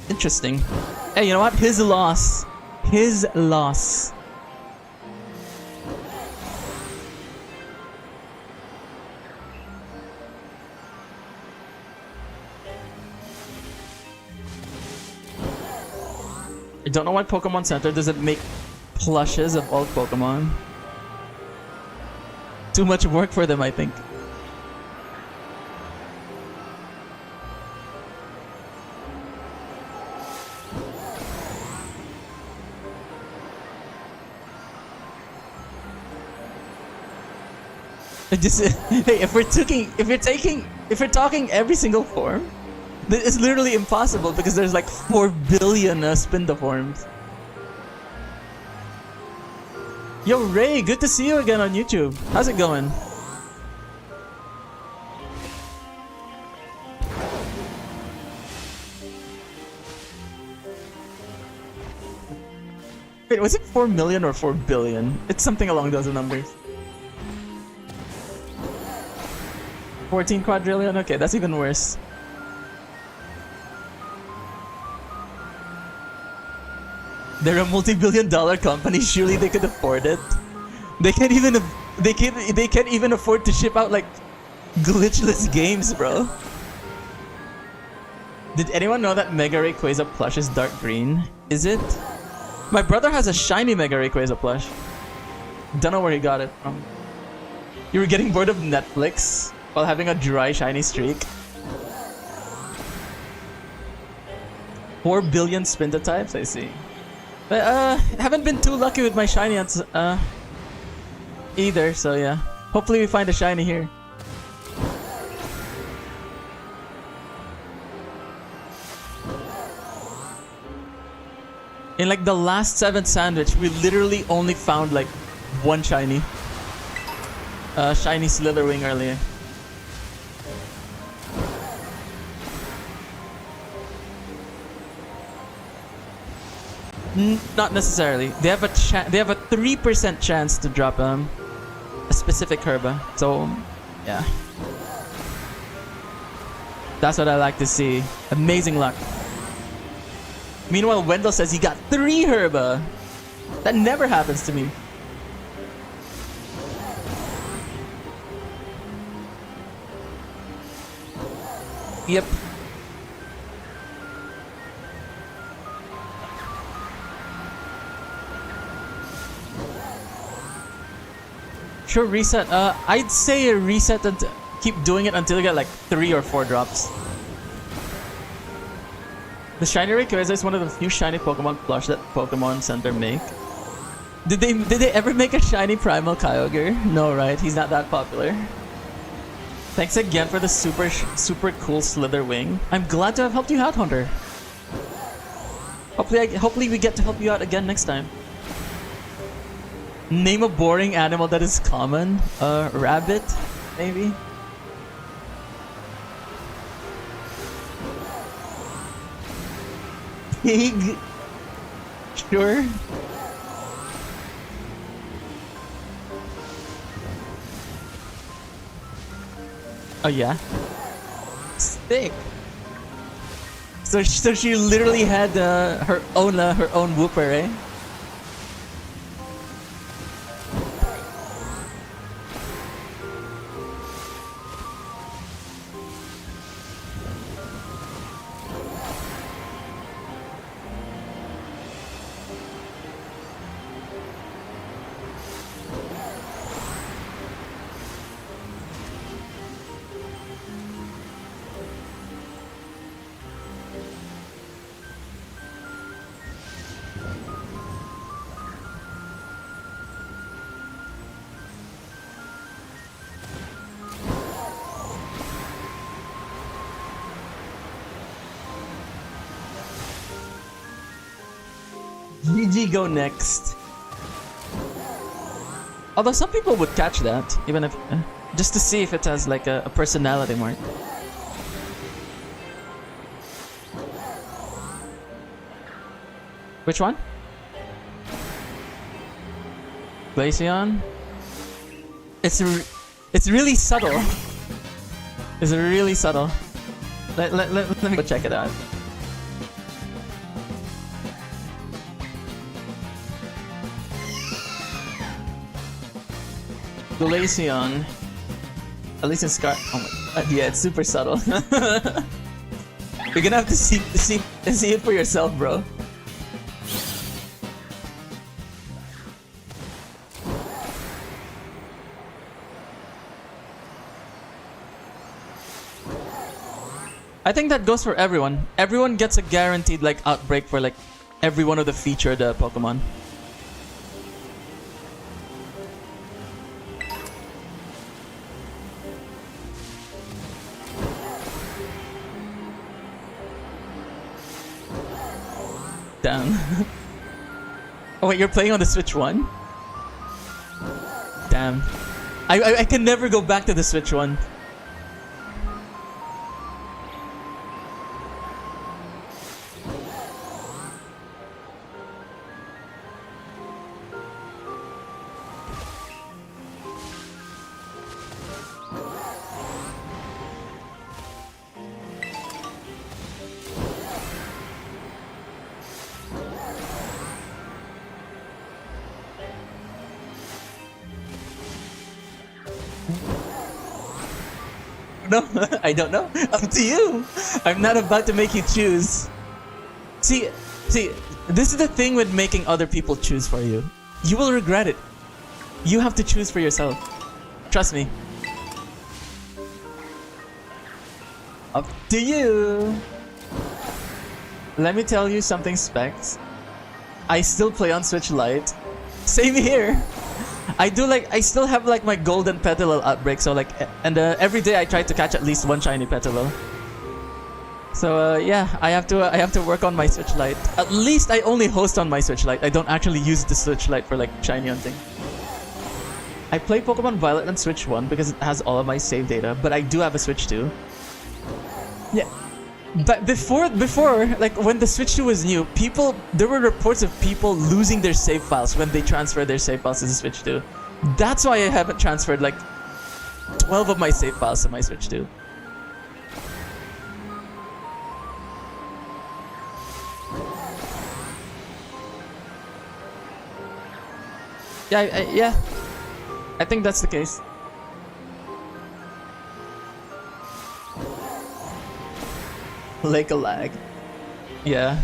Interesting. Hey, you know what? His loss. His loss. I don't know why Pokemon Center doesn't make plushes of all Pokemon. Too much work for them, I think. Just, hey, if we're talking every single form, it's literally impossible because there's like 4 billion Spinda-forms. Yo, Ray, good to see you again on YouTube. How's it going? Wait, was it 4 million or 4 billion? It's something along those numbers. 14 quadrillion? Okay, that's even worse. They're a multi-billion-dollar company. Surely they could afford it. They can't even afford to ship out like glitchless games, bro. Did anyone know that Mega Rayquaza plush is dark green? Is it? My brother has a shiny Mega Rayquaza plush. Don't know where he got it from. You were getting bored of Netflix while having a dry shiny streak. 4 billion Spinda types, I see. But haven't been too lucky with my shiny either, so yeah. Hopefully we find a shiny here. In like the last 7 sandwich, we literally only found like 1 shiny. Shiny Slitherwing earlier. Not necessarily. They have a 3% chance to drop a specific Herba. So, yeah. That's what I like to see. Amazing luck. Meanwhile, Wendell says he got 3 Herba. That never happens to me. Yep. Sure, reset. I'd say a reset and keep doing it until you get like 3 or 4 drops. The shiny Rayquaza is one of the few shiny Pokemon plush that Pokemon Center make. Did they ever make a shiny Primal Kyogre? No, right? He's not that popular. Thanks again for the super cool Slitherwing. I'm glad to have helped you out, Hunter. Hopefully we get to help you out again next time. Name a boring animal that is common. Rabbit, maybe. Pig. Sure. Oh yeah? Sick! So she literally had her own whooper, eh? GG go next. Although some people would catch that, even if just to see if it has like a personality mark. Which one? Glaceon? It's really subtle. It's really subtle. Let me go check it out. Glaceon. At least in Scar. Oh my god, yeah, it's super subtle. You're gonna have to see it for yourself, bro. I think that goes for everyone. Everyone gets a guaranteed like outbreak for like every one of the featured Pokemon. Damn. Oh wait, you're playing on the Switch 1? Damn. I can never go back to the Switch 1. No, I don't know. Up to you. I'm not about to make you choose. See, this is the thing with making other people choose for you. You will regret it. You have to choose for yourself. Trust me. Up to you. Let me tell you something, Specs. I still play on Switch Lite. Same here. I still have like my golden Petalil outbreak, so like, and every day I try to catch at least one shiny Petalil. So yeah, I have to work on my Switch Lite. At least I only host on my Switch Lite. I don't actually use the Switch Lite for like shiny hunting. I play Pokemon Violet on Switch 1 because it has all of my save data, but I do have a Switch 2. Yeah. But before, like when the Switch 2 was new, there were reports of people losing their save files when they transferred their save files to the Switch 2. That's why I haven't transferred like 12 of my save files to my Switch 2. Yeah, I think that's the case. Lake of Lag. Yeah.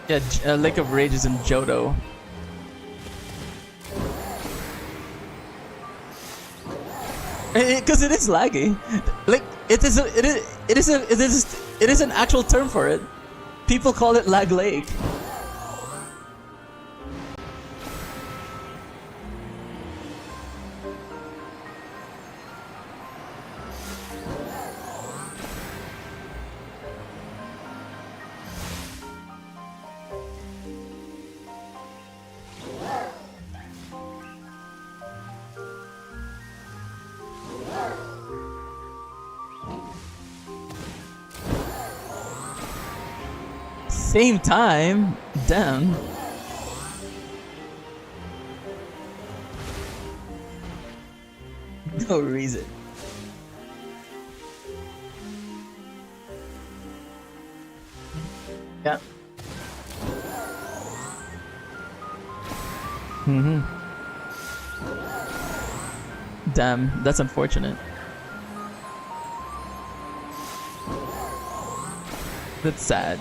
Yeah, Lake of Rage is in Johto. Because it is laggy. Like it is an actual term for it. People call it Lag Lake. Same time? Damn. no reason. Yeah. Damn, that's unfortunate. That's sad.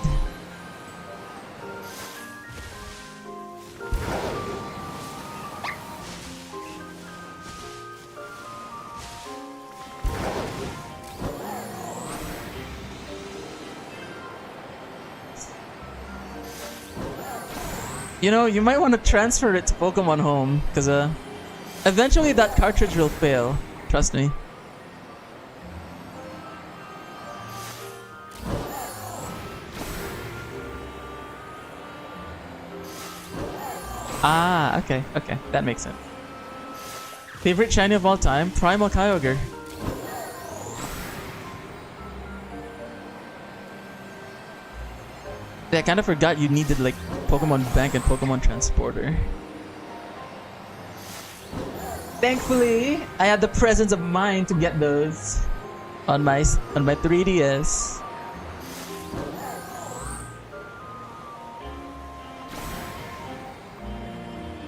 You know, you might want to transfer it to Pokemon Home, because eventually that cartridge will fail. Trust me. Ah, okay, okay, that makes sense. Favorite shiny of all time? Primal Kyogre. Yeah, I kind of forgot you needed like Pokemon Bank and Pokemon Transporter. Thankfully, I had the presence of mind to get those on my 3DS.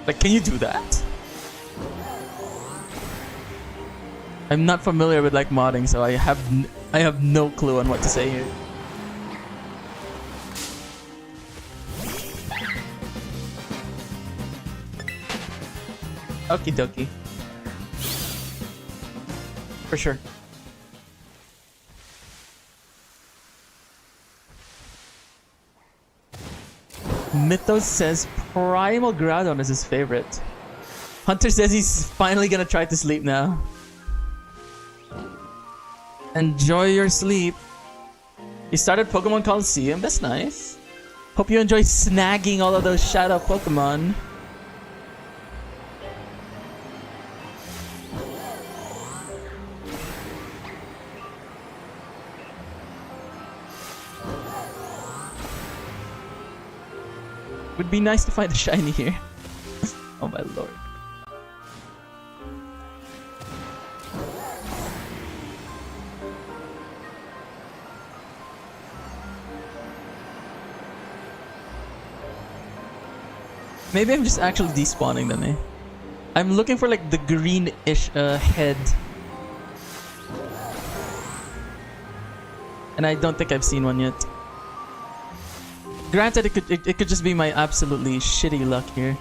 Like, can you do that? I'm not familiar with like modding, so I have no clue on what to say here. Okie dokie. For sure. Mythos says Primal Groudon is his favorite. Hunter says he's finally gonna try to sleep now. Enjoy your sleep. You started Pokemon Coliseum, that's nice. Hope you enjoy snagging all of those shadow Pokemon. Would be nice to find a shiny here. Oh my lord. Maybe I'm just actually despawning them, eh? I'm looking for like the greenish head. And I don't think I've seen one yet. Granted, it could just be my absolutely shitty luck here.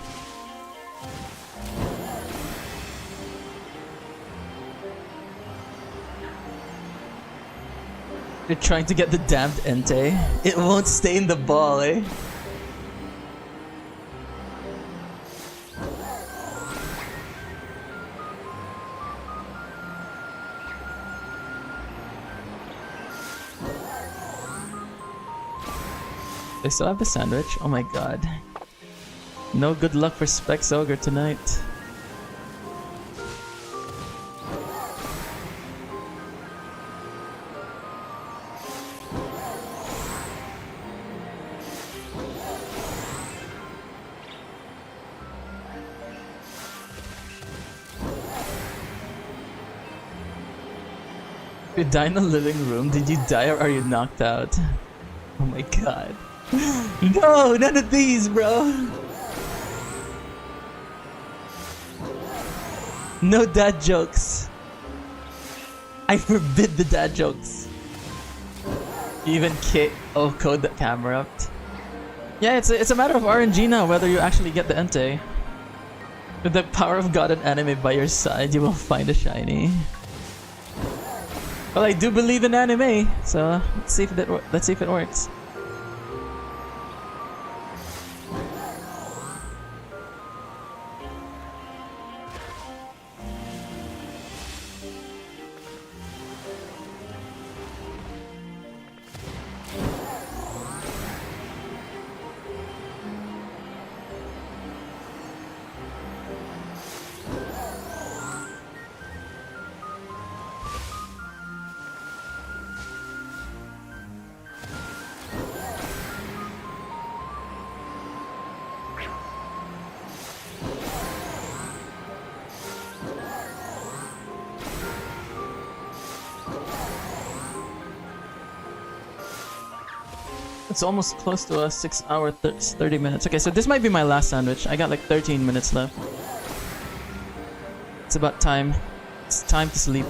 You're trying to get the damned Entei. It won't stay in the ball, eh? They still have the sandwich? Oh my god. No good luck for Specs Ogre tonight. You die in the living room? Did you die or are you knocked out? Oh my god. No, none of these, bro. No dad jokes. I forbid the dad jokes. You even code the camera up. Yeah, it's a matter of RNG now whether you actually get the Entei. With the power of God and anime by your side, you will find a shiny. Well, I do believe in anime, so let's see if it works. It's almost close to a 6 hour 30 minutes. Okay, so this might be my last sandwich. I got like 13 minutes left. It's about time. It's time to sleep.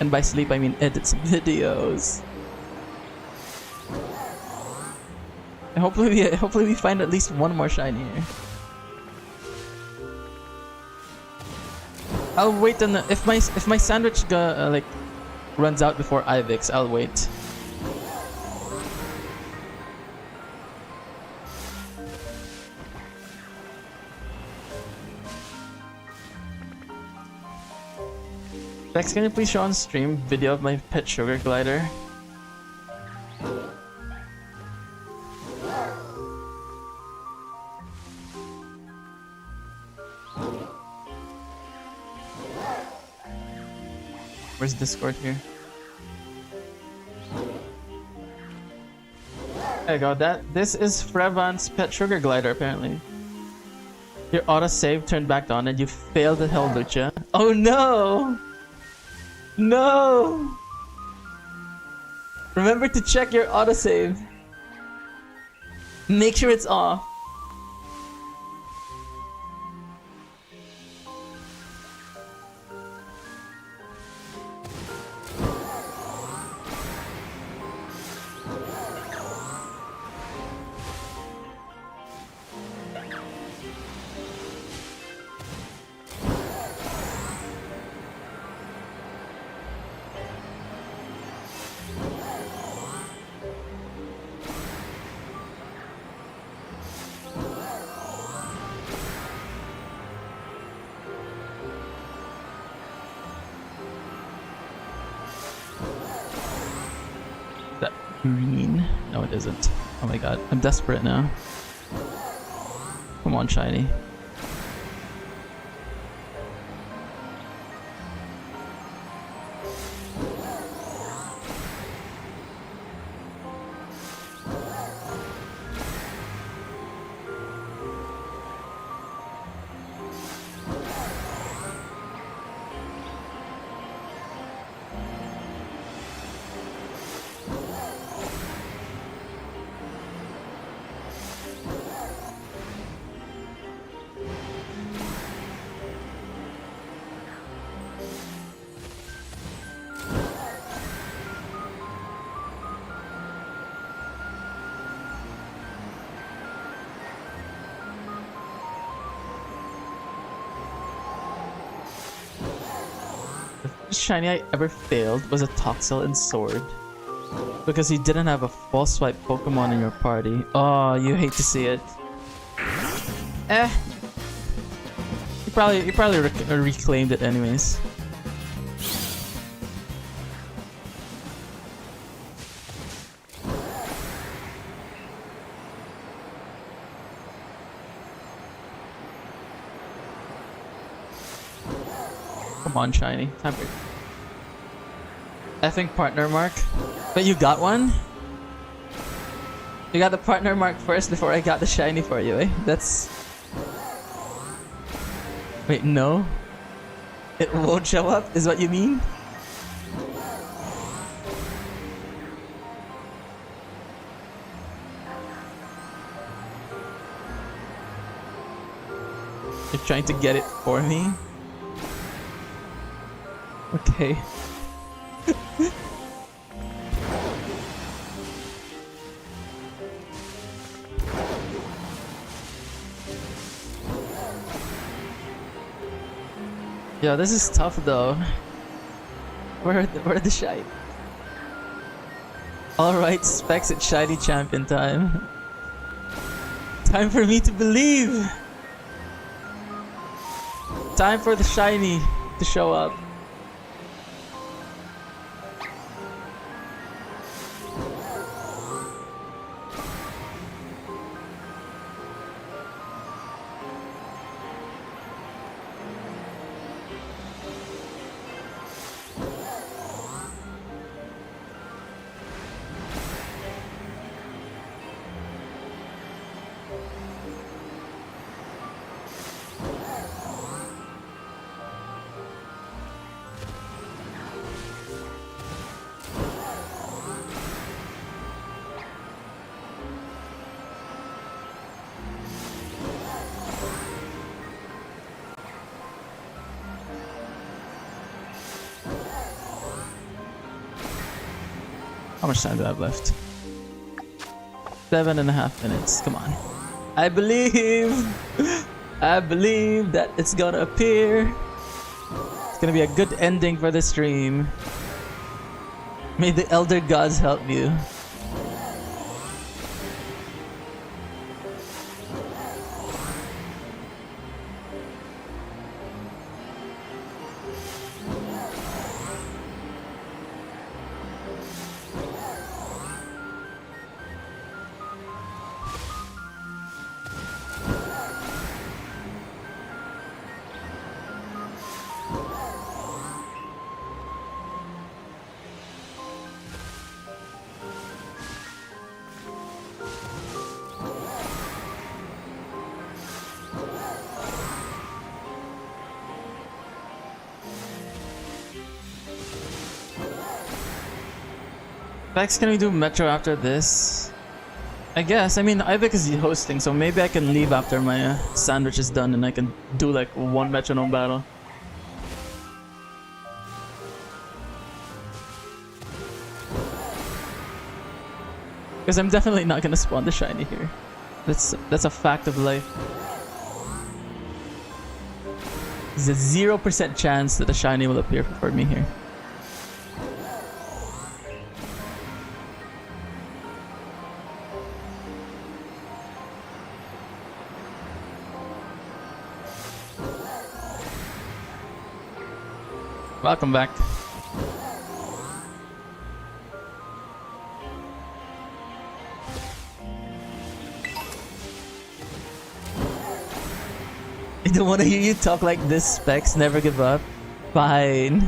And by sleep I mean edit some videos. And hopefully we find at least one more shiny here. I'll wait on the, if my sandwich like runs out before Ivix, I'll wait. Dex, can you please show on stream video of my pet sugar glider? Where's Discord here? There you go. This is Frevan's pet sugar glider apparently. Your autosave turned back on and you failed at hell, Lucha. Oh no! No! Remember to check your autosave. Make sure it's off. Green? No, it isn't. Oh my god, I'm desperate now. Come on, shiny. Shiny I ever failed was a Toxel and Sword. Because you didn't have a false swipe Pokemon in your party. Oh, you hate to see it. You probably reclaimed it anyways. Come on, shiny. Time for effing partner mark. But you got one? You got the partner mark first before I got the shiny for you, eh? That's... Wait, no? It won't show up, is what you mean? You're trying to get it for me? Okay. Yo, this is tough though. Where are the shiny? Alright, Specs, it's shiny champion time. Time for me to believe! Time for the shiny to show up. How much time do I have left? 7.5 minutes. Come on. I believe. I believe that it's gonna appear. It's gonna be a good ending for the stream. May the elder gods help you. Bex, can we do Metro after this? I guess. I mean, Ivik is hosting, so maybe I can leave after my sandwich is done and I can do like one metronome battle. Because I'm definitely not gonna spawn the shiny here. That's a fact of life. There's a 0% chance that a shiny will appear for me here. Welcome back. I don't want to hear you talk like this, Specs. Never give up. Fine.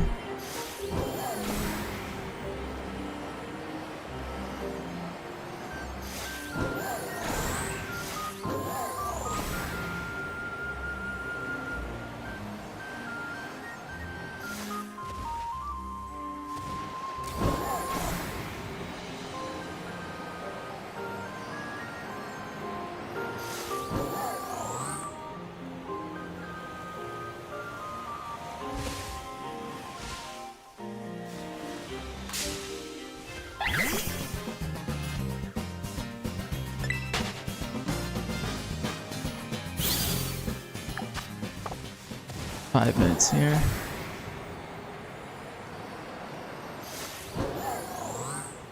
Here.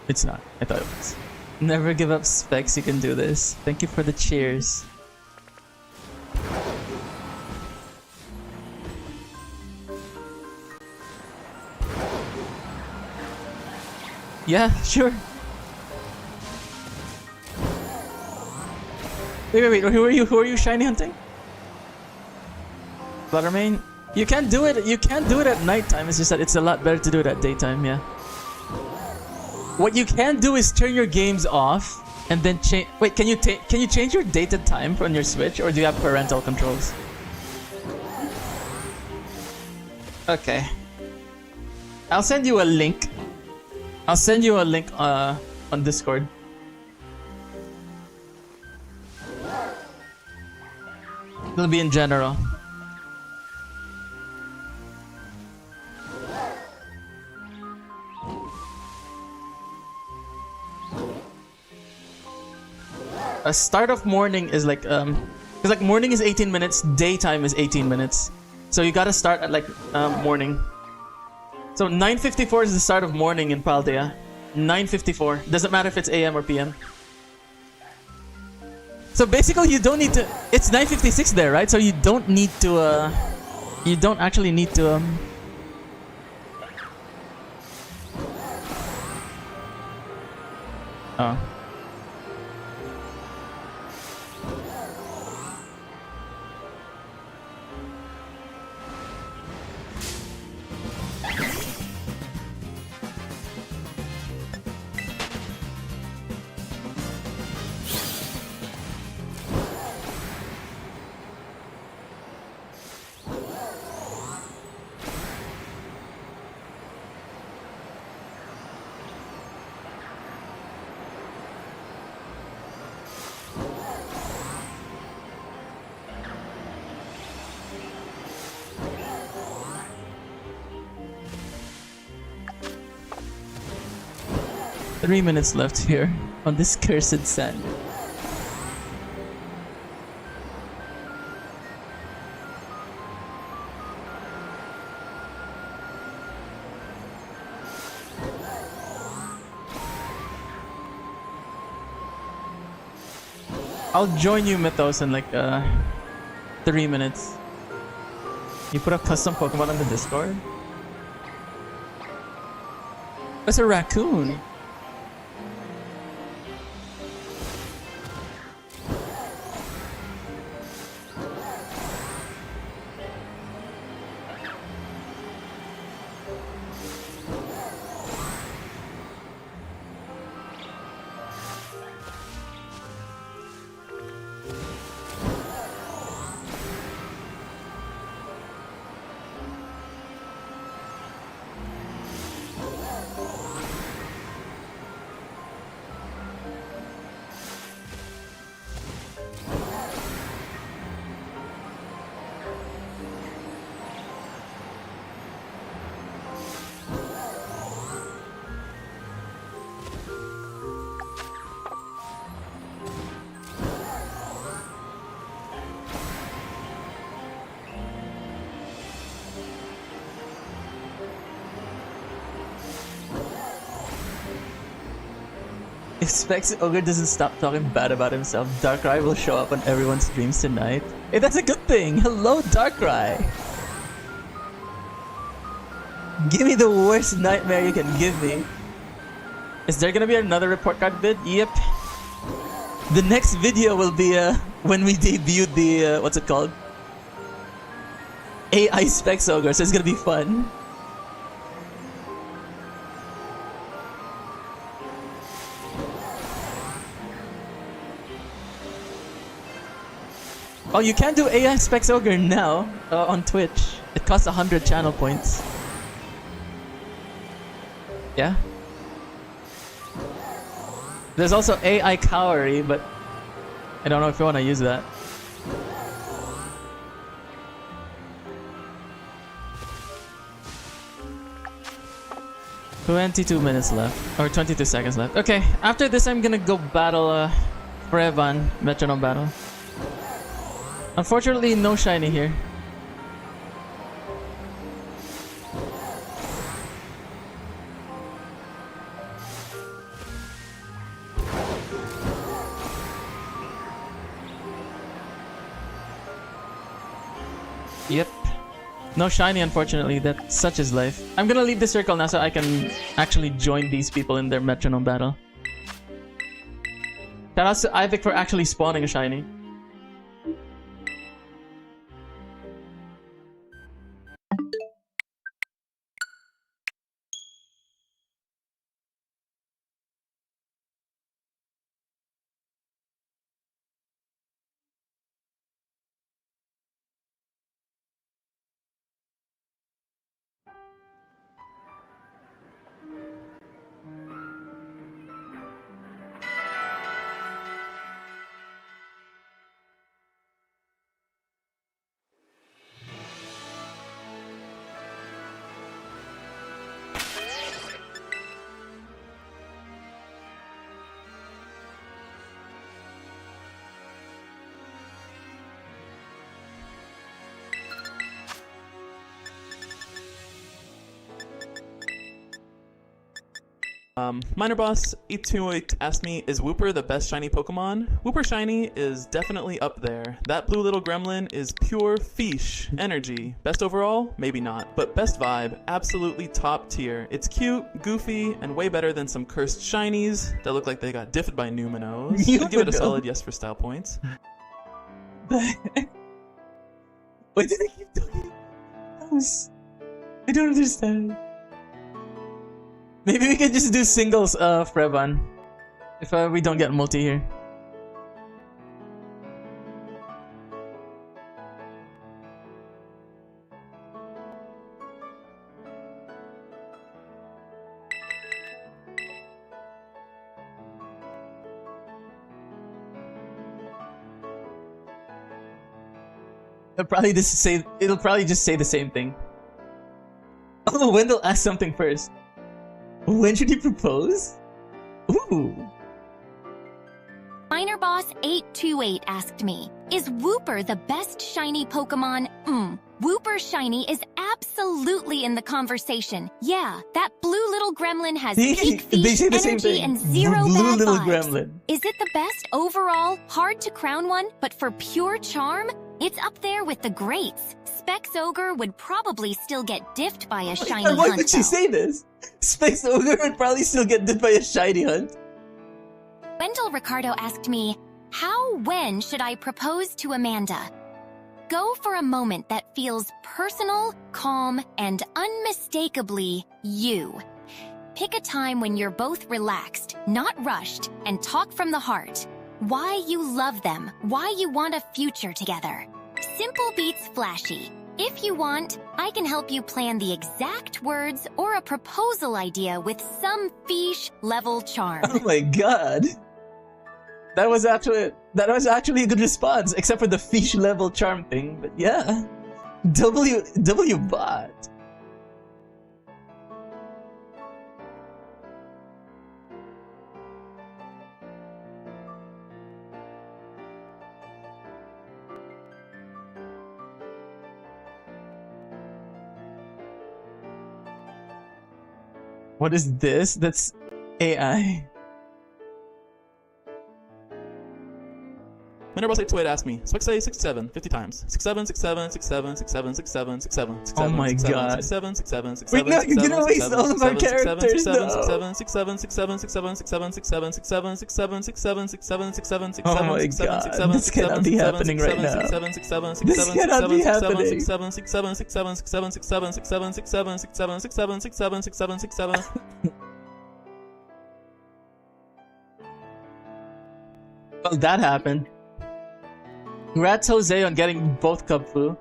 It's not. I thought it was. Never give up, Specs. You can do this. Thank you for the cheers. Yeah, sure. Wait. Who are you shiny hunting? Buttermane? You can't do it. You can't do it at nighttime. It's just that it's a lot better to do it at daytime. Yeah. What you can do is turn your games off and then change. Wait, can you change your dated time on your Switch, or do you have parental controls? Okay. I'll send you a link. I'll send you a link on Discord. It'll be in general. A start of morning is like because like morning is 18 minutes, daytime is 18 minutes, so you gotta start at like morning. So 9:54 is the start of morning in Paldea. 9:54 doesn't matter if it's AM or PM. So basically you don't need to. It's 9:56 there, right? So you don't need to. You don't actually need to. Oh. 3 minutes left here on this cursed sand. I'll join you, Mythos, in like 3 minutes. You put a custom Pokemon on the Discord? That's a raccoon. If Specs Ogre doesn't stop talking bad about himself, Darkrai will show up on everyone's streams tonight. Hey, that's a good thing! Hello, Darkrai! Give me the worst nightmare you can give me. Is there gonna be another report card vid? Yep. The next video will be when we debut the, what's it called? AI Specs Ogre, so it's gonna be fun. Oh, you can do AI Specs Ogre now on Twitch. It costs 100 channel points. Yeah. There's also AI Cowery, but I don't know if you want to use that. "22 minutes left, or 22 seconds left. Okay, after this I'm gonna go battle Frevan Metronome battle. Unfortunately, no shiny here. Yep. No shiny, unfortunately. That's such is life. I'm gonna leave the circle now so I can actually join these people in their metronome battle. Shout out to Ivik for actually spawning a shiny. Minor Boss 828 asked me, is Wooper the best shiny Pokemon? Wooper shiny is definitely up there. That blue little gremlin is pure fish energy. Best overall? Maybe not. But best vibe? Absolutely top tier. It's cute, goofy, and way better than some cursed shinies that look like they got diffed by Numinos. I'd give it a solid yes for style points. Why did I keep talking? I don't understand. Maybe we can just do singles, Frevan. If we don't get multi here. It'll probably just say the same thing. Oh, Wendell asked something first. When should he propose? Ooh. Miner Boss 828 asked me, is Wooper the best shiny Pokemon? Wooper shiny is absolutely in the conversation. Yeah, that blue little gremlin has peak They fish say the same energy thing. and zero Blue bad little vibes. gremlin. Is it the best overall, hard to crown one, but for pure charm? It's up there with the greats. Specs Ogre would probably still get diffed by a shiny Why hunt, would she though. say this? Specs Ogre would probably still get did by a shiny hunt. Wendell Ricardo asked me, when should I propose to Amanda? Go for a moment that feels personal, calm, and unmistakably you. Pick a time when you're both relaxed, not rushed, and talk from the heart. Why you love them, why you want a future together. Simple beats flashy. If you want, I can help you plan the exact words or a proposal idea with some fish level charm. Oh my god. That was actually a good response, except for the fish level charm thing, but yeah. W bot. What is this? That's AI. Miner Boss 828 asked me, Spec say 67 50 times. 67, 67, 67, 67, 67, 67, 67. Oh my god. 67, 67, 67. Wait, no, you're gonna waste all of our characters, though. 67, 67, 67, 67, 67, 67, 67, 67, 67, 67, 67, 67. Oh my god. This cannot be happening right now. This cannot be happening. 67, 67, 67, 67, 67, 67, 67, 67, 67, 67, 67, 67. Well, that happened. Congrats, Jose, on getting both Cub Fu.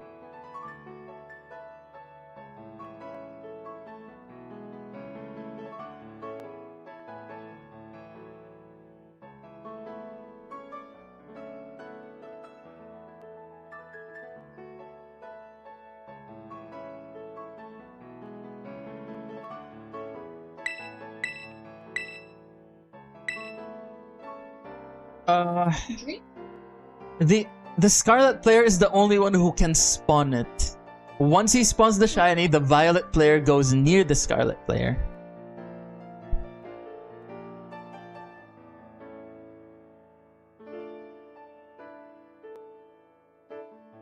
The Scarlet player is the only one who can spawn it. Once he spawns the shiny, the Violet player goes near the Scarlet player.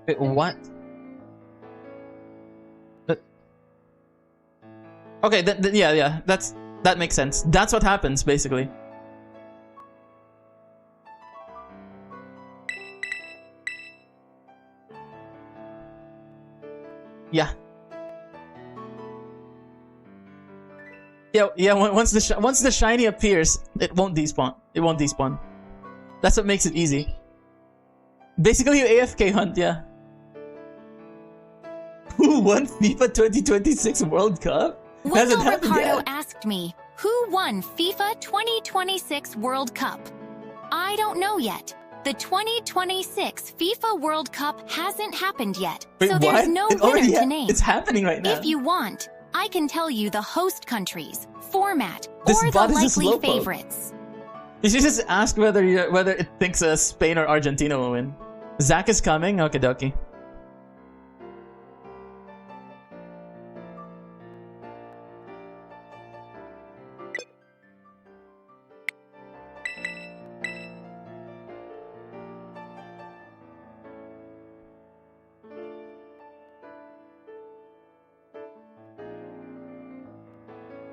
Wait, what? Okay, yeah, that makes sense. That's what happens, basically. Yeah. Yeah. Once the shiny appears, it won't despawn. It won't despawn. That's what makes it easy. Basically, you AFK hunt. Yeah. Who won FIFA 2026 World Cup? Wendell Ricardo asked me, who won FIFA 2026 World Cup? I don't know yet. The 2026 FIFA World Cup hasn't happened yet, Wait, so there's no winner to name. It's happening right now. If you want, I can tell you the host countries, format, This or the bot is just likely low-po. favorites. You should just ask whether it thinks Spain or Argentina will win. Zach is coming. Okie dokie.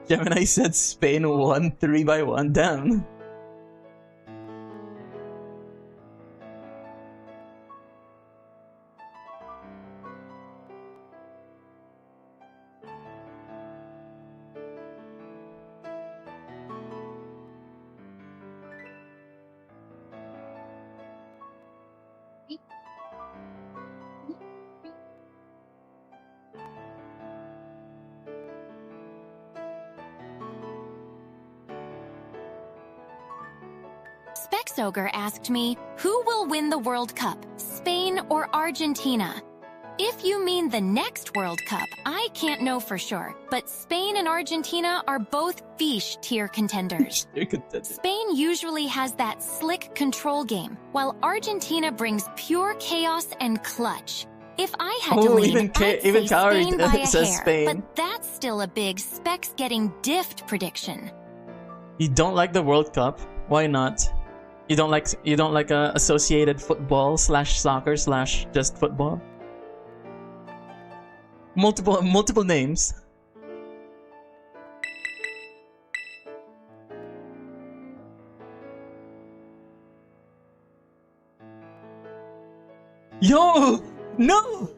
Gemini said Spain won 3-1. Damn. Spexogre asked me, who will win the World Cup, Spain or Argentina? If you mean the next World Cup, I can't know for sure, but Spain and Argentina are both fish tier contenders. Spain usually has that slick control game, while Argentina brings pure chaos and clutch. If I had to lean, I'd say Spain by a hair, Spain. but that's still a big specs getting diffed prediction. You don't like the World Cup? Why not? You don't like associated football / soccer / just football? Multiple names. Yo! No!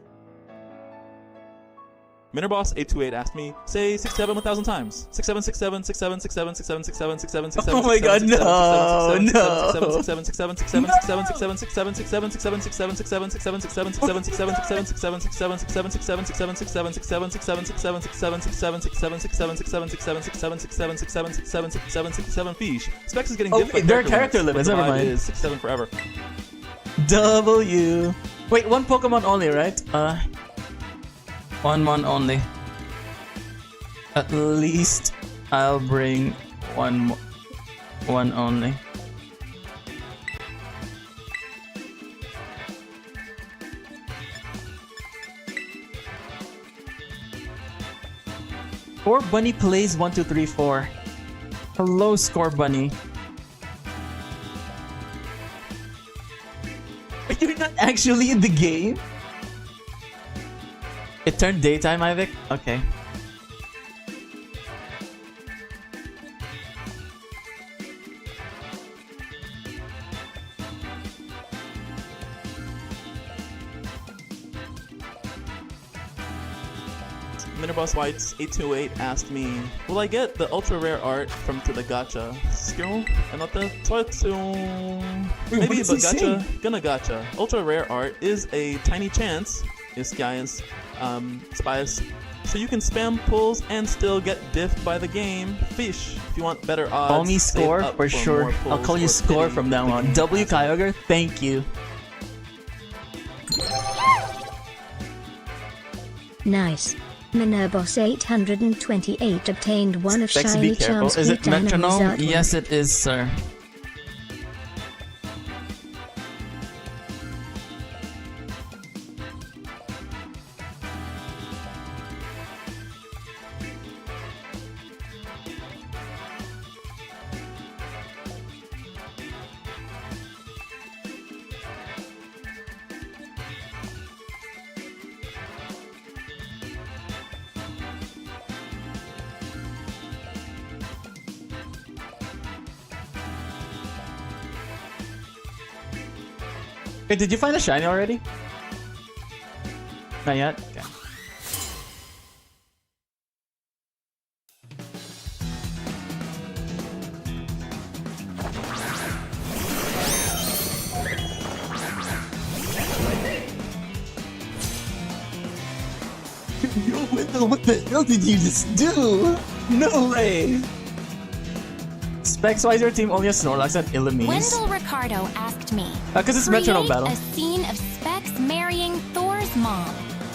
Minnerboss828 asked me, say 67 1,000 times. 6767 67 67 67 67 67 67. Oh my god, no! No! 67 67 67 67 67 67 67 67 67 67 67 67 67 67 67 67 67 67 67 67 67 67 67 67 67 67 67 67 67 67 67 67 fish. Specs is getting different. There are character limits, never mind. Is 67 forever. W. Wait, one Pokemon only, right? One only. At least I'll bring one only. Score Bunny plays 1 2 3 4. Hello, Score Bunny. You're not actually in the game? It turned daytime, Ivik? Okay. Minnerboss Whites 828 asked me, will I get the ultra rare art from to the gacha? Skill? And not the maybe, but gacha, gonna gacha. Ultra rare art is a tiny chance, is Gaius, Spies, so you can spam pulls and still get diffed by the game. Fish, if you want better odds. Call me Score for sure. I'll call you Score from now on. W Kyogre, thank you. Nice. Minerboss 828 obtained one of Specs, Shiny be careful. Charm's Is it cute animals metronome? artwork. Yes, it is, sir. Wait, did you find a shiny already? Not yet? Okay. Yo, Wendell, what the hell did you just do? No way! Specs, why is your team only a Snorlax and Illumise? Wendell Ricardo asked me, Because it's metronome battle. a scene of Specs marrying Thor's mom.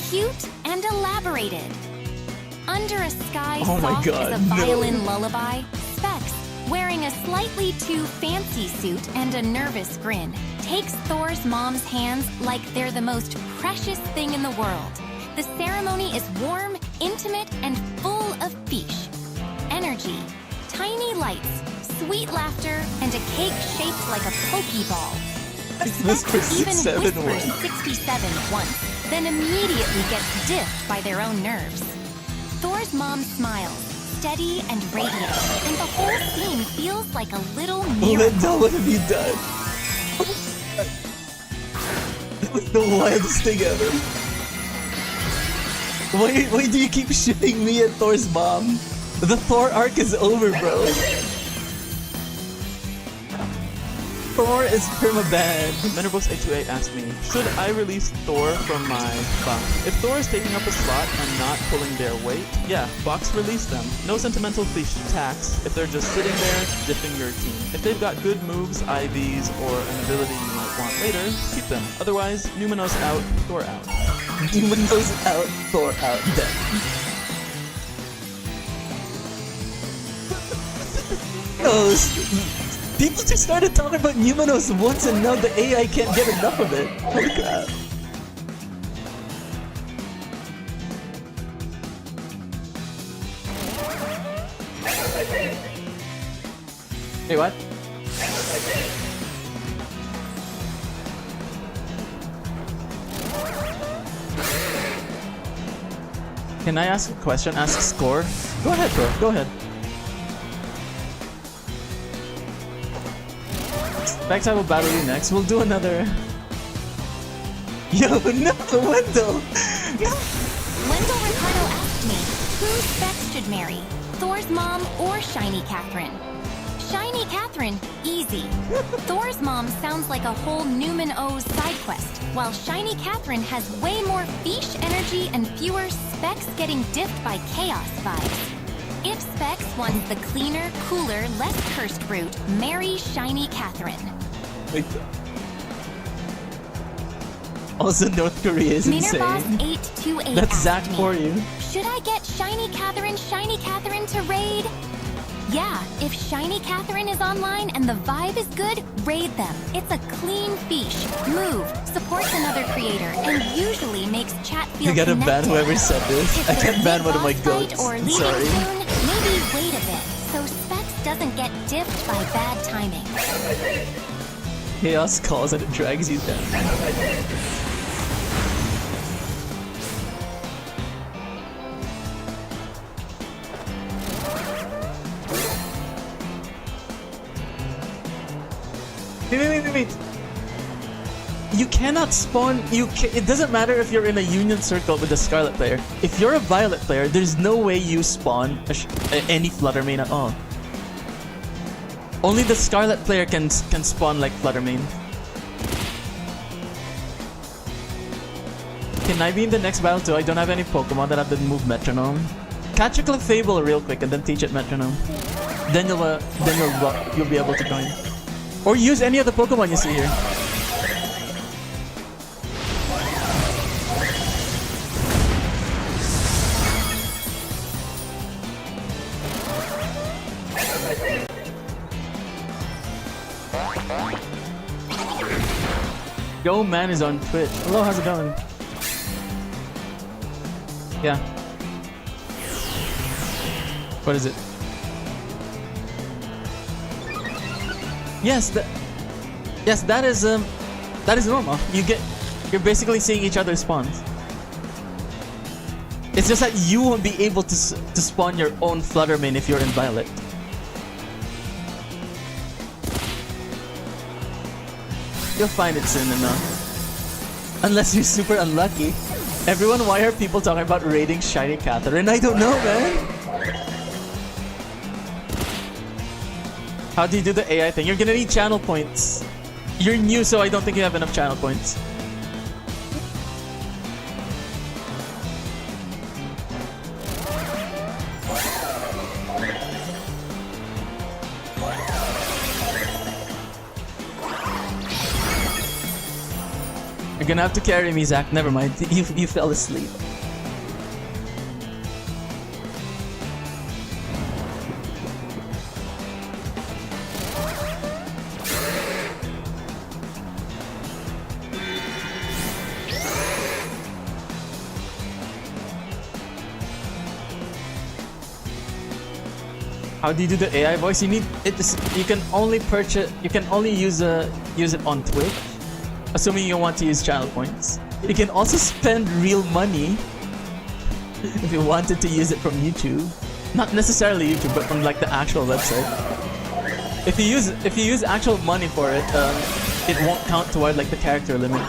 Cute and elaborated. Under a sky Oh my soft God, as a no. violin lullaby, Specs, wearing a slightly too fancy suit and a nervous grin, takes Thor's mom's hands like they're the most precious thing in the world. The ceremony is warm, intimate, and full of fish. Energy, tiny lights, sweet laughter, and a cake shaped like a pokeball. This for Specs even 67 whispers once. 67 once, then immediately gets diffed by their own nerves. Thor's mom smiles, steady and radiant, and the whole scene feels like a little miracle. Wendell, what have you done? That was the wildest thing ever. Why do you keep shooting me at Thor's mom? The Thor arc is over, bro. Thor is permabanned. Minnerboss828 asked me, should I release Thor from my box? If Thor is taking up a slot and not pulling their weight, yeah, box release them. No sentimental fish tax if they're just sitting there dipping your team. If they've got good moves, IVs, or an ability you might want later, keep them. Otherwise, Numenos out, Thor out. Demon goes out, Thor out, dead. No, people just started talking about Numenos once and now the AI can't get enough of it. Holy crap. Hey, what? Can I ask a question? Ask score? Go ahead, bro. Go ahead. Next I will battle you next. We'll do another... Yo, no, Wendell! No. Wendell Ricardo asked me, who Specs should marry? Thor's mom or Shiny Catherine? Shiny Catherine, easy. Thor's mom sounds like a whole Newman O's side quest, while Shiny Catherine has way more fish energy and fewer Specs getting dipped by chaos vibes. If Specs wants the cleaner, cooler, less cursed route, marry Shiny Catherine. Wait. Also, North Korea is insane. Minerboss828 That's asked Zach me, for you. should I get Shiny Catherine to raid? Yeah, if Shiny Catherine is online and the vibe is good, raid them. It's a clean fish, move, supports another creator, and usually makes chat feel You gotta connected. ban whoever said this. If I they're can't ban big one of my boss fight goats. or I'm leaving sorry. soon, maybe wait a bit, so Specs doesn't get dipped by bad timing. Chaos calls and it drags you down. Wait. You cannot spawn. It doesn't matter if you're in a union circle with a Scarlet player. If you're a Violet player, there's no way you spawn any Flutter main at all. Only the Scarlet player can spawn like Flutter main. Can I be in the next battle too? I don't have any Pokemon that have the move Metronome. Catch a Clefable real quick and then teach it Metronome. Then you'll be able to join. Or use any of the Pokemon you see here. Yo Man is on Twitch. Hello, how's it going? Yeah. What is it? Yes, that is normal. You're basically seeing each other's spawns. It's just that you won't be able to spawn your own Flutter main if you're in Violet. You'll find it soon enough. Unless you're super unlucky. Everyone, why are people talking about raiding Shiny Catherine? I don't know, man. How do you do the AI thing? You're gonna need channel points. You're new, so I don't think you have enough channel points. You're gonna have to carry me, Zach. Never mind. You fell asleep. How do you do the AI voice? You need it. You can only purchase. You can only use it on Twitch, assuming you want to use channel points. You can also spend real money if you wanted to use it from YouTube. Not necessarily YouTube, but from like the actual website. If you use actual money for it, it won't count toward like the character limit.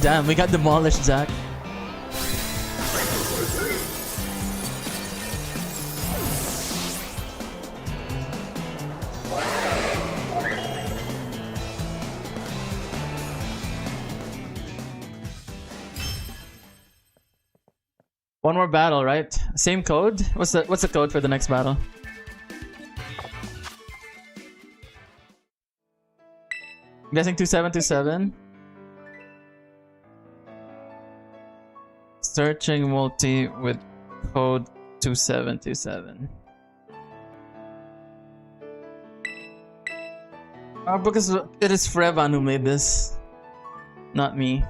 Damn, we got demolished, Zach. One more battle, right? Same code? What's the code for the next battle? I'm guessing 2727. Searching multi with code 2727. Because it is Frevan who made this, not me.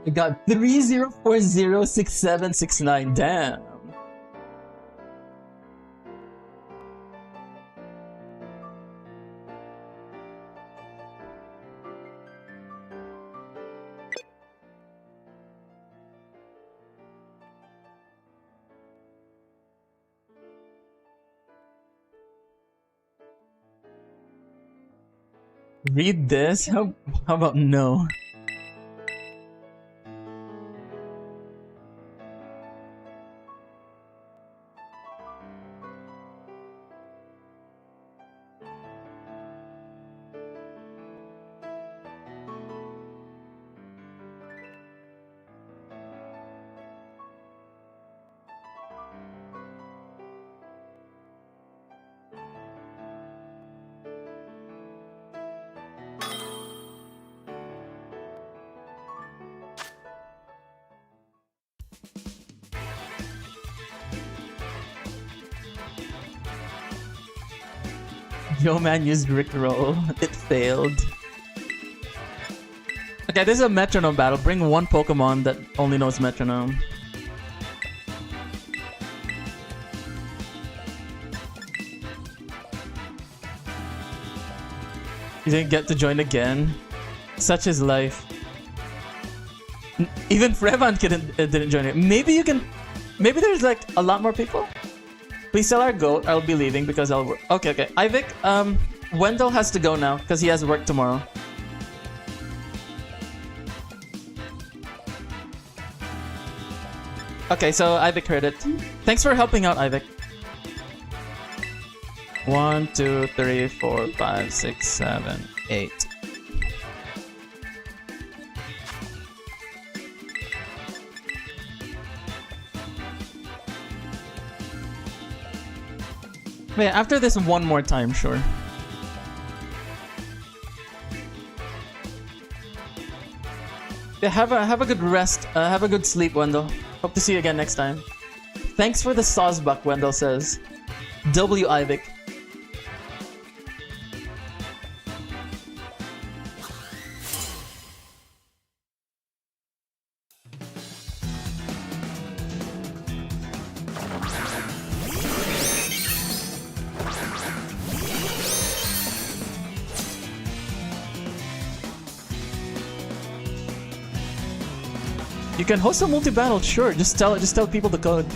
We got 30406769. Damn. Read this? How about no? Yo man used Rickroll. It failed. Okay, this is a metronome battle. Bring one Pokemon that only knows metronome. He didn't get to join again. Such is life. Even Frevan didn't join it. Maybe you can... Maybe there's like a lot more people? Please sell our goat. I'll be leaving because I'll work. Okay. Ivik, Wendell has to go now because he has work tomorrow. Okay, so Ivik heard it. Thanks for helping out, Ivik. 1, 2, 3, 4, 5, 6, 7, 8. Wait, after this one more time, sure. Yeah, have a good rest. Have a good sleep, Wendell. Hope to see you again next time. Thanks for the Sawsbuck, Wendell says. W. Ivik. You can host a multi-battle, sure. Just tell people the code.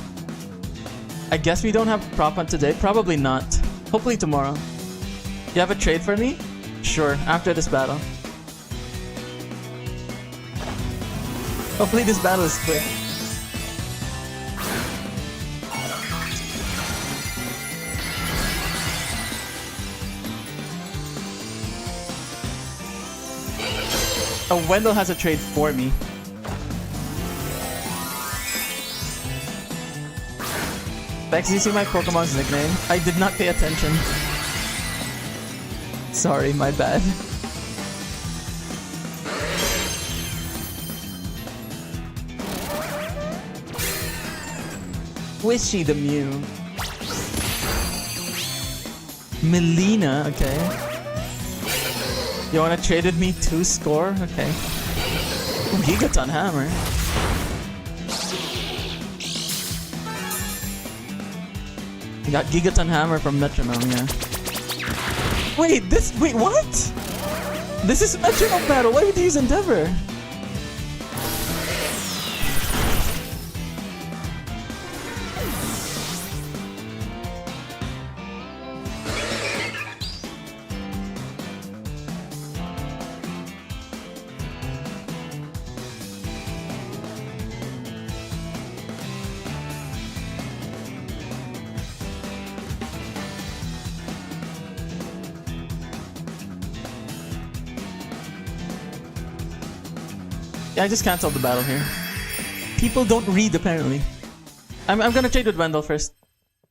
I guess we don't have prop hunt today. Probably not. Hopefully tomorrow. You have a trade for me? Sure, after this battle. Hopefully this battle is quick. Oh, Wendell has a trade for me. Bex, you see my Pokemon's nickname? I did not pay attention. Sorry, my bad. Wishy the Mew. Melina, okay. You wanna trade with me 2 score? Okay. Ooh, Gigaton Hammer. You got Gigaton Hammer from Metronome, yeah. Wait, what? This is Metronome battle, why would you use Endeavor? Yeah, I just canceled the battle here. People don't read, apparently. I'm gonna trade with Wendell first.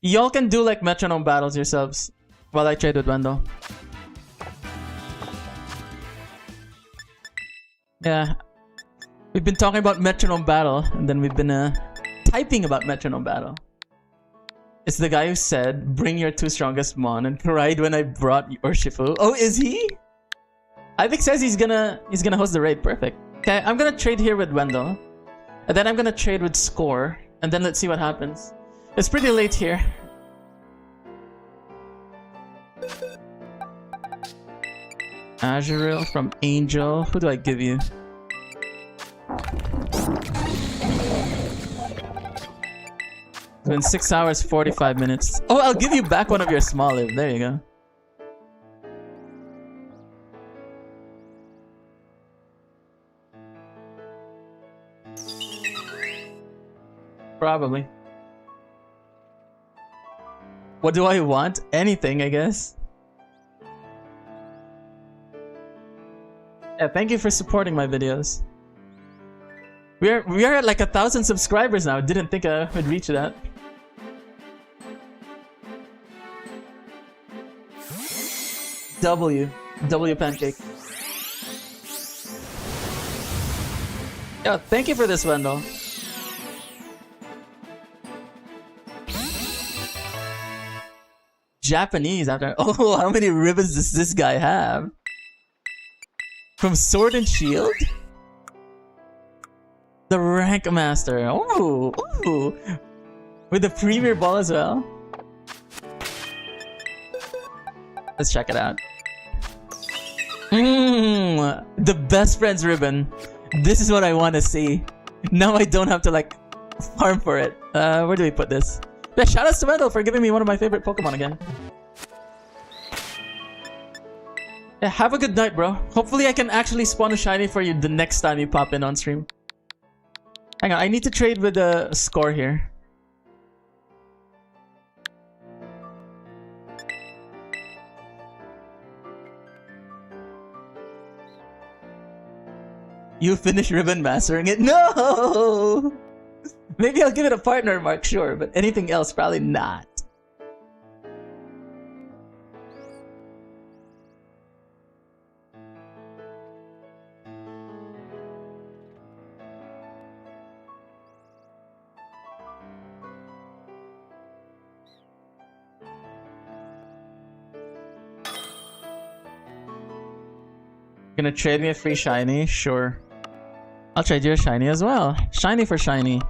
Y'all can do like metronome battles yourselves while I trade with Wendell. Yeah. We've been talking about metronome battle, and then we've been typing about metronome battle. It's the guy who said, "Bring your 2 strongest mon," and cried when I brought Urshifu. Oh, is he? Ivik says he's gonna host the raid. Perfect. Okay, I'm gonna trade here with Wendell, and then I'm gonna trade with Score, and then let's see what happens. It's pretty late here. Azuril from Angel. Who do I give you? It's been 6 hours, 45 minutes. Oh, I'll give you back one of your small live. There you go. Probably. What do I want? Anything, I guess. Yeah, thank you for supporting my videos. We are at like 1,000 subscribers now. Didn't think I would reach that. W pancake. Yeah, thank you for this, Wendell. Japanese after. Oh, how many ribbons does this guy have? From Sword and Shield? The Rank Master. Oh, ooh. With the Premier Ball as well. Let's check it out. The best friends ribbon. This is what I want to see. Now I don't have to like farm for it. Where do we put this? Yeah, shout out to Wendell for giving me one of my favorite Pokemon again. Yeah, have a good night, bro. Hopefully I can actually spawn a shiny for you the next time you pop in on stream. Hang on, I need to trade with the Score here. You finish ribbon mastering it? No! Maybe I'll give it a partner mark, sure, but anything else, probably not. Gonna trade me a free shiny? Sure. I'll trade you a shiny as well. Shiny for shiny.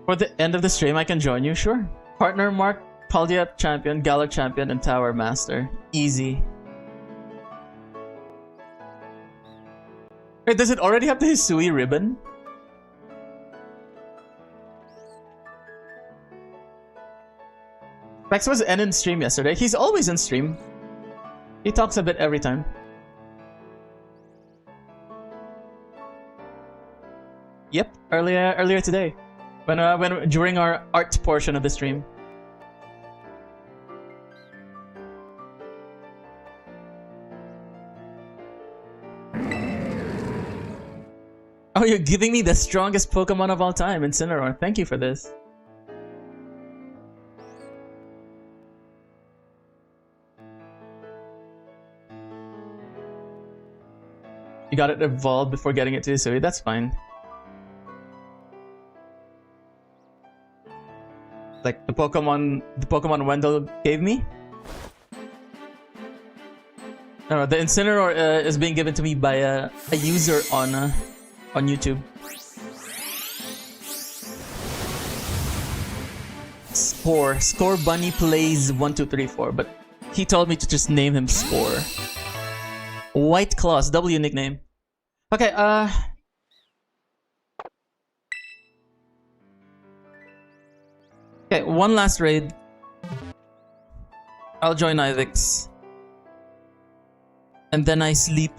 For the end of the stream, I can join you? Sure. Partner Mark, Paldia Champion, Galar Champion, and Tower Master. Easy. Wait, does it already have the Hisui ribbon? Rex was in stream yesterday. He's always in stream. He talks a bit every time. Yep, earlier today, when during our art portion of the stream. Oh, you're giving me the strongest Pokemon of all time, Incineroar. Thank you for this. You got it evolved before getting it to Hisui. That's fine. Like the Pokemon Wendell gave me. No, the Incineroar is being given to me by a user on YouTube. Score Bunny plays 1 2 3 4, but he told me to just name him Score. White Claws, W nickname. Okay, okay, one last raid. I'll join Ivix. And then I sleep.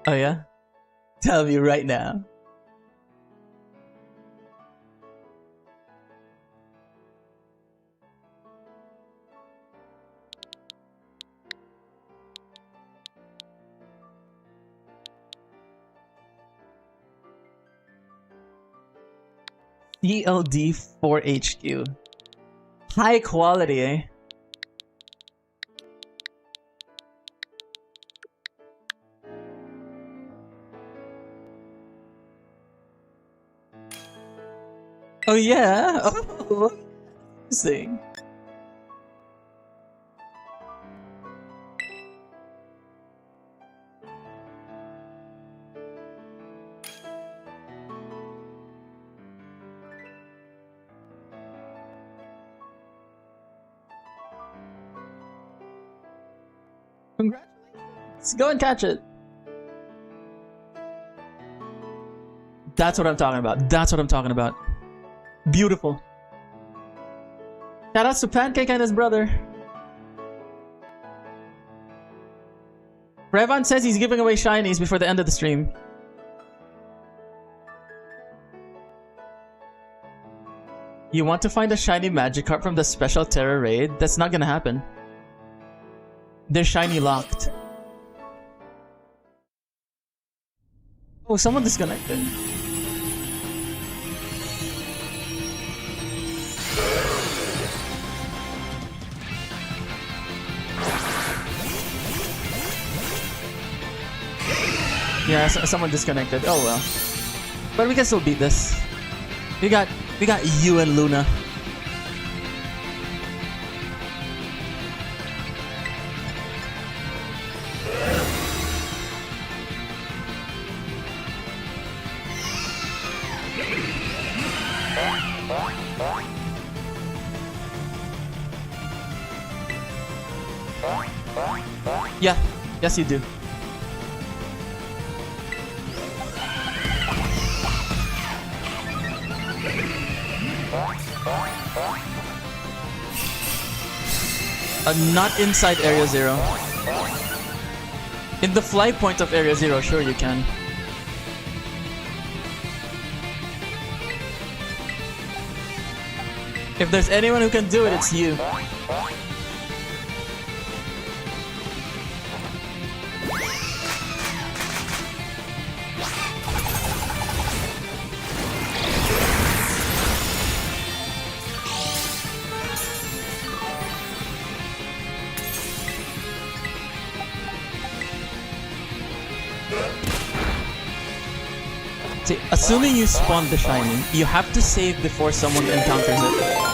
Oh yeah? Tell me right now. ELD 4HQ. High quality, eh? Oh yeah? Oh, interesting. Congratulations! Go and catch it! That's what I'm talking about. That's what I'm talking about. Beautiful. Shoutouts to Pancake and his brother. Revan says he's giving away shinies before the end of the stream. You want to find a shiny Magikarp from the special Terra raid? That's not gonna happen. They're shiny locked. Oh, someone disconnected. Yeah, someone disconnected. Oh well. But we can still beat this. We got you and Luna. Yeah, yes you do. Not inside Area 0. In the fly point of Area 0, sure you can. If there's anyone who can do it, it's you. See, assuming you spawn the shiny, you have to save before someone encounters it.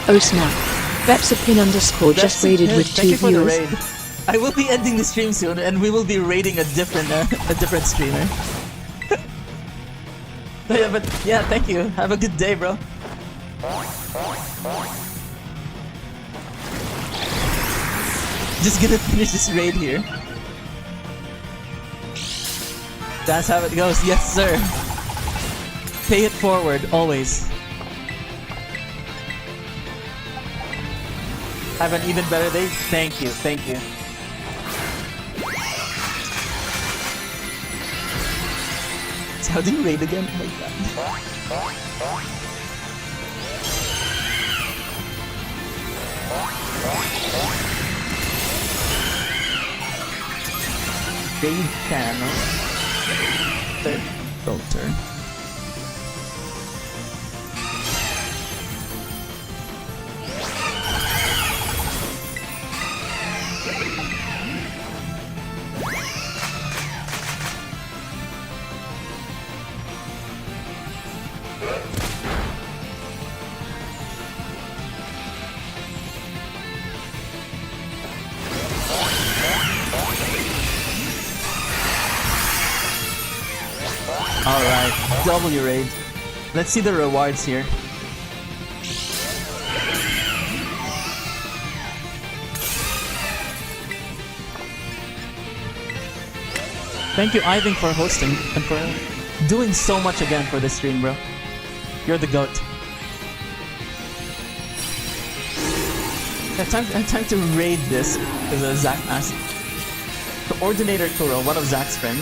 Oh snap. Vepsapin_ just raided with 2 Thank you for the viewers. raid. I will be ending the stream soon, and we will be raiding a different streamer. Yeah, but yeah, thank you. Have a good day, bro. Just gonna finish this raid here. That's how it goes. Yes, sir. Pay it forward, always. Have an even better day. Thank you. Thank you. So how do you raid again? Oh my god. Raid channel. Third filter. Alright, W raid. Let's see the rewards here. Thank you, Ivan, for hosting and for doing so much again for this stream, bro. You're the GOAT. Time to raid this, because Zach asked. Ordinator Kuro, one of Zach's friends.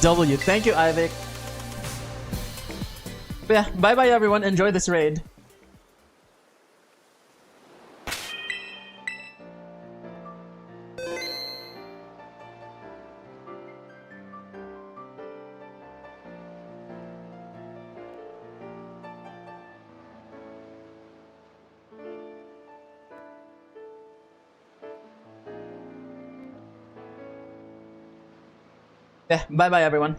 W, thank you, Ivik. But yeah, bye bye everyone. Enjoy this raid. Yeah, bye bye everyone.